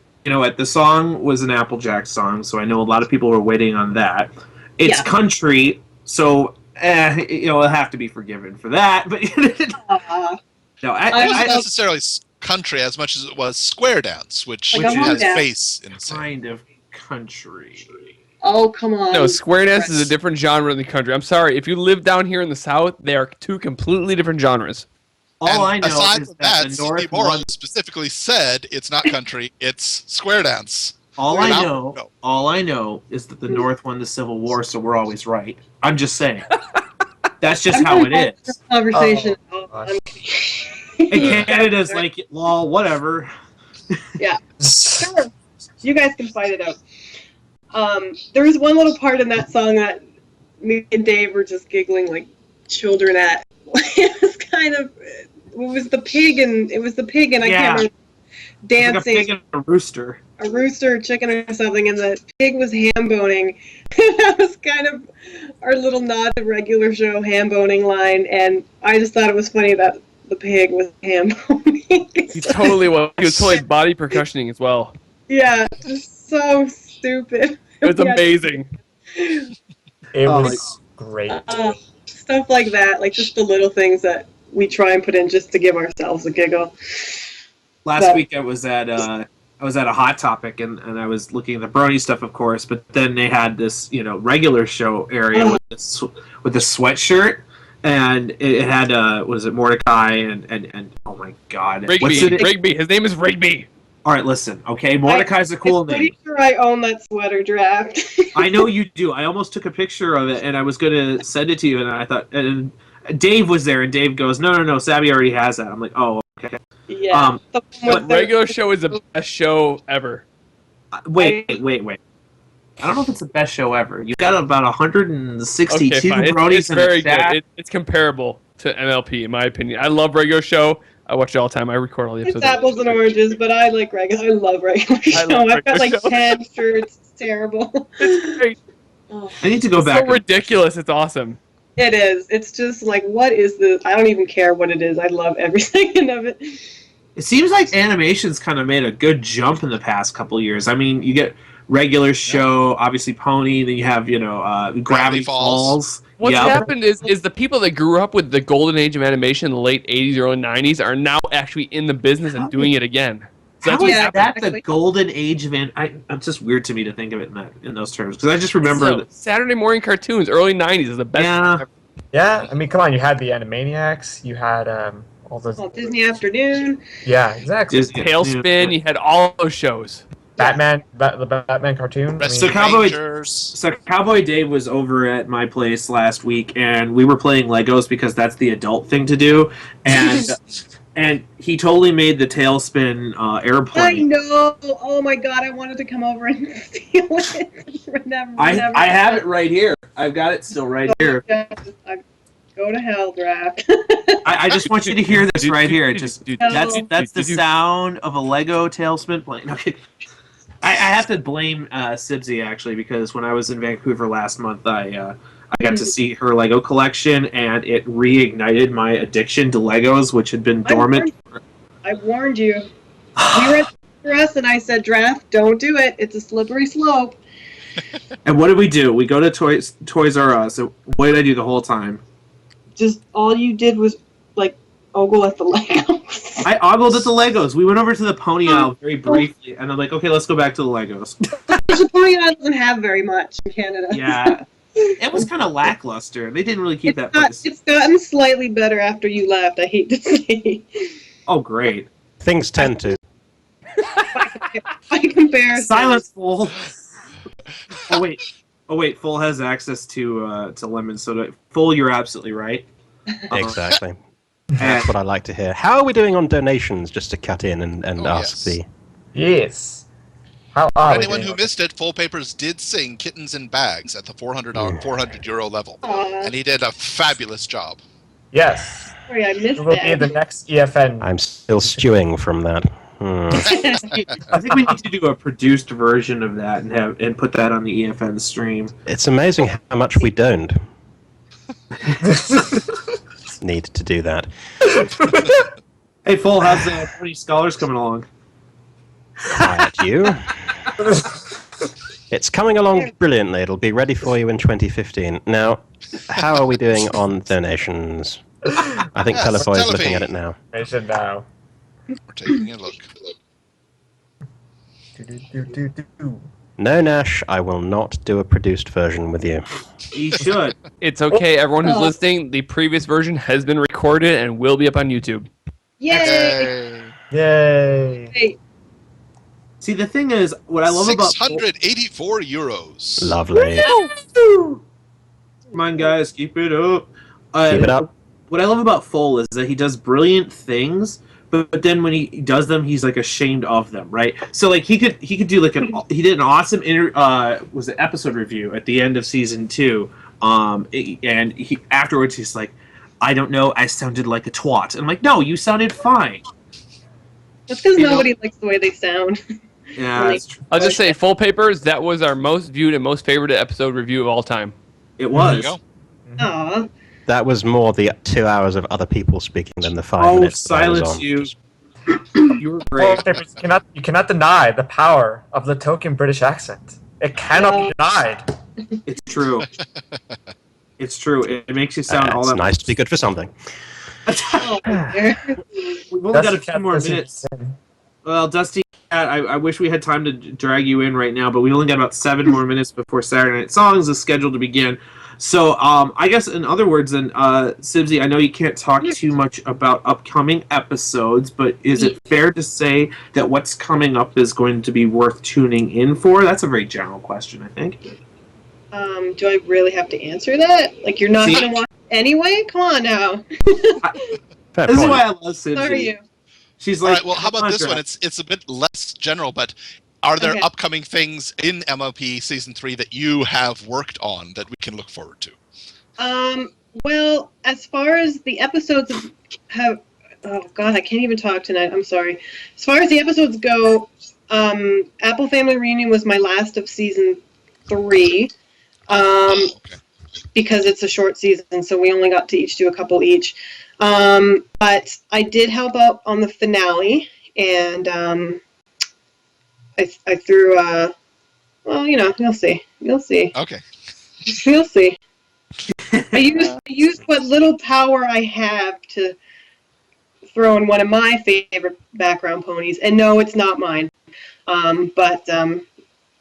The song was an Applejack song, so I know a lot of people were waiting on that. It's country, so it'll have to be forgiven for that. But no, it wasn't necessarily country as much as it was Square Dance, which has face in the same. Kind of country. Oh, come on. No, Square Dance is a different genre than country. I'm sorry. If you live down here in the South, they are two completely different genres. All I know aside is from that the North Morrow specifically said it's not country, it's Square Dance. All I know is that the North won the Civil War, so we're always right. I'm just saying. That's just how it is. Conversation. And Canada's like, lol, whatever. Yeah. Sure. You guys can fight it out. There was one little part in that song that me and Dave were just giggling like children at. It was the pig and I can't remember dancing. Like a pig and a rooster. A rooster, chicken or something, and the pig was ham boning. That was kind of our little nod to regular show ham boning line, and I just thought it was funny that the pig was ham boning. He totally was. He was totally body percussioning as well. Yeah, just so stupid. It was amazing. It was Great. Stuff like that, like just the little things that we try and put in just to give ourselves a giggle. Last week I was at a Hot Topic and I was looking at the Brony stuff, of course, but then they had this regular show area with the sweatshirt, and it had was it Mordecai and oh my god, Rigby. His name is Rigby. All right, listen, okay, Mordecai's a cool name. I'm pretty sure I own that sweater draft. I know you do. I almost took a picture of it and I was gonna send it to you, and I thought, and Dave was there, and Dave goes, no, Sabby already has that. I'm like, oh, okay. Yeah. The regular show is the best show ever. Wait. I don't know if it's the best show ever. You've got about 162 Bronies it's in very the chat. good. It's comparable to MLP, in my opinion. I love regular show. I watch it all the time. I record all the episodes. It's apples and oranges, but I like regular. I love regular show. I've got like 10 shirts. It's terrible. It's great. I need to go back. It's so ridiculous. It's awesome. It is. It's just like, what is this? I don't even care what it is. I love every second of it. It seems like animation's kind of made a good jump in the past couple years. I mean, you get regular show, obviously Pony, then you have, Gravity Falls. What's happened is the people that grew up with the golden age of animation in the late 80s, early 90s are now actually in the business and doing it again. So How is that the golden age of it's just weird to me to think of it in those terms, because I just remember Saturday morning cartoons, early 90s is the best. Yeah, I mean, come on, you had the Animaniacs, you had all those... Disney Afternoon. Yeah, exactly. Tailspin, you had all those shows. Batman, the Batman cartoon. So Cowboy Dave was over at my place last week, and we were playing Legos because that's the adult thing to do, and and he totally made the Tailspin airplane. I know. Oh my god, I wanted to come over and steal it. I have it right here. I've got it still right here. Go to hell, draft. I just want you to hear this right here. That's the sound of a Lego Tailspin plane. Okay. I have to blame Sibsy, actually, because when I was in Vancouver last month, I got to see her Lego collection, and it reignited my addiction to Legos, which had been dormant. I warned you. You were for us, and I said, draft, don't do it. It's a slippery slope. And what did we do? We go to Toys R Us. So what did I do the whole time? Just all you did was, like, ogle at the Legos. I ogled at the Legos. We went over to the pony aisle very briefly, and I'm like, okay, let's go back to the Legos. The pony aisle doesn't have very much in Canada. Yeah. It was kind of lackluster. They didn't really keep that place. It's gotten slightly better after you left, I hate to say. Oh, great. Things tend to. By comparison. Silence, Full. Oh, wait. Full has access to lemon soda. Full, you're absolutely right. Exactly. That's what I like to hear. How are we doing on donations, just to cut in and ask the... Yes. How For anyone who missed it, Full Papers did sing Kittens in Bags at the 400 euro level. And he did a fabulous job. Yes. Sorry, I missed will be the next EFN. I'm still stewing from that. I think we need to do a produced version of that and put that on the EFN stream. It's amazing how much we don't need to do that. Hey, Full, how's the 20 scholars coming along? Quiet, you. It's coming along brilliantly. It'll be ready for you in 2015. Now, how are we doing on donations? I think Telefoy is looking at it now. Donation now. We're taking a look. No, Nash, I will not do a produced version with you. You should. It's okay, everyone who's listening. The previous version has been recorded and will be up on YouTube. Yay! Yay! Hey. See, the thing is, what I love about 684 euros. Lovely. Come on, guys, keep it up. Keep it up. What I love about Full is that he does brilliant things, but then when he does them, he's like ashamed of them, right? So like he could do like he did an awesome was it episode review at the end of season 2, and he afterwards he's like, I don't know, I sounded like a twat. And I'm like, no, you sounded fine. That's because nobody likes the way they sound. Yeah, that's true. I'll just say, Full Papers, that was our most viewed and most favorite episode review of all time. It was. There you go. Aww. That was more the 2 hours of other people speaking than the 5 minutes. Silence you. You were Full great. Papers, you cannot deny the power of the token British accent. It cannot be denied. It's true. It's true. It makes you sound all It's that. nice to be good for something. We've only got a few more minutes. Well, Dustykatt, I wish we had time to drag you in right now, but we only got about 7 more minutes before Saturday Night Songs is scheduled to begin. So, I guess in other words, then, Sibsy, I know you can't talk too much about upcoming episodes, but is it fair to say that what's coming up is going to be worth tuning in for? That's a very general question, I think. Do I really have to answer that? Like, you're not going to watch anyway? Come on now. This is why I love Sibsy. Sorry. She's all like, right, well, how about this one? It's a bit less general, but are there upcoming things in MLP Season 3 that you have worked on that we can look forward to? Well, as far as the episodes have... Oh, God, I can't even talk tonight. I'm sorry. As far as the episodes go, Apple Family Reunion was my last of Season 3. Because it's a short season, so we only got to each do a couple each. But I did help out on the finale, and I threw well, you know, you'll see. Okay. You'll see. I used what little power I have to throw in one of my favorite background ponies, and no, it's not mine. But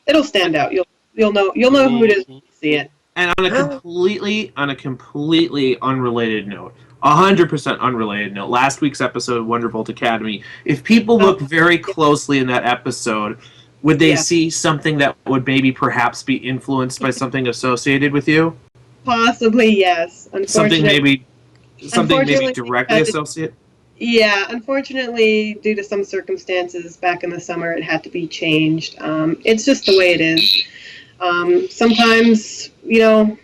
it'll stand out. You'll know who it is when you see it. And on a completely unrelated note, 100% unrelated note, last week's episode of Wonderbolt Academy, if people look very closely in that episode, would they see something that would maybe perhaps be influenced by something associated with you? Possibly, yes. Something maybe directly associated? Yeah, unfortunately, due to some circumstances back in the summer, it had to be changed. It's just the way it is. Sometimes, you know,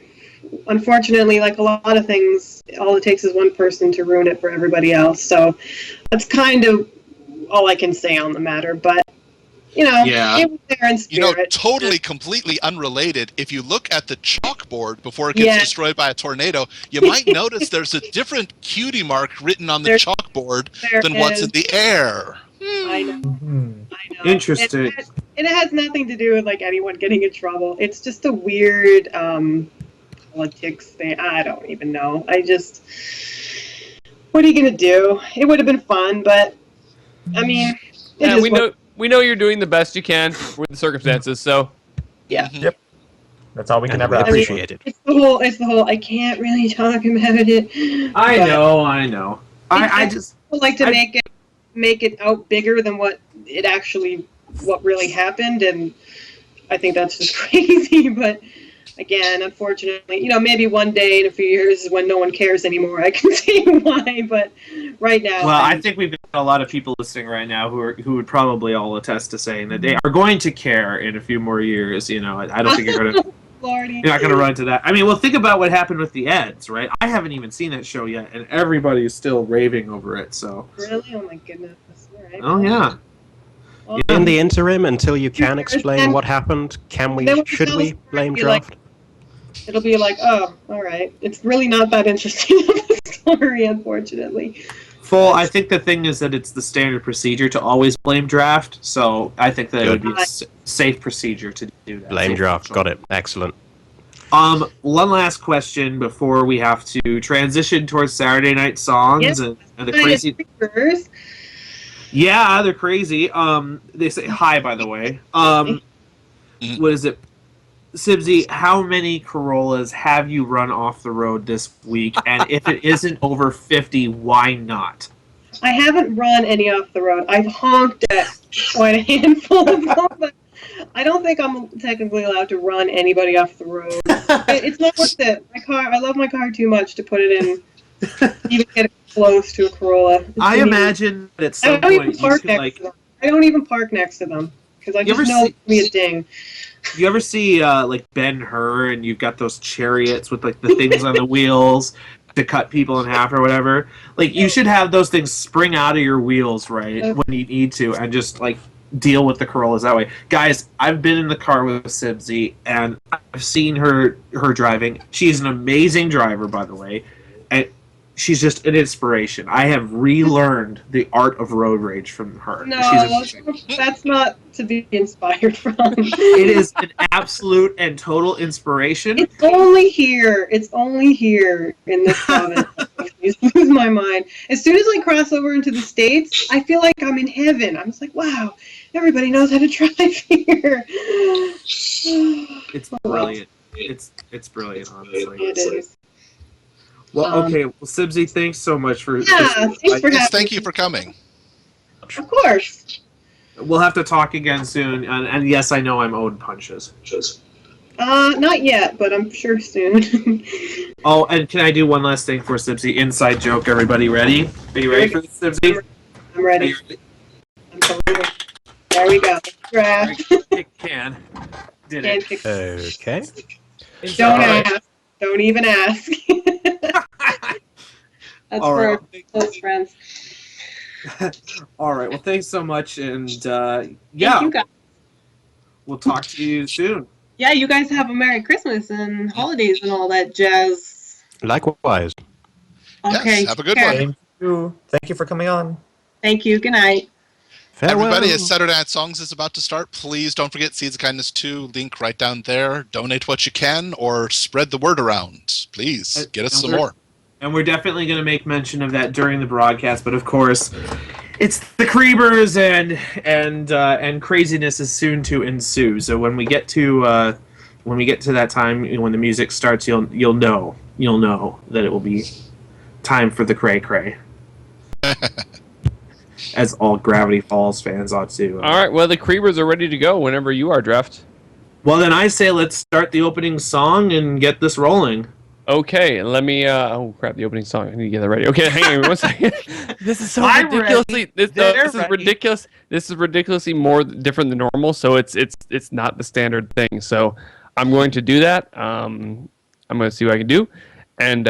unfortunately, like a lot of things, all it takes is one person to ruin it for everybody else. So that's kind of all I can say on the matter. But, you know, it was there in spirit. You know, totally, completely unrelated, if you look at the chalkboard before it gets destroyed by a tornado, you might notice there's a different cutie mark written on the chalkboard than what's in the air. I know. Interesting. It has nothing to do with like anyone getting in trouble. It's just a weird politics thing. I don't even know. What are you gonna do? It would have been fun, but I mean, we know you're doing the best you can with the circumstances. So yeah. Yep. That's all we can ever appreciate it. It's the whole. I can't really talk about it. I know. I just like to make it out bigger than what really happened, and I think that's just crazy. But again, unfortunately, you know, maybe one day in a few years when no one cares anymore, I can see why. But right now, well, I think we've got a lot of people listening right now who would probably all attest to saying that they are going to care in a few more years. You know, I don't think you're going to. You're not going to run to that. I mean, well, think about what happened with the Eds, right? I haven't even seen that show yet, and everybody is still raving over it. So really, oh my goodness! All right. Oh yeah. In the interim, until you can explain what happened, should we blame draft? It'll be like, oh, all right. It's really not that interesting of a story, unfortunately. Full. I think the thing is that it's the standard procedure to always blame draft, so I think that it would be a safe procedure to do that. Blame draft. Got it. Excellent. One last question before we have to transition towards Saturday Night Songs and the crazy. Yeah, they're crazy. They say hi, by the way. What is it? Sibsy, how many Corollas have you run off the road this week? And if it isn't over 50, why not? I haven't run any off the road. I've honked at quite a handful of them, but I don't think I'm technically allowed to run anybody off the road. It's not worth it. I love my car too much to put it in, even get it close to a Corolla. I imagine that at some point you could, like... I don't even park next to them, because I just know it's going to be a ding. You ever see like Ben-Hur, and you've got those chariots with like the things on the wheels to cut people in half or whatever? Like, you should have those things spring out of your wheels, right, when you need to, and just like deal with the Corollas that way. Guys, I've been in the car with Sibsy, and I've seen her driving. She's an amazing driver, by the way, and she's just an inspiration. I have relearned the art of road rage from her. No, She's that's not to be inspired from. It is an absolute and total inspiration. It's only here. It's only here in this province. I just lose my mind. As soon as I cross over into the States, I feel like I'm in heaven. I'm just like, wow, everybody knows how to drive here. It's brilliant. It's brilliant, honestly. It is. Well, okay. Well, Sibsy, thanks so much for. Thanks for having Thank you for coming. Of course. We'll have to talk again soon. And yes, I know I'm owed punches. Not yet, but I'm sure soon. Oh, and can I do one last thing for Sibsy? Inside joke. Everybody ready? Are you ready for this, Sibsy? I'm ready. There we go. Draft. Kick can. Did it. Okay. Don't ask. Don't even ask. That's All for right. our close friends. All right. Well, thanks so much, and Thank yeah, you guys. we'll talk to you soon. Yeah, you guys have a Merry Christmas and holidays and all that jazz. Likewise. Okay. Yes, have a good care. one. Thank you for coming on. Thank you. Good night. Farewell. Everybody, as Saturday Night Songs is about to start, please don't forget Seeds of Kindness 2, link right down there. Donate what you can or spread the word around. Please, get us some more. And we're definitely going to make mention of that during the broadcast, but of course, it's the Crebers and craziness is soon to ensue. So when we get to that time, when the music starts, you'll know that it will be time for the cray cray. As all Gravity Falls fans ought to. All right, well, the Crebers are ready to go whenever you are, Draft. Well, then I say let's start the opening song and get this rolling. Okay, let me. Oh crap! The opening song. I need to get that ready. Okay, hang on 1 second. This is so ridiculously. This is ridiculous. This is ridiculously more different than normal. So it's not the standard thing. So I'm going to do that. I'm going to see what I can do, and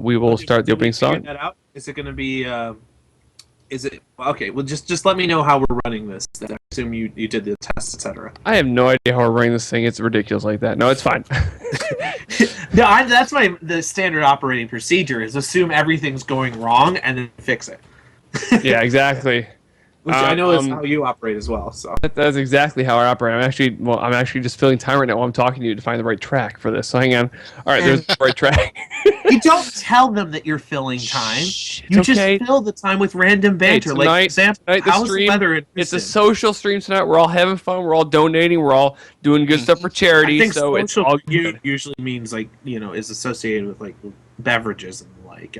we will start the opening song. That out? Is it going to be? Is it okay? Well, just let me know how we're running this. I assume you did the tests, etc. I have no idea how we're running this thing. It's ridiculous like that. No, it's fine. No, that's the standard operating procedure is assume everything's going wrong and then fix it. Yeah, exactly. Which I know is how you operate as well. So that's exactly how I operate. I'm actually just filling time right now while I'm talking to you to find the right track for this. So hang on. All right, there's the right track. You don't tell them that you're filling time. You just fill the time with random banter. Hey, tonight, like, for example, how's the weather in it's a Houston? social stream tonight. We're all having fun. We're all donating. We're all doing good stuff for charity. I think so it's social all for you good. usually means is associated with like beverages and like.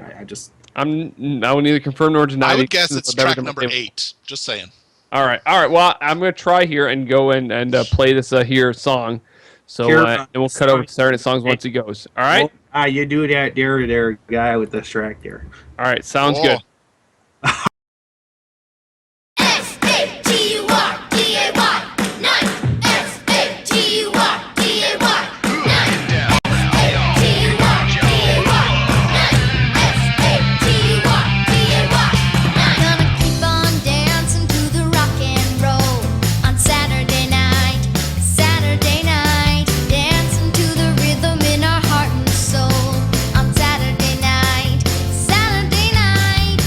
I will neither confirm nor deny. I would the guess existence it's of beverage track on my number table. 8. Just saying. All right. Well, I'm gonna try here and go in and play this here song. So and we'll cut over to Saturday songs once it goes. All right. You do that there, guy with the track there. All right. Sounds good. Saturday night,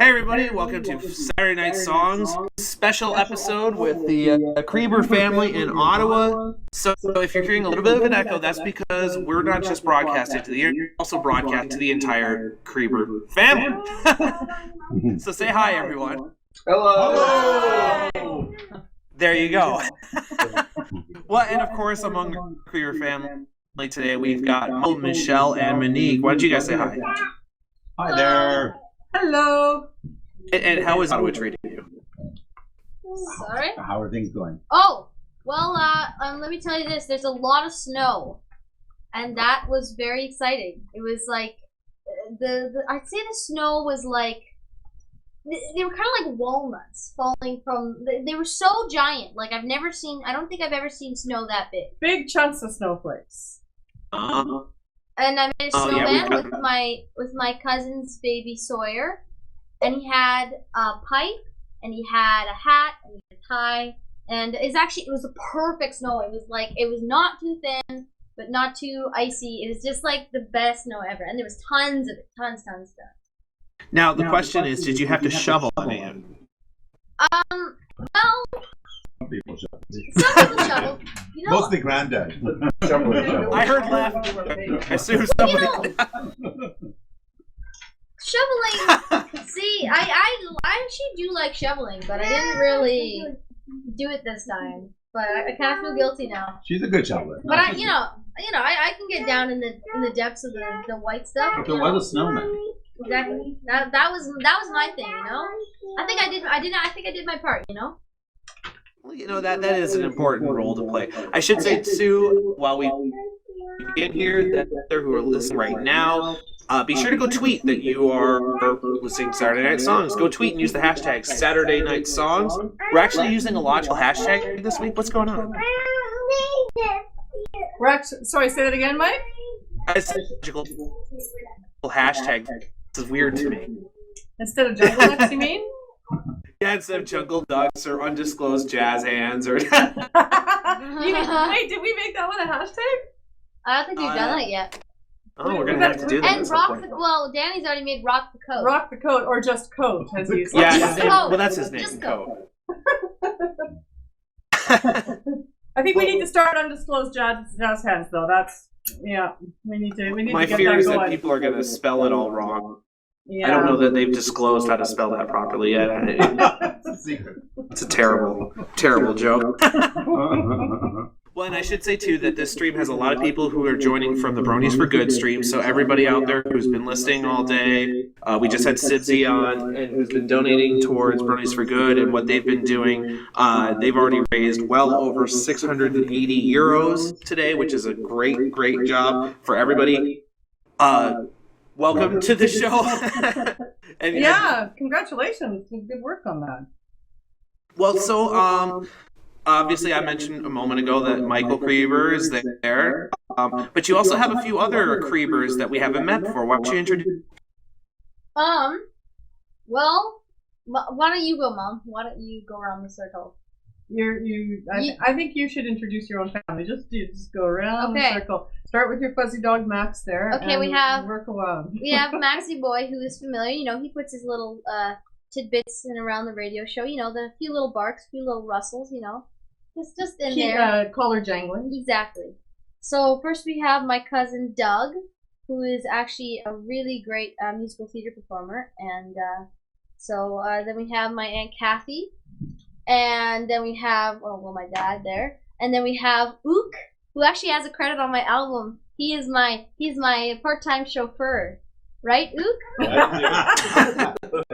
Hey everybody, welcome to Saturday Night Songs special episode with the Creber family in Ottawa. So if you're hearing a little bit of an echo, that's because we're not just broadcasting to the air, we're also broadcasting to the entire Creber family. So say hi everyone. Hello! There you go. Well, and of course among the Creber family today we've got Michelle and Monique. Why don't you guys say hi? Hi there. Hello. And how is Ottawa treating you? Sorry? How are things going? Oh, well, let me tell you this. There's a lot of snow, and that was very exciting. It was like, I'd say the snow was like, they were kind of like walnuts falling from, they were so giant. Like, I don't think I've ever seen snow that big. Big chunks of snowflakes. And I made a snowman with my cousin's baby Sawyer, and he had a pipe, and he had a hat, and he had a tie, and it was a perfect snow. It was not too thin, but not too icy. It was just like the best snow ever, and there was tons of it, tons. Now the question is, did you have to shovel any of it? Well, Some people shovel. some people shovel. You know, Mostly granddad. I heard laughter. I assume somebody. shoveling. See, I actually do like shoveling, but I didn't really do it this time. But I kind of feel guilty now. She's a good shoveler. But I can get down in the depths of the white stuff. Okay, why the snowman? Exactly. That was my thing, you know. I think I did my part, you know. Well, you know, that is an important role to play. I should say too, while we begin here, that who are listening right now, be sure to go tweet that you are listening to Saturday Night Songs. Go tweet and use the hashtag Saturday Night Songs. We're actually using a logical hashtag this week. What's going on? Sorry, say that again, Mike? I said logical hashtag. This is weird to me. Instead of jungle ducks, you mean? Yeah, instead of jungle ducks or undisclosed jazz hands or. Wait, did we make that one a hashtag? I don't think we've done that yet. Oh, we're gonna have to do that. And Danny's already made Rock the Coat. Rock the Coat, or just Coat, as you said. Yeah, Just Coat. well, that's his name. Just Coat. I think we need to start undisclosed jazz hands, though. We need to My get fear that is going. that people are gonna spell it all wrong. Yeah. I don't know that they've disclosed how to spell that properly yet. It's a secret. It's a terrible, terrible joke. Well, and I should say, too, that this stream has a lot of people who are joining from the Bronies for Good stream, so everybody out there who's been listening all day, we just had Sibsy on, and who's been donating towards Bronies for Good and what they've been doing. They've already raised well over 680 euros today, which is a great, great job for everybody. Welcome to the show. Congratulations. Good work on that. Well, so, obviously, I mentioned a moment ago that Michael Creber is there, but you also have a few other Crebers that we haven't met before. Why don't you introduce? Well, why don't you go, Mom? Why don't you go around the circle? I think you should introduce your own family. Just go around the circle. Start with your fuzzy dog Max there. Okay, and we have work around. We have Maxie Boy, who is familiar. You know, he puts his little tidbits in around the radio show. You know, the few little barks, few little rustles. You know, just in there. Collar jangling. Exactly. So first we have my cousin Doug, who is actually a really great musical theater performer, and then we have my Aunt Kathy. And then we have, my dad there. And then we have Ook, who actually has a credit on my album. He's my part-time chauffeur. Right, Ook?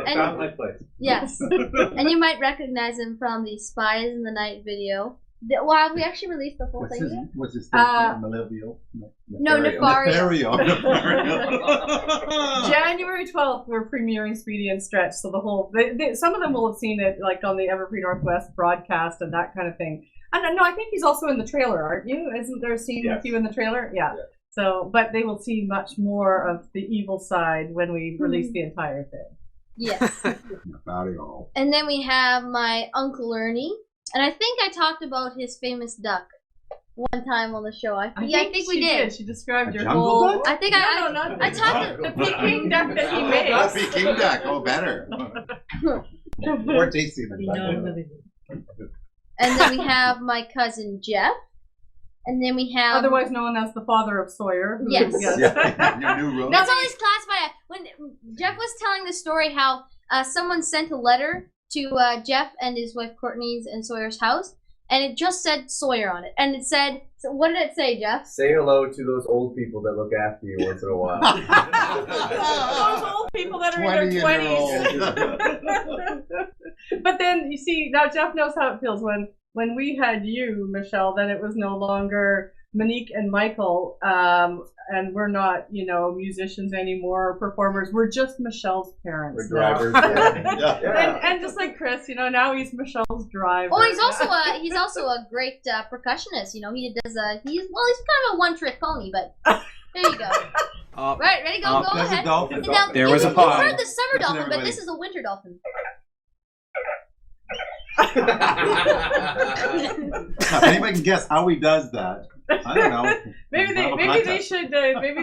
Found my place. Yes. And you might recognize him from the Spies in the Night video. Well, we actually released the whole thing yet? What's his name? Malivio? No, Nefario. January 12th, we're premiering Speedy and Stretch, so the whole some of them will have seen it like on the Everfree Northwest broadcast and that kind of thing. And no, I think he's also in the trailer, aren't you? Isn't there a scene with you in the trailer? Yeah. So, but they will see much more of the evil side when we release the entire thing. Yes. And then we have my Uncle Ernie. And I think I talked about his famous duck one time on the show. I think we she did. She described your jungle whole. duck? I think I talked the Peking duck that he makes. Peking duck. Oh, better. More tasty than duck. And then we have my cousin Jeff. And then we have... Otherwise known as the father of Sawyer. Yes. Your new role. That's always classified. When Jeff was telling the story how someone sent a letter to Jeff and his wife Courtney's and Sawyer's house, and it just said Sawyer on it. And it said, so what did it say, Jeff? Say hello to those old people that look after you once in a while. Those old people that are in their 20s. But then, you see, now Jeff knows how it feels when we had you, Michelle, then it was no longer Monique and Michael, and we're not, musicians anymore, performers. We're just Michelle's parents. We're drivers. Yeah. And just like Chris, now he's Michelle's driver. Oh, he's also a great percussionist. He does he's kind of a one-trick pony, but there you go. Right, ready? Go ahead. Now, there was a pause. You heard the summer dolphin, but this is a winter dolphin. If anybody can guess how he does that, I don't know. Maybe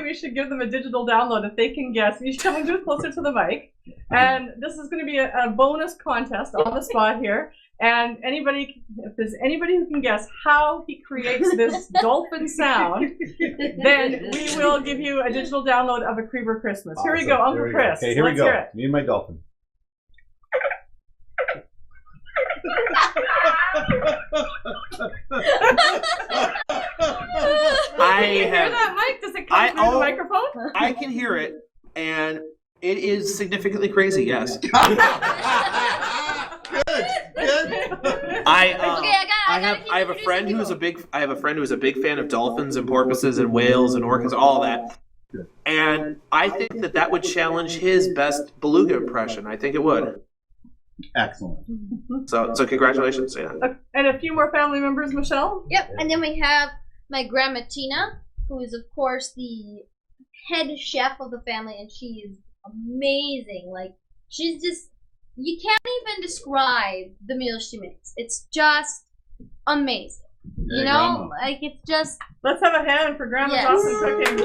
we should give them a digital download if they can guess. You should come and do it closer to the mic. And this is going to be a bonus contest on the spot here. And if there's anybody who can guess how he creates this dolphin sound, then we will give you a digital download of a Creber Christmas. Awesome. Here we go, Uncle Chris. Okay, here we go. Hear it. Me and my dolphin. Hear that, Mike? Does it come through the microphone? I can hear it, and it is significantly crazy. Yes. Good. I have a friend who's a big fan of dolphins and porpoises and whales and orcas, all that. And I think that would challenge his best beluga impression. I think it would. Excellent. So congratulations. Yeah. And a few more family members, Michelle? Yep, and then we have my grandma Tina, who is, of course, the head chef of the family, and she is amazing. Like, she's just, you can't even describe the meals she makes. It's just amazing. Hey, Grandma. Like, it's just... Let's have a hand for Grandma's awesome cooking.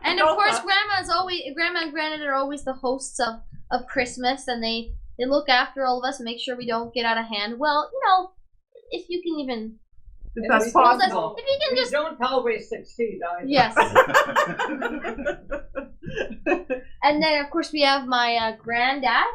And, of course, Grandma and Granddad are always the hosts of Christmas, and they look after all of us and make sure we don't get out of hand. Well, if you can even... If that's possible. If you can just... don't always succeed either. Yes. And then, of course, we have my granddad,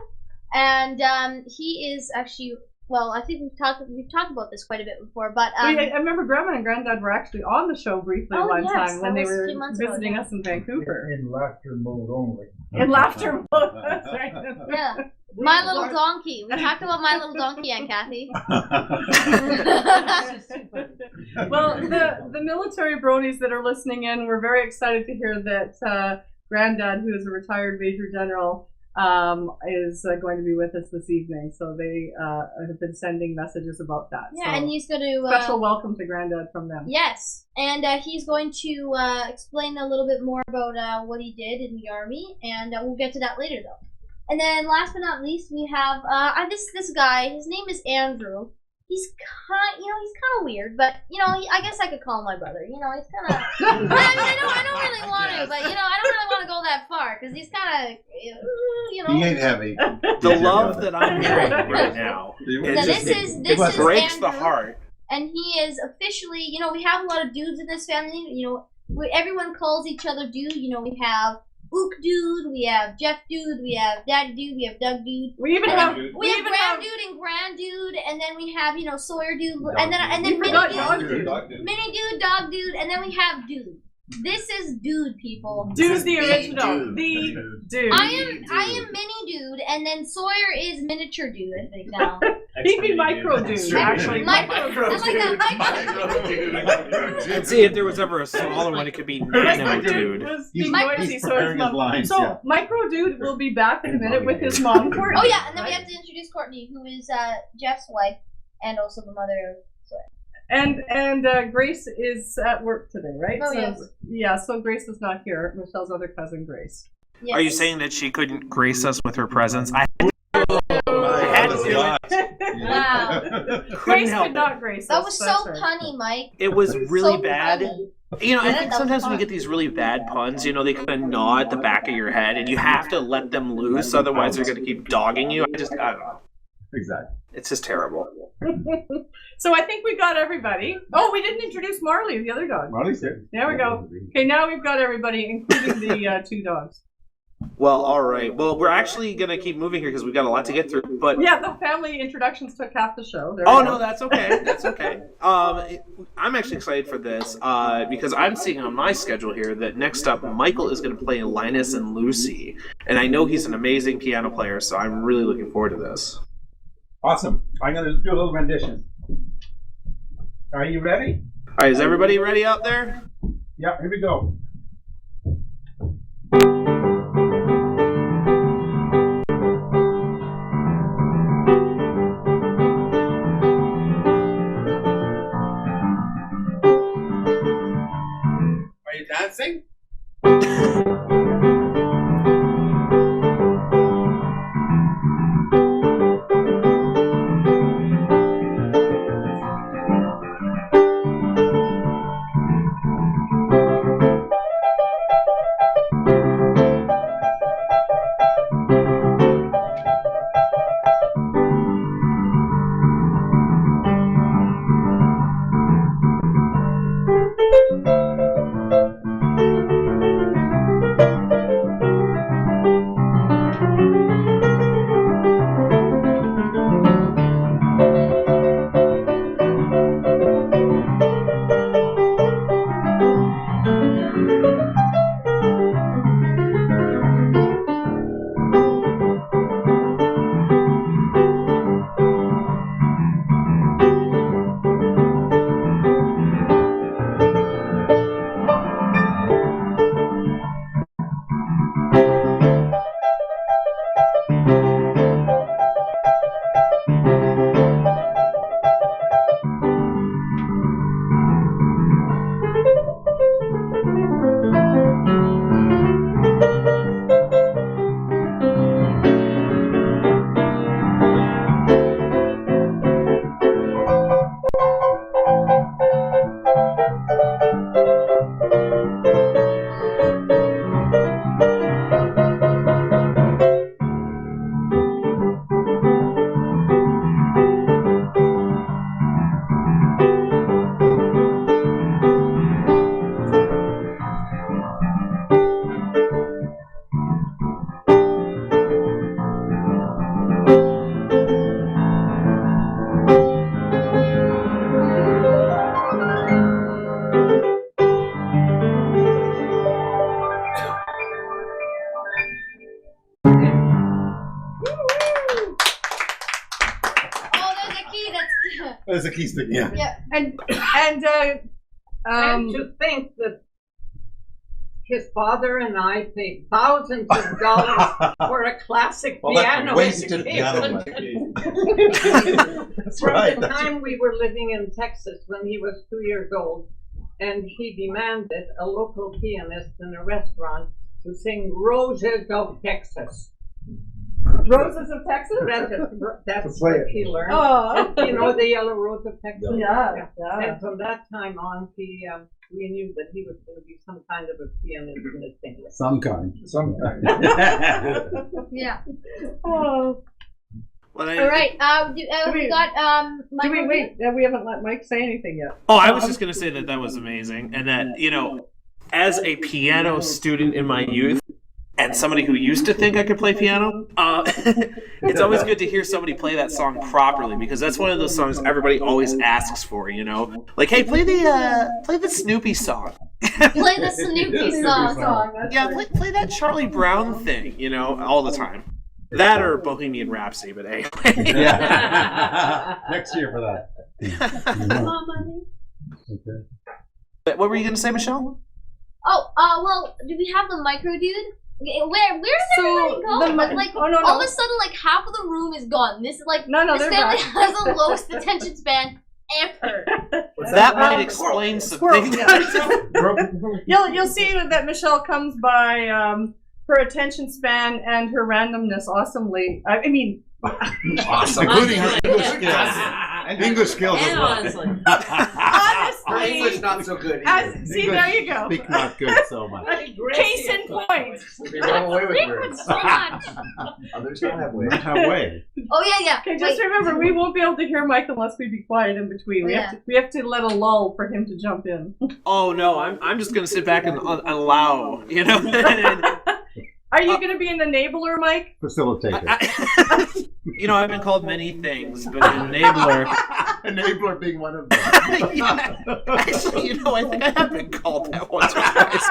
and he is actually... Well, I think we've talked about this quite a bit before, but... I remember Grandma and Granddad were actually on the show briefly one time when they were visiting us in Vancouver. In laughter mode only. In laughter mode, that's right. Yeah. My Little Donkey. We talked about My Little Donkey, Aunt Kathy. Well, the military bronies that are listening in, we're very excited to hear that Granddad, who is a retired Major General, is going to be with us this evening. So they have been sending messages about that. Yeah, so and he's going to... special welcome to Granddad from them. Yes, and he's going to explain a little bit more about what he did in the Army, and we'll get to that later, though. And then last but not least, we have this guy. His name is Andrew. He's kind of weird, but I guess I could call him my brother. He's kind of. I don't really want to, but I don't really want to go that far because he's kind of, He ain't heavy. The love that I'm hearing right now, it breaks Andrew, the heart. And he is officially, we have a lot of dudes in this family. Everyone calls each other dude. We have Ook Dude, we have Jeff Dude, we have Daddy Dude, we have Doug Dude. We have Grand Dude and Grand Dude, and then we have Sawyer Dude, and then Mini Dude, Mini Dude, Dog Dude, and then we have Dude. This is Dude, people. Dude's the original. The Dude. I am Mini Dude, and then Sawyer is Miniature Dude, I think now. He'd be Micro Dude, actually. Micro Dude. And see, if there was ever a smaller one, it could be Nano Dude. He's noisy, so his mom. So Micro Dude will be back in a minute with his mom, Courtney. Oh yeah, and then we have to introduce Courtney, who is Jeff's wife, and also the mother of Sawyer. And Grace is at work today, right? Oh, so, yes. Yeah, so Grace is not here. Michelle's other cousin, Grace. Yes. Are you saying that she couldn't grace us with her presence? I had to do it. Wow. Grace help could it. not grace That us, was that's so right. punny, Mike. It was really So bad. funny. You know, I Yeah, think that was sometimes when you fun. get these really bad puns, you know, they kind of gnaw at the back of your head, and you have to let them loose, otherwise they're going to keep dogging you. I don't know. Exactly. It's just terrible. So I think we got everybody. Oh, we didn't introduce Marley, the other dog. Marley's here. There we go. Okay, now we've got everybody, including the 2 dogs. Well, all right. Well, we're actually going to keep moving here because we've got a lot to get through. But Yeah, the family introductions took half the show. There oh we go. no, that's okay. That's okay. I'm actually excited for this because I'm seeing on my schedule here that next up Michael is going to play Linus and Lucy, and I know he's an amazing piano player, so I'm really looking forward to this. Awesome. I'm going to do a little rendition. Are you ready? All right, is everybody ready out there? Yeah, here we go. Are you dancing? There's a key stick, yeah. Yeah. And to think that his father and I paid thousands of dollars for a classic piano wasted education. piano. That's From right. the time we were living in Texas when he was 2 years old, and he demanded a local pianist in a restaurant to sing Roses of Texas. Roses of Texas? That's what he learned. Oh. And, you know the Yellow Rose of Texas? Yeah. And from that time on, we knew that he was going to be some kind of a pianist in his family. Some kind. Yeah. Oh. Well, All right. We got Mike. Wait. We haven't let Mike say anything yet. Oh, I was just going to say that was amazing, and that, you know, as a piano student in my youth, and somebody who used to think I could play piano, it's always good to hear somebody play that song properly, because that's one of those songs everybody always asks for, you know? Like, hey, play the Snoopy song. Play the Snoopy song. Yeah, play that Charlie Brown thing, you know, all the time. That or Bohemian Rhapsody, but anyway. Yeah. Next year for that. Okay. What were you going to say, Michelle? Oh, well, do we have the micro dude? Where does everybody go? No. All of a sudden, like, half of the room is gone. This is like, No, this they're family back. has the lowest attention span ever. That might explain some things. You'll see that Michelle comes by her attention span and her randomness awesomely. I mean, Awesome. Including her English skills. English skills as well. Honestly. English not so good. See, there you go. Speak not good so much. Case in point. We go away with words. So much. Others don't have way. Not have way. Oh yeah. Okay, just remember, we won't be able to hear Mike unless we be quiet in between. We have to let a lull for him to jump in. Oh no, I'm just gonna sit back and allow, you know. Are you going to be an enabler, Mike? Facilitator. You know, I've been called many things, but an enabler. Enabler being one of them. Yeah. Actually, you know, I think I have been called that once or twice.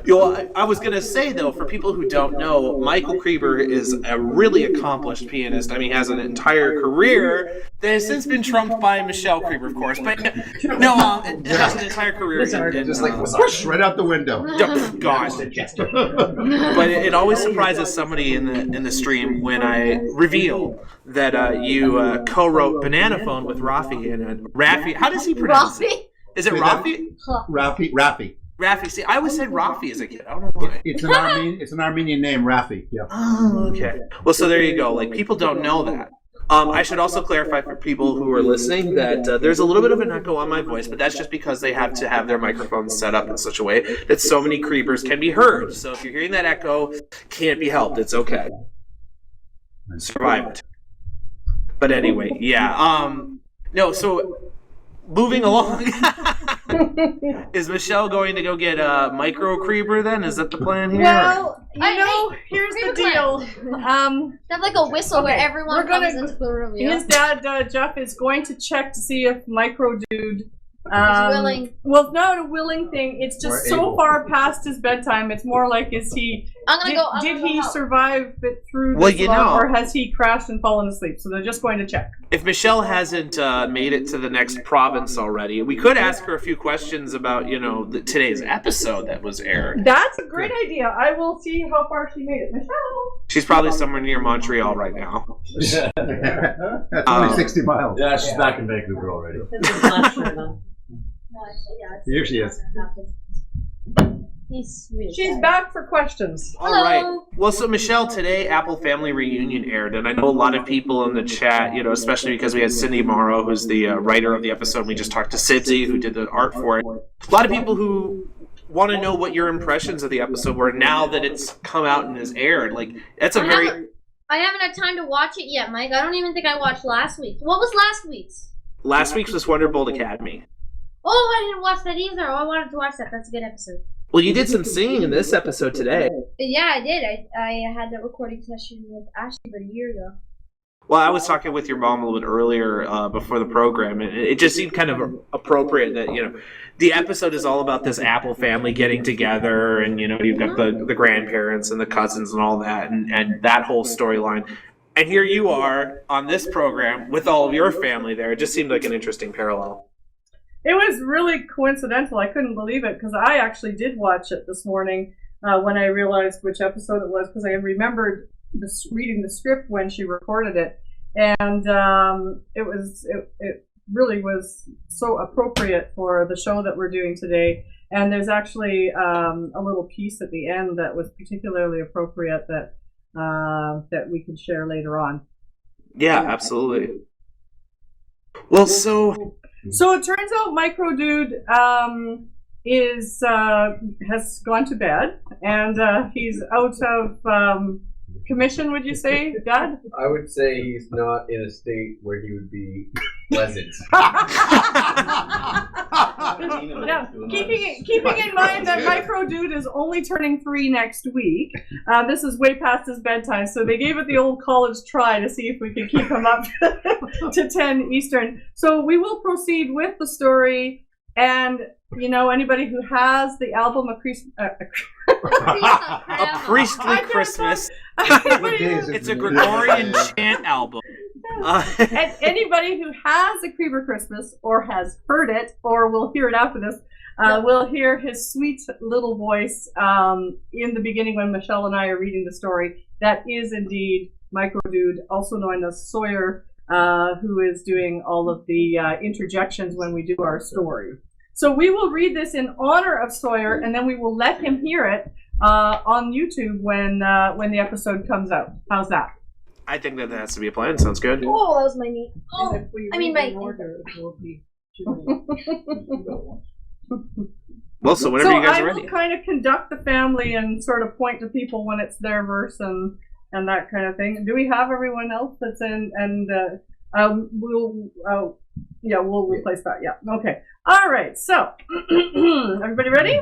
You know, I was gonna say though, for people who don't know, Michael Creber is a really accomplished pianist. I mean, he has an entire career that has since been trumped by Michelle Creber, of course. But no, it has an entire career in just like whoosh, right out the window. Gosh. But it always surprises somebody in the stream when I reveal that you co-wrote Banana Phone with Rafi and Rafi. How does he pronounce it? Is it Rafi? Rafi. See, I always said Rafi as a kid. I don't know why. It's an Armenian name, Rafi. Yeah. Oh, okay. Well, so there you go. Like, people don't know that. I should also clarify for people who are listening that there's a little bit of an echo on my voice, but that's just because they have to have their microphones set up in such a way that so many Crebers can be heard. So if you're hearing that echo, can't be helped. It's okay. Survive it. But anyway, yeah. No, so moving along. Is Michelle going to go get a micro Creber then? Is that the plan here? Well, here's the deal. Have like a whistle where everyone comes into the room. His dad, Jeff, is going to check to see if Micro Dude willing. Well, it's not a willing thing. It's just so far past his bedtime. It's more like, did he survive it through this long, or has he crashed and fallen asleep? So they're just going to check. If Michelle hasn't made it to the next province already, we could ask her a few questions about, you know, today's episode that was aired. That's a great idea. I will see how far she made it. Michelle? She's probably somewhere near Montreal right now. That's only 60 miles. Yeah, she's back in Vancouver already. Here she is. She's back for questions. All right. Well, so Michelle, today Apple Family Reunion aired, and I know a lot of people in the chat, you know, especially because we had Cindy Morrow, who's the writer of the episode. We just talked to Sibsy, who did the art for it. A lot of people who want to know what your impressions of the episode were now that it's come out and is aired. Like, that's a I haven't had time to watch it yet, Mike. I don't even think I watched last week. What was last week's? Last week's was Wonderbolt Academy. Oh, I didn't watch that either. Oh, I wanted to watch that. That's a good episode. Well, you did some singing in this episode today. Yeah, I did. I had that recording session with Ashley about a year ago. Well, I was talking with your mom a little bit earlier before the program, and it just seemed kind of appropriate that, you know, the episode is all about this Apple family getting together, and, you know, you've got the grandparents and the cousins and all that, and that whole storyline. And here you are on this program with all of your family there. It just seemed like an interesting parallel. It was really coincidental. I couldn't believe it because I actually did watch it this morning when I realized which episode it was, because I remembered reading the script when she recorded it, and it really was so appropriate for the show that we're doing today. And there's actually a little piece at the end that was particularly appropriate that we can share later on. Yeah, absolutely. Well, so it turns out Micro Dude has gone to bed, and he's out of commission, would you say, Dad? I would say he's not in a state where he would be pleasant. Now, keeping in mind that Micro Dude is only turning 3 next week, this is way past his bedtime, so they gave it the old college try to see if we could keep him up to 10 Eastern. So we will proceed with the story, and, you know, anybody who has the album A Priestly Christmas. It's a Gregorian chant album. And anybody who has a Creber Christmas, or has heard it, or will hear it after this, will hear his sweet little voice in the beginning when Michelle and I are reading the story. That is indeed Micro Dude, also known as Sawyer, who is doing all of the interjections when we do our story. So we will read this in honor of Sawyer, and then we will let him hear it on YouTube when the episode comes out. How's that? I think that has to be a plan. Sounds good. Oh, that was my knee. Oh, And if we I mean read my. in order, it will be Well, so whenever So you guys I are will ready. kind of conduct the family and sort of point to people when it's their verse and that kind of thing. Do we have everyone else that's in? And we'll replace that. Yeah. Okay. All right. So everybody ready?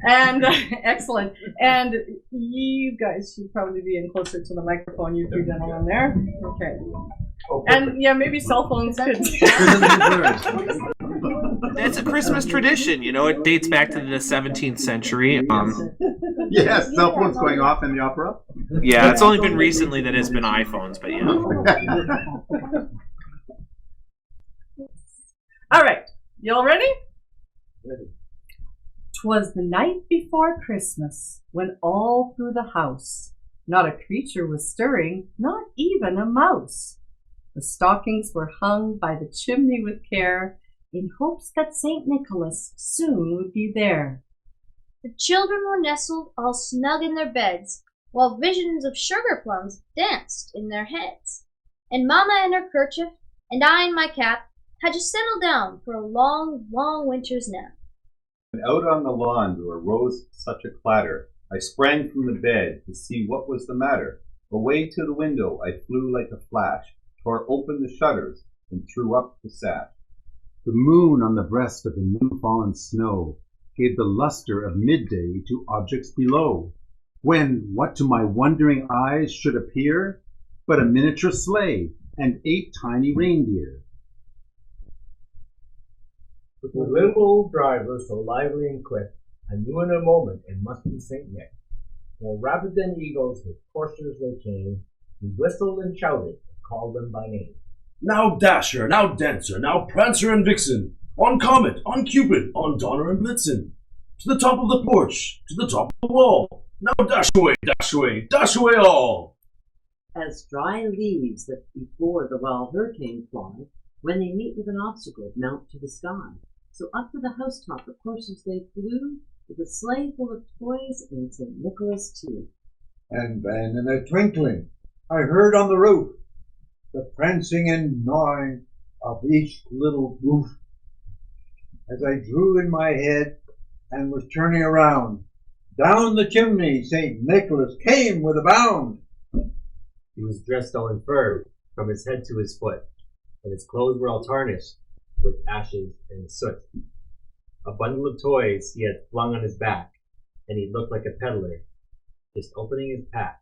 And excellent. And you guys should probably be in closer to the microphone. You two gentlemen there. Okay. And yeah, maybe cell phones could. It's a Christmas tradition, you know. It dates back to the 17th century. Yes, cell phones going off in the opera. Yeah, it's only been recently that it's been iPhones, but yeah. All right, y'all ready? Ready. 'Twas the night before Christmas, when all through the house not a creature was stirring, not even a mouse. The stockings were hung by the chimney with care, in hopes that St. Nicholas soon would be there. The children were nestled all snug in their beds, while visions of sugar plums danced in their heads. And Mama in her kerchief, and I in my cap, had just settled down for a long, long winter's nap. And out on the lawn there arose such a clatter, I sprang from the bed to see what was the matter. Away to the window I flew like a flash, tore open the shutters, and threw up the sash. The moon on the breast of the new-fallen snow gave the luster of midday to objects below, when what to my wondering eyes should appear but a miniature sleigh and 8 tiny reindeer. With the little old driver so lively and quick, I knew in a moment it must be St. Nick. More rapid than eagles with coursers they came, he whistled and shouted and called them by name. Now Dasher, now Dancer, now Prancer and Vixen, on Comet, on Cupid, on Donner and Blitzen, to the top of the porch, to the top of the wall. Now dash away, dash away, dash away all. As dry leaves that before the wild hurricane fly, when they meet with an obstacle, mount to the sky. So up to the housetop the coursers they flew, with a sleigh full of toys and St. Nicholas too. And then in a twinkling, I heard on the roof the prancing and gnawing of each little roof. As I drew in my head and was turning around, down the chimney St. Nicholas came with a bound. He was dressed all in fur, from his head to his foot, and his clothes were all tarnished with ashes and soot. A bundle of toys he had flung on his back, and he looked like a peddler, just opening his pack.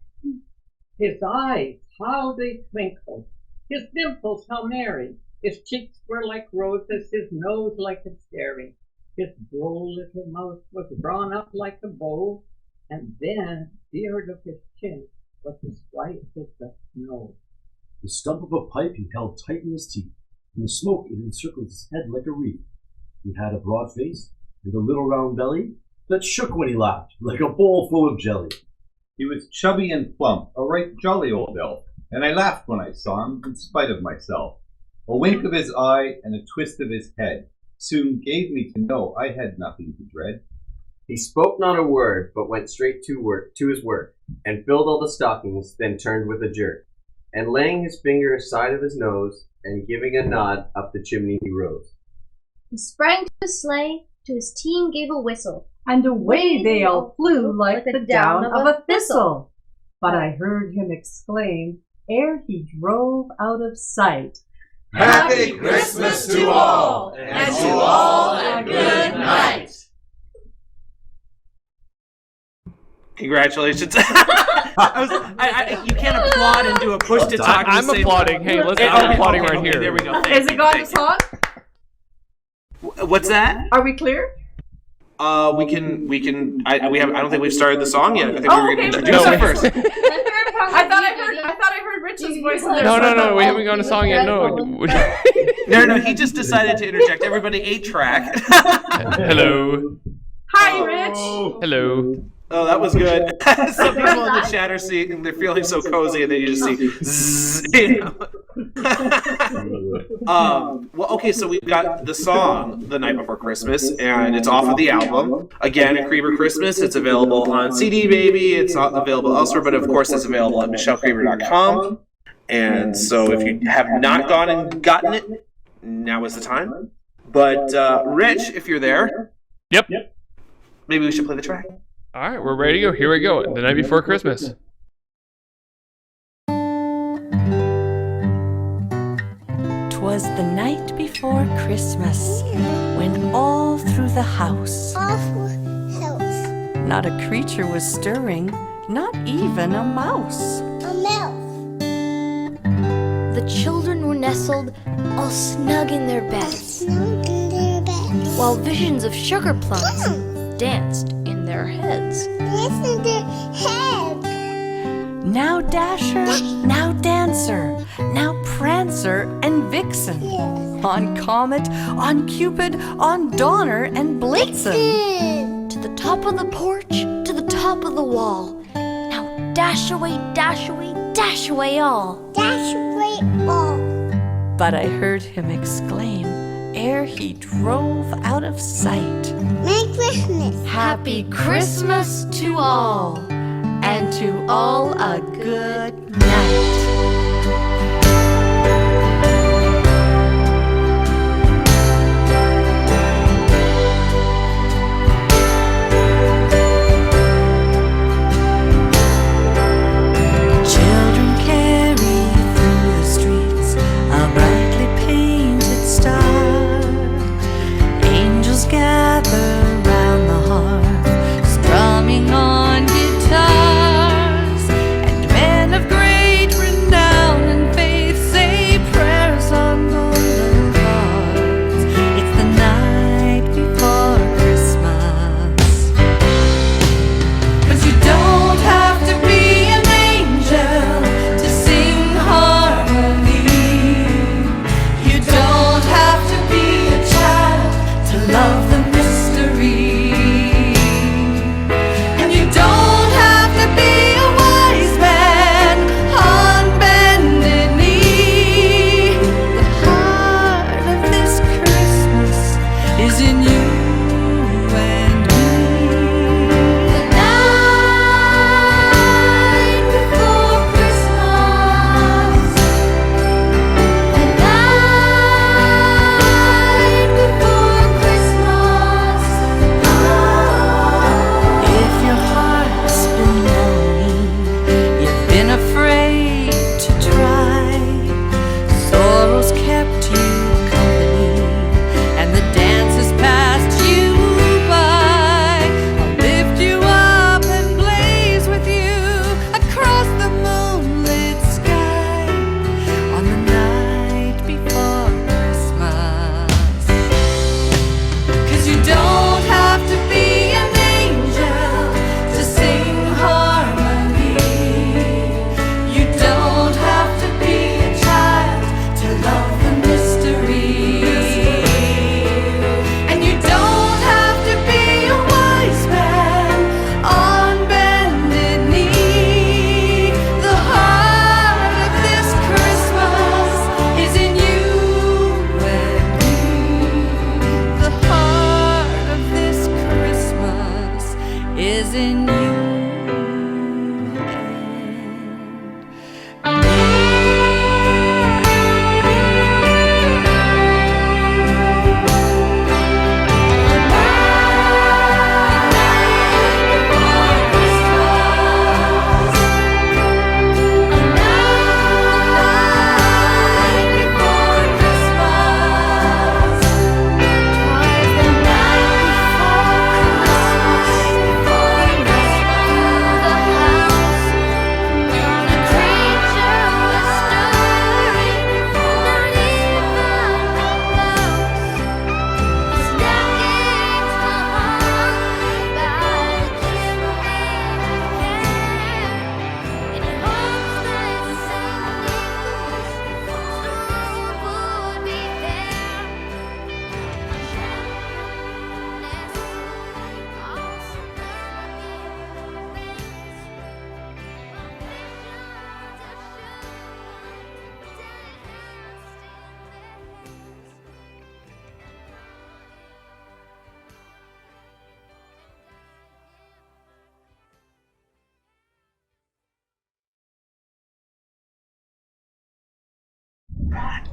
His eyes, how they twinkled, his dimples, how merry, his cheeks were like roses, his nose like a cherry, his droll little mouth was drawn up like a bow, and then the beard of his chin was as white as the snow. The stump of a pipe he held tight in his teeth, and the smoke it encircled his head like a wreath. He had a broad face with a little round belly that shook when he laughed like a bowl full of jelly. He was chubby and plump, a right jolly old elf, and I laughed when I saw him in spite of myself. A wink of his eye and a twist of his head soon gave me to know I had nothing to dread. He spoke not a word, but went straight to his work, and filled all the stockings, then turned with a jerk, and laying his finger aside of his nose, and giving a nod, up the chimney he rose. He sprang to his sleigh, to his team gave a whistle, and away they all flew like the down of a thistle. But I heard him exclaim, ere he drove out of sight, Happy Christmas to all, and to all a good night. Congratulations. You can't applaud and do a push to talk. I'm applauding. Hey, I'm applauding right here. There we go. Is it gone to song? What's that? Are we clear? We can. I don't think we've started the song yet. I think we were going to introduce it first. I thought I heard Rich's voice in there. No, we haven't gone to song yet. No. No, he just decided to interject. Everybody, 8-track. Hello. Hi, Rich. Hello. Oh, that was good. Some people in the chat are seeing, they're feeling so cozy, and then you just see zzz, you know. Well, okay, so we've got the song "The Night Before Christmas," and it's off of the album. Again, at Creber Christmas, it's available on CD Baby. It's not available elsewhere, but of course, it's available at michellekreber.com. And so, if you have not gone and gotten it, now is the time. But Rich, if you're there, yep. Maybe we should play the track. All right, we're ready to go. Here we go. The Night Before Christmas. 'Twas the night before Christmas, when all through the house, not a creature was stirring, not even a mouse. The children were nestled all snug in their beds, while visions of sugar plums danced in their heads. Now Dasher, now Dancer, now Prancer and Vixen, on Comet, on Cupid, on Donner and Blitzen. To the top of the porch, to the top of the wall. Now dash away, dash away, dash away all. Dash away all. But I heard him exclaim, ere he drove out of sight, Merry Christmas! Happy Christmas to all, and to all a good night. Gather round the hearth, strumming on guitars, and men of great renown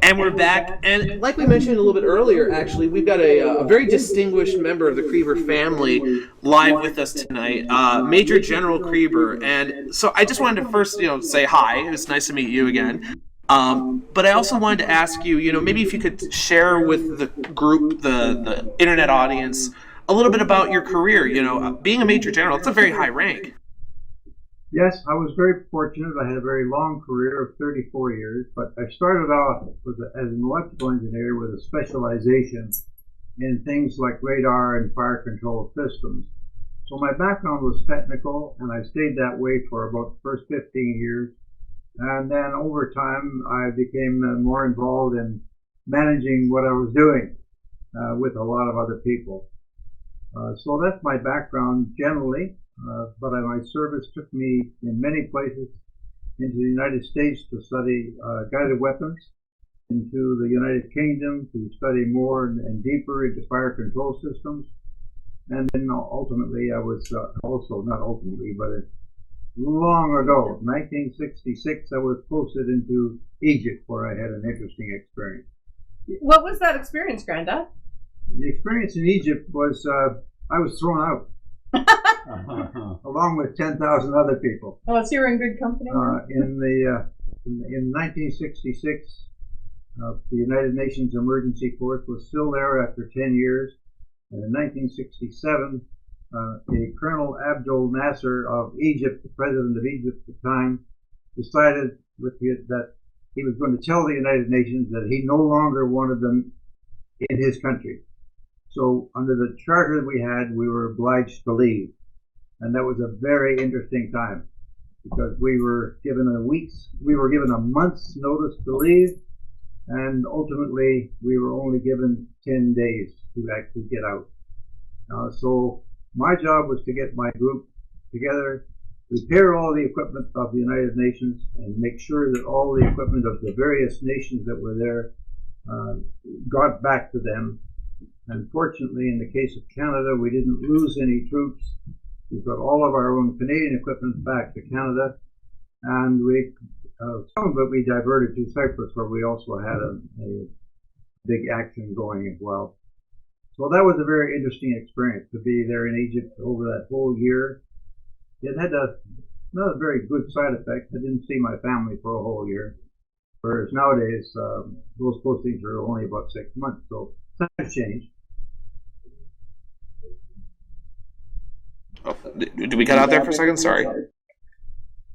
And we're back, and like we mentioned a little bit earlier, actually, we've got a very distinguished member of the Creber family live with us tonight, Major General Creber. And so I just wanted to first, say hi. It's nice to meet you again. But I also wanted to ask you, maybe if you could share with the group, the internet audience, a little bit about your career. Being a Major General, it's a very high rank. Yes, I was very fortunate. I had a very long career of 34 years, but I started off as an electrical engineer with a specialization in things like radar and fire control systems. So my background was technical, and I stayed that way for about the first 15 years. And then over time, I became more involved in managing what I was doing with a lot of other people. So that's my background generally. But my service took me in many places into the United States to study guided weapons, into the United Kingdom to study more and deeper into fire control systems, and then ultimately I was not ultimately, but long ago, 1966, I was posted into Egypt, where I had an interesting experience. What was that experience, Granddad? The experience in Egypt was I was thrown out. Along with 10,000 other people. Oh, so you were in good company? In 1966, the United Nations Emergency Force was still there after 10 years. And in 1967, Colonel Abdel Nasser of Egypt, the president of Egypt at the time, decided that he was going to tell the United Nations that he no longer wanted them in his country. So under the charter we had, we were obliged to leave. And that was a very interesting time because we were given a month's notice to leave, and ultimately we were only given 10 days to actually get out. So my job was to get my group together, repair all the equipment of the United Nations, and make sure that all the equipment of the various nations that were there got back to them. And fortunately, in the case of Canada, we didn't lose any troops. We got all of our own Canadian equipment back to Canada, and some of it we diverted to Cyprus, where we also had a big action going as well. So that was a very interesting experience to be there in Egypt over that whole year. It had not a very good side effect. I didn't see my family for a whole year, whereas nowadays those postings are only about 6 months. So times changed. Oh, did we cut out there for a second? Sorry.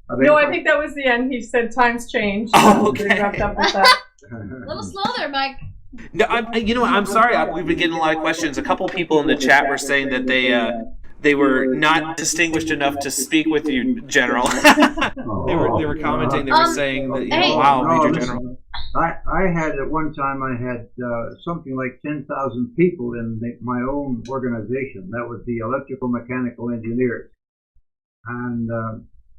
No, I think that was the end. He said times change. Oh, okay. We wrapped up with that. A little slow there, Mike. No, I'm sorry. We've been getting a lot of questions. A couple people in the chat were saying that they were not distinguished enough to speak with you, General. they were commenting. They were saying that, wow, Major General. I had at one time I had something like 10,000 people in my own organization. That was the Electrical Mechanical Engineers, and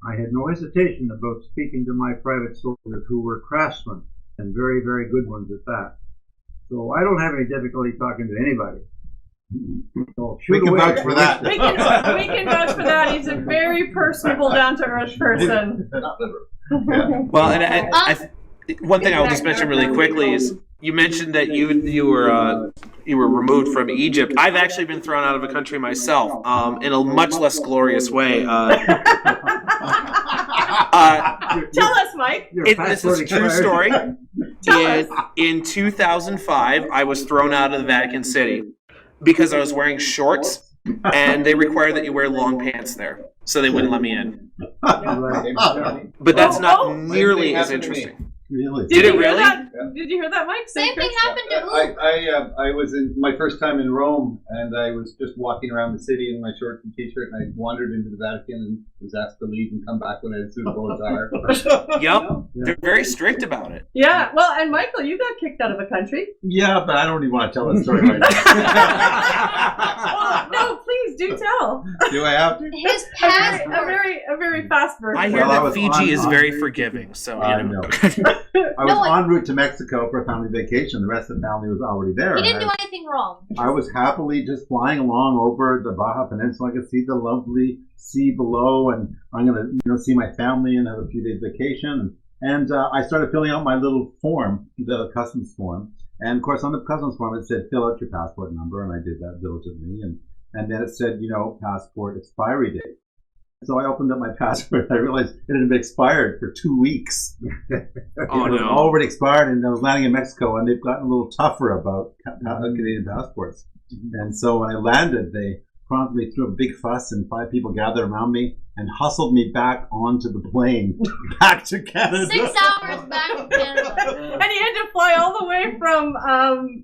I had no hesitation about speaking to my private soldiers who were craftsmen and very, very good ones at that. So I don't have any difficulty talking to anybody. So we can vouch for that. We can vouch for that. He's a very personable, down-to-earth person. Well, and one thing I'll just mention really quickly is you mentioned that you were removed from Egypt. I've actually been thrown out of a country myself in a much less glorious way. Tell us, Mike. This is a true story. In 2005, I was thrown out of the Vatican City because I was wearing shorts, and they require that you wear long pants there, so they wouldn't let me in. But that's not nearly as interesting. Really? Did it really? Did you hear that, Mike? Same thing happened to I was in my first time in Rome, and I was just walking around the city in my shorts and t-shirt, and I wandered into the Vatican and was asked to leave and come back when I had suitable attire. Yep, they're very strict about it. Yeah, well, and Michael, you got kicked out of a country. Yeah, but I don't even want to tell that story right now. No, please do tell. Do I have to? His past, a very fast version. I hear that Fiji is very forgiving, so I know. I was en route to Mexico for a family vacation. The rest of the family was already there. He didn't do anything wrong. I was happily just flying along over the Baja Peninsula. I could see the lovely sea below, and I'm going to see my family and have a few days vacation. And And I started filling out my little form, the customs form. And of course, on the customs form, it said fill out your passport number, and I did that diligently. And then it said, passport expiry date. So I opened up my passport. I realized it had been expired for 2 weeks. Oh, it was no. already expired, and I was landing in Mexico, and they've gotten a little tougher about Canadian passports. And so when I landed, they promptly threw a big fuss, and 5 people gathered around me and hustled me back onto the plane back to Canada. 6 hours back to Canada. And he had to fly all the way from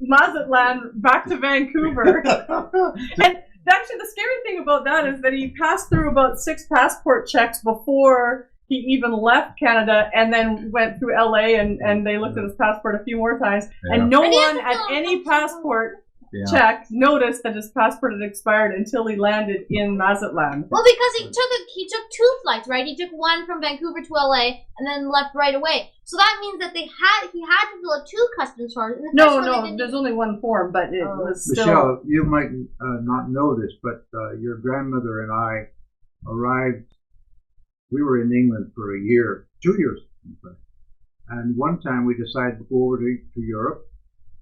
Mazatlan back to Vancouver. And actually, the scary thing about that is that he passed through about 6 passport checks before he even left Canada, and then went through LA, and they looked at his passport a few more times. Yeah. And no one at any passport check noticed that his passport had expired until he landed in Mazatlan. Well, because he took 2 flights, right? He took one from Vancouver to LA and then left right away. So that means that he had to fill out 2 customs forms. And the first one they didn't there's only one form, but it was still. Michelle, you might not know this, but your grandmother and I arrived. We were in England for a year, 2 years, in fact. And one time we decided to go over to Europe,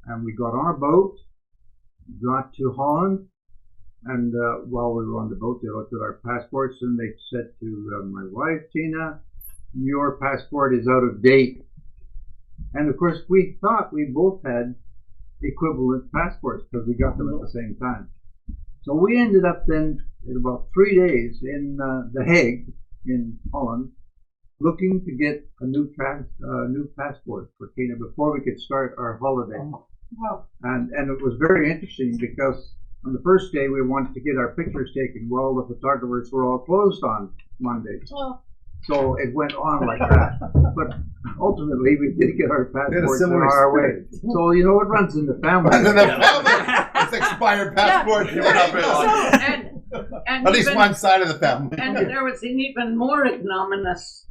and we got on a boat, got to Holland, and while we were on the boat, they looked at our passports, and they said to my wife, Tina, your passport is out of date. And of course, we thought we both had equivalent passports because we got them at the same time. So we ended up then, in about 3 days, in The Hague, in Holland, looking to get a new passport for Tina before we could start our holiday. Wow. And it was very interesting because on the first day we wanted to get our pictures taken. Well, the photographers were all closed on Monday. Oh. So it went on like that. But ultimately we did get our passports on similar our way. So it runs in the family. It's expired passport. And At least even- one side of the family. And there was an even more ignominious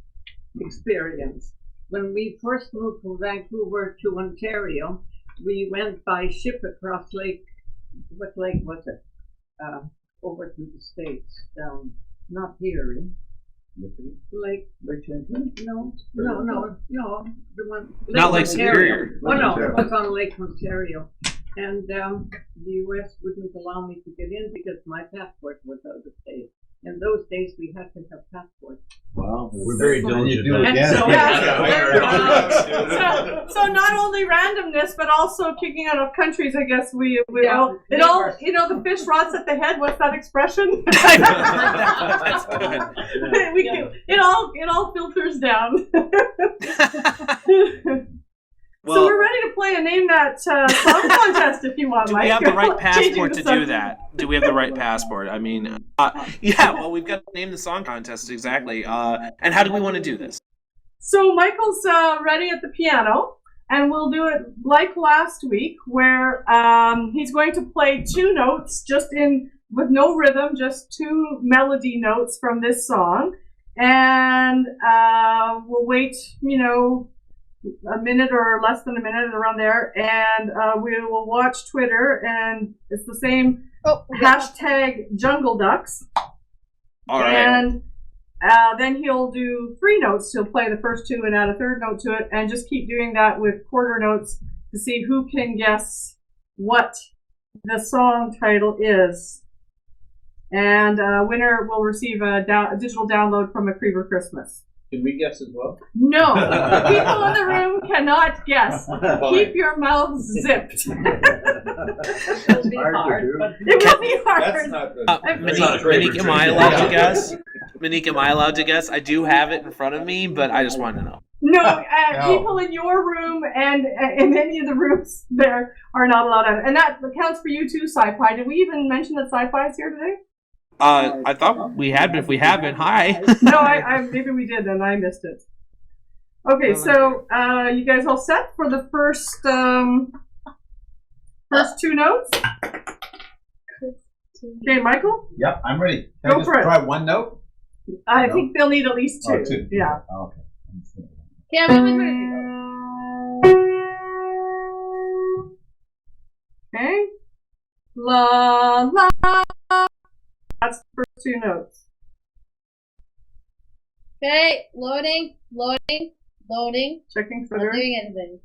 experience. When we first moved from Vancouver to Ontario, we went by ship across Lake, what lake was it? Over to the States, down, not Erie. Lake Champlain? No, the one. Not Lake Ontario. Superior. Oh no, it was on Lake Ontario. And the U.S. wouldn't allow me to get in because my passport was out of date. In those days, we had to have passports. Wow, we're very diligent. So not only randomness, but also kicking out of countries. I guess we all the fish rots at the head. What's that expression? It all filters down. So we're ready to play a Name That Song contest if you want, Do Mike. we have the right Changing passport the to do subject. that? Do we have the right passport? I mean, yeah, well, we've got to name the song contest, exactly. And how do we want to do this? So Michael's ready at the piano, and we'll do it like last week, where he's going to play 2 notes with no rhythm, just 2 melody notes from this song, and we'll wait, a minute or less than a minute around there, and we will watch Twitter, and it's the same hashtag Jungle Ducks. All right. And then he'll do 3 notes. He'll play the first 2 and add a 3rd note to it, and just keep doing that with quarter notes to see who can guess what the song title is. And winner will receive a digital download from a Creber Christmas. Can we guess as well? No, the people in the room cannot guess. Keep your mouths zipped. It'll be hard, but it will be hard. That's not good. Monique, am I allowed to guess? Monique, am I allowed to guess? I do have it in front of me, but I just want to know. No, people in your room and in any of the rooms there are not allowed to. And that counts for you too, Sci-Fi. Did we even mention that Sci-Fi is here today? I thought we had, but if we haven't, hi. No, I maybe we did and I missed it. Okay, so you guys all set for the first 2 notes? Okay, Michael? Yep, I'm ready. Can Go I just for it. try 1 note? I think they'll need at least 2. Oh, 2. Yeah. Oh, okay. Okay, I'm Okay. La la. That's the first 2 notes. Okay, loading. Loading. Checking Not Twitter. doing anything.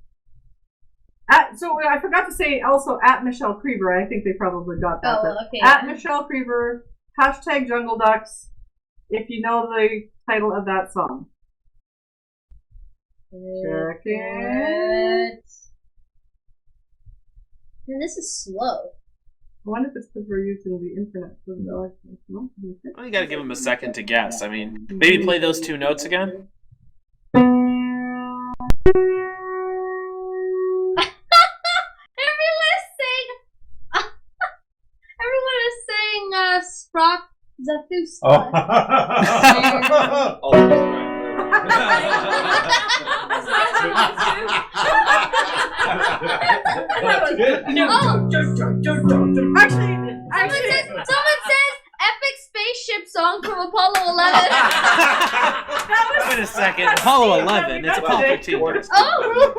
So I forgot to say also at Michelle Creber. I think they probably got that. Oh, but okay. At Michelle Creber, hashtag Jungle Ducks, if you know the title of that song. Check it. And this is slow. I wonder if it's because we're using the internet for the Well, you gotta give them a second to guess. I mean, maybe play those two notes again. Everyone is saying Sprock Zafustra. Someone says epic spaceship song from Apollo 11. Wait a second. Apollo 11. It's Apollo 13. Oh!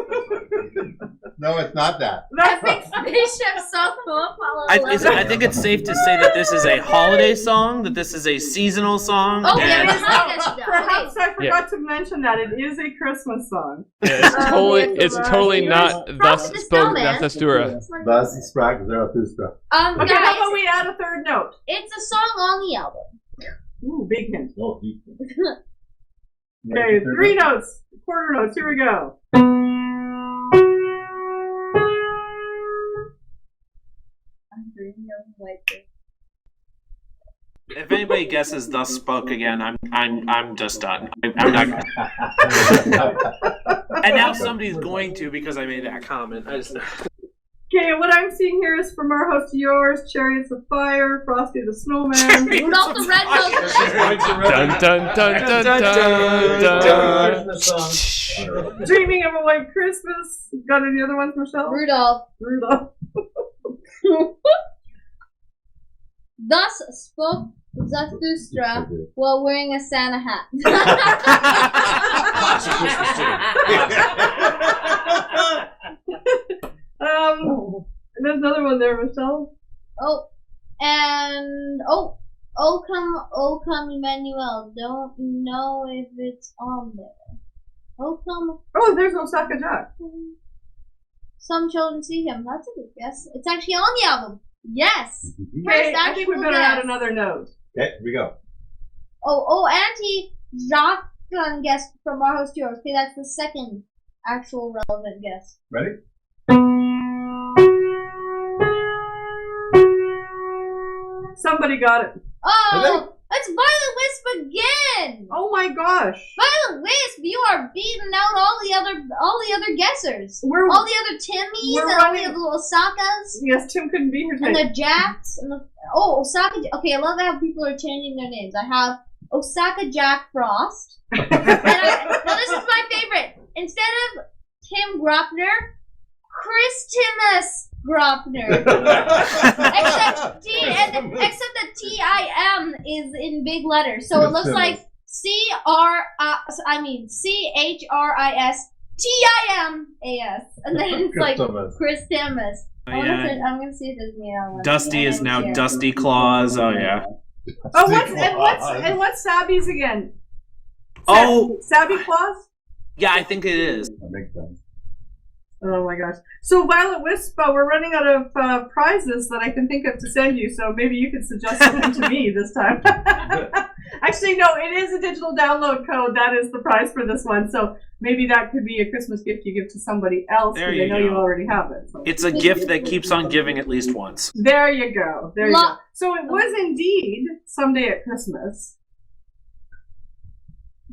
No, it's not that. Epic spaceship song from Apollo 11. I think it's safe to say that this is a holiday song, that this is a seasonal song. Oh, yeah, and- Perhaps I forgot to mention that it is a Christmas song. Yeah, it's totally not thus spoke Zarathustra. Thus Sprocket Zarathustra. Okay, guys, how about we add a third note? it's a song on the album. Ooh, big hint. Oh, Okay, 3 notes, quarter notes. Here we go. If anybody guesses "Thus Spoke" again, I'm just done. I'm not. And now somebody's going to because I made that comment. I just. Okay, what I'm seeing here is From Our House to Yours, Chariots of Fire, Frosty the Snowman, Rudolph the Red-Nosed Dun dun dun dun dun dun. Dreaming of a White Christmas. Got any other ones, Michelle? Rudolph. Thus spoke Zarathustra while wearing a Santa hat. There's another one there, Michelle. Oh, and oh come Emmanuel. Don't know if it's on there. Oh come. Oh, there's Osaka Jack. Some children see him. That's a good guess. It's actually on the album. Yes. Okay, I think we better add another note. Okay, here we go. Oh, Auntie Jacqueline guessed From Our House to Yours. Okay, that's the second actual relevant guess. Ready? Somebody got it. Oh, it's Violet Wisp again. Oh my gosh. Violet Wisp, you are beating out all the other guessers. All the other Timmies and all the other Osakas. Yes, Tim couldn't be here And today. the Jacks. And Osaka. Okay, I love how people are changing their names. I have Osaka Jack Frost. Now this is my favorite. Instead of Tim Gropner, Chris Timus Gropner. except the TIM is in big letters, so it looks like CHRISTIMAS, and then it's like Chris Timus. I'm gonna see if there's me on one. Dusty is now Dusty Claus. Oh yeah. Oh, what's Sabby's again? Oh, Sabby Claus? yeah, I think it is. That makes sense. Oh my gosh. So Violet Wisp, we're running out of prizes that I can think of to send you, so maybe you could suggest something to me this time. Actually, no, it is a digital download code. That is the prize for this one, so maybe that could be a Christmas gift you give to somebody else There because you I know go. you already have it. So. It's a gift that keeps on giving at least once. There you go. There you go. So it was indeed Someday at Christmas.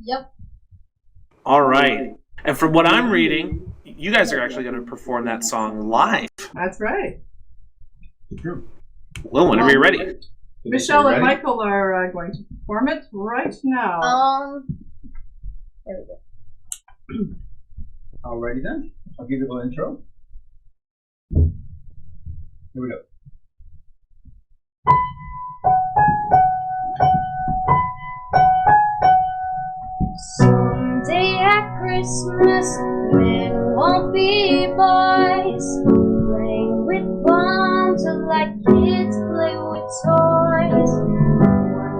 Yep. All right. And from what I'm reading, you guys are actually going to perform that song live. That's right. Well, whenever you're ready. Michelle and Michael are going to perform it right now. There we go. Alrighty then. I'll give you a little intro. Here we go. Someday at Christmas, men won't be boys, playing with bombs like kids play with toys.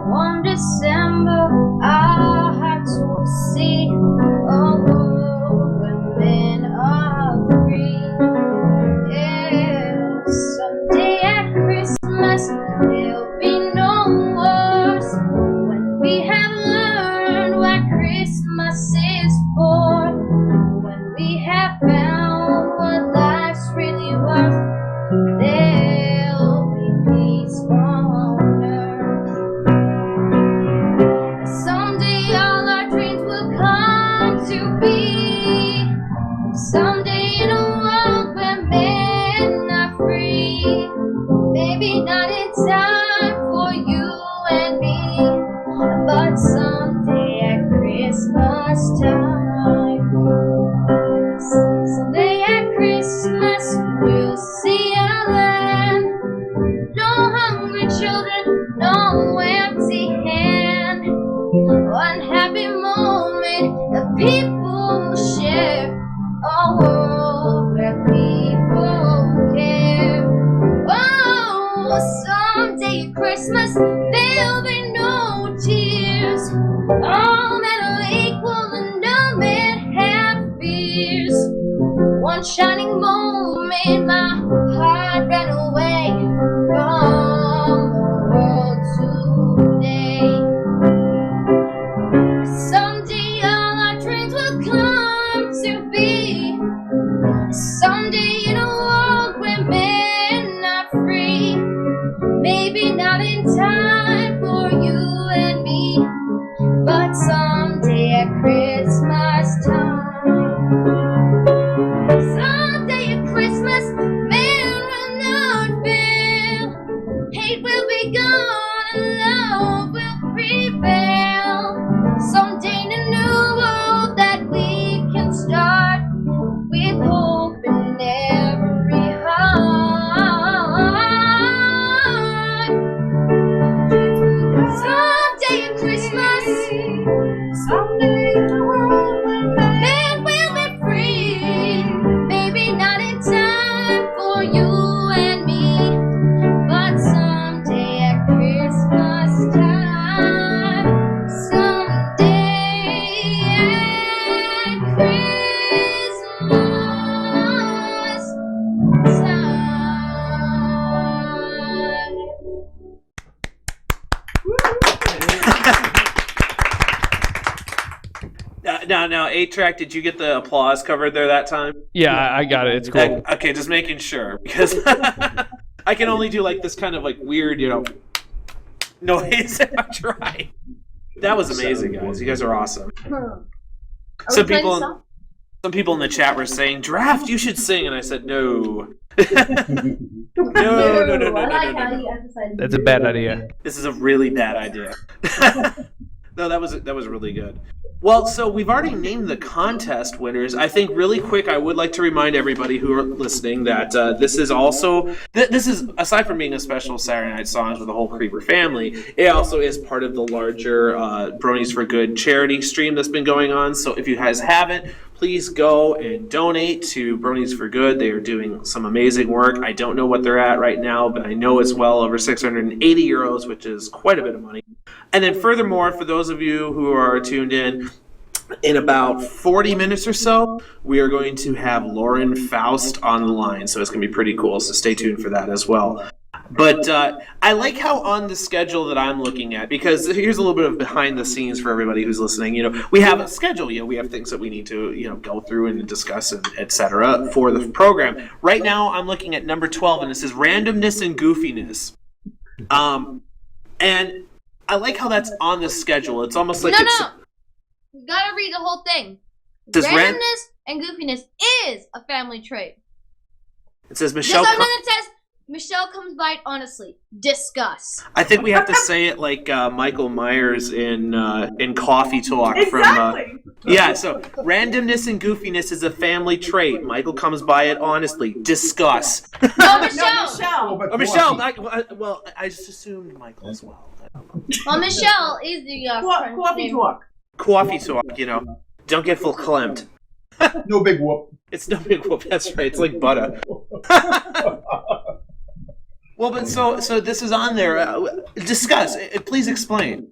One December, our hearts will see a world free. Yeah, someday at Christmas there'll be no wars when we have learned what Christmas is for. When we have found what life's really worth, there'll be peace on earth. Someday all our dreams will come to be. Someday in a world where men are free. Maybe not in time for you and me, but someday at Christmas time. Someday at Christmas we'll see a land. No hungry children, no empty hand. One happy moment that people will share. A world where people care. Oh, someday at Christmas there'll be no tears. All men are equal and no men have fears. One shining moment my heart ran away from the world today. Someday all our dreams will come to be. Someday in a world where men are free. Maybe not in time for you and me, but someday at Christmas time. Someday at Christmas, men will not fail. Hate will be gone and love will prevail. Someday in a new world that we can start with hope in every heart. Someday at Christmas, someday in a world where men will be free. Maybe not in time for you and me, but someday at Christmas time. Someday at Christmas time. Now, 8-track, did you get the applause covered there that time? Yeah, I got it. It's cool. Okay, just making sure, because I can only do like this kind of like weird, noise if I try. That was amazing, guys. You guys are awesome. Some people in the chat were saying, "Draft, you should sing," and I said, "No." No. That's a bad idea. This is a really bad idea. No, that was really good. Well, so we've already named the contest winners. I think really quick, I would like to remind everybody who are listening that this is also, this is, aside from being a special Saturday Night Songs with the whole Creber family, it also is part of the larger Bronies for Good charity stream that's been going on. So if you guys haven't, please go and donate to Bronies for Good. They are doing some amazing work. I don't know what they're at right now, but I know it's well over 680 euros, which is quite a bit of money. And then furthermore, for those of you who are tuned in about 40 minutes or so, we are going to have Lauren Faust on the line. So it's going to be pretty cool. So stay tuned for that as well. But I like how on the schedule that I'm looking at, because here's a little bit of behind the scenes for everybody who's listening. We have a schedule. We have things that we need to go through and discuss and etc. for the program. Right now, I'm looking at number 12, and it says randomness and goofiness. And I like how that's on the schedule. It's almost like You gotta read the whole thing. Randomness and goofiness is a family trait. It says Michelle. It says Michelle comes by it honestly. Discuss. I think we have to say it like Michael Myers in Coffee Talk. Exactly. So randomness and goofiness is a family trait. Michael comes by it honestly. Discuss. No, Michelle. Michelle. I just assumed Michael as well. Well, Michelle is the Coffee Talk. Coffee Talk, Don't get full clamped. No big whoop. It's no big whoop. That's right. It's like butter. Well, but so this is on there. Discuss. Please explain.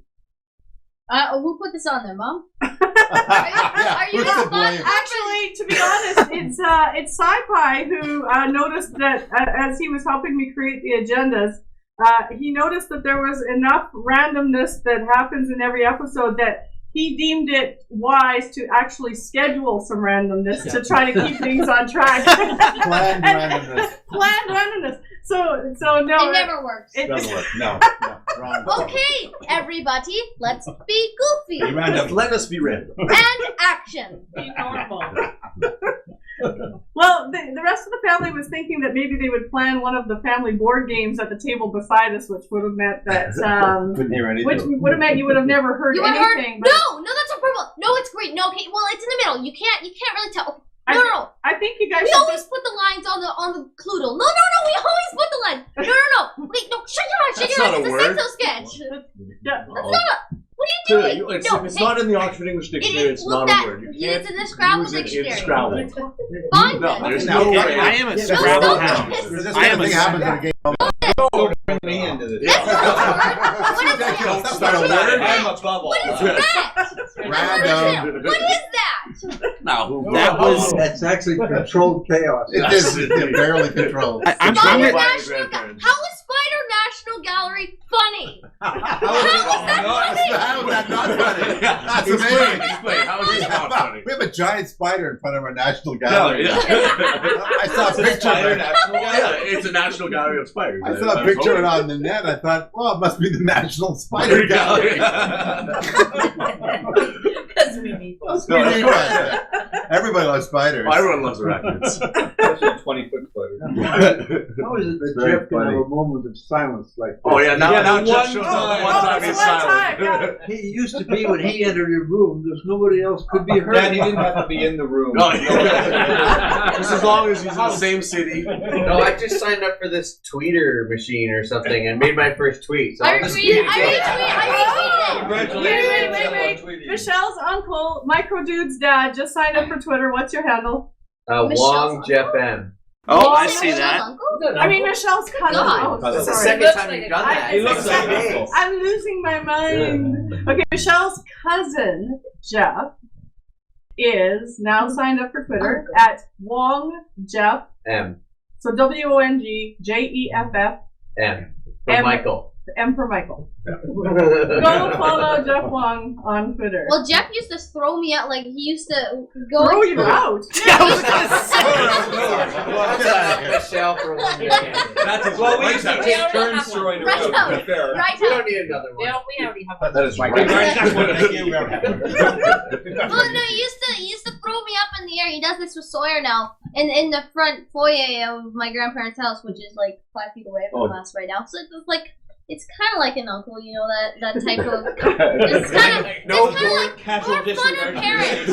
Who put this on there, Mom? Actually, to be honest, it's Sci-Fi who noticed that as he was helping me create the agendas, he noticed that there was enough randomness that happens in every episode that he deemed it wise to actually schedule some randomness to try to keep things on track. Planned randomness. Planned randomness. So no. It never works. It doesn't work. No. Wrong. Okay, everybody, let's be goofy. Be random. Let us be random. And action. Be normal. Well, the rest of the family was thinking that maybe they would plan one of the family board games at the table beside us, which would have meant that Couldn't hear anything. which would have meant you would have never heard You haven't heard? anything. No, that's a problem. No, it's great. No, okay, well, it's in the middle. You can't really tell. No. I think you guys We should always put the lines on the Cluedo. No, we always put the lines. No. Wait, no, shut your mouth. It's a Sexo sketch. That's not a... What are you doing? It's not in the Oxford English Dictionary. It's not a word. You can't it's in the Scrabble use it dictionary. in Scrabble. Fine. No, there's no way. I am a Scrabble hound. This I am a happens in a game. Don't bring me into this. That's ridiculous. That's not a word. I'm above all What is that. that? Random. What is that? Now, That's actually controlled chaos. It is barely controlled. I'm Spider trying National How is Spider National Gallery funny? How is that funny? How is that not funny? That's amazing. Explain. How is this not funny? We have a giant spider in front of our National Gallery. Yeah. I saw a picture of it. Yeah, it's a National Gallery of Spiders. I saw a picture of it on the net. I thought, well, it must be the National Spider Gallery. Everybody loves spiders. Everyone loves arachnids. 20-foot spider. How is it that Jeff can have a moment of silence like that? Oh yeah, now Jeff shows up. One time he's silent. He used to be when he entered a room, there's nobody else could be heard. Dad, he didn't have to be in the room. No, just as long as he's in the same city. No, I just signed up for this tweeter machine or something and made my first tweet. So I retweeted it. Wait. Michelle's uncle, Microdude's dad, just signed up for Twitter. What's your handle? Wong Jeff M. Oh, I see that. I mean, Michelle's cousin. Oh, That's the sorry. second time you've done that. He looks like me. I'm losing my mind. Okay, Michelle's cousin, Jeff, is now signed up for Twitter at Wong Jeff M. So WONGJEFF M. For Michael. M for Michael. Go follow Jeff Wong on Twitter. Well, Jeff used to throw me out. Like, he used to go... Throw you out? Michelle for one day. Well, we used to take turns throwing Right out. We don't need another one. We already have That is right. Well, no, he used to throw me up in the air. He does this with Sawyer now, in the front foyer of my grandparents' house, which is like 5 feet away from us right now. So it's like, it's kind of like an uncle, you know, that type of. It's kind of like casual more funner parents.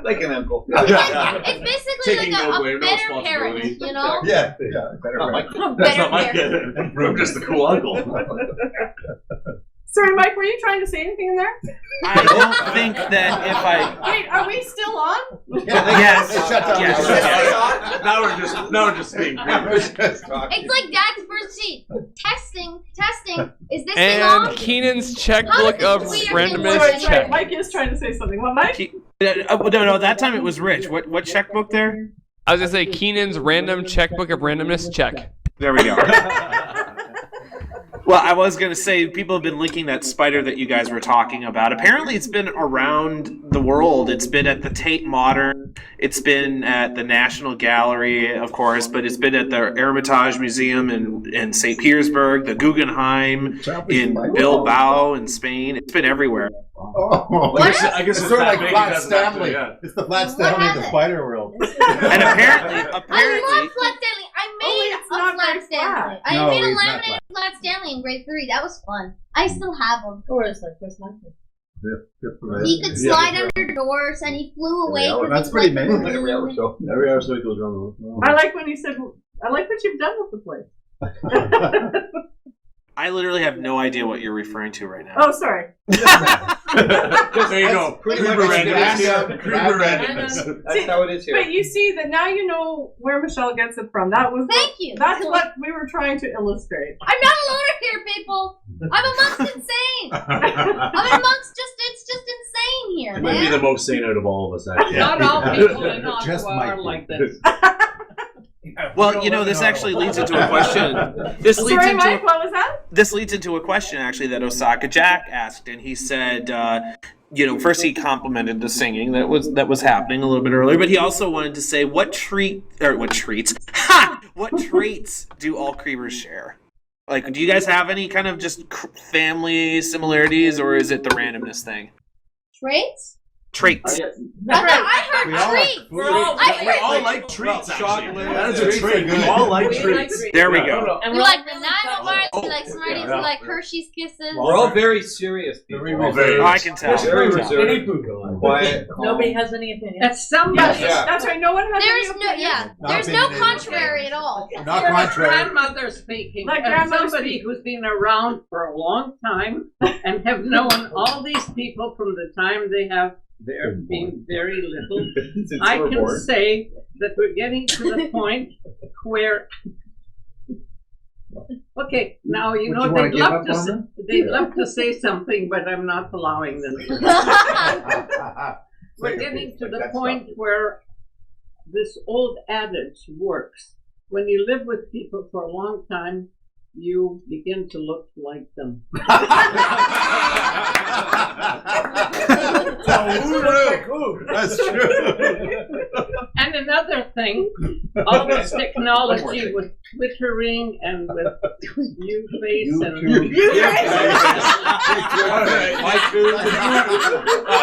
Like an uncle. It's basically Taking like no a blame, no better parent, responsibility. you know. Yeah, better. That's not my kid. I'm just the cool uncle. Sorry, Mike, were you trying to say anything in there? I don't think that if I... Wait, are we still on? Yes. Yes. Now we're just being. It's like Dad's first sheet. Testing. Is this thing on? And Keenan's checkbook of randomness Sorry, check. Mike is trying to say something. What, Mike? No, that time it was Rich. What checkbook there? I was gonna say Keenan's random checkbook of randomness check. There we go. Well, I was going to say, people have been linking that spider that you guys were talking about. Apparently, it's been around the world. It's been at the Tate Modern. It's been at the National Gallery, of course, but it's been at the Hermitage Museum in St. Petersburg, the Guggenheim in Bilbao in Spain. It's been everywhere. Oh, I guess it's sort of like Flat Stanley. It's the Flat Stanley of the spider world. And apparently, I love Flat Stanley. I made a Flat Stanley. I made a laminated Flat Stanley in grade 3. That was fun. I still have them. Where is that? Where's Michael? He could slide under doors and he flew away. That's pretty amazing. Every hour show he goes around. I like when he said, I like what you've done with the place. I literally have no idea what you're referring to right now. Oh, sorry. There you go. Creber randomness. That's how it is here. But you see that now you know where Michelle gets it from. That's what we were trying to illustrate. I'm not a loner here, people. I'm amongst insane. I'm amongst it's just insane here, You man. might be the most sane out of all of us, actually. Not all people in Ottawa are like this. Well, you know, this actually leads into a question. This leads Sorry, into Mike, what was that? This leads into a question actually that Osaka Jack asked, and he said, you know, first he complimented the singing that was happening a little bit earlier, but he also wanted to say what traits do all Crebers share? Like, do you guys have any kind of just family similarities, or is it the randomness thing? Traits? Traits. I heard treats. We all like treats, actually. That is a trait. We all like treats. There we go. We like banana bars, we like Smarties, we like Hershey's Kisses. We're all very serious people. I can tell. Very reserved. Quiet. Nobody has any opinion. That's somebody. That's right. No one has There's any no, opinion. there's no contrary at all. Not You're contrary. a grandmother speaking. Like As grandmother somebody who's been around for a long time and have known all these people from the time they have been very little. I can say that we're getting to the point where. Okay, now you know they'd love to say something, but I'm not allowing them to. We're getting to the point where this old adage works. When you live with people for a long time, you begin to look like them. That's true. And another thing, all this technology with Twittering and with U-Face and...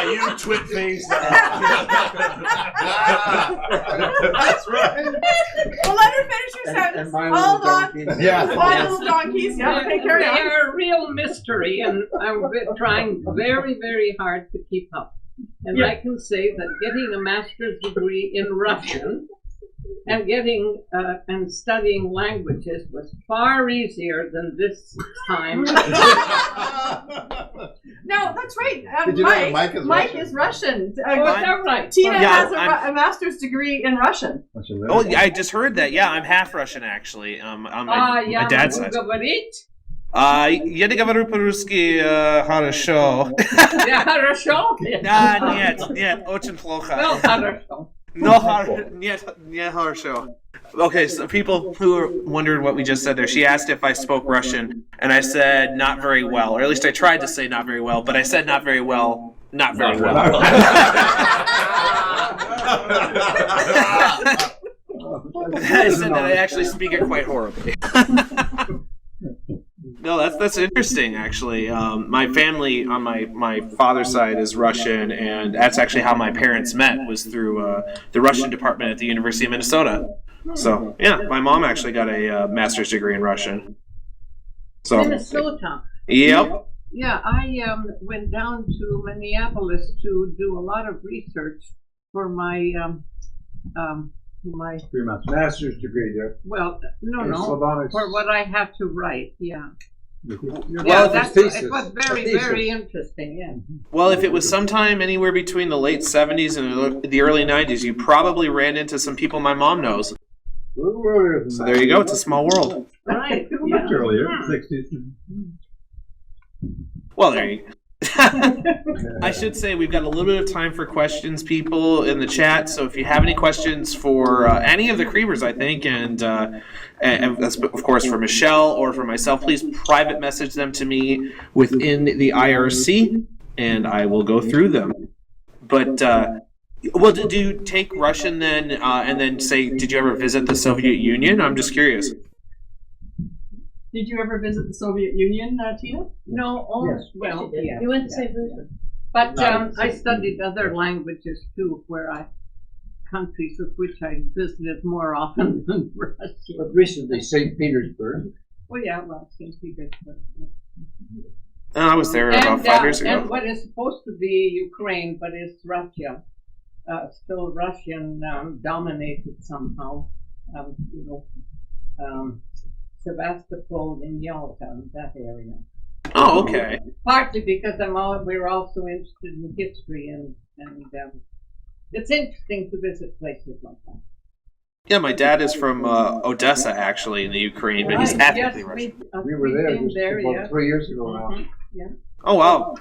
You twit-faced. That's right. Well, let her finish her sentence. Hold on. Yeah. My little donkeys. Yeah, okay, carry on. They're a real mystery, and I'm trying very, very hard to keep up. And I can say that getting a master's degree in Russian and getting and studying languages was far easier than this time. No, that's right. Did you know that Mike is Russian. Is that right? Tina Yeah, has a master's degree in Russian. Oh, yeah, I just heard that. Yeah, I'm half Russian actually. On my dad's side. Я не говорю по-русски хорошо. Хорошо? Нет, очень плохо. Well, хорошо. Не хорошо. Okay, so people who wondered what we just said there, she asked if I spoke Russian, and I said not very well, or at least I tried to say not very well, but I said not very well, not very well. I said that I actually speak it quite horribly. No, that's interesting, actually. My family on my father's side is Russian, and that's actually how my parents met, was through the Russian department at the University of Minnesota. So, yeah, my mom actually got a master's degree in Russian. So, Minnesota. Yep. Yeah, I went down to Minneapolis to do a lot of research for my master's degree there. Well, no, Slavonics. for what I have to write. Yeah. It was very, very interesting. Yeah. Well, if it was sometime anywhere between the late 70s and the early 90s, you probably ran into some people my mom knows. So there you go. It's a small world. Right. Much earlier, 60s. Well, there you go. I should say we've got a little bit of time for questions, people, in the chat. So if you have any questions for any of the Crebers, I think, and that's, of course, for Michelle or for myself, please private message them to me within the IRC, and I will go through them. But, well, did you take Russian then, and then say, did you ever visit the Soviet Union? I'm just curious. Did you ever visit the Soviet Union, Tina? No, well, yeah. You went to St. Petersburg. But I studied other languages too, countries of which I visited more often than Russia. But recently, St. Petersburg. Well, yeah, well, St. Petersburg. I was there about 5 years ago. And what is supposed to be Ukraine, but it's Russia. Still Russian dominated somehow. Sebastopol in Yalta, that area. Oh, okay. Partly because we're also interested in history and it's interesting to visit places like that. Yeah, my dad is from Odessa, actually, in the Ukraine, but he's ethnically Russian. We were there just about 3 years ago now. Yeah. Oh, wow.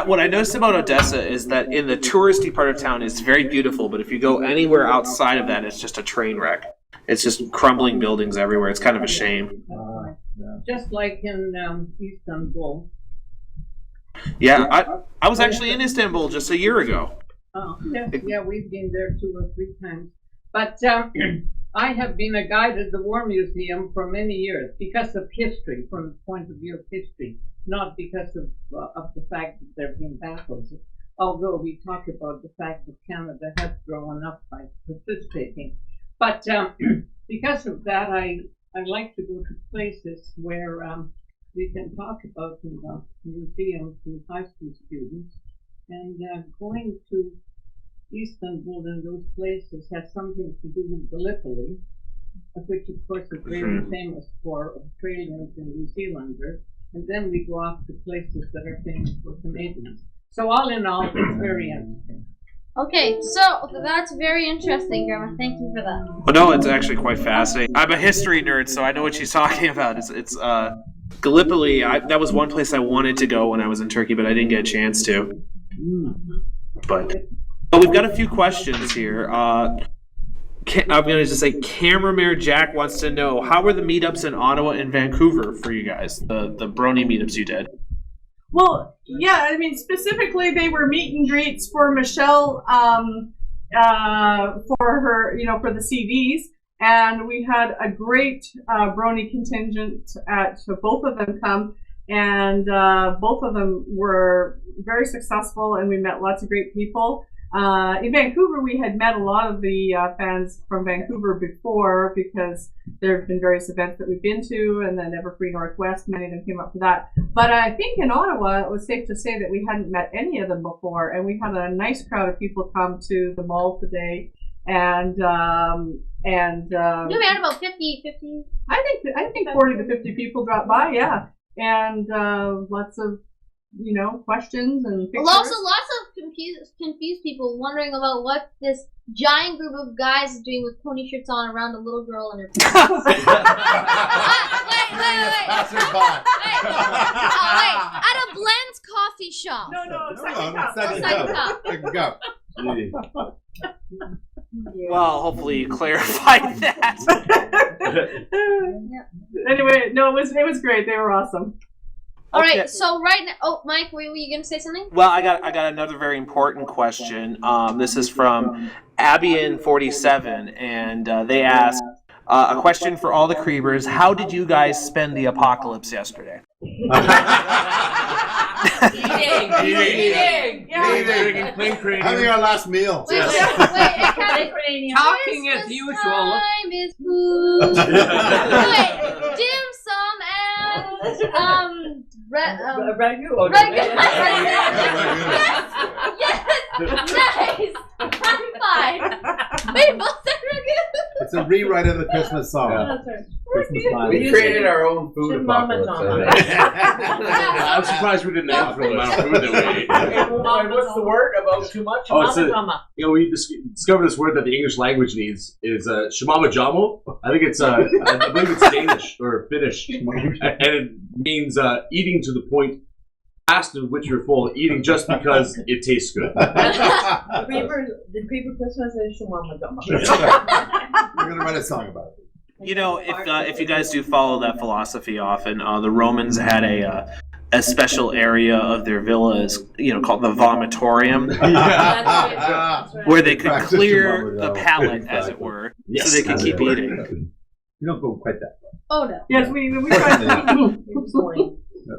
What I noticed about Odessa is that in the touristy part of town, it's very beautiful, but if you go anywhere outside of that, it's just a train wreck. It's just crumbling buildings everywhere. It's kind of a shame. Just like in Istanbul. Yeah, I was actually in Istanbul just a year ago. Oh, yeah, we've been there 2 or 3 times. But I have been a guide at the War Museum for many years because of history, from the point of view of history, not because of the fact that there have been battles. Although we talk about the fact that Canada has grown up by participating. But because of that, I like to go to places where we can talk about in the museums with high school students. And going to Istanbul and those places has something to do with Gallipoli, which of course is very famous for Australians and New Zealanders. And then we go off to places that are famous for Canadians. So all in all, it's very interesting. Okay, so that's very interesting, Grandma. Thank you for that. Well, no, it's actually quite fascinating. I'm a history nerd, so I know what she's talking about. It's Gallipoli. That was one place I wanted to go when I was in Turkey, but I didn't get a chance to. But we've got a few questions here. I'm going to just say, Cameraman Jack wants to know, how were the meetups in Ottawa and Vancouver for you guys? The Brony meetups you did. Well, yeah, I mean, specifically they were meet and greets for Michelle for her, for the CDs. And we had a great Brony contingent at both of them come. And both of them were very successful, and we met lots of great people. In Vancouver, we had met a lot of the fans from Vancouver before, because there have been various events that we've been to, and then Everfree Northwest, many of them came up for that. But I think in Ottawa, it was safe to say that we hadn't met any of them before, and we had a nice crowd of people come to the mall today. And we had about 50. I think 40 to 50 people dropped by, yeah. And lots of questions and pictures. Well, also lots of confused people wondering about what this giant group of guys is doing with pony shirts on around a little girl and her wait. At a Blend's coffee shop. No, Second cup. Well, hopefully you clarified that. Anyway, no, it was great. They were awesome. All right, so right now, Mike, were you going to say something? Well, I got another very important question. This is from Abian47, and they ask a question for all the Crebers. How did you guys spend the apocalypse yesterday? Eating. Having our last meal. Talking as usual. Time is food. Dim sum and ragu. Yes, nice. High five. Wait, both said ragu. It's a rewrite of the Christmas song. Yeah. We created our own food apocalypse. I'm surprised we didn't ask for the amount of food that we ate. What's the word about too much? We discovered this word that the English language needs is shamama jamo. I think it's I believe it's Danish or Finnish, and it means eating to the point past in which you're full, eating just because it tastes good. The Creber Christmas is shamama jamo. We're gonna write a song about it. If you guys do follow that philosophy often, the Romans had a special area of their villas, called the vomitorium, where they could clear the palate, as it were, so they could keep eating. You don't go quite that far. Oh no. Yes, we try to.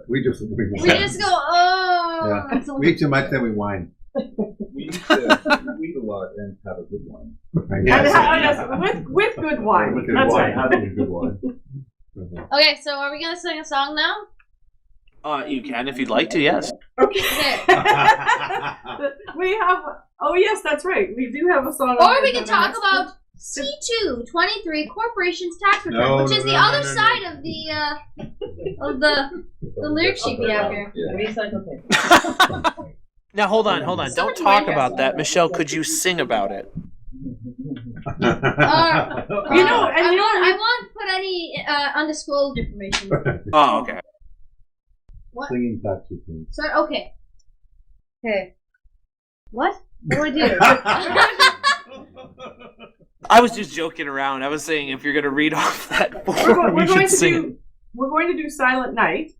We just go, oh. Yeah. We eat too much, then we whine. We eat a lot and have a good wine. Yes, with good wine. With good That's wine. right. Having a good wine. Okay, so are we gonna sing a song now? You can if you'd like to, yes. Okay. We have. Oh yes, that's right. We do have a song. Or we can talk about C223 Corporation's tax return, No, which is no, the no, other no, no. side of the lyric sheet we have here. Now hold on. Don't talk about that, Michelle. Could you sing about it? I won't put any undisclosed information. Oh, okay. What? Singing tax returns. Sorry. Okay. What? What do I do? I was just joking around. I was saying if you're going to read off that form, you should sing it. We're going to do Silent Night.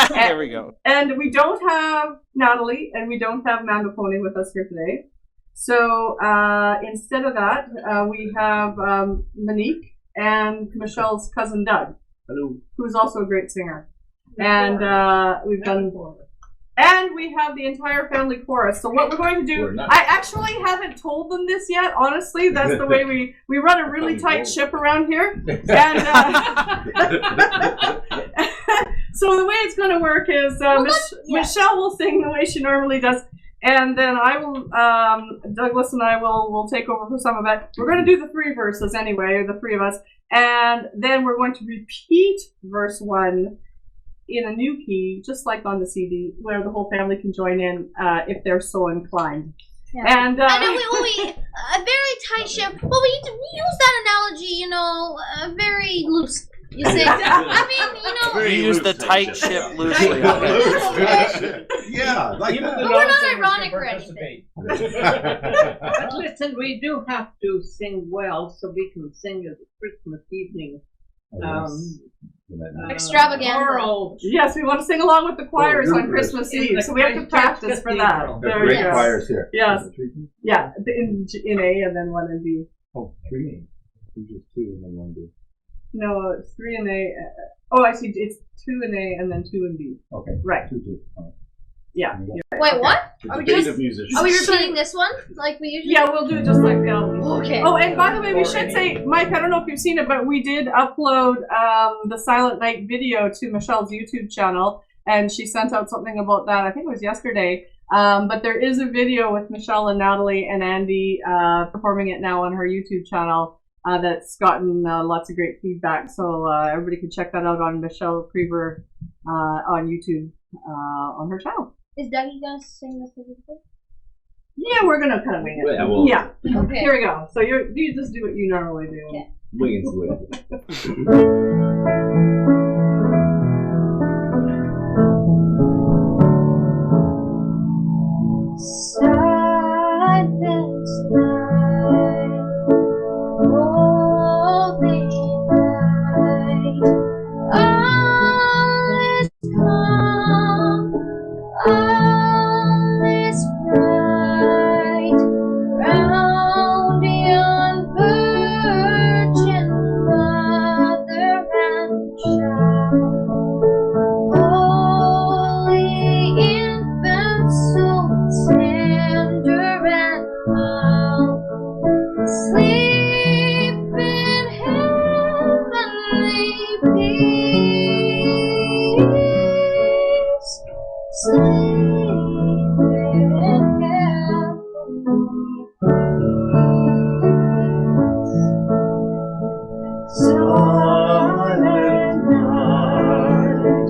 There we go. And we don't have Natalie and we don't have Mando Pony with us here today. So instead of that, we have Monique and Michelle's cousin Doug, who's also a great singer. And we have the entire family chorus. So what we're going to do, I actually haven't told them this yet. Honestly, that's the way we run a really tight ship around here. And so the way it's going to work is Michelle will sing the way she normally does. And then I will, Douglas and I will take over for some of it. We're going to do the 3 verses anyway, the 3 of us. And then we're going to repeat verse 1 in a new key, just like on the CD, where the whole family can join in if they're so inclined. Yeah. And I know we a very tight ship. Well, we use that analogy, very loose. You say, We use the tight ship loosely. Yeah, like that. But we're not ironic or anything. But listen, we do have to sing well so we can sing at the Christmas evening. Extravaganza. Yes, we want to sing along with the choirs on Christmas Eve, so we have to practice for that. They're great choirs here. Yes. Yeah, in A and then 1 in B. Oh, 3 A. Just 2 and then 1 B. No, it's 3 in A. Oh, I see. It's 2 in A and then 2 in B. Okay. Right. 2, 2. All right. Yeah. Wait, what? Are we repeating this one like we usually? Yeah, we'll do it just like that. Okay. Oh, and by the way, we should say, Mike, I don't know if you've seen it, but we did upload the Silent Night video to Michelle's YouTube channel, and she sent out something about that. I think it was yesterday. But there is a video with Michelle and Natalie and Andy performing it now on her YouTube channel that's gotten lots of great feedback. So everybody can check that out on Michelle Creber on YouTube on her channel. Is Dougie gonna sing this with us? Yeah, we're gonna kind of wing it. Yeah, well, yeah. Okay. Here we go. So you just do what you normally do. Okay. Wing it. Silent night, holy night, all is calm, all is bright, round yon virgin mother and child, holy infant soul, tender and mild, sleep in heavenly peace, sleep in heavenly peace. Silent night,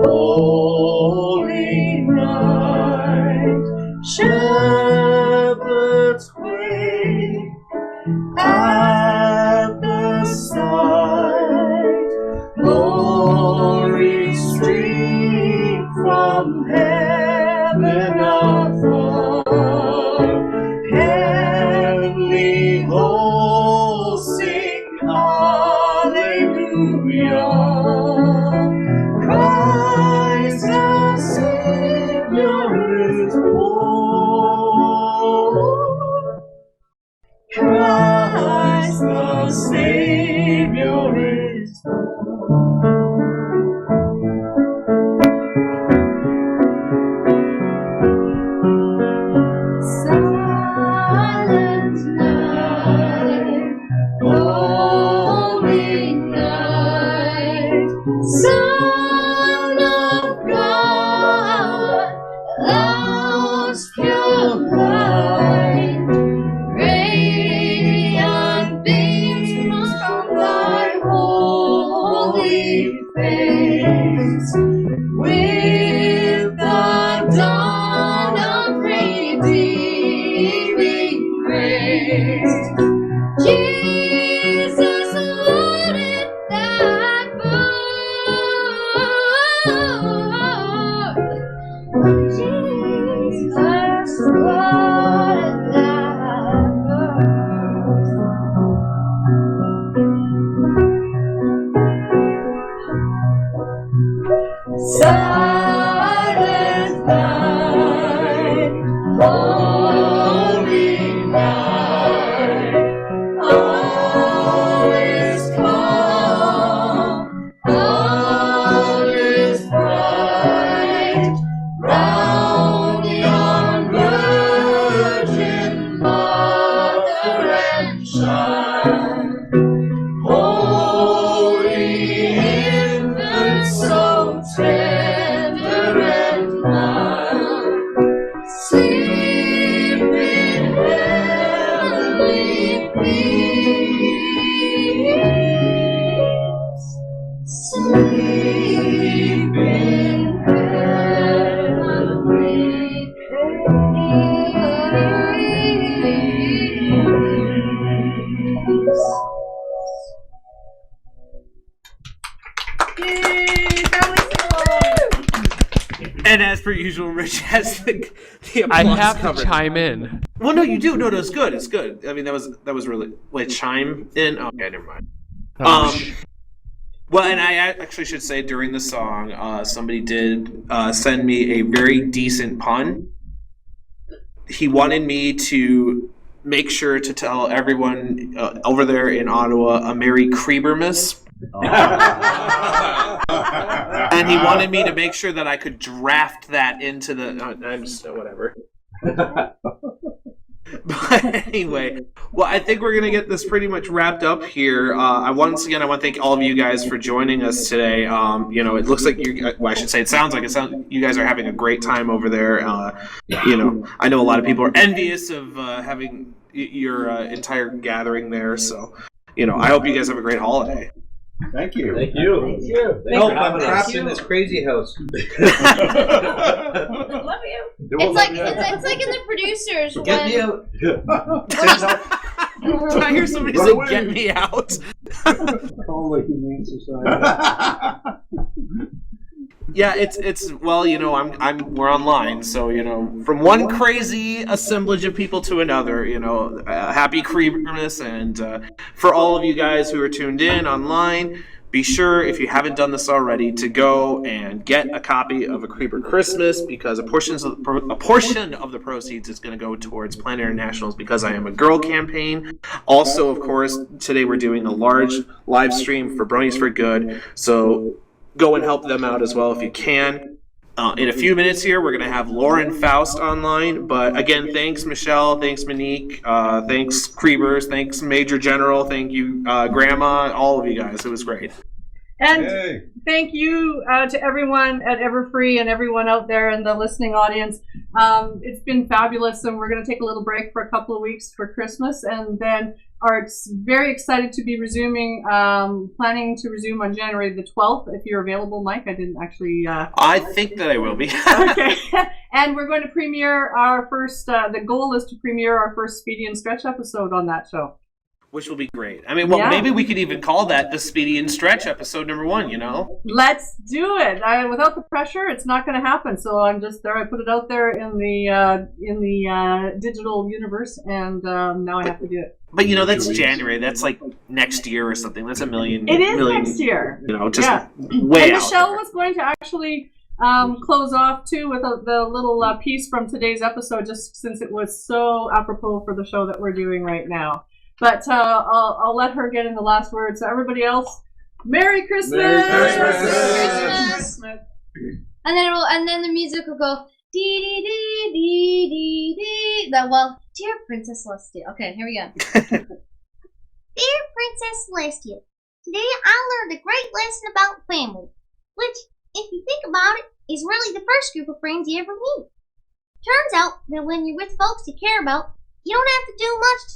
holy night, shepherds wait at the sight, glory stream from heaven afar, heavenly hosts sing Alleluia. Christ the Savior is born. Christ the Savior is born. Silent night, holy night, Son of God, love's pure light, radiant beam. face with the dawn of redeeming grace. Jesus, Lord, it died for. Jesus, Lord, it died for. Silent night, holy night, all is calm, all is bright, round yon virgin mother and child. Holy infant, so tender and mild, sleep in heavenly peace. Sleep in heavenly peace. And as per usual, Rich has the I applause have covered. to chime in. Well, no, you do. No, it's good. It's good. I mean, that was really. Wait, chime in? Okay, never mind. Well, and I actually should say during the song, somebody did send me a very decent pun. He wanted me to make sure to tell everyone over there in Ottawa a Merry Crebermas. And he wanted me to make sure that I could draft that into the. I'm just whatever. But anyway, well, I think we're gonna get this pretty much wrapped up here. Once again, I want to thank all of you guys for joining us today. It looks like I should say it sounds like you guys are having a great time over there. I know a lot of people are envious of having your entire gathering there. So, I hope you guys have a great holiday. Thank you. Thank you. Thank you. Help, I'm trapped in this crazy house. Love you. It's like in the producers Get me when. out. Did I hear somebody say "Get me out"? Call the Humane Society. Yeah, it's well, we're online, so from one crazy assemblage of people to another, happy Crebermas, and for all of you guys who are tuned in online, be sure, if you haven't done this already, to go and get a copy of A Creber Christmas, because a portion of the proceeds is going to go towards Plan International's Because I Am a Girl campaign. Also, of course, today we're doing a large live stream for Bronies for Good, so go and help them out as well if you can. In a few minutes here, we're going to have Lauren Faust online. But again, thanks, Michelle. Thanks, Monique. Thanks, Crebers. Thanks, Major General. Thank you, Grandma. All of you guys. It was great. And thank you to everyone at Everfree and everyone out there in the listening audience. It's been fabulous, and we're going to take a little break for a couple of weeks for Christmas, and then are very excited to be resuming, planning to resume on January the 12th. If you're available, Mike, I didn't actually... I think that I will be. Okay. And we're going to premiere our first, the goal is to premiere our first Speedy and Stretch episode on that show. Which will be great. I mean, well, maybe we could even call that the Speedy and Stretch episode number 1, Let's do it. Without the pressure, it's not going to happen. So I'm just there. I put it out there in the digital universe, and now I have to do it. But that's January. That's like next year or something. That's a million. It is next year. Just and way out. Michelle was going to actually close off too with the little piece from today's episode, just since it was so apropos for the show that we're doing right now. But I'll let her get in the last word. So everybody else, Merry Christmas! Merry Christmas! And then the music will go dee dee dee dee dee dee. Dear Princess Celestia. Okay, here we go. Dear Princess Celestia, today I learned a great lesson about family, which, if you think about it, is really the first group of friends you ever meet. Turns out that when you're with folks you care about, you don't have to do much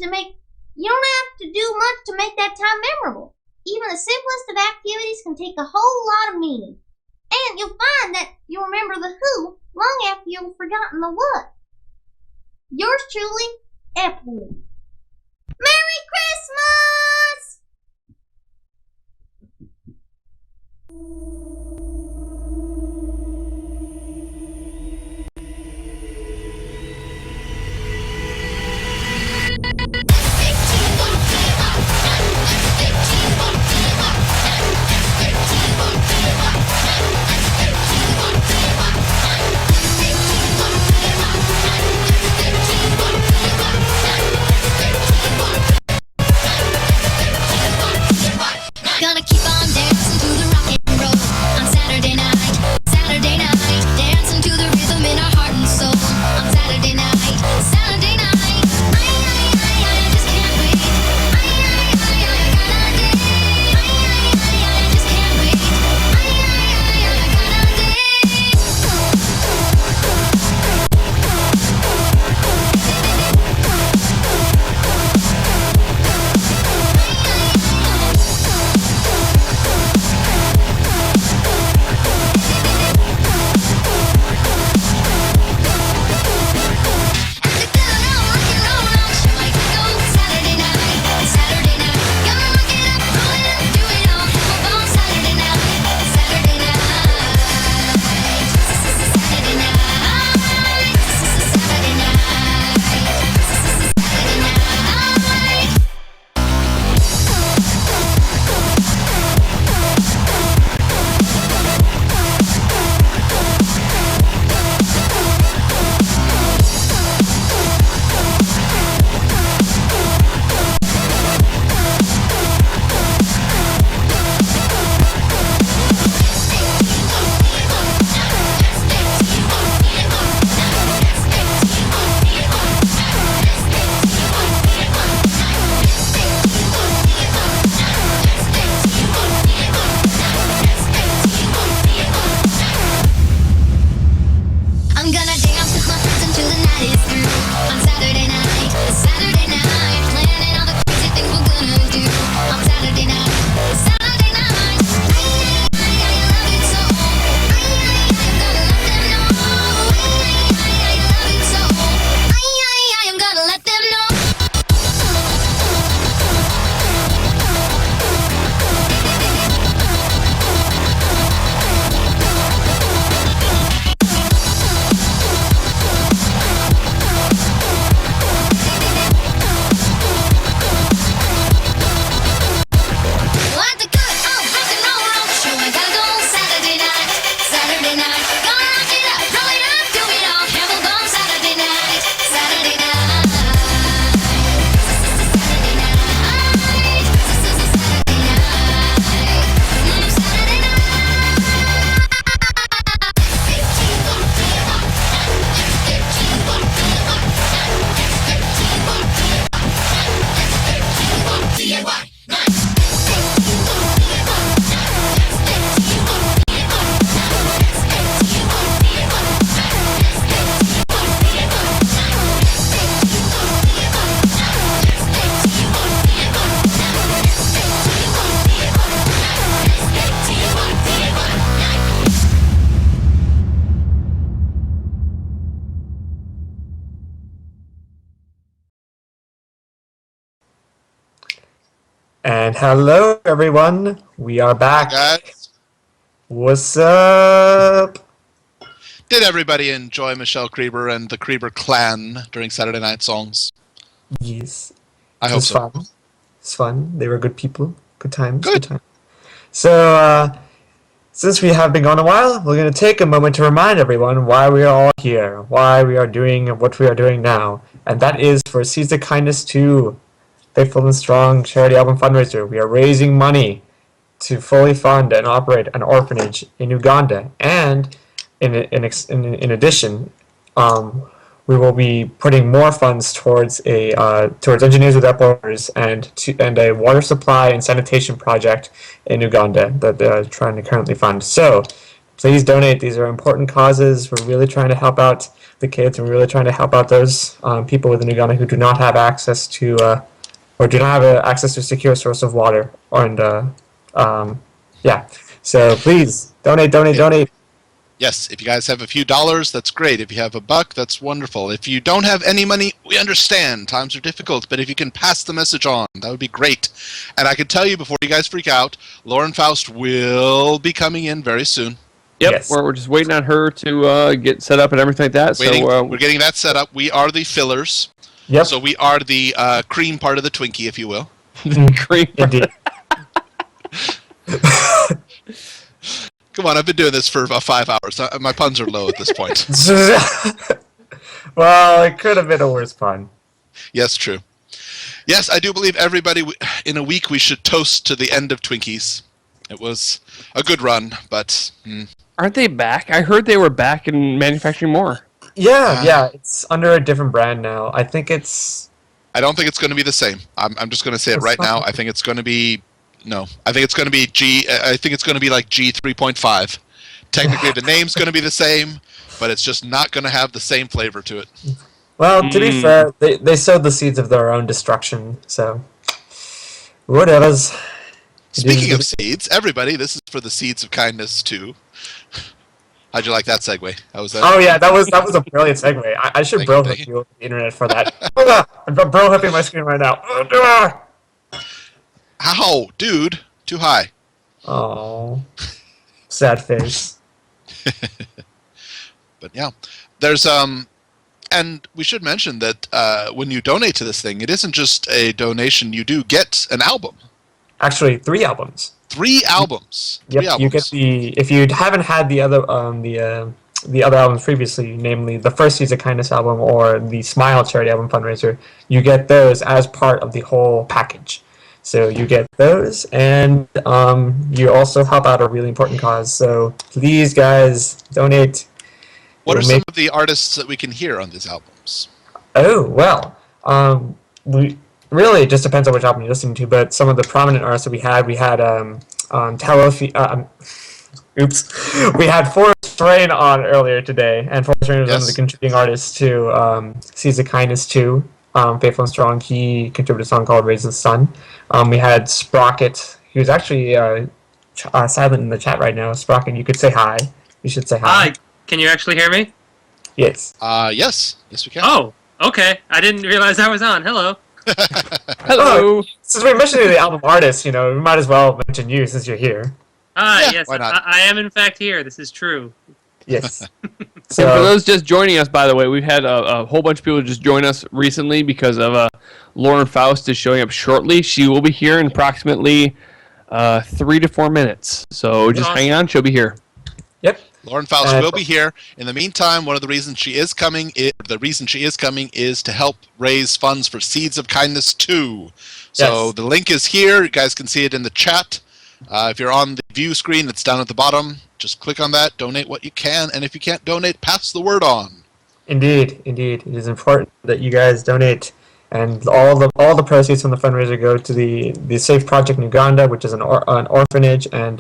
to make that time memorable. even the simplest of activities can take a whole lot of meaning. And you'll find that you'll remember the who long after you've forgotten the what. Yours truly, Apple. Merry Christmas! Gonna keep on dancing to the rock and roll on Saturday night, dancing to the rhythm in our heart and soul on Saturday night, I just can't wait, I gotta dance, I just can't wait, I'm gonna dance with my friends until the night is through on Saturday night, planning all the crazy things we're gonna do on Saturday night, I love it so, I'm gonna let them know, I love it so, I'm gonna let them know. Like the good old rock and roll rock show, I gotta go Saturday night, gonna rock it up, roll it up, do it all, have a ball Saturday night, Saturday night. And hello, everyone. We are back. Guys, What's up? did everybody enjoy Michelle Creber and the Creber clan during Saturday Night Songs? Yes. I It hope was so. fun. It's fun. They were good people. Good times. Good times. So, since we have been gone a while, we're going to take a moment to remind everyone why we are all here, why we are doing what we are doing now. And that is for Seeds of Kindness 2, Faithful and Strong charity album fundraiser. We are raising money to fully fund and operate an orphanage in Uganda. And in addition, we will be putting more funds towards towards Engineers Without Borders and a water supply and sanitation project in Uganda that they're trying to currently fund. So please donate. These are important causes. We're really trying to help out the kids, and we're really trying to help out those people within Uganda who do not have access to or do not have access to a secure source of water. Yeah. So please donate. Yes, if you guys have a few dollars, that's great. If you have $1, that's wonderful. If you don't have any money, we understand. Times are difficult, but if you can pass the message on, that would be great. And I can tell you before you guys freak out, Lauren Faust will be coming in very soon. Yep, Yes. we're just waiting on her to get set up and everything like that. We're getting that set up. We are the fillers. Yep. So we are the cream part of the Twinkie, if you will. Cream. Indeed. Come on, I've been doing this for about 5 hours. My puns are low at this point. Well, it could have been a worse pun. Yes, true. Yes, I do believe everybody, in a week, we should toast to the end of Twinkies. It was a good run, but... Aren't they back? I heard they were back in manufacturing more. Yeah, it's under a different brand now. I think it's... I don't think it's going to be the same. I'm just going to say it right now. I think it's going to be... No. I think it's going to be I think it's going to be like G 3.5. Technically, the name's going to be the same, but it's just not going to have the same flavor to it. Well, to be fair, they sowed the seeds of their own destruction, so... Whatever's... Speaking of seeds, everybody, this is for the seeds of kindness, too. How'd you like that segue? How was that? Oh yeah, that was a brilliant segue. I should bro hip you over the internet for that. I'm bro hipping my screen right now. Ow, dude, too high. Oh, sad face. But yeah, there's and we should mention that when you donate to this thing, it isn't just a donation. You do get an album. Actually, 3 albums. 3 albums. Yep, 3 albums. you get if you haven't had the other albums previously, namely the first Seeds of Kindness album or the Smile charity album fundraiser, you get those as part of the whole package. So you get those, and you also help out a really important cause. So please, guys, donate. What are some of the artists that we can hear on these albums? Oh well, Really, it just depends on which album you're listening to, but some of the prominent artists that we had we had Forrest Rain on earlier today, and Forrest Rain was one of the contributing artists to Seeds of Kindness 2, Faithful and Strong. He contributed a song called Raise the Sun. We had Sprocket, he was actually silent in the chat right now. Sprocket, you could say hi. You should say hi. Hi, can you actually hear me? Yes. Yes we can. Oh, okay. I didn't realize I was on. Hello. Hello. Since we're mentioning the album artists, we might as well mention you since you're here. Yes, I am in fact here. This is true. Yes. So for those just joining us, by the way, we've had a whole bunch of people just join us recently because of Lauren Faust is showing up shortly. She will be here in approximately 3 to 4 minutes. So just hang on. She'll be here. Yep. Lauren Faust will be here. In the meantime, one of the reasons she is coming is to help raise funds for Seeds of Kindness 2. So the link is here. You guys can see it in the chat. If you're on the view screen, it's down at the bottom. Just click on that, donate what you can, and if you can't donate, pass the word on. Indeed. It is important that you guys donate, and all the proceeds from the fundraiser go to the Safe Project in Uganda, which is an orphanage and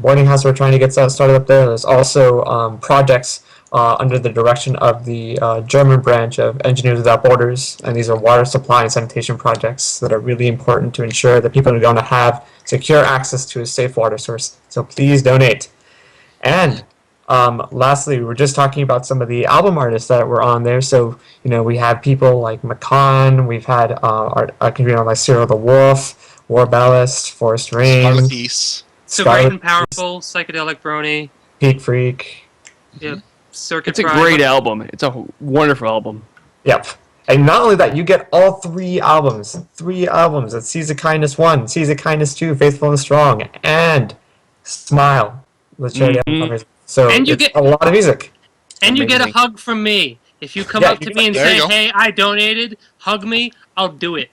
boarding house we're trying to get started up there. There's also projects under the direction of the German branch of Engineers Without Borders, and these are water supply and sanitation projects that are really important to ensure that people are going to have secure access to a safe water source. So please donate. And lastly, we were just talking about some of the album artists that were on there. So we had people like McCon, we've had a contributor like Cyril the Wolf, War Ballast, Forrest Rain, So Great and Powerful, Psychedelic Brony, Peak Freak. Yep. Circuit It's a Pride. great album. It's a wonderful album. Yep. And not only that, you get all 3 albums. 3 albums. It's Seeds of Kindness 1, Seeds of Kindness 2, Faithful and Strong, and Smile. The charity album fundraiser. So And you it's get- a lot of music. And you get a hug from me. If you come up to me and say, hey, I donated, hug me, I'll do it.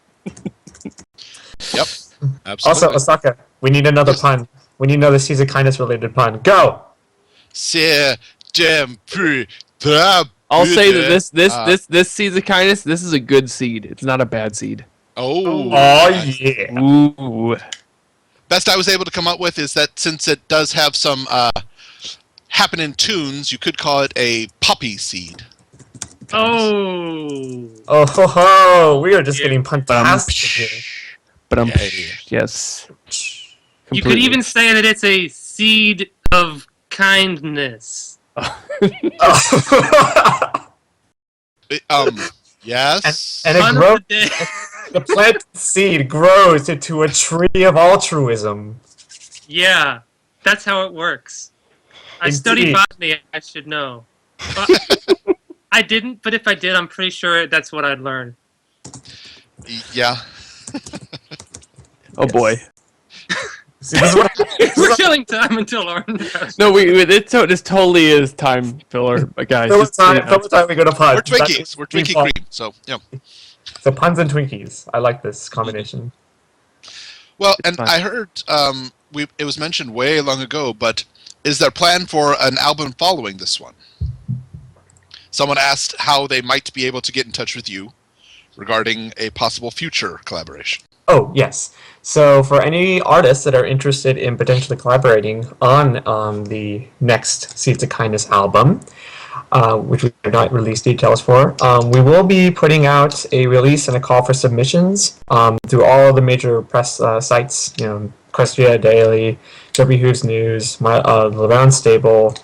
Yep. Also, Osaka, we need another pun. We need another Seeds of Kindness related pun. Go! I'll say that this Seeds of Kindness, this is a good seed. It's not a bad seed. Oh yeah. Ooh. Best I was able to come up with is that since it does have some happening tunes, you could call it a poppy seed. Oh. Oh ho ho! We are just getting fantastic here. But yes. You could even say that it's a seed of kindness. Yes. And it grows. The plant seed grows into a tree of altruism. Yeah, that's how it works. I studied Indeed. botany, I should know. But I didn't, but if I did, I'm pretty sure that's what I'd learn. Yeah. Oh boy. See, this is what We're killing time until our No, this totally is time filler, but guys. Fill just, time, you know. fill the time we go to puns. We're Twinkies. We're Twinkie cream. So, yeah. So puns and Twinkies. I like this combination. Well, and I heard it was mentioned way long ago, but is there a plan for an album following this one? Someone asked how they might be able to get in touch with you regarding a possible future collaboration. Oh, yes. So for any artists that are interested in potentially collaborating on the next Seeds of Kindness album, which we have not released details for, we will be putting out a release and a call for submissions through all of the major press sites, Equestria Daily, W Who's News, the Round Stable,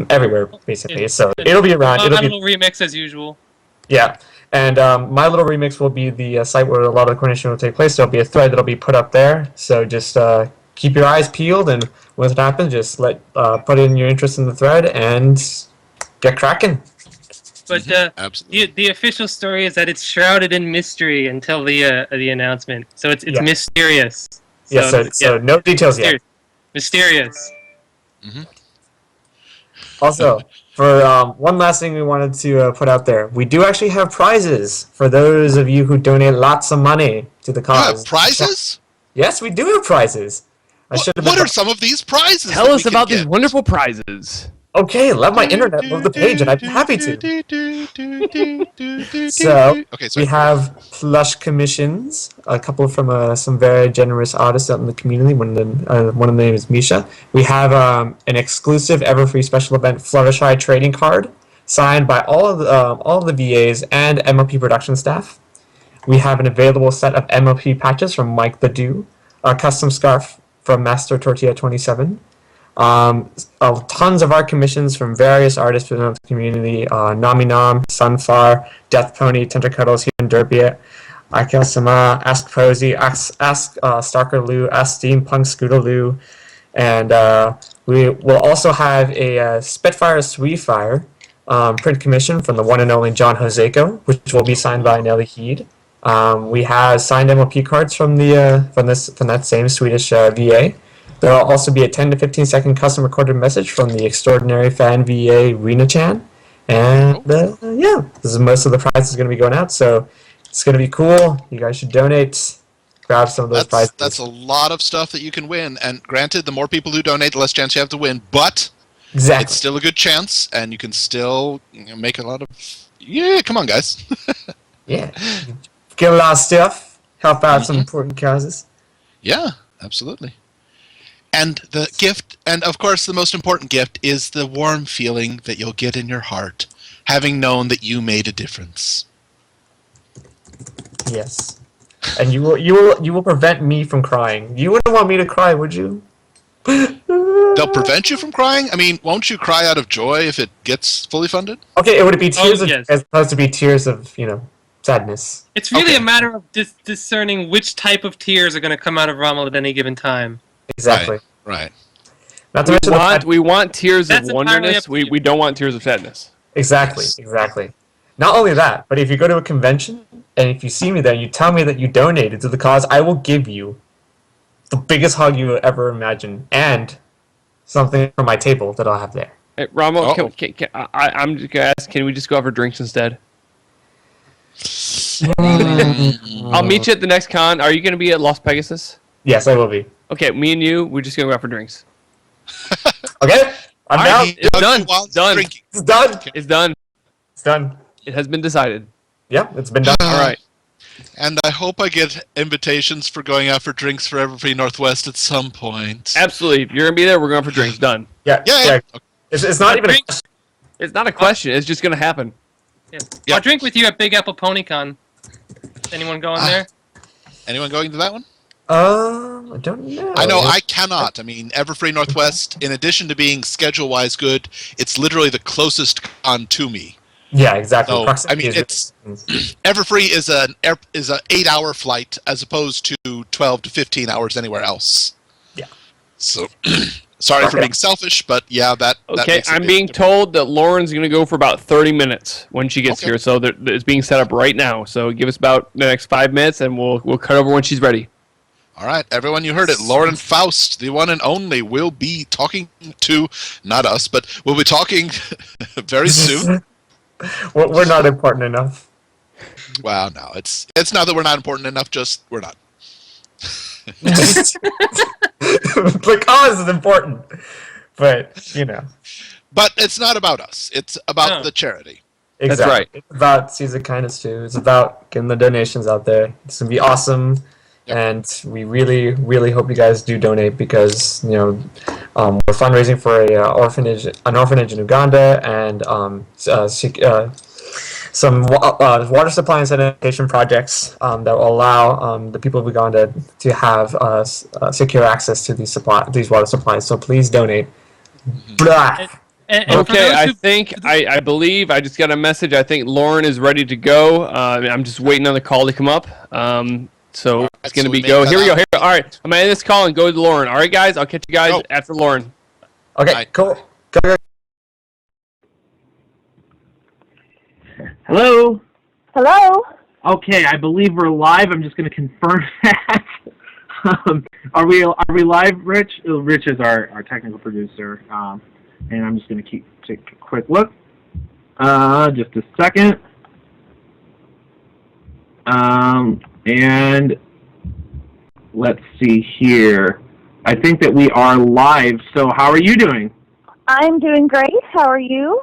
everywhere, basically. So it'll be around. A little remix as usual. Yeah. And My Little Remix will be the site where a lot of the coordination will take place. There'll be a thread that'll be put up there. So just keep your eyes peeled, and when it happens, just put in your interest in the thread and get cracking. But the official story is that it's shrouded in mystery until the announcement. So it's mysterious. So no details yet. Mysterious. Also, for one last thing we wanted to put out there, we do actually have prizes for those of you who donate lots of money to the cause. You have prizes? Yes, we do have prizes. What are some of these prizes? Tell us about these wonderful prizes. Okay, let my internet load the page, and I'd be happy to. So, we have plush commissions, a couple from some very generous artists out in the community. One of them is Misha. We have an exclusive Everfree special event Fluttershy trading card, signed by all of the VAs and MLP production staff. We have an available set of MLP patches from Mike the Dew, a custom scarf from Master Tortilla 27. Tons of art commissions from various artists within the community: Nami Nom, Sunflower, Death Pony, Tentacuddles, Human Derpy, Akel Sama, Ask Posey, Ask Starker Lou, Ask Steampunk Scootaloo, and we will also have a Spitfire Sweetfire print commission from the one and only John Joseko, which will be signed by Nelly Heed. We have signed MLP cards from that same Swedish VA. There will also be a 10 to 15 second custom recorded message from the extraordinary fan VA Rena-chan. And this is most of the prizes going to be going out, so it's going to be cool. You guys should donate. Grab some of those prizes. That's a lot of stuff that you can win. And granted, the more people who donate, the less chance you have to win. But it's still a good chance, and you can still make a lot of... Yeah, come on, guys. Yeah. Get a lot of stuff. Help out some important causes. Yeah, absolutely. And the gift, and of course the most important gift, is the warm feeling that you'll get in your heart, having known that you made a difference. Yes. And you will prevent me from crying. You wouldn't want me to cry, would you? They'll prevent you from crying? I mean, won't you cry out of joy if it gets fully funded? Okay, it would be tears of, as opposed to be tears of, sadness. It's really a matter of discerning which type of tears are going to come out of Rommel at any given time. Exactly. Right. Not to mention we want tears of That's entirely wonderness. up to We don't want tears of sadness. Exactly. Not only that, but if you go to a convention and if you see me there and you tell me that you donated to the cause, I will give you the biggest hug you would ever imagine and something from my table that I'll have there. Hey, Rommel, I'm just gonna ask, can we just go out for drinks instead? I'll meet you at the next con. Are you going to be at Las Pegasus? Yes, I will be. Okay, me and you, we're just going to go out for drinks. Okay, I'm down. It's done. It's done. It's done. It's done. It's done. It has been decided. Yeah, it's been done. All right. And I hope I get invitations for going out for drinks for Everfree Northwest at some point. Absolutely. If you're going to be there, we're going for drinks. Done. Yeah. It's not even a question. It's not a question. It's just going to happen. Yeah. I'll drink with you at Big Apple PonyCon. Anyone going there? Anyone going to that one? I don't know. I know I cannot. I mean, Everfree Northwest, in addition to being schedule-wise good, it's literally the closest con to me. Yeah, exactly. So, I Proximity mean, is it's Everfree is an 8-hour flight as opposed to 12 to 15 hours anywhere else. Yeah. So, sorry for being selfish, but yeah, that Okay, makes a I'm big being difference. told that Lauren's going to go for about 30 minutes when she gets here, so it's being set up right now. So give us about the next 5 minutes, and we'll cut over when she's ready. All right, everyone, you heard it. Lauren Faust, the one and only, will be talking to, not us, but we'll be talking very soon. We're not important enough. Well, no, it's not that we're not important enough, just we're not. The cause is important, but, you know. But it's not about us. It's about the charity. Exactly. That's right. It's about Seas of Kindness, too. It's about getting the donations out there. It's going to be awesome. And we really, really hope you guys do donate because, you know, we're fundraising for an orphanage in Uganda and some water supply and sanitation projects that will allow the people of Uganda to have secure access to these water supplies. So please donate. Blah. Okay, I believe I just got a message. I think Lauren is ready to go. I'm just waiting on the call to come up. So it's going to be go. Here we go. All right, I'm going to end this call and go to Lauren. All right, guys, I'll catch you guys after Lauren. Okay, cool. Hello? Hello? Okay, I believe we're live. I'm just going to confirm that. Are we live, Rich? Rich is our technical producer. And I'm just going to take a quick look. Just a second. And let's see here. I think that we are live. So how are you doing? I'm doing great. How are you?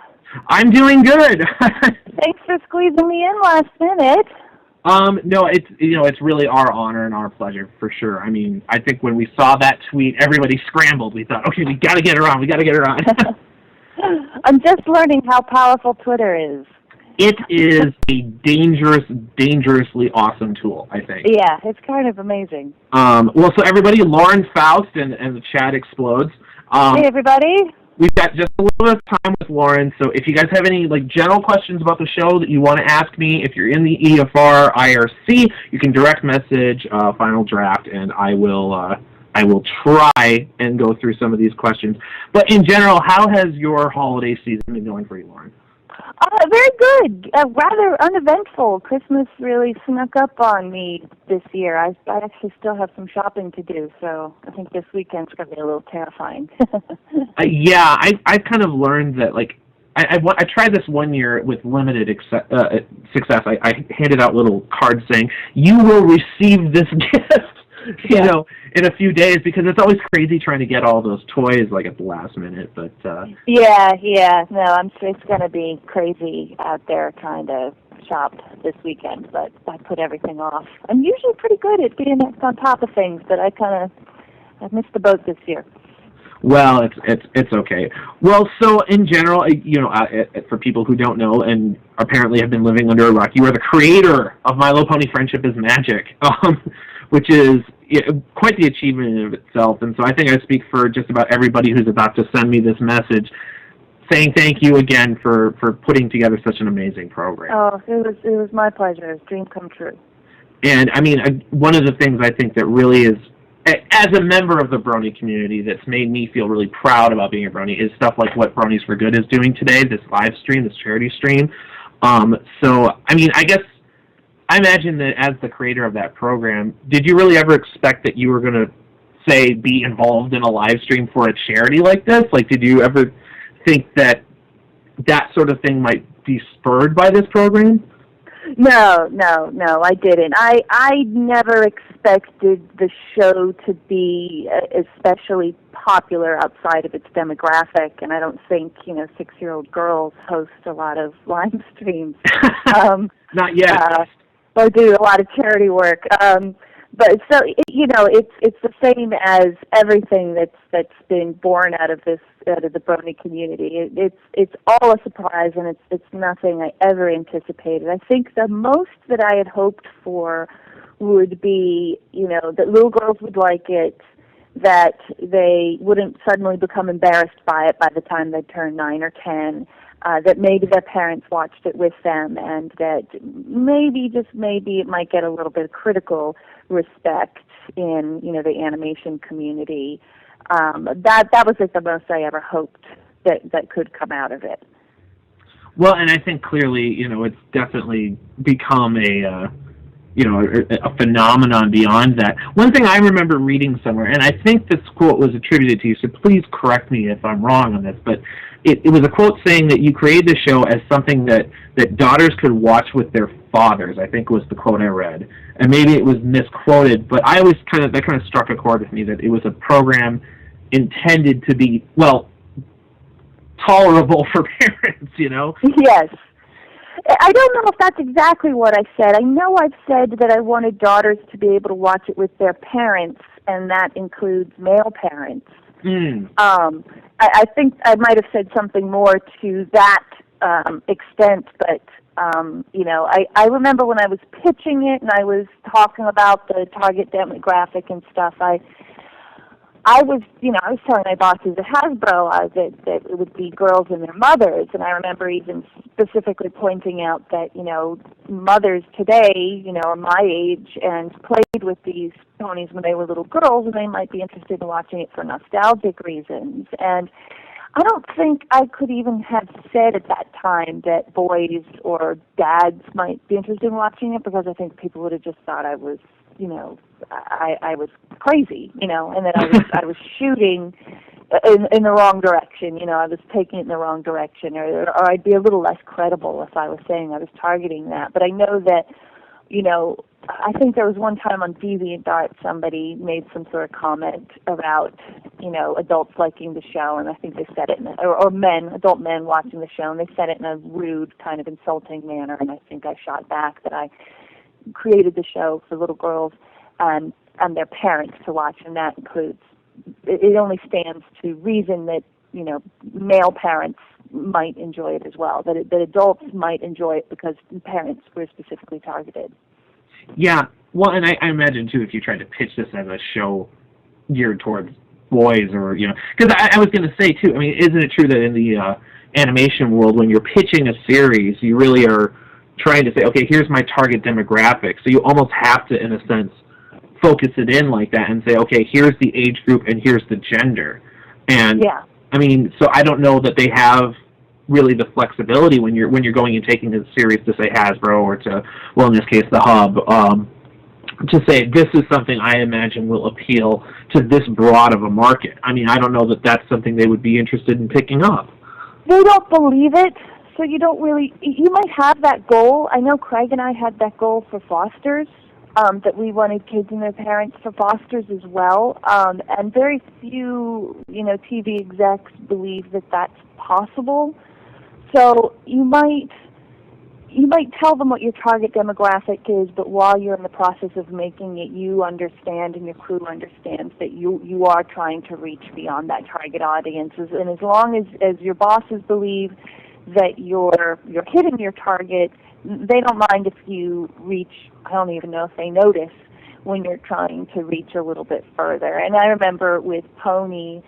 I'm doing good. Thanks for squeezing me in last minute. No, it's really our honor and our pleasure for sure. I mean, I think when we saw that tweet, everybody scrambled. We thought, okay, we got to get her on. We got to get her on. I'm just learning how powerful Twitter is. It is a dangerously awesome tool, I think. Yeah, it's kind of amazing. Well, so everybody, Lauren Faust and the chat explodes. Hey, everybody. We've got just a little bit of time with Lauren, so if you guys have any general questions about the show that you want to ask me, if you're in the EFR IRC, you can direct message Final Draft, and I will try and go through some of these questions. But in general, how has your holiday season been going for you, Lauren? Very good. Rather uneventful. Christmas really snuck up on me this year. I actually still have some shopping to do, so I think this weekend's going to be a little terrifying. Yeah, I've kind of learned that, I tried this one year with limited success. I handed out little cards saying, you will receive this gift, you know, in a few days, because it's always crazy trying to get all those toys, at the last minute, but... Yeah, no, it's going to be crazy out there trying to shop this weekend, but I put everything off. I'm usually pretty good at being on top of things, but I missed the boat this year. Well, it's okay. Well, so in general, for people who don't know and apparently have been living under a rock, you are the creator of My Little Pony Friendship is Magic, which is quite the achievement in of itself. And so I think I speak for just about everybody who's about to send me this message, saying thank you again for putting together such an amazing program. Oh, it was my pleasure. It's a dream come true. And I mean, one of the things I think that really is, as a member of the Brony community, that's made me feel really proud about being a Brony is stuff like what Bronies for Good is doing today, this live stream, this charity stream. So, I mean, I imagine that as the creator of that program, did you really ever expect that you were going to, say, be involved in a live stream for a charity like this? Did you ever think that sort of thing might be spurred by this program? No, I didn't. I never expected the show to be especially popular outside of its demographic, and I don't think 6-year-old girls host a lot of live streams. Not yet. Or do a lot of charity work. But so you know, it's the same as everything that's been born out of the Brony community. It's all a surprise, and it's nothing I ever anticipated. I think the most that I had hoped for would be, you know, that little girls would like it, that they wouldn't suddenly become embarrassed by it by the time they turn 9 or 10. That maybe their parents watched it with them, and that maybe, just maybe, it might get a little bit of critical respect in, you know, the animation community. That was like the most I ever hoped that could come out of it. Well, and I think clearly, you know, it's definitely become a phenomenon beyond that. One thing I remember reading somewhere, and I think this quote was attributed to you, so please correct me if I'm wrong on this, but it was a quote saying that you created the show as something that daughters could watch with their fathers, I think was the quote I read. And maybe it was misquoted, but I always that kind of struck a chord with me, that it was a program intended to be, well, tolerable for parents, you know? Yes. I don't know if that's exactly what I said. I know I've said that I wanted daughters to be able to watch it with their parents, and that includes male parents. I think I might have said something more to that extent, but you know, I remember when I was pitching it and I was talking about the target demographic and stuff, I was telling my bosses at Hasbro that it would be girls and their mothers, and I remember even specifically pointing out that, you know, mothers today, you know, are my age and played with these ponies when they were little girls, and they might be interested in watching it for nostalgic reasons. And I don't think I could even have said at that time that boys or dads might be interested in watching it, because I think people would have just thought I was, you know, I was crazy, you know, and that I was shooting in the wrong direction, you know, I was taking it in the wrong direction, or I'd be a little less credible if I was saying I was targeting that. But I know that, you know, I think there was one time on DeviantArt somebody made some sort of comment about, you know, adults liking the show, and I think they said it, or adult men watching the show, and they said it in a rude, kind of insulting manner, and I think I shot back that I created the show for little girls and their parents to watch, and that includes, it only stands to reason that, you know, male parents might enjoy it as well, that adults might enjoy it because parents were specifically targeted. Yeah, well, and I imagine, too, if you tried to pitch this as a show geared towards boys, or, you know, because I was going to say, too, I mean, isn't it true that in the animation world, when you're pitching a series, you really are trying to say, okay, here's my target demographic, so you almost have to, in a sense, focus it in like that and say, okay, here's the age group and here's the gender. And, yeah. I mean, so I don't know that they have really the flexibility when you're going and taking the series to, say, Hasbro, or to, well, in this case, the Hub, to say this is something I imagine will appeal to this broad of a market. I mean, I don't know that that's something they would be interested in picking up. They don't believe it, so you don't really, you might have that goal. I know Craig and I had that goal for Fosters, that we wanted kids and their parents for Fosters as well, and very few, you know, TV execs believe that that's possible. So you might tell them what your target demographic is, but while you're in the process of making it, you understand and your crew understands that you are trying to reach beyond that target audience. And as long as your bosses believe that you're hitting your target, they don't mind if you reach, I don't even know if they notice when you're trying to reach a little bit further. And I remember with Pony,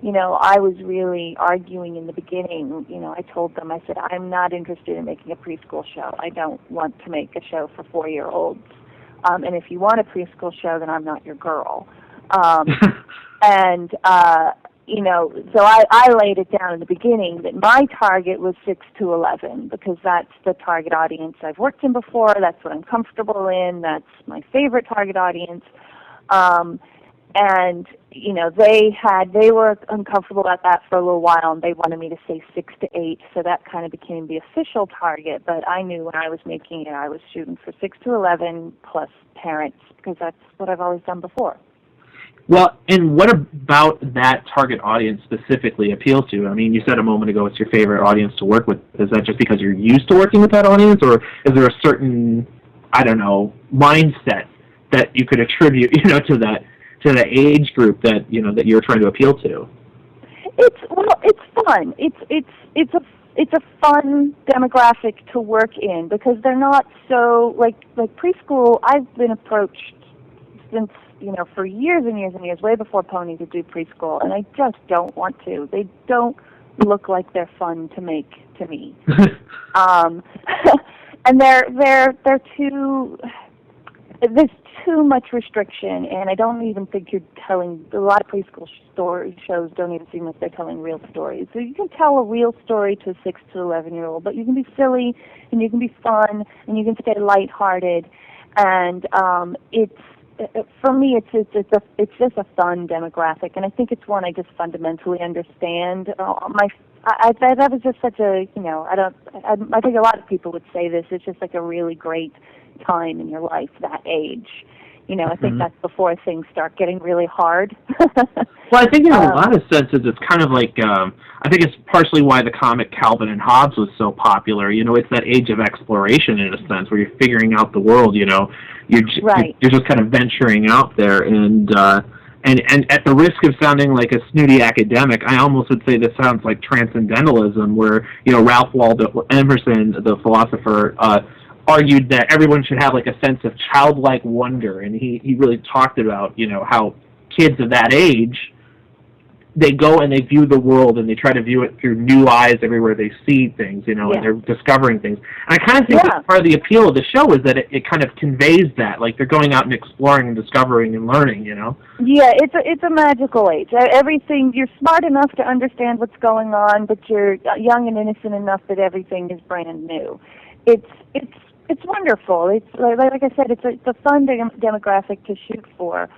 you know, I was really arguing in the beginning. You know, I told them, I said, I'm not interested in making a preschool show. I don't want to make a show for 4-year-olds. And if you want a preschool show, then I'm not your girl. You know, so I laid it down in the beginning that my target was 6 to 11, because that's the target audience I've worked in before. That's what I'm comfortable in. That's my favorite target audience. And, you know, they were uncomfortable at that for a little while, and they wanted me to say 6 to 8, so that kind of became the official target. But I knew when I was making it, I was shooting for 6 to 11 plus parents, because that's what I've always done before. Well, and what about that target audience specifically appeals to? I mean, you said a moment ago it's your favorite audience to work with. Is that just because you're used to working with that audience, or is there a certain, I don't know, mindset that you could attribute, to the age group that that you're trying to appeal to? It's fun. It's a fun demographic to work in because they're not so like preschool. I've been approached since for years and years and years, way before Pony could do preschool, and I just don't want to. They don't look like they're fun to make to me. And they're too. There's too much restriction, and I don't even think you're telling. A lot of preschool shows don't even seem like they're telling real stories. So you can tell a real story to a 6 to 11-year-old, but you can be silly, and you can be fun, and you can stay lighthearted, and for me, it's just a fun demographic, and I think it's one I just fundamentally understand. That was just such a I think a lot of people would say this. It's just like a really great time in your life, that age. I think that's before things start getting really hard. Well, I think in a lot of senses, it's kind of like, I think it's partially why the comic Calvin and Hobbes was so popular. It's that age of exploration in a sense, where you're figuring out the world, you're just kind of venturing out there. And at the risk of sounding like a snooty academic, I almost would say this sounds like transcendentalism, where, Ralph Waldo Emerson, the philosopher, argued that everyone should have like a sense of childlike wonder, and he really talked about how kids of that age, they go and they view the world and they try to view it through new eyes everywhere they see things, and they're discovering things. And I kind of think that part of the appeal of the show is that it kind of conveys that, like they're going out and exploring and discovering and learning, Yeah, it's a magical age. Everything, you're smart enough to understand what's going on, but you're young and innocent enough that everything is brand new. It's wonderful. It's like I said, it's a fun demographic to shoot for,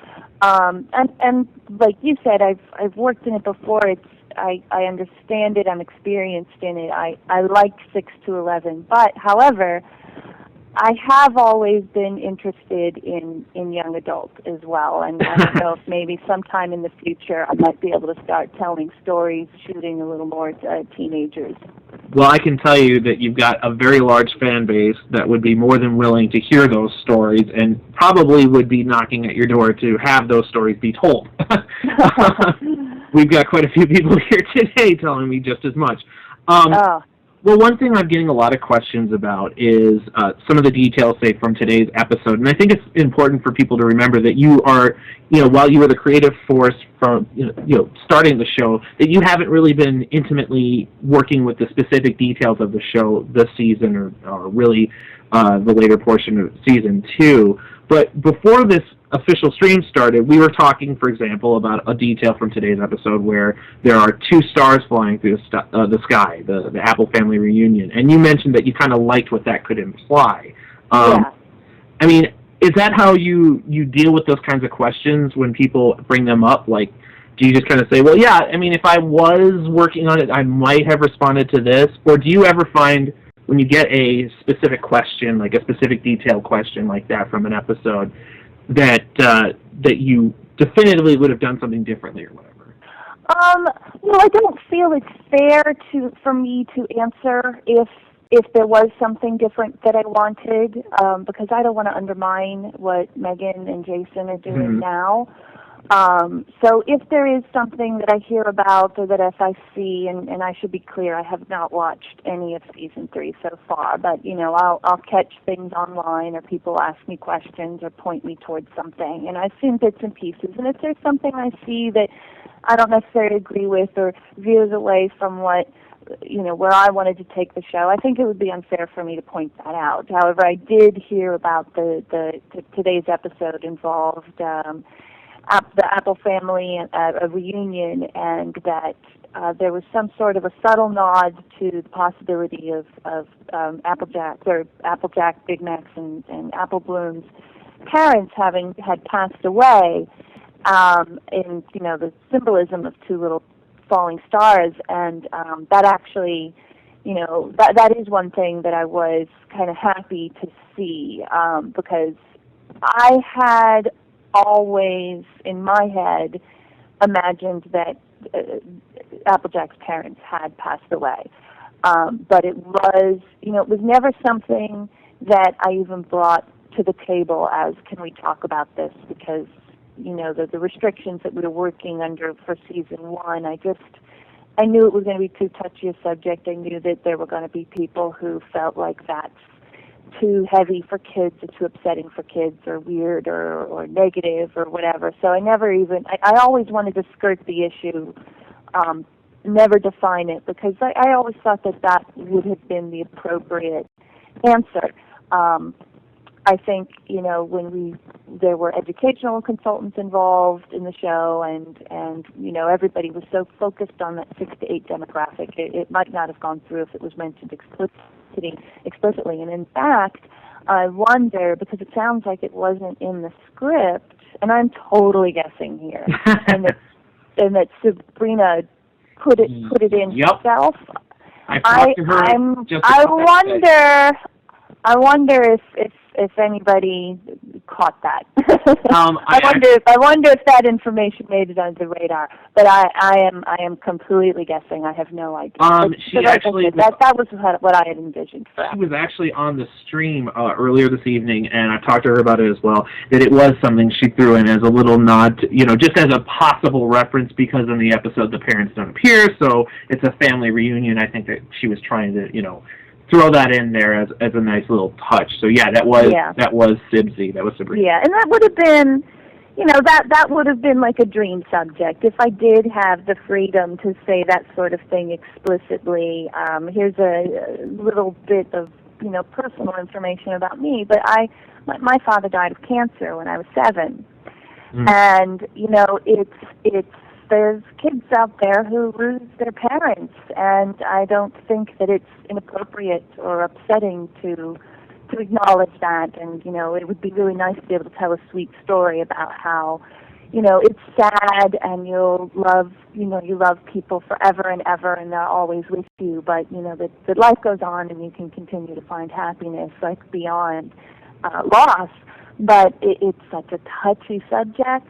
and like you said, I've worked in it before. I understand it. I'm experienced in it. I like 6 to 11, but however, I have always been interested in young adults as well, and I don't know if maybe sometime in the future I might be able to start telling stories, shooting a little more teenagers. Well, I can tell you that you've got a very large fan base that would be more than willing to hear those stories and probably would be knocking at your door to have those stories be told. We've got quite a few people here today telling me just as much. Well, one thing I'm getting a lot of questions about is some of the details, say, from today's episode. And I think it's important for people to remember that you are, while you were the creative force from, starting the show, that you haven't really been intimately working with the specific details of the show this season or really the later portion of season 2. But before this official stream started, we were talking, for example, about a detail from today's episode where there are 2 stars flying through the sky, the Apple family reunion, and you mentioned that you kind of liked what that could imply. I mean, is that how you deal with those kinds of questions when people bring them up? Like, do you just kind of say, well, yeah, I mean, if I was working on it, I might have responded to this? Or do you ever find, when you get a specific question, like a specific detailed question like that from an episode, that you definitively would have done something differently or whatever? Well, I don't feel it's fair for me to answer if there was something different that I wanted, because I don't want to undermine what Megan and Jason are doing now. So if there is something that I hear about or that if I see, and I should be clear, I have not watched any of season 3 so far, but I'll catch things online or people ask me questions or point me towards something, and I've seen bits and pieces. And if there's something I see that I don't necessarily agree with or veers away from what where I wanted to take the show, I think it would be unfair for me to point that out. However, I did hear about today's episode involved the Apple family a reunion, and that there was some sort of a subtle nod to the possibility of Applejack, Big Macs, and Apple Bloom's parents had passed away, in the symbolism of 2 little falling stars, and that actually, that is one thing that I was kind of happy to see, because I had always in my head imagined that Applejack's parents had passed away, but it was, it was never something that I even brought to the table as, can we talk about this? Because, you know, the restrictions that we were working under for season 1, I knew it was going to be too touchy a subject. I knew that there were going to be people who felt like that's too heavy for kids or too upsetting for kids or weird or negative or whatever. So I always wanted to skirt the issue, never define it, because I always thought that would have been the appropriate answer. I think, you know, when there were educational consultants involved in the show, and you know, everybody was so focused on that 6 to 8 demographic, it might not have gone through if it was mentioned explicitly. And in fact, I wonder, because it sounds like it wasn't in the script, and I'm totally guessing here, and that Sabrina put it in herself. I wonder if anybody caught that. I wonder if that information made it under the radar. But I am completely guessing. I have no idea. That was what I had envisioned. She was actually on the stream earlier this evening, and I talked to her about it as well, that it was something she threw in as a little nod, to, you know, just as a possible reference, because in the episode the parents don't appear, so it's a family reunion. I think that she was trying to, you know, throw that in there as a nice little touch. So yeah, that was Sibsy. That was Sabrina. Yeah, and that would have been, you know, that would have been like a dream subject if I did have the freedom to say that sort of thing explicitly. Here's a little bit of, you know, personal information about me, but my father died of cancer when I was 7, and you know, there's kids out there who lose their parents, and I don't think that it's inappropriate or upsetting to acknowledge that. And, you know, it would be really nice to be able to tell a sweet story about how, you know, it's sad and you love people forever and ever and they're always with you, but, you know, that life goes on and you can continue to find happiness, like, beyond loss. But it's such a touchy subject.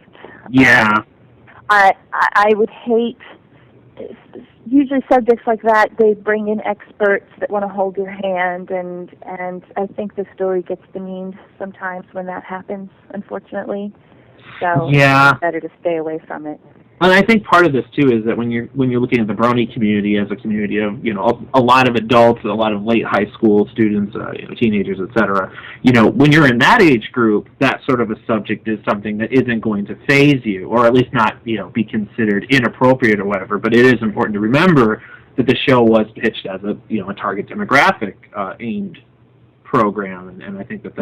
Yeah. I would hate, usually subjects like that, they bring in experts that want to hold your hand, and I think the story gets demeaned sometimes when that happens, unfortunately. So yeah, it's better to stay away from it. And I think part of this too is that when you're looking at the Brony community as a community of, you know, a lot of adults, a lot of late high school students, you know, teenagers, etc. You know, when you're in that age group, that sort of a subject is something that isn't going to faze you, or at least not, you know, be considered inappropriate or whatever. But it is important to remember that the show was pitched as a, you know, a target demographic aimed program, and I think that's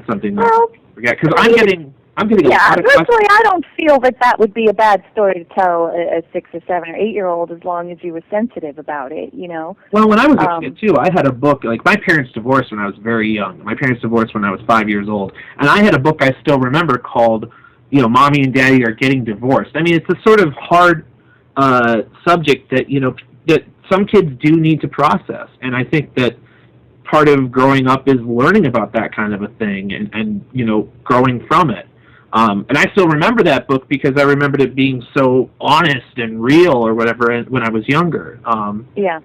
something that forget, because I'm getting a lot of questions. Personally, I don't feel that would be a bad story to tell a 6 or 7 or 8-year-old, as long as you were sensitive about it, you know. Well, when I was a kid too, I had a book, like, my parents divorced when I was very young. My parents divorced when I was 5 years old, and I had a book I still remember called, you know, Mommy and Daddy Are Getting Divorced. I mean, it's a sort of hard subject that, you know, that some kids do need to process, and I think that part of growing up is learning about that kind of a thing and you know, growing from it. And I still remember that book because I remembered it being so honest and real or whatever when I was younger. Yeah.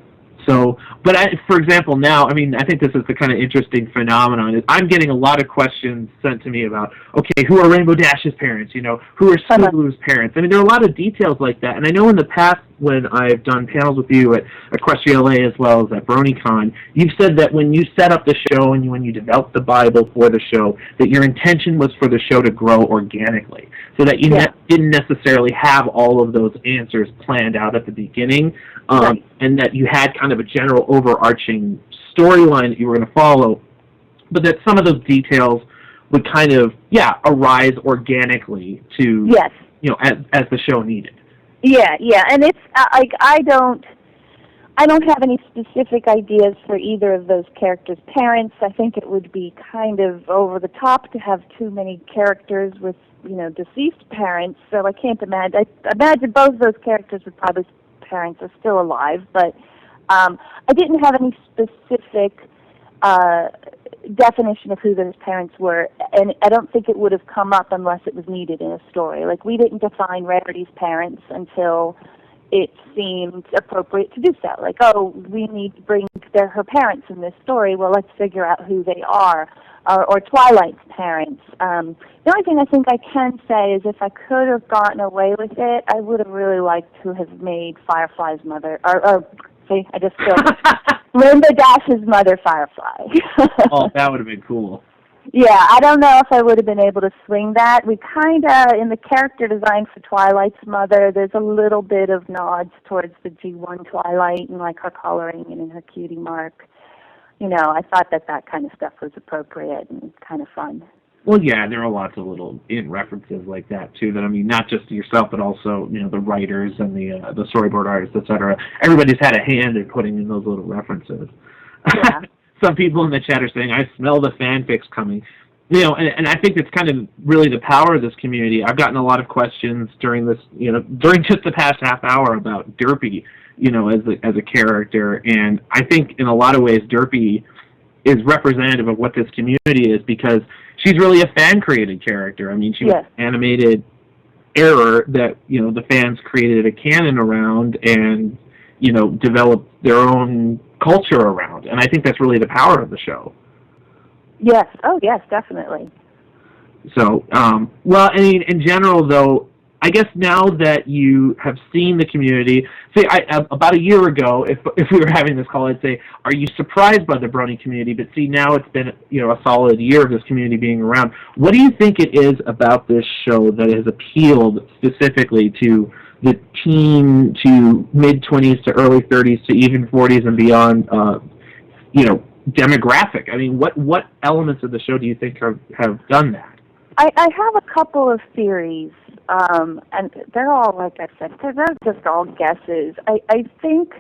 So, but for example, now, I mean, I think this is the kind of interesting phenomenon. I'm getting a lot of questions sent to me about, okay, who are Rainbow Dash's parents? You know, who are Sulu's parents? I mean, there are a lot of details like that. And I know in the past when I've done panels with you at Equestria LA as well as at BronyCon, you've said that when you set up the show and when you developed the Bible for the show, that your intention was for the show to grow organically, so that you didn't necessarily have all of those answers planned out at the beginning. And that you had kind of a general overarching storyline that you were going to follow, but that some of those details would kind of, arise organically to, you know, as the show needed. Yeah, and it's like I don't have any specific ideas for either of those characters' parents. I think it would be kind of over the top to have too many characters with, you know, deceased parents. So I can't imagine. I imagine both of those characters would probably parents are still alive, but I didn't have any specific definition of who those parents were, and I don't think it would have come up unless it was needed in a story. Like, we didn't define Rarity's parents until it seemed appropriate to do so. Like, oh, we need to bring her parents in this story. Well, let's figure out who they are. or Twilight's parents. The only thing I think I can say is if I could have gotten away with it, I would have really liked to have made Firefly's mother, or see, I just feel Linda Dash's mother Firefly. Oh, that would have been cool. Yeah, I don't know if I would have been able to swing that. We kind of, in the character design for Twilight's mother, there's a little bit of nods towards the G1 Twilight and like her coloring and in her cutie mark. You know, I thought that kind of stuff was appropriate and kind of fun. Well, yeah, there are lots of little references like that too. That I mean, not just yourself, but also the writers and the storyboard artists, etc. Everybody's had a hand in putting in those little references. Yeah. Some people in the chat are saying, "I smell the fanfics coming." And I think it's kind of really the power of this community. I've gotten a lot of questions during this, during just the past half hour about Derpy, as a character, and I think in a lot of ways Derpy is representative of what this community is because she's really a fan-created character. I mean, she was an animated error that, the fans created a canon around and, developed their own culture around. And I think that's really the power of the show. Yes. Oh, yes, definitely. So, well, I mean, in general, though, I guess now that you have seen the community, say about a year ago, if we were having this call, I'd say, are you surprised by the Brony community? But see, now it's been a solid year of this community being around. What do you think it is about this show that has appealed specifically to the teen to mid-20s to early 30s to even 40s and beyond, demographic? I mean, what elements of the show do you think have done that? I have a couple of theories. And they're all, like I said, they're just all guesses. I think,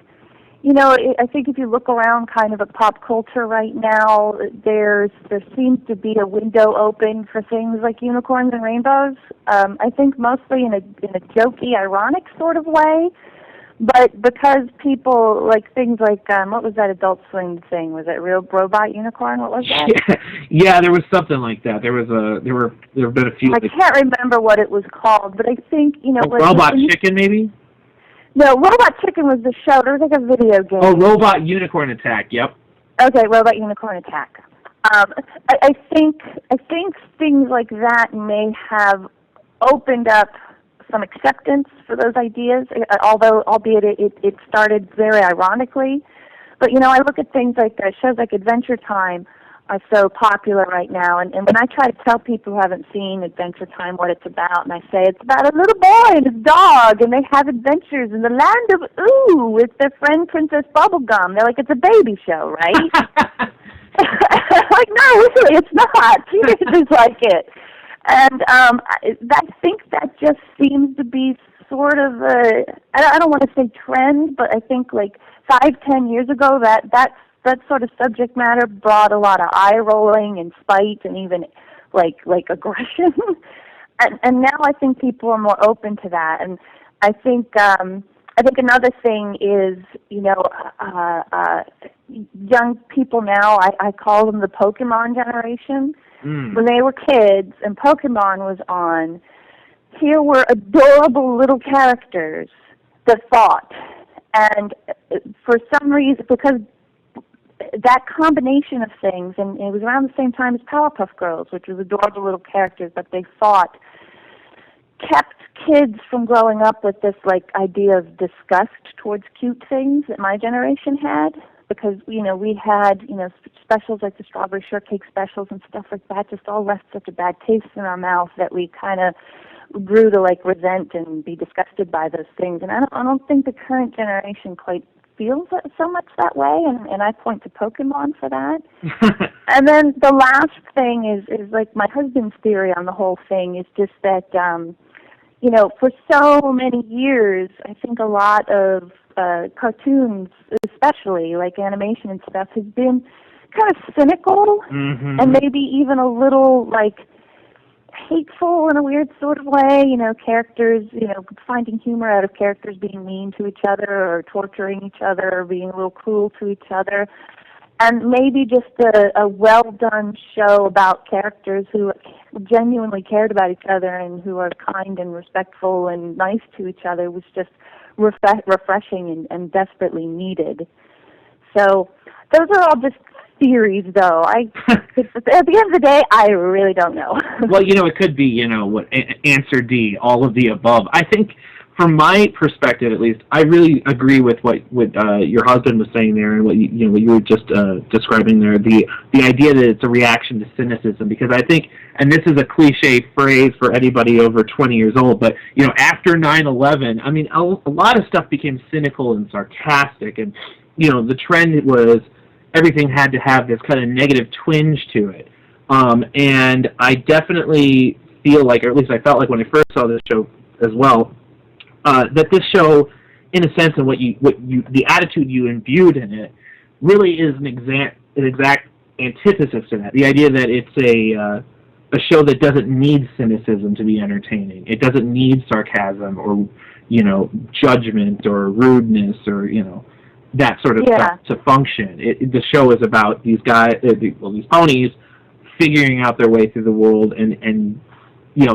I think if you look around kind of at pop culture right now, there seems to be a window open for things like unicorns and rainbows. I think mostly in a jokey, ironic sort of way. But because people like things like what was that Adult Swim thing? Was it Real Robot Unicorn? What was that? Yeah, there was something like that. There have been a few. I can't remember what it was called, but I think Robot Chicken, maybe. No, Robot Chicken was the show. There was like a video game. Oh, Robot Unicorn Attack. Yep. Okay, Robot Unicorn Attack. I think things like that may have opened up some acceptance for those ideas, albeit it started very ironically. But, I look at things like shows like Adventure Time are so popular right now, and when I try to tell people who haven't seen Adventure Time what it's about, and I say it's about a little boy and his dog, and they have adventures in the land of Ooh with their friend Princess Bubblegum. They're like, it's a baby show, right? Like, no, really, it's not. Teenagers like it. And I think that just seems to be sort of I don't want to say trend, but I think like 5-10 years ago that sort of subject matter brought a lot of eye rolling and spite and even like aggression. and now I think people are more open to that. And I think another thing is, young people now, I call them the Pokemon generation. When they were kids and Pokemon was on, here were adorable little characters that fought. And for some reason, because that combination of things, and it was around the same time as Powerpuff Girls, which was adorable little characters, but they fought, kept kids from growing up with this idea of disgust towards cute things that my generation had. Because, we had, specials like the Strawberry Shortcake specials and stuff like that just all left such a bad taste in our mouth that we kind of grew to, resent and be disgusted by those things. And I don't think the current generation quite feels so much that way, and I point to Pokemon for that. And then the last thing is like my husband's theory on the whole thing is just that, for so many years, I think a lot of cartoons, especially like animation and stuff, has been kind of cynical and maybe even a little hateful in a weird sort of way. Characters, finding humor out of characters being mean to each other or torturing each other or being a little cruel to each other. And maybe just a well-done show about characters who genuinely cared about each other and who are kind and respectful and nice to each other was just refreshing and desperately needed. So those are all just theories, though. At the end of the day, I really don't know. Well, it could be, what answer D, all of the above. I think, from my perspective at least, I really agree with what your husband was saying there, and what you were just describing there. The idea that it's a reaction to cynicism, because I think, and this is a cliche phrase for anybody over 20 years old, but after 9/11, I mean, a lot of stuff became cynical and sarcastic, and the trend was everything had to have this kind of negative twinge to it. And I definitely feel like, or at least I felt like when I first saw this show as well, that this show, in a sense, and the attitude you imbued in it, really is an exact antithesis to that. The idea that it's a show that doesn't need cynicism to be entertaining. It doesn't need sarcasm or judgment or rudeness or that sort of stuff to function. The show is about these guys, these ponies, figuring out their way through the world, and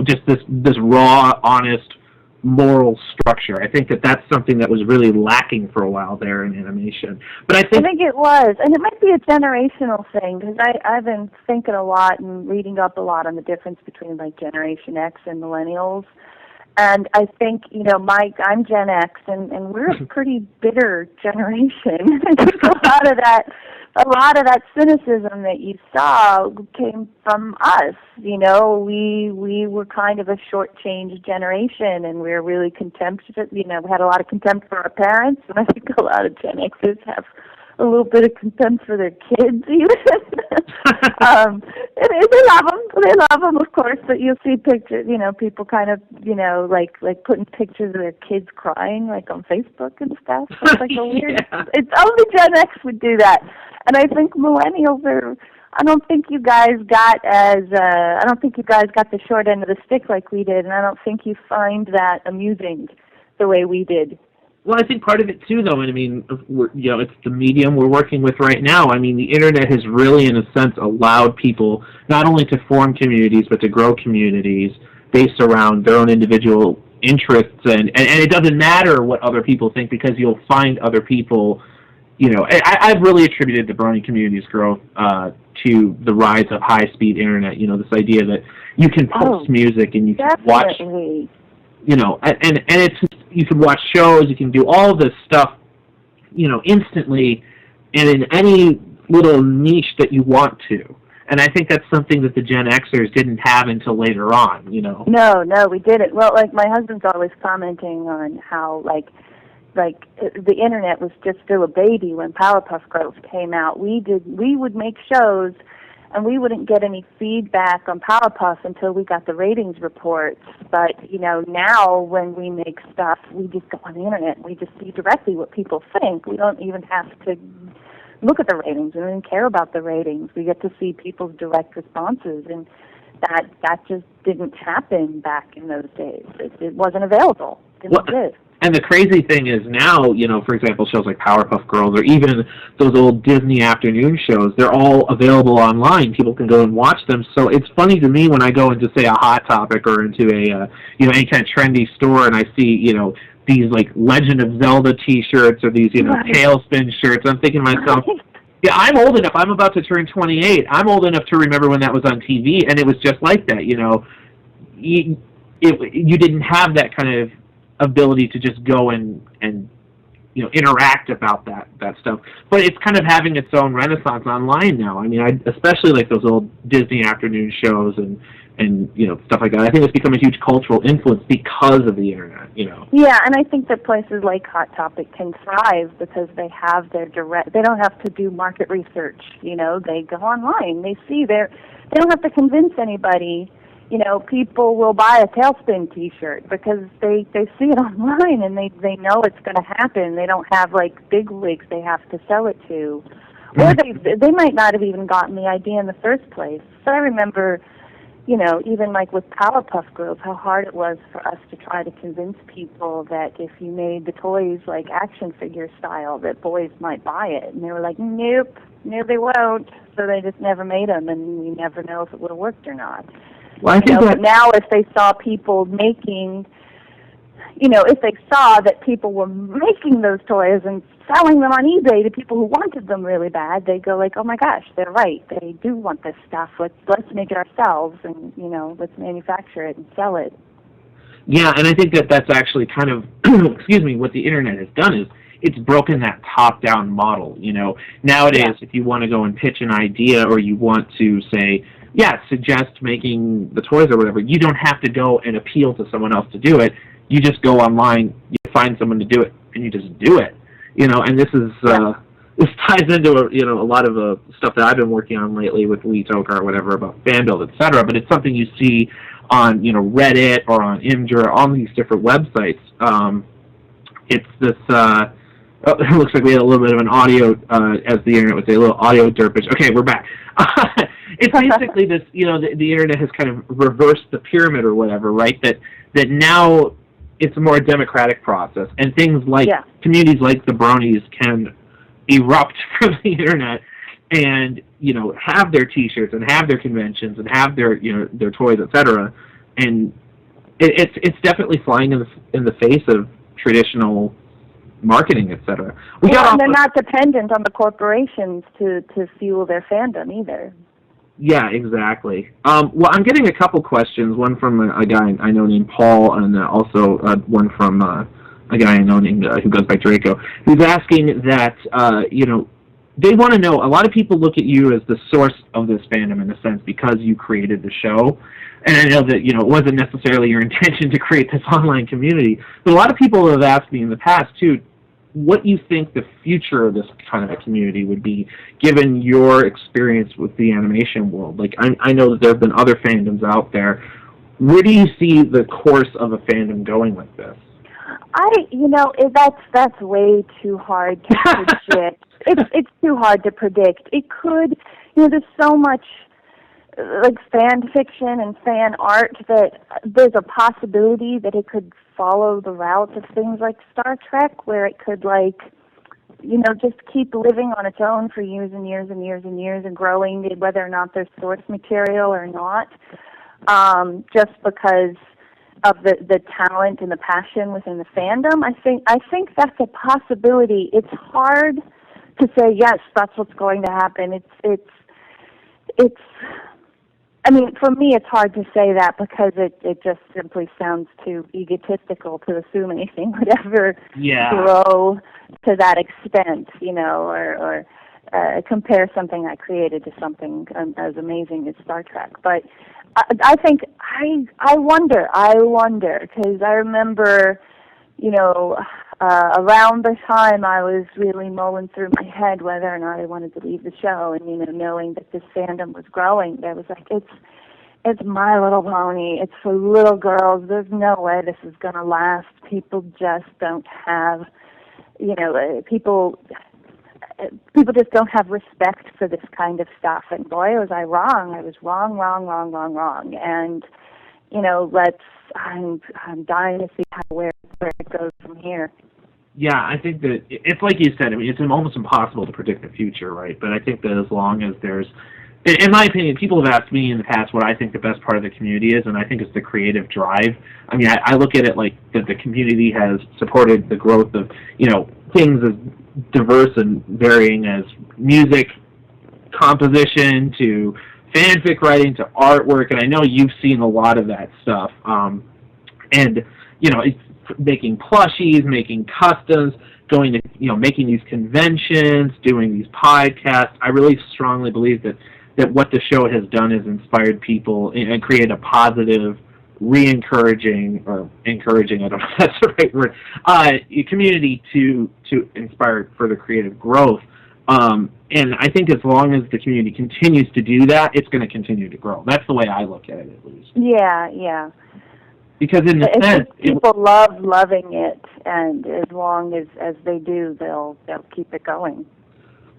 just this raw, honest, moral structure. I think that's something that was really lacking for a while there in animation. But I think it was, and it might be a generational thing, because I've been thinking a lot and reading up a lot on the difference between like Generation X and millennials. And I think, I'm Gen X, and we're a pretty bitter generation. I think a lot of that cynicism that you saw came from us. We were kind of a shortchanged generation, and we were really contemptuous. We had a lot of contempt for our parents, and I think a lot of Gen Xers have a little bit of contempt for their kids, even. And they love them. They love them, of course. But you'll see pictures. People kind of, like putting pictures of their kids crying, like on Facebook and stuff. It's like a weird. It's only Gen X would do that, and I think millennials are. I don't think you guys got the short end of the stick like we did, and I don't think you find that amusing the way we did. Well, I think part of it too, though, and I mean, it's the medium we're working with right now. I mean, the internet has really, in a sense, allowed people not only to form communities, but to grow communities based around their own individual interests, and it doesn't matter what other people think, because you'll find other people. I've really attributed the Brony community's growth to the rise of high-speed internet. This idea that you can post music and you can watch. And it's just, you can watch shows, you can do all this stuff, instantly, and in any little niche that you want to. And I think that's something that the Gen Xers didn't have until later on, No, we didn't. Well, like, my husband's always commenting on how, like the internet was just still a baby when Powerpuff Girls came out. We would make shows, and we wouldn't get any feedback on Powerpuff until we got the ratings reports. But, now when we make stuff, we just go on the internet and we just see directly what people think. We don't even have to look at the ratings. We don't even care about the ratings. We get to see people's direct responses, and that just didn't happen back in those days. It wasn't available. It didn't exist. And the crazy thing is now, for example, shows like Powerpuff Girls or even those old Disney afternoon shows, they're all available online. People can go and watch them. So it's funny to me when I go into, say, a Hot Topic or into a, any kind of trendy store, and I see, these like Legend of Zelda T-shirts or these, Tailspin shirts. I'm thinking to myself, yeah, I'm old enough. I'm about to turn 28. I'm old enough to remember when that was on TV, and it was just like that. You didn't have that kind of ability to just go and interact about that stuff. But it's kind of having its own renaissance online now. I mean, I especially like those old Disney afternoon shows and stuff like that. I think it's become a huge cultural influence because of the internet. Yeah, and I think that places like Hot Topic can thrive because they have their direct. They don't have to do market research. They go online. They see they don't have to convince anybody. People will buy a Tailspin T-shirt because they see it online and they know it's going to happen. They don't have like big wigs they have to sell it to, or they might not have even gotten the idea in the first place. So I remember, even like with Powerpuff Girls, how hard it was for us to try to convince people that if you made the toys like action figure style, that boys might buy it, and they were like, nope, they won't. So they just never made them, and we never know if it would have worked or not. Well, I think but now if they saw people making, if they saw that people were making those toys and selling them on eBay to people who wanted them really bad, they'd go like, oh my gosh, they're right. They do want this stuff. Let's make it ourselves and, let's manufacture it and sell it. Yeah, and I think that's actually kind of, excuse me, what the internet has done is it's broken that top-down model. Nowadays, if you want to go and pitch an idea or you want to say, suggest making the toys or whatever, you don't have to go and appeal to someone else to do it. You just go online, you find someone to do it, and you just do it. And this is this ties into a lot of stuff that I've been working on lately with Lee Toker or whatever about fan build, etc. But it's something you see on Reddit or on Imgur, all these different websites. It's this. It looks like we had a little bit of an audio, as the internet would say, a little audio derpish. Okay, we're back. It's basically this. The internet has kind of reversed the pyramid or whatever, right? That now it's a more democratic process, and things like communities like the Bronies can erupt from the internet and have their T-shirts and have their conventions and have their their toys, etc. And it's definitely flying in the face of traditional marketing, etc. And they're not dependent on the corporations to fuel their fandom either. Yeah, exactly. Well, I'm getting a couple questions, one from a guy I know named Paul, and also one from a guy I know named, who goes by Draco, who's asking that, they want to know, a lot of people look at you as the source of this fandom in a sense because you created the show. And I know that, it wasn't necessarily your intention to create this online community, but a lot of people have asked me in the past, too, what you think the future of this kind of a community would be, given your experience with the animation world. Like, I know that there have been other fandoms out there. Where do you see the course of a fandom going with this? That's way too hard to predict. It's too hard to predict. It could, there's so much like fan fiction and fan art that there's a possibility that it could follow the route of things like Star Trek, where it could just keep living on its own for years and years and years and years and growing, whether or not there's source material or not, just because of the talent and the passion within the fandom. I think that's a possibility. It's hard to say yes, that's what's going to happen. It's I mean, for me, it's hard to say that because it just simply sounds too egotistical to assume anything would ever grow to that extent, or compare something I created to something as amazing as Star Trek. But I think I wonder, because I remember, around the time I was really mulling through my head whether or not I wanted to leave the show, and knowing that this fandom was growing, there was like, it's My Little Pony, it's for little girls, there's no way this is going to last. People just don't have, people just don't have respect for this kind of stuff. And boy, was I wrong. I was wrong. And I'm dying to see where it goes from here. Yeah, I think that it's like you said. I mean, it's almost impossible to predict the future, right? But I think that as long as there's, in my opinion, people have asked me in the past what I think the best part of the community is, and I think it's the creative drive. I mean, I look at it like that the community has supported the growth of, things as diverse and varying as music composition to fanfic writing to artwork, and I know you've seen a lot of that stuff. And it's making plushies, making customs, going to making these conventions, doing these podcasts. I really strongly believe that what the show has done is inspired people and created a positive, encouraging, I don't know if that's the right word, community to inspire further creative growth. And I think as long as the community continues to do that, it's going to continue to grow. That's the way I look at it, at least. Yeah. Because in the sense, people love loving it, and as long as they do, they'll keep it going.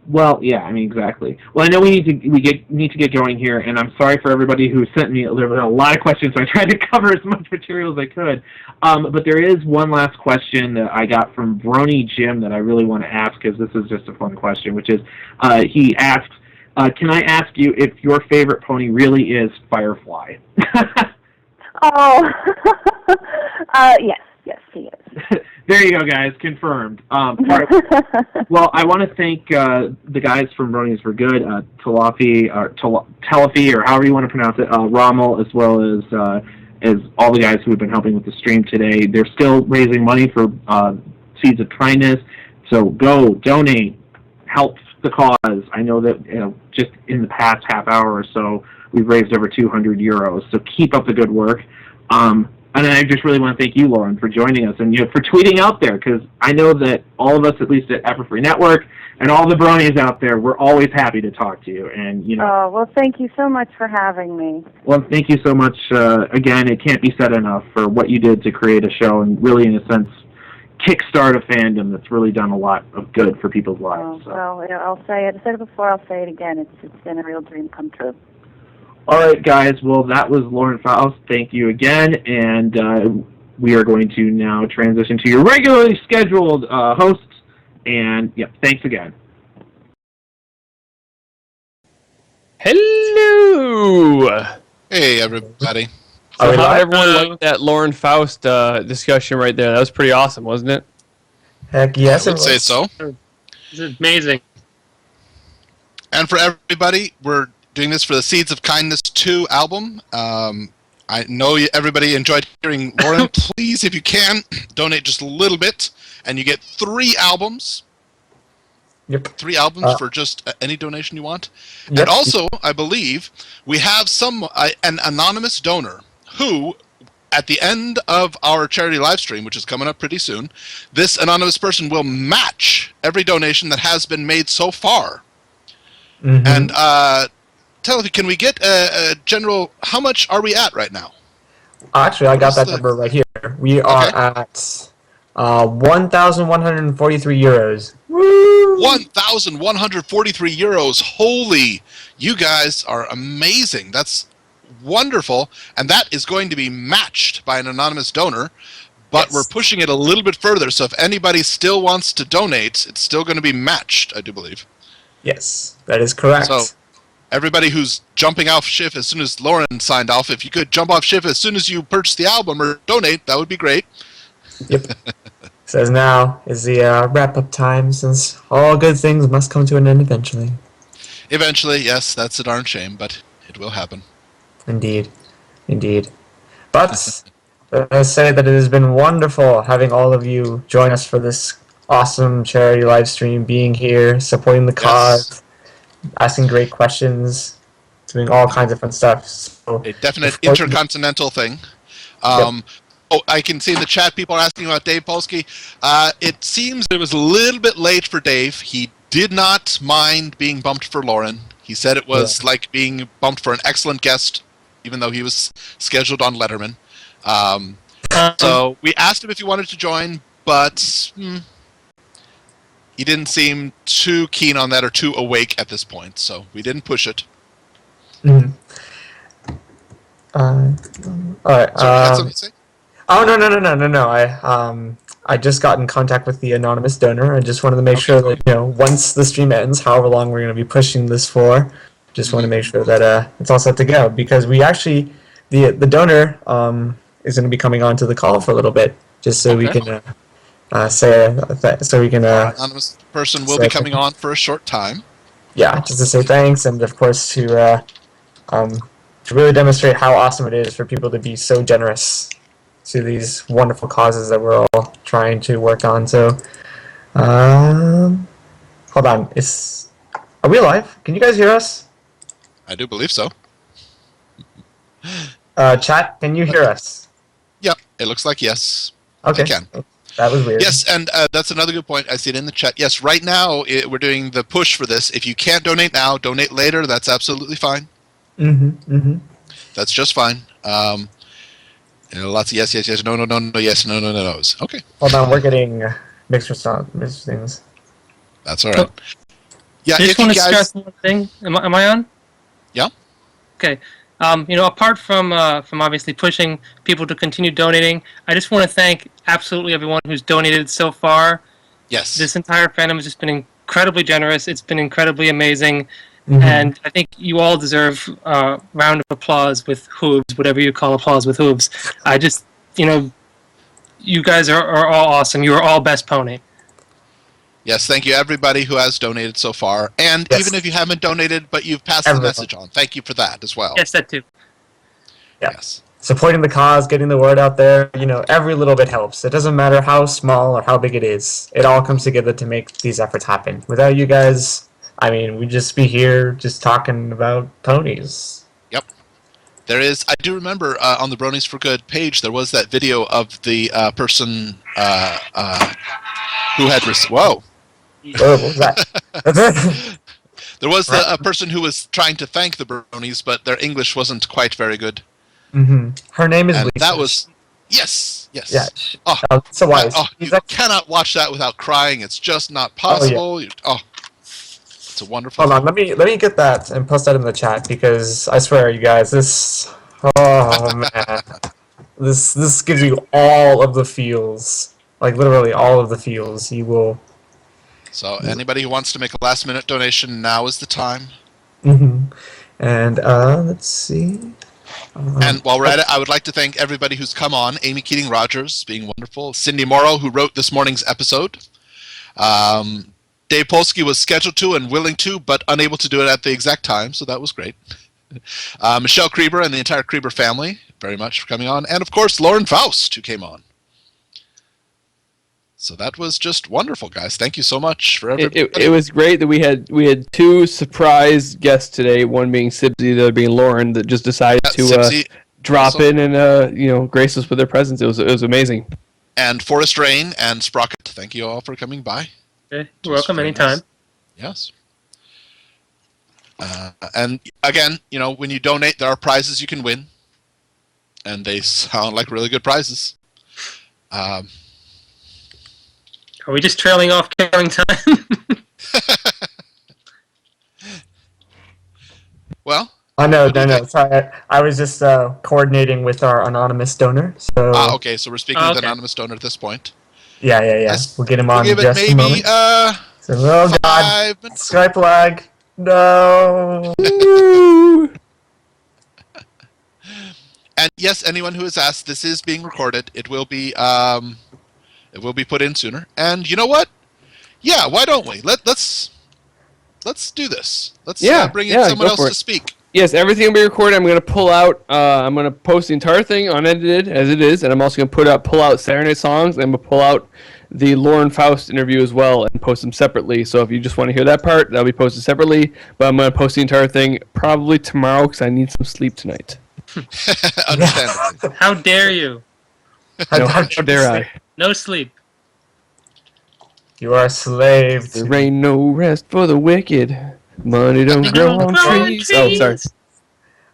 Well, yeah, I mean, exactly. Well, I know we need to get going here, and I'm sorry for everybody who sent me. There were a lot of questions, so I tried to cover as much material as I could. But there is one last question that I got from Brony Jim that I really want to ask, because this is just a fun question, which is, he asked, can I ask you if your favorite pony really is Firefly? Oh, Yes, he is. There you go, guys. Confirmed. All right. Well, I want to thank the guys from Bronies for Good, Telefi, or however you want to pronounce it, Rommel, as well as all the guys who have been helping with the stream today. They're still raising money for Seeds of Kindness, so go, donate, help the cause. I know that just in the past half hour or so, we've raised over €200, so keep up the good work. And I just really want to thank you, Lauren, for joining us and for tweeting out there, because I know that all of us, at least at Everfree Network, and all the Bronies out there, we're always happy to talk to you. And Oh, well, thank you so much for having me. well, thank you so much. Again, it can't be said enough for what you did to create a show and really, in a sense, kickstart a fandom that's really done a lot of good for people's lives. So. Well, I'll say it. I said it before. I'll say it again. It's been a real dream come true. All right, guys. Well, that was Lauren Faust. Thank you again, and we are going to now transition to your regularly scheduled hosts. And thanks again. Hello. Hey, everybody. So how everyone liked that Lauren Faust discussion right there? That was pretty awesome, wasn't it? Heck yes, I would say so. It's amazing. And for everybody, we're doing this for the Seeds of Kindness 2 album. I know everybody enjoyed hearing Lauren. Please, if you can, donate just a little bit, and you get 3 albums. Yep. 3 albums for just any donation you want. Yep. And also, I believe, we have an anonymous donor who, at the end of our charity live stream, which is coming up pretty soon, this anonymous person will match every donation that has been made so far. Mm-hmm. And Telefi, can we get a general, how much are we at right now? Actually, I got that number right here. We are at 1,143 euros. Woo! 1,143 euros. Holy, you guys are amazing. That's wonderful. And that is going to be matched by an anonymous donor. But we're pushing it a little bit further. So if anybody still wants to donate, it's still going to be matched, I do believe. Yes, that is correct. So everybody who's jumping off ship as soon as Lauren signed off, if you could jump off ship as soon as you purchase the album or donate, that would be great. Yep. Says now is the wrap-up time, since all good things must come to an end eventually. Eventually, yes, that's a darn shame, but it will happen. Indeed. Indeed. But let's say that it has been wonderful having all of you join us for this awesome charity live stream, being here, supporting the cause, asking great questions, doing all kinds of fun stuff. So a definite intercontinental thing. Oh, I can see in the chat people are asking about Dave Polsky. It seems it was a little bit late for Dave. He did not mind being bumped for Lauren. He said it was like being bumped for an excellent guest, even though he was scheduled on Letterman. So we asked him if he wanted to join, but he didn't seem too keen on that or too awake at this point, so we didn't push it. Mm-hmm. All right. So you had something to say? Oh no! I just got in contact with the anonymous donor. I just wanted to make sure that once the stream ends, however long we're going to be pushing this for, just want to make sure that it's all set to go, because we actually the donor is going to be coming on to the call for a little bit, just so we can anonymous person will be coming on for a short time. Yeah, just to say thanks, and of course to really demonstrate how awesome it is for people to be so generous to these wonderful causes that we're all trying to work on. So, hold on, are we live? Can you guys hear us? I do believe so. Chat, can you hear us? Yeah, it looks like yes. Okay. I can. That was weird. Yes, and that's another good point. I see it in the chat. Yes, right now we're doing the push for this. If you can't donate now, donate later. That's absolutely fine. That's just fine. Lots of yes, no, yes, no, no's. Okay. Hold on, we're getting mixed things. That's all right. Yeah, I just want to stress one thing. Am I on? Yeah. Okay. Apart from obviously pushing people to continue donating, I just want to thank absolutely everyone who's donated so far. Yes. This entire fandom has just been incredibly generous. It's been incredibly amazing. Mm-hmm. And I think you all deserve a round of applause with hooves, whatever you call applause with hooves. I just, you guys are all awesome. You are all best pony. Yes, thank you everybody who has donated so far, and even if you haven't donated but you've passed the message on, thank you for that as well. Yes, that too. Yes. Supporting the cause, getting the word out there, every little bit helps. It doesn't matter how small or how big it is. It all comes together to make these efforts happen. Without you guys, we'd just be here just talking about ponies. Yep. There is, I do remember on the Bronies for Good page, there was that video of the person who had, whoa. Whoa, what was that? There was a person who was trying to thank the Bronies, but their English wasn't quite very good. Mm-hmm. Her name is Lisa. That was yes. Yeah. So wise. You cannot watch that without crying. It's just not possible. It's a wonderful. Hold on, let me get that and post that in the chat because I swear, you guys, this. Oh man, this gives you all of the feels, like literally all of the feels. You will. So anybody who wants to make a last-minute donation, now is the time. Mm-hmm. And let's see. And while we're at it, I would like to thank everybody who's come on. Amy Keating Rogers, being wonderful. Cindy Morrow, who wrote this morning's episode. Dave Polsky was scheduled to and willing to, but unable to do it at the exact time, so that was great. Michelle Creber and the entire Creber family, very much for coming on. And, of course, Lauren Faust, who came on. So that was just wonderful, guys. Thank you so much for everybody. It was great that we had two surprise guests today. One being Sibsy, the other being Lauren, that just decided to drop in and grace us with their presence. It was amazing. And Forest Rain and Sprocket. Thank you all for coming by. Okay, you're welcome anytime. Yes. And again, when you donate, there are prizes you can win, and they sound like really good prizes. Are we just trailing off, killing time? Well. Oh, no. Sorry, I was just coordinating with our anonymous donor. So. Okay. So we're speaking with an anonymous donor at this point. Yeah. We'll get him on we'll give just it a maybe, moment. Oh God! Skype lag. No. And yes, anyone who has asked, this is being recorded. It will be put in sooner. And you know what? Yeah, why don't we? Let's do this. Let's bring in someone else to speak. Yes, everything will be recorded. I'm going to pull out. I'm going to post the entire thing unedited as it is, and I'm also going to pull out Saturday Night Songs, and I'm going to pull out the Lauren Faust interview as well and post them separately. So if you just want to hear that part, that'll be posted separately. But I'm going to post the entire thing probably tomorrow because I need some sleep tonight. Understandably. How dare you? How dare I? No sleep. You are a slave. There ain't no rest for the wicked. Money don't grow on trees. Oh, sorry.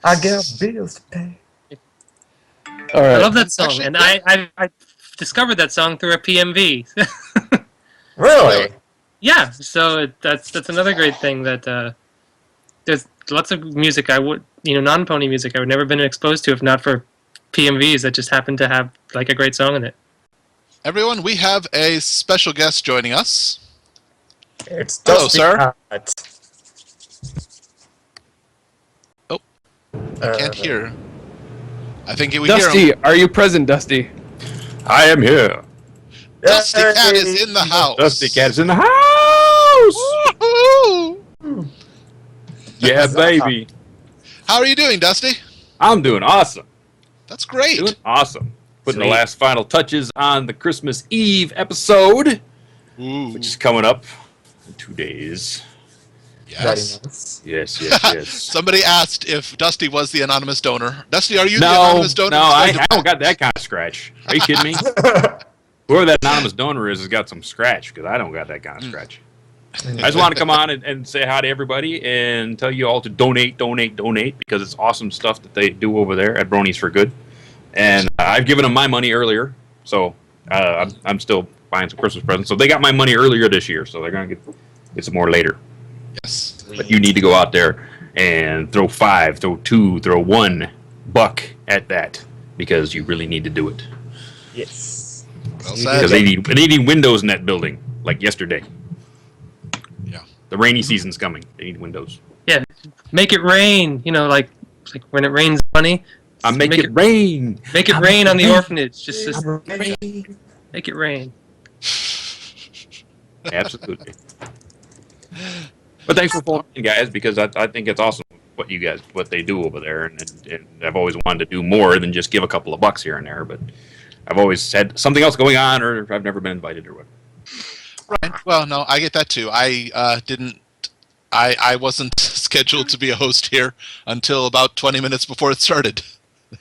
I got bills to pay. All right. I love that song, and I discovered that song through a PMV. Really? Yeah. So that's another great thing that there's lots of music non-pony music I would never been exposed to if not for PMVs that just happen to have like a great song in it. Everyone, we have a special guest joining us. It's hello, sir. Oh, I can't hear. I think we hear him. Dusty, are you present, Dusty? I am here. Dustykatt is in the house. Dustykatt is in the house. Woo-hoo! Yeah, baby. How are you doing, Dusty? I'm doing awesome. That's great. Doing awesome. Putting the last final touches on the Christmas Eve episode, which is coming up in 2 days. Yes. Yes. Somebody asked if Dusty was the anonymous donor. Dusty, are you the anonymous donor? No, I don't got that kind of scratch. Are you kidding me? Whoever that anonymous donor is has got some scratch, because I don't got that kind of scratch. I just want to come on and say hi to everybody and tell you all to donate, because it's awesome stuff that they do over there at Bronies for Good. And I've given them my money earlier, so I'm still buying some Christmas presents. So they got my money earlier this year, so they're going to get some more later. Yes. But you need to go out there and throw 5, throw 2, throw $1 at that, because you really need to do it. Yes. Well said. Because they need windows in that building, like yesterday. Yeah. The rainy season's coming. They need windows. Yeah, make it rain. Like when it rains money. I make it rain. Make it rain on the orphanage. Just make it rain. Absolutely. But thanks for phoning in, guys, because I think it's awesome what they do over there, and I've always wanted to do more than just give a couple of bucks here and there, but I've always had something else going on, or I've never been invited or whatever. Right. Well, no, I get that too. I wasn't scheduled to be a host here until about 20 minutes before it started.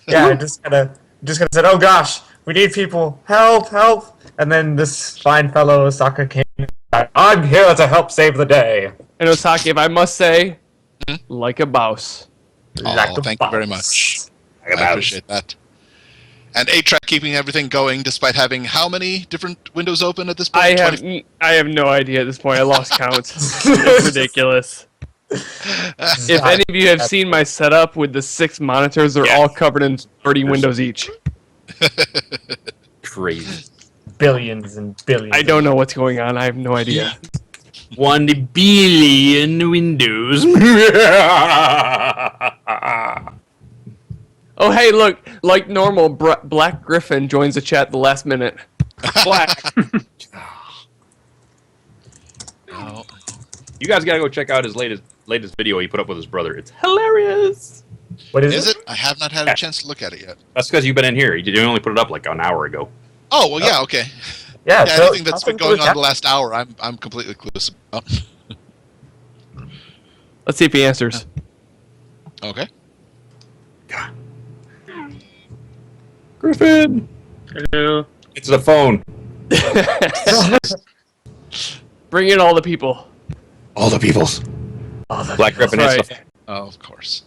Yeah, I just kind of said, "Oh gosh, we need people, help!" And then this fine fellow Osaka came. I'm here to help save the day. And Osaka, if I must say, like a boss. Oh, thank you very much. I appreciate that. And ACRac keeping everything going despite having how many different windows open at this point? I have no idea at this point. I lost count. It's ridiculous. If any of you have seen my setup with the 6 monitors, they're all covered in 30 windows each. Crazy. Billions and billions. I don't know what's going on. I have no idea. 1 billion windows. Oh, hey, look. Like normal, Black Griffin joins the chat at the last minute. Black. You guys gotta go check out his latest video he put up with his brother. It's hilarious. What Is it? I have not had a chance to look at it yet. That's because you've been in here. You only put it up like an hour ago. Oh, well, yeah, okay. Yeah, so anything that's been going on the last hour, I'm completely clueless about. Let's see if he answers. Okay. Griffin! Hello. It's the phone. Bring in all the people. All the peoples. Black Griffin That's is right. Oh, of course.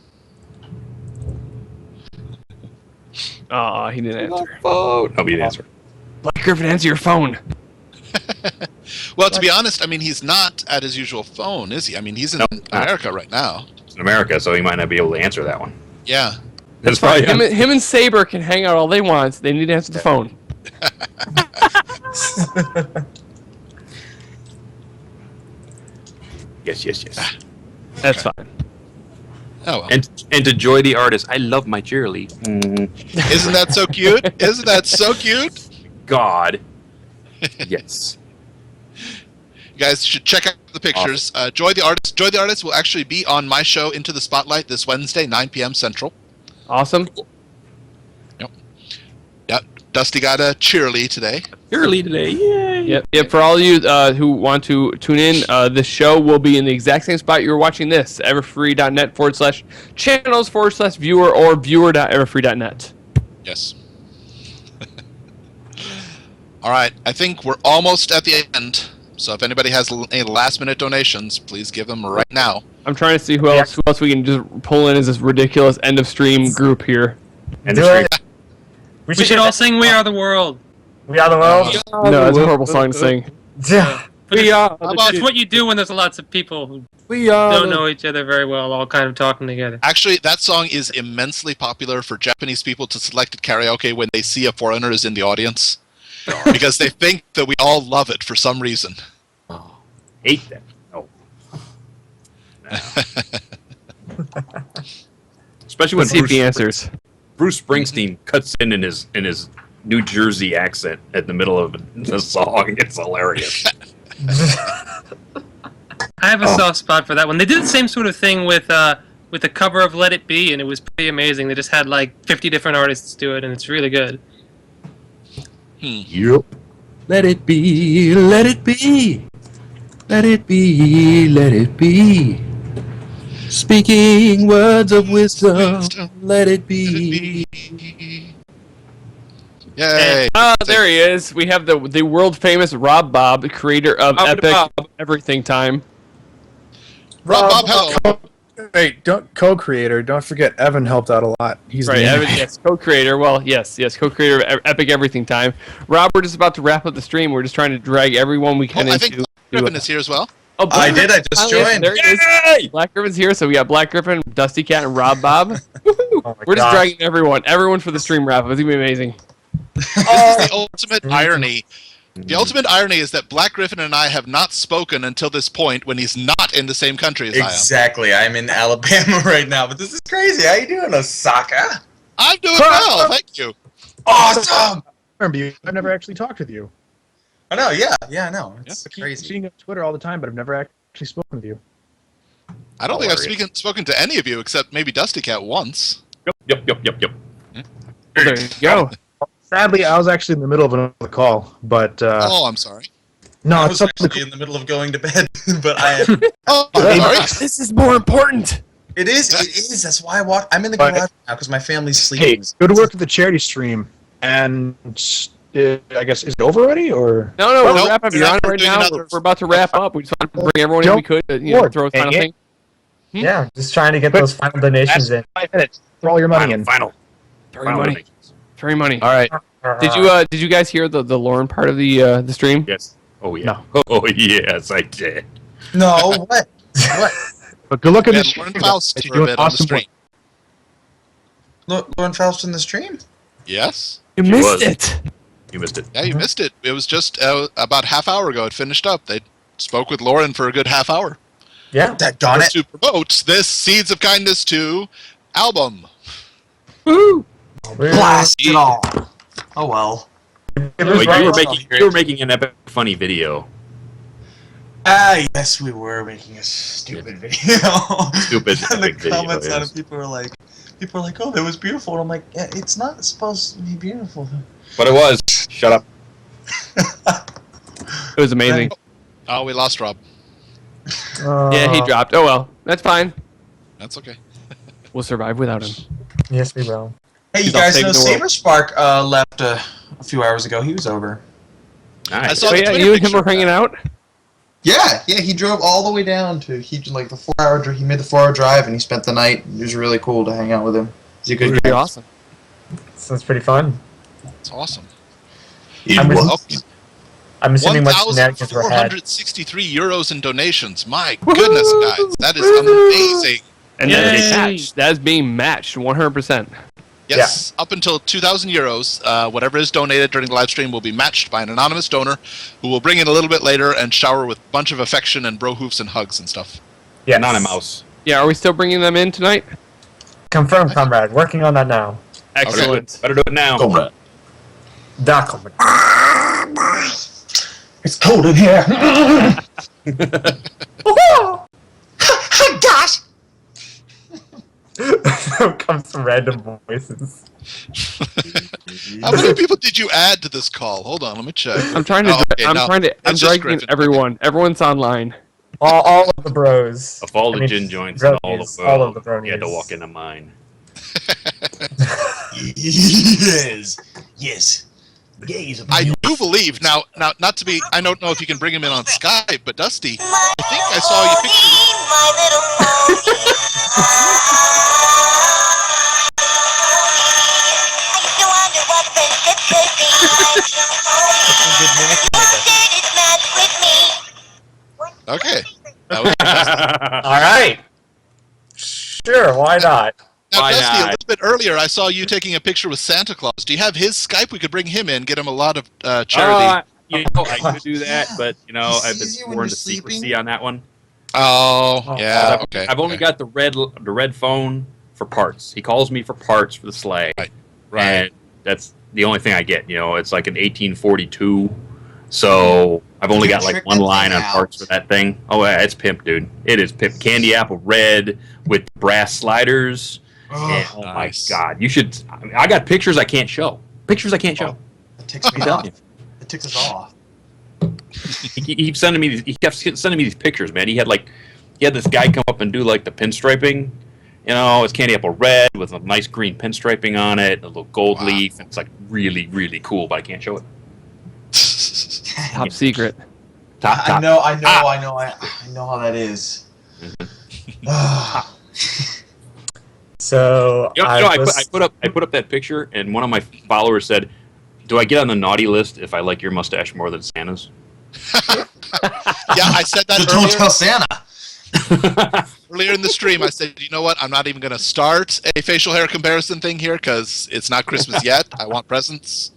Aw, he didn't answer. Oh, nobody didn't answer. Black Griffin, answer your phone. Well, to be honest, I mean, he's not at his usual phone, is he? I mean, he's in America right now. He's in America, so he might not be able to answer that one. Yeah. That's probably Him and Saber can hang out all they want. They need to answer the phone. Yes. That's fine. Oh, well. And to Joy the artist, I love my cheerly. Isn't that so cute? Isn't that so cute? God. Yes. You guys should check out the pictures. Awesome. Joy the artist will actually be on my show Into the Spotlight this Wednesday, 9 p.m. Central. Awesome. Yep. Dusty got a cheerly today. Cheerly today, yay! Yep. For all you who want to tune in, the show will be in the exact same spot you were watching this: everfree.net/channels/viewer or viewer.everfree.net. Yes. All right. I think we're almost at the end. So if anybody has any last-minute donations, please give them right now. I'm trying to see who else we can just pull in as this ridiculous end of stream group here. End of stream. We should all sing "We Are the World." We are the world. No, that's a horrible song to sing. Yeah. It's what you do when there's lots of people who don't know each other very well, all kind of talking together. Actually, that song is immensely popular for Japanese people to select at karaoke when they see a foreigner is in the audience. Because they think that we all love it for some reason. Oh, hate that. No. Especially when Let's see answers. Bruce Springsteen cuts in his New Jersey accent at the middle of the song. It's hilarious. I have a soft spot for that one. They did the same sort of thing with the cover of "Let It Be," and it was pretty amazing. They just had like 50 different artists do it, and it's really good. Yep. Let it be, let it be. Let it be, let it be. Speaking words of wisdom, let it be. Yay! There he is. We have the world famous Robbob, creator of Epic Everything Time. Robbob, hello. Wait, co-creator. Don't forget, Evan helped out a lot. He's Right, the Evan, yes, co-creator. Well, yes, co-creator of Epic Everything Time. Rob, we're just about to wrap up the stream. We're just trying to drag everyone we can I into. think Griffin is here as well. Oh, I did. I just joined. There he is. Black Griffin's here, so we got Black Griffin, Dustykatt, and Robbob. We're just dragging everyone for the stream wrap. It's gonna be amazing. The ultimate irony. The ultimate irony is that Black Griffin and I have not spoken until this point when he's not in the same country as I am. Exactly. I'm in Alabama right now, but this is crazy. How you doing, Osaka? I'm doing well, thank you. Awesome! Remember you? I've never actually talked with you. I know, yeah, I know. It's I keep crazy. seeing you on Twitter all the time, but I've never actually spoken with you. I don't think I've spoken to any of you except maybe Dustykatt once. Yep. Well, there you go. Sadly, I was actually in the middle of another call, but oh, I'm sorry. No, I it's was something actually in the middle of going to bed, but I am. Oh, I'm sorry. This is more important. It is. That's why I'm in the garage now because my family's sleeping. Hey, go to work at the charity stream, and I guess is it over already or? No, we're wrapping up. You're on it right now. We're about to wrap up. We just wanted to bring everyone in we could to throw a final thing. Yeah, just trying to get those final donations in. 5 minutes. Throw all your money in. Final. Very money. All right. Did you guys hear the Lauren part of the stream? Yes. Oh yeah. No. Oh yes, I did. No, what? What? But good luck at this. Lauren Faust for a bit on the stream. Lauren Faust in the stream? Yes. You missed it. You missed it. Yeah, you missed it. It was just about half hour ago. It finished up. They spoke with Lauren for a good half hour. Yeah. Daggone it. To promote this Seeds of Kindness 2 album. Woo! Blast it all. Oh well. You were making an epic funny video. Yes, we were making a stupid video. Stupid And the epic video. comments on Yes. it, people were like, "Oh, that was beautiful." And I'm like, "Yeah, it's not supposed to be beautiful." But it was. Shut up. It was amazing. Oh, we lost Rob. Yeah, he dropped. Oh well, that's fine. That's okay. We'll survive without him. Yes, we will. Hey, you He's all guys saving know the world. Saberspark left a few hours ago. He was over. Nice. So yeah, you and him were hanging out. Yeah, he drove all the way down to the 4-hour. He made the 4-hour drive and he spent the night. It was really cool to hang out with him. He's a good Pretty guy. awesome. Sounds pretty fun. It's awesome. I'm assuming much shenanigans were had. 1,463 euros in donations. My goodness, guys, that is amazing. And that is matched. That is being matched 100%. Yes, up until 2,000 euros, whatever is donated during the live stream will be matched by an anonymous donor who will bring in a little bit later and shower with a bunch of affection and bro hoofs and hugs and stuff. Yeah, Anonymous. Yeah, are we still bringing them in tonight? Confirmed, comrade. Working on that now. Excellent. Okay, better do it now. Comrade. It's cold in here. Gosh! Comes some random voices. How many people did you add to this call? Hold on, let me check. I'm trying to. I'm dragging everyone. Everyone's online. All of the bros. Of all the gin joints in all the bronies, world, all of the bronies. you had to walk into mine. Yes. I do believe now. Not to be. I don't know if you can bring him in on Skype, but Dusty, I think I saw you Okay. That was All right. Sure, why not? Now, Why Dusty, a not? little bit earlier, I saw you taking a picture with Santa Claus. Do you have his Skype? We could bring him in, get him a lot of charity. You know, I could do that, but you know, I've been sworn to secrecy on that one. Oh, yeah, okay. I've only got the red phone for parts. He calls me for parts for the sleigh. Right. And that's the only thing I get. You know, it's like an 1842. So I've only got like one line on parts for that thing. Oh, yeah, it's pimp, dude. It is pimp. Candy apple red with brass sliders. Oh my God! You should. I got pictures I can't show. Pictures I can't show. It ticks me off. It ticks us off. He keeps sending me. He kept sending me these pictures, man. He had this guy come up and do like the pinstriping. You know, it's candy apple red with a nice green pinstriping on it, a little gold leaf. And it's like really, really cool, but I can't show it. Top secret. Top. I know how that is. So I put up that picture, and one of my followers said, "Do I get on the naughty list if I like your mustache more than Santa's?" Yeah, I said that Just earlier. don't tell Santa. Earlier in the stream, I said, you know what? I'm not even going to start a facial hair comparison thing here because it's not Christmas yet. I want presents.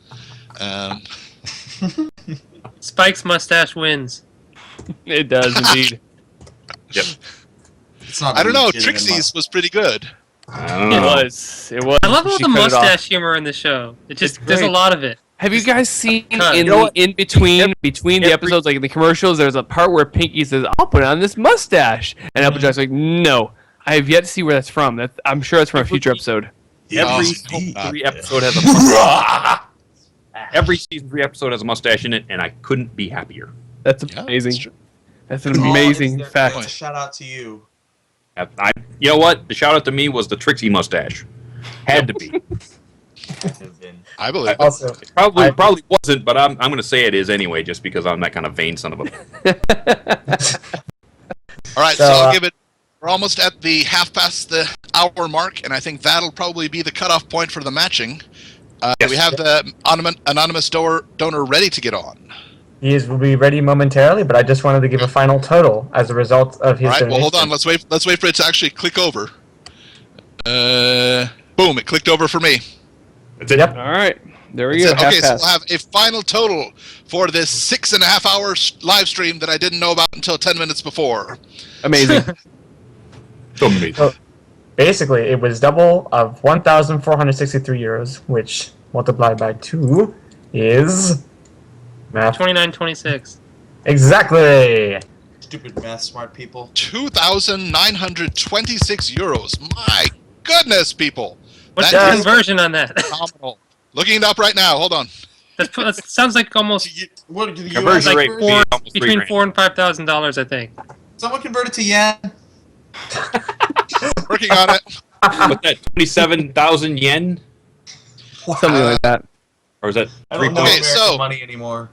Spike's mustache wins. It does indeed. Yep. It's not I don't know. legitimate Trixie's was pretty good. I don't It know. was. It was. I love all She the cut it off. mustache humor in the show. It just It's there's a great. lot of it. Have you guys seen Cut. in You know the what? in between the episodes, like in the commercials, there's a part where Pinky says, "I'll put on this mustache," and Applejack's like, "No, I have yet to see where that's from. I'm sure that's from a future episode." Every season 3 episode has a mustache. Every season 3 episode has a mustache in it, and I couldn't be happier. That's amazing. That's an Paul, amazing is there fact. a shout out to you. You know what? The shout out to me was the Trixie mustache. Had to be. I believe it. Also, Probably wasn't, but I'm going to say it is anyway, just because I'm that kind of vain son of a. All right, So, so I'll give it. We're almost at the half past the hour mark, and I think that'll probably be the cutoff point for the matching. We have the anonymous donor ready to get on. He will be ready momentarily, but I just wanted to give a final total as a result of his All right, well, hold donation. on. Let's wait for it to actually click over. Boom! It clicked over for me. That's it. Yep. All right, there we That's go. it. Okay, so half-past. we'll have a final total for this 6.5 hour live stream that I didn't know about until 10 minutes before. Amazing. So basically, it was double of 1,463 euros, which multiplied by 2 is math. 29.26. Exactly. Stupid math smart people. 2,926 euros. My goodness, people. What's That the is conversion on that? phenomenal. Looking it up right now. Hold on. That sounds like almost What do you Conversion rate like would be almost between $3,000. $4,000 and $5,000, I think. Someone convert it to yen. Working on it. What's that? 27,000 yen, Something like that. or is that I don't know Okay, American so- money anymore.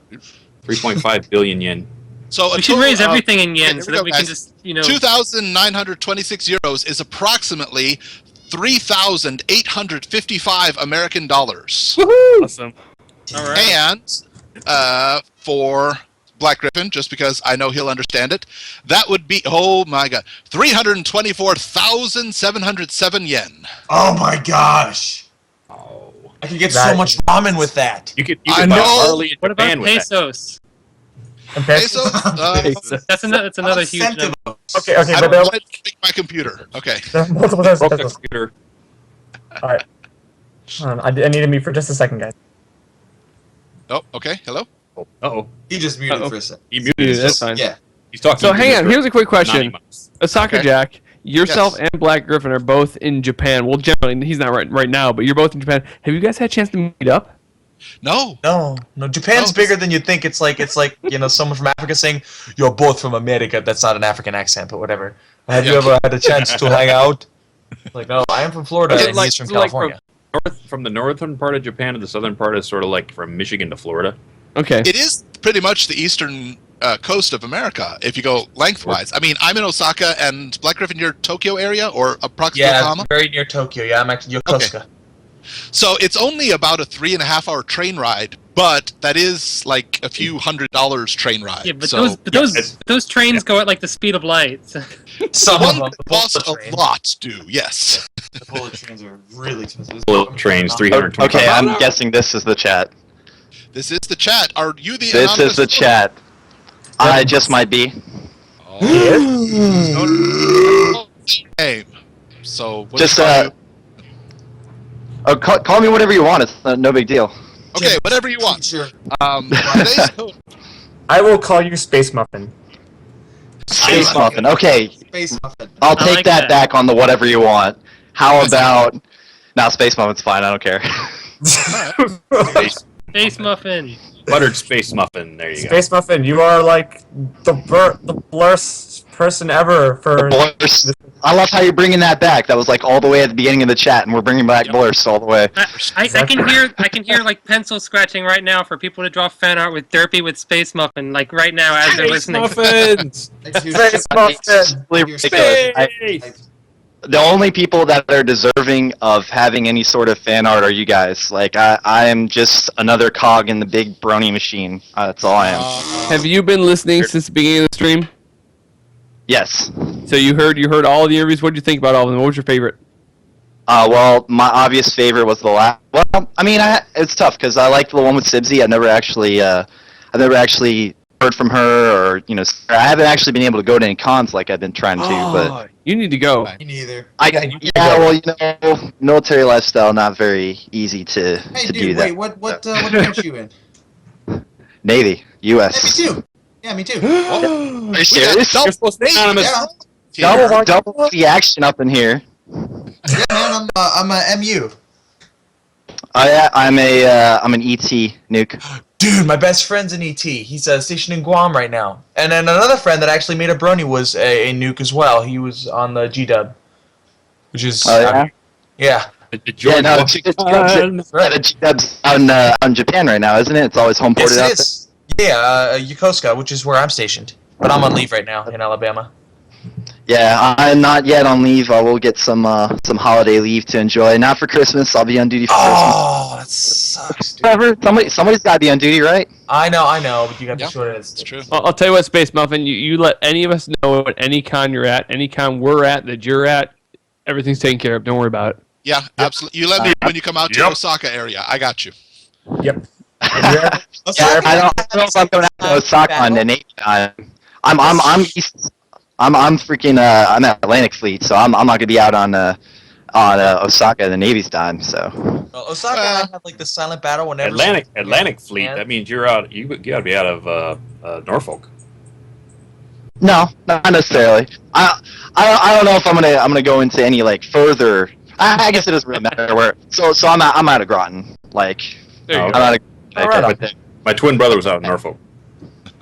3.5 billion yen? So We should raise everything in yen here so we that go, we can guys. just, 2,926 euros is approximately 3,855 American dollars. Awesome. All right. And for Black Griffin, just because I know he'll understand it, that would be, oh my god, 324,707 yen. Oh my gosh! Oh, I could get That- so much ramen with that. you could I buy know. Harley in What about Japan with that. pesos? Pesos? That's another huge Incentive. number. Okay, I but don't there want to break my computer. Okay. are multiple types of Broke the pesos. computer. All right. Hold on, I need to mute for just a second, guys. Oh, okay. Hello? Uh-oh. He just muted Uh-oh. for a second. He muted Dude, himself. that's fine. Yeah. He's talking So to hang on. Mr. Here's a quick question. Anonymous. Osaka Okay. Jack, yourself Yes. and Black Griffin are both in Japan. Well, generally, he's not right now, but you're both in Japan. Have you guys had a chance to meet up? No. No. Japan's No, bigger than you think. It's like someone from Africa saying, "You're both from America." That's not an African accent, but whatever. Have you ever had a chance to hang out? Like, no, I am from Florida, Is it and like- he's from is it like California. from the northern part of Japan to the southern part is sort of like from Michigan to Florida. Okay. It is pretty much the eastern coast of America if you go lengthwise. I mean, I'm in Osaka, and Black Griffin, you're Tokyo area or approximately Yeah, Yokohama? very near Tokyo. Yeah, I'm actually Yokosuka. So it's only about a 3.5 hour train ride, but that is like a few $100 train ride. Yeah, but so those trains go at like the speed of light. Some one of them. that The cost bullet a train. lot do, yes. The bullet trains are really expensive. Bullet trains, 325. Okay, I'm guessing this is the chat. This is the chat. Are you the This anonymous is the chat. I just might be. name? So what Just do you call call me whatever you want. It's no big deal. you? Okay, whatever you want. Today's I will call you Space Muffin. Space Muffin. Okay, Space Muffin. I'll I take like that that. back on the whatever you want. How about? Now, Space Muffin's fine. I don't care. Space muffin. Buttered space muffin. There you Space Muffin, you are like the blurst person ever for. Blurs. I love how you're bringing that back. That was like all the way at the beginning of the chat, and we're bringing back Blurs all the way. I can hear like pencil scratching right now for people to draw fan art with Derpy with Space Muffin, like right now as they're listening. Muffins. Space Muffin. The only people that are deserving of having any sort of fan art are you guys. Like, I am just another cog in the big brony machine. That's all I am. Have you been listening since the beginning of the stream? Yes. So you heard all the interviews. What did you think about all of them? What was your favorite? Well, my obvious favorite was the last. Well, I mean, it's tough because I liked the one with Sibsy. I've never actually heard from her, or I haven't actually been able to go to any cons like I've been trying to. But You need to go. Me neither. Military lifestyle not very easy to Hey, to dude, do that. wait, what branch you in? Navy, U.S. Me too. Yeah, me too. Are you serious? You're supposed to be anonymous. Double the action up in here. Yeah, man, I'm a MU. I'm an ET nuke. Dude, my best friend's an ET. He's stationed in Guam right now. And then another friend that actually made a Brony was a nuke as well. He was on the G-Dub. Which is... yeah. Yeah, no, the G-Dub's on Japan right now, isn't it? It's always home ported out there. Yeah, Yokosuka, which is where I'm stationed. But I'm on leave right now in Alabama. Yeah, I'm not yet on leave. I will get some holiday leave to enjoy. Not for Christmas. I'll be on duty for Christmas. Oh, that sucks, dude. Whatever. Somebody's got to be on duty, right? I know, but you got to be sure it's true. I'll tell you what, Space Muffin, you let any of us know at any con you're at, any con we're at, that you're at, everything's taken care of. Don't worry about it. Yeah, absolutely. You let me when you come out to Osaka area. I got you. Yep. I don't know if I'm going out to Osaka on the Navy time. I'm east. I'm freaking I'm at Atlantic Fleet, so I'm not gonna be out on Osaka the Navy's time. So well, Osaka and I have like the silent battle whenever Atlantic Fleet. That means you're out. You gotta be out of Norfolk. no, not necessarily. I don't know if I'm gonna go into any like further. I guess it doesn't really matter where. So I'm out of Groton. Like There you I'm go. out of. My twin brother was out in Norfolk.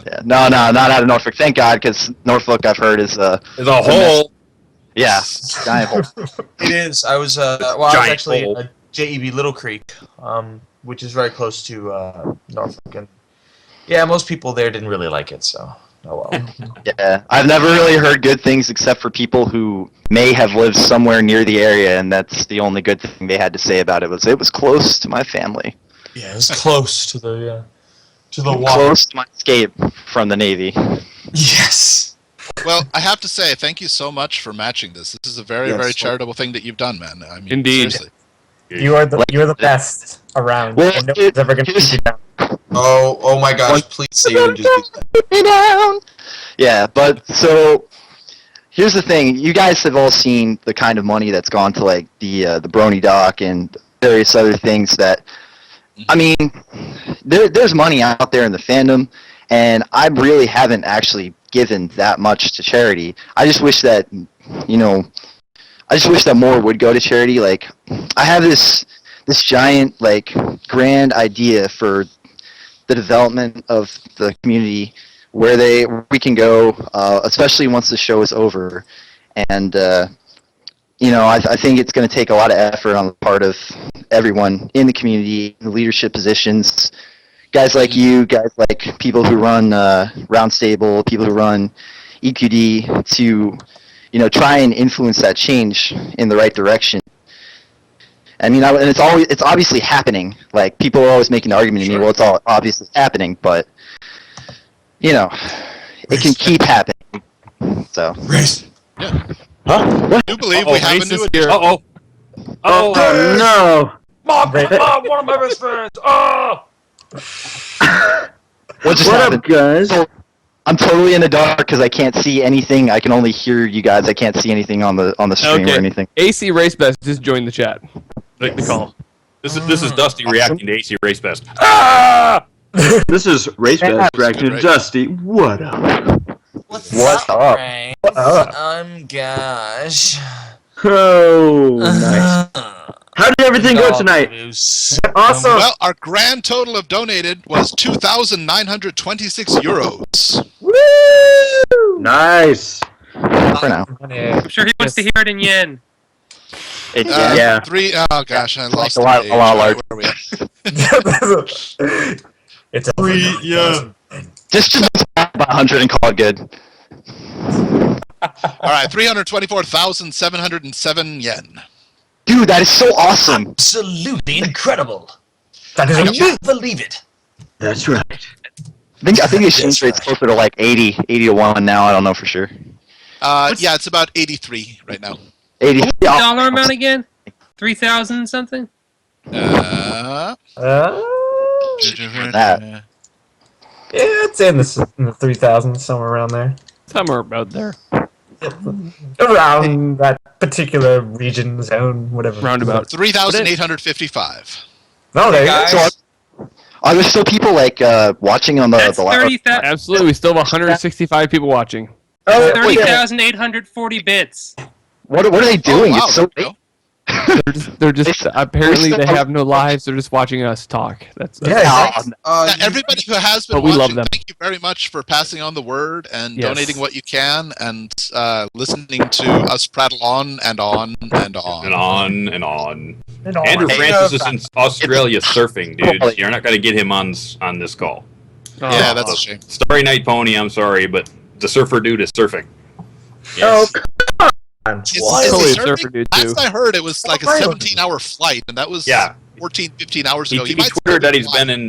Yeah, no, not out of Norfolk. Thank God, because Norfolk I've heard is a hole. Yeah, giant hole. It is. I was I was actually in JEB Little Creek, which is very close to Norfolk, and yeah, most people there didn't really like it. So oh well. Yeah, I've never really heard good things except for people who may have lived somewhere near the area, and that's the only good thing they had to say about it was close to my family. Yeah, it was close to the water. Close to my escape from the Navy. Yes. Well, I have to say, thank you so much for matching this. This is a very, very charitable thing that you've done, man. I mean, Indeed. seriously. You're the best around. Well, and no one's ever gonna beat you down. Oh my gosh! Please say you would just do that. Yeah, but so here's the thing: you guys have all seen the kind of money that's gone to like the Brony dock and various other things that. I mean, there's money out there in the fandom, and I really haven't actually given that much to charity. I just wish that, more would go to charity. Like, I have this giant, like, grand idea for the development of the community where we can go, especially once the show is over, and I think it's going to take a lot of effort on the part of everyone in the community, in the leadership positions, guys like you, guys like people who run Roundstable, people who run EQD, to try and influence that change in the right direction. I mean, and it's obviously happening. Like, people are always making the argument to me, well, it's all obviously happening, but it can keep happening. So. Yeah. Huh? I do believe we have a new addition. Oh no! Mom, one of my best friends. Oh! What up, guys? So, I'm totally in the dark because I can't see anything. I can only hear you guys. I can't see anything on the stream or anything. ACRacebest just joined the chat. The call. This is Dusty reacting to ACRacebest. Ah! This is RaceBest reacting to Dusty. What up? What's up? Gosh. Oh, nice. How did everything go tonight? Awesome. Well, our grand total of donated was 2,926 euros. Woo! Nice. For now. I'm sure he wants to hear it in yen. Yeah. Oh gosh, I lost a lot larger. Where are we at? It's a free, yeah. Just about 100 and call it good. All right, 324,707 yen. Dude, that is so awesome. Absolutely incredible. That is I can't believe it. That's right. I think the exchange rate's closer to like 80 to 1 now. I don't know for sure. Yeah, it's about 83 right now. 80. What's the dollar amount again? 3,000 something? That. Yeah, it's in the 3,000, somewhere around there. Somewhere about there. Around that particular region, zone, whatever. Roundabout. 3,855. No, there you Guys. go. Are there still people like watching on the live? Absolutely, we still have 165 people watching. Oh, 30,840 bits. What are they doing? wow, It's so there you go. They're just apparently they have no lives. They're just watching us talk. That's Everybody who has been But we love watching, them. thank you very much for passing on the word and Yes. donating what you can and listening to us prattle on and on and on. And on and on. And on. Andrew Hey, Francis is in Australia surfing, dude. You're not going to get him on this call. Yeah, that's a shame. Starry Night Pony, I'm sorry, but the surfer dude is surfing. Oh, Is Totally he a surfing? surfer dude, too. Last I heard, it was like a 17-hour flight, and that was 14, 15 hours ago. He might tweeted that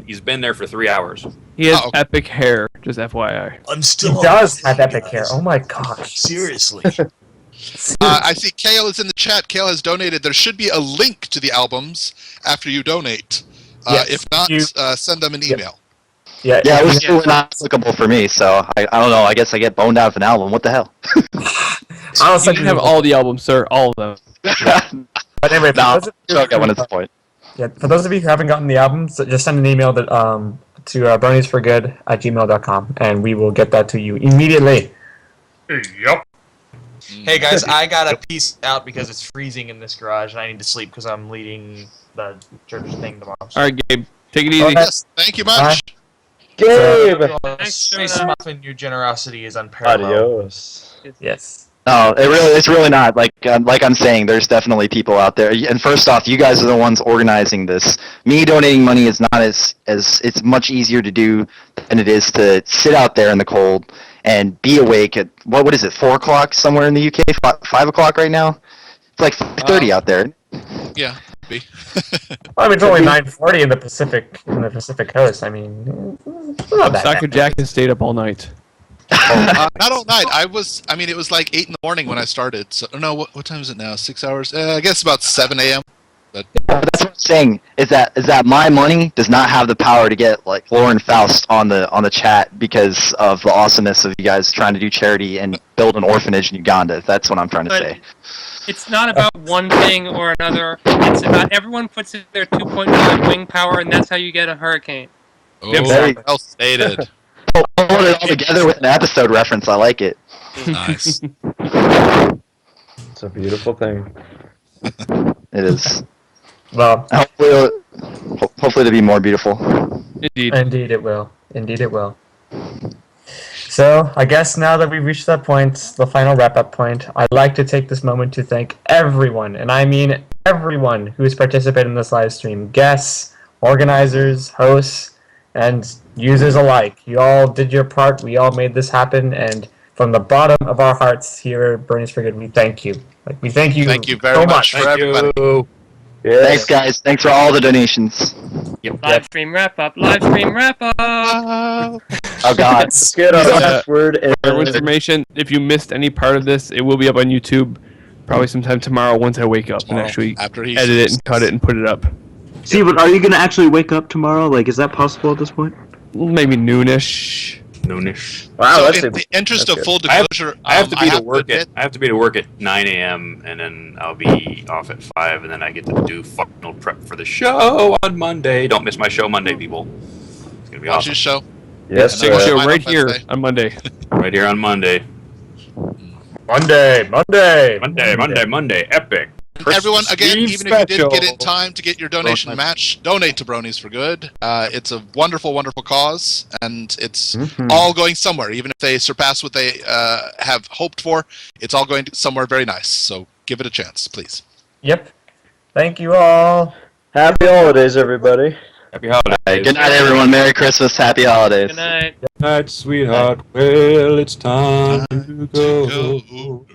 he's been there for 3 hours. He has Oh, okay. epic hair, just FYI. I'm he still. does have epic hair. Oh my gosh. Seriously. I see Kale is in the chat. Kale has donated. There should be a link to the albums after you donate. Yes, If not, send them an email. Yeah, Yeah, it was still not applicable for me, so I don't know. I guess I get boned out of an album. What the hell? You can have all the albums, sir. All of them. But anyway, No, I'll get one at this point. Yeah, for those of you who haven't gotten the albums, just send an email to broniesforgood@gmail.com, and we will get that to you immediately. Yep. Hey guys, I gotta peace out because it's freezing in this garage and I need to sleep because I'm leading the church thing tomorrow. All right, Gabe, take it easy. Yes, thank you much. Gabe! Space Muffin, your generosity is unparalleled. Adios. Yes. No, it's really not. Like I'm saying, there's definitely people out there. And first off, you guys are the ones organizing this. Me donating money is not as it's much easier to do than it is to sit out there in the cold and be awake at what is it, 4 o'clock somewhere in the UK, 5 o'clock right now. It's like 5:30 out there. Yeah. Be. Well, I mean, it's only 9:40 in the Pacific Coast. I mean, it's not that Soccer bad. Jack has stayed up all night. Not all night. It was like 8 in the morning when I started. So no, what time is it now? 6 hours? I guess about 7 a.m. But That's what I'm saying. Is that my money does not have the power to get like Lauren Faust on the chat because of the awesomeness of you guys trying to do charity and build an orphanage in Uganda. That's what I'm trying to But say. it's not about one thing or another. It's about everyone puts in their 2.5 wing power, and that's how you get a hurricane. oh, Very- well stated. Put it all together with an episode reference. I like it. Nice. It's a beautiful thing. It is. Well, Hopefully it'll be more beautiful. Indeed it will. Indeed it will. So, I guess now that we've reached that point, the final wrap-up point, I'd like to take this moment to thank everyone, and I mean everyone who has participated in this live stream. Guests, organizers, hosts, and users alike. You all did your part, we all made this happen, and from the bottom of our hearts here at Bronies for Good, we thank you. We thank you Thank you very so much for everybody. Thanks, guys. Thanks for all the donations. Live stream wrap up. Live stream wrap up. Oh God. Let's get our last word. For everyone's information, if you missed any part of this, it will be up on YouTube probably sometime tomorrow once I wake up and actually after he edit it and cut it and put it up. See, but are you gonna actually wake up tomorrow? Like, is that possible at this point? Maybe noonish. Wow, So that's in the interest of full I have disclosure, I have to be to work admit- at 9 a.m. and then I'll be off at 5 and then I get to do final prep for the show on Monday. Don't miss my show Monday, people. It's gonna be Watch awesome. your show. Yes, Take a show Final right here Wednesday. on Monday. Right here on Monday. Monday. Monday. Epic. Everyone, again, Eve even if you didn't get special. in time to get your donation match, donate to Bronies for Good. It's a wonderful, wonderful cause, and it's all going somewhere. Even if they surpass what they have hoped for, it's all going somewhere very nice. So give it a chance, please. Yep. Thank you all. Happy holidays, everybody. Happy holidays. Good night, everyone. Merry Christmas. Happy holidays. Good night. Night, sweetheart. Well, it's time to go.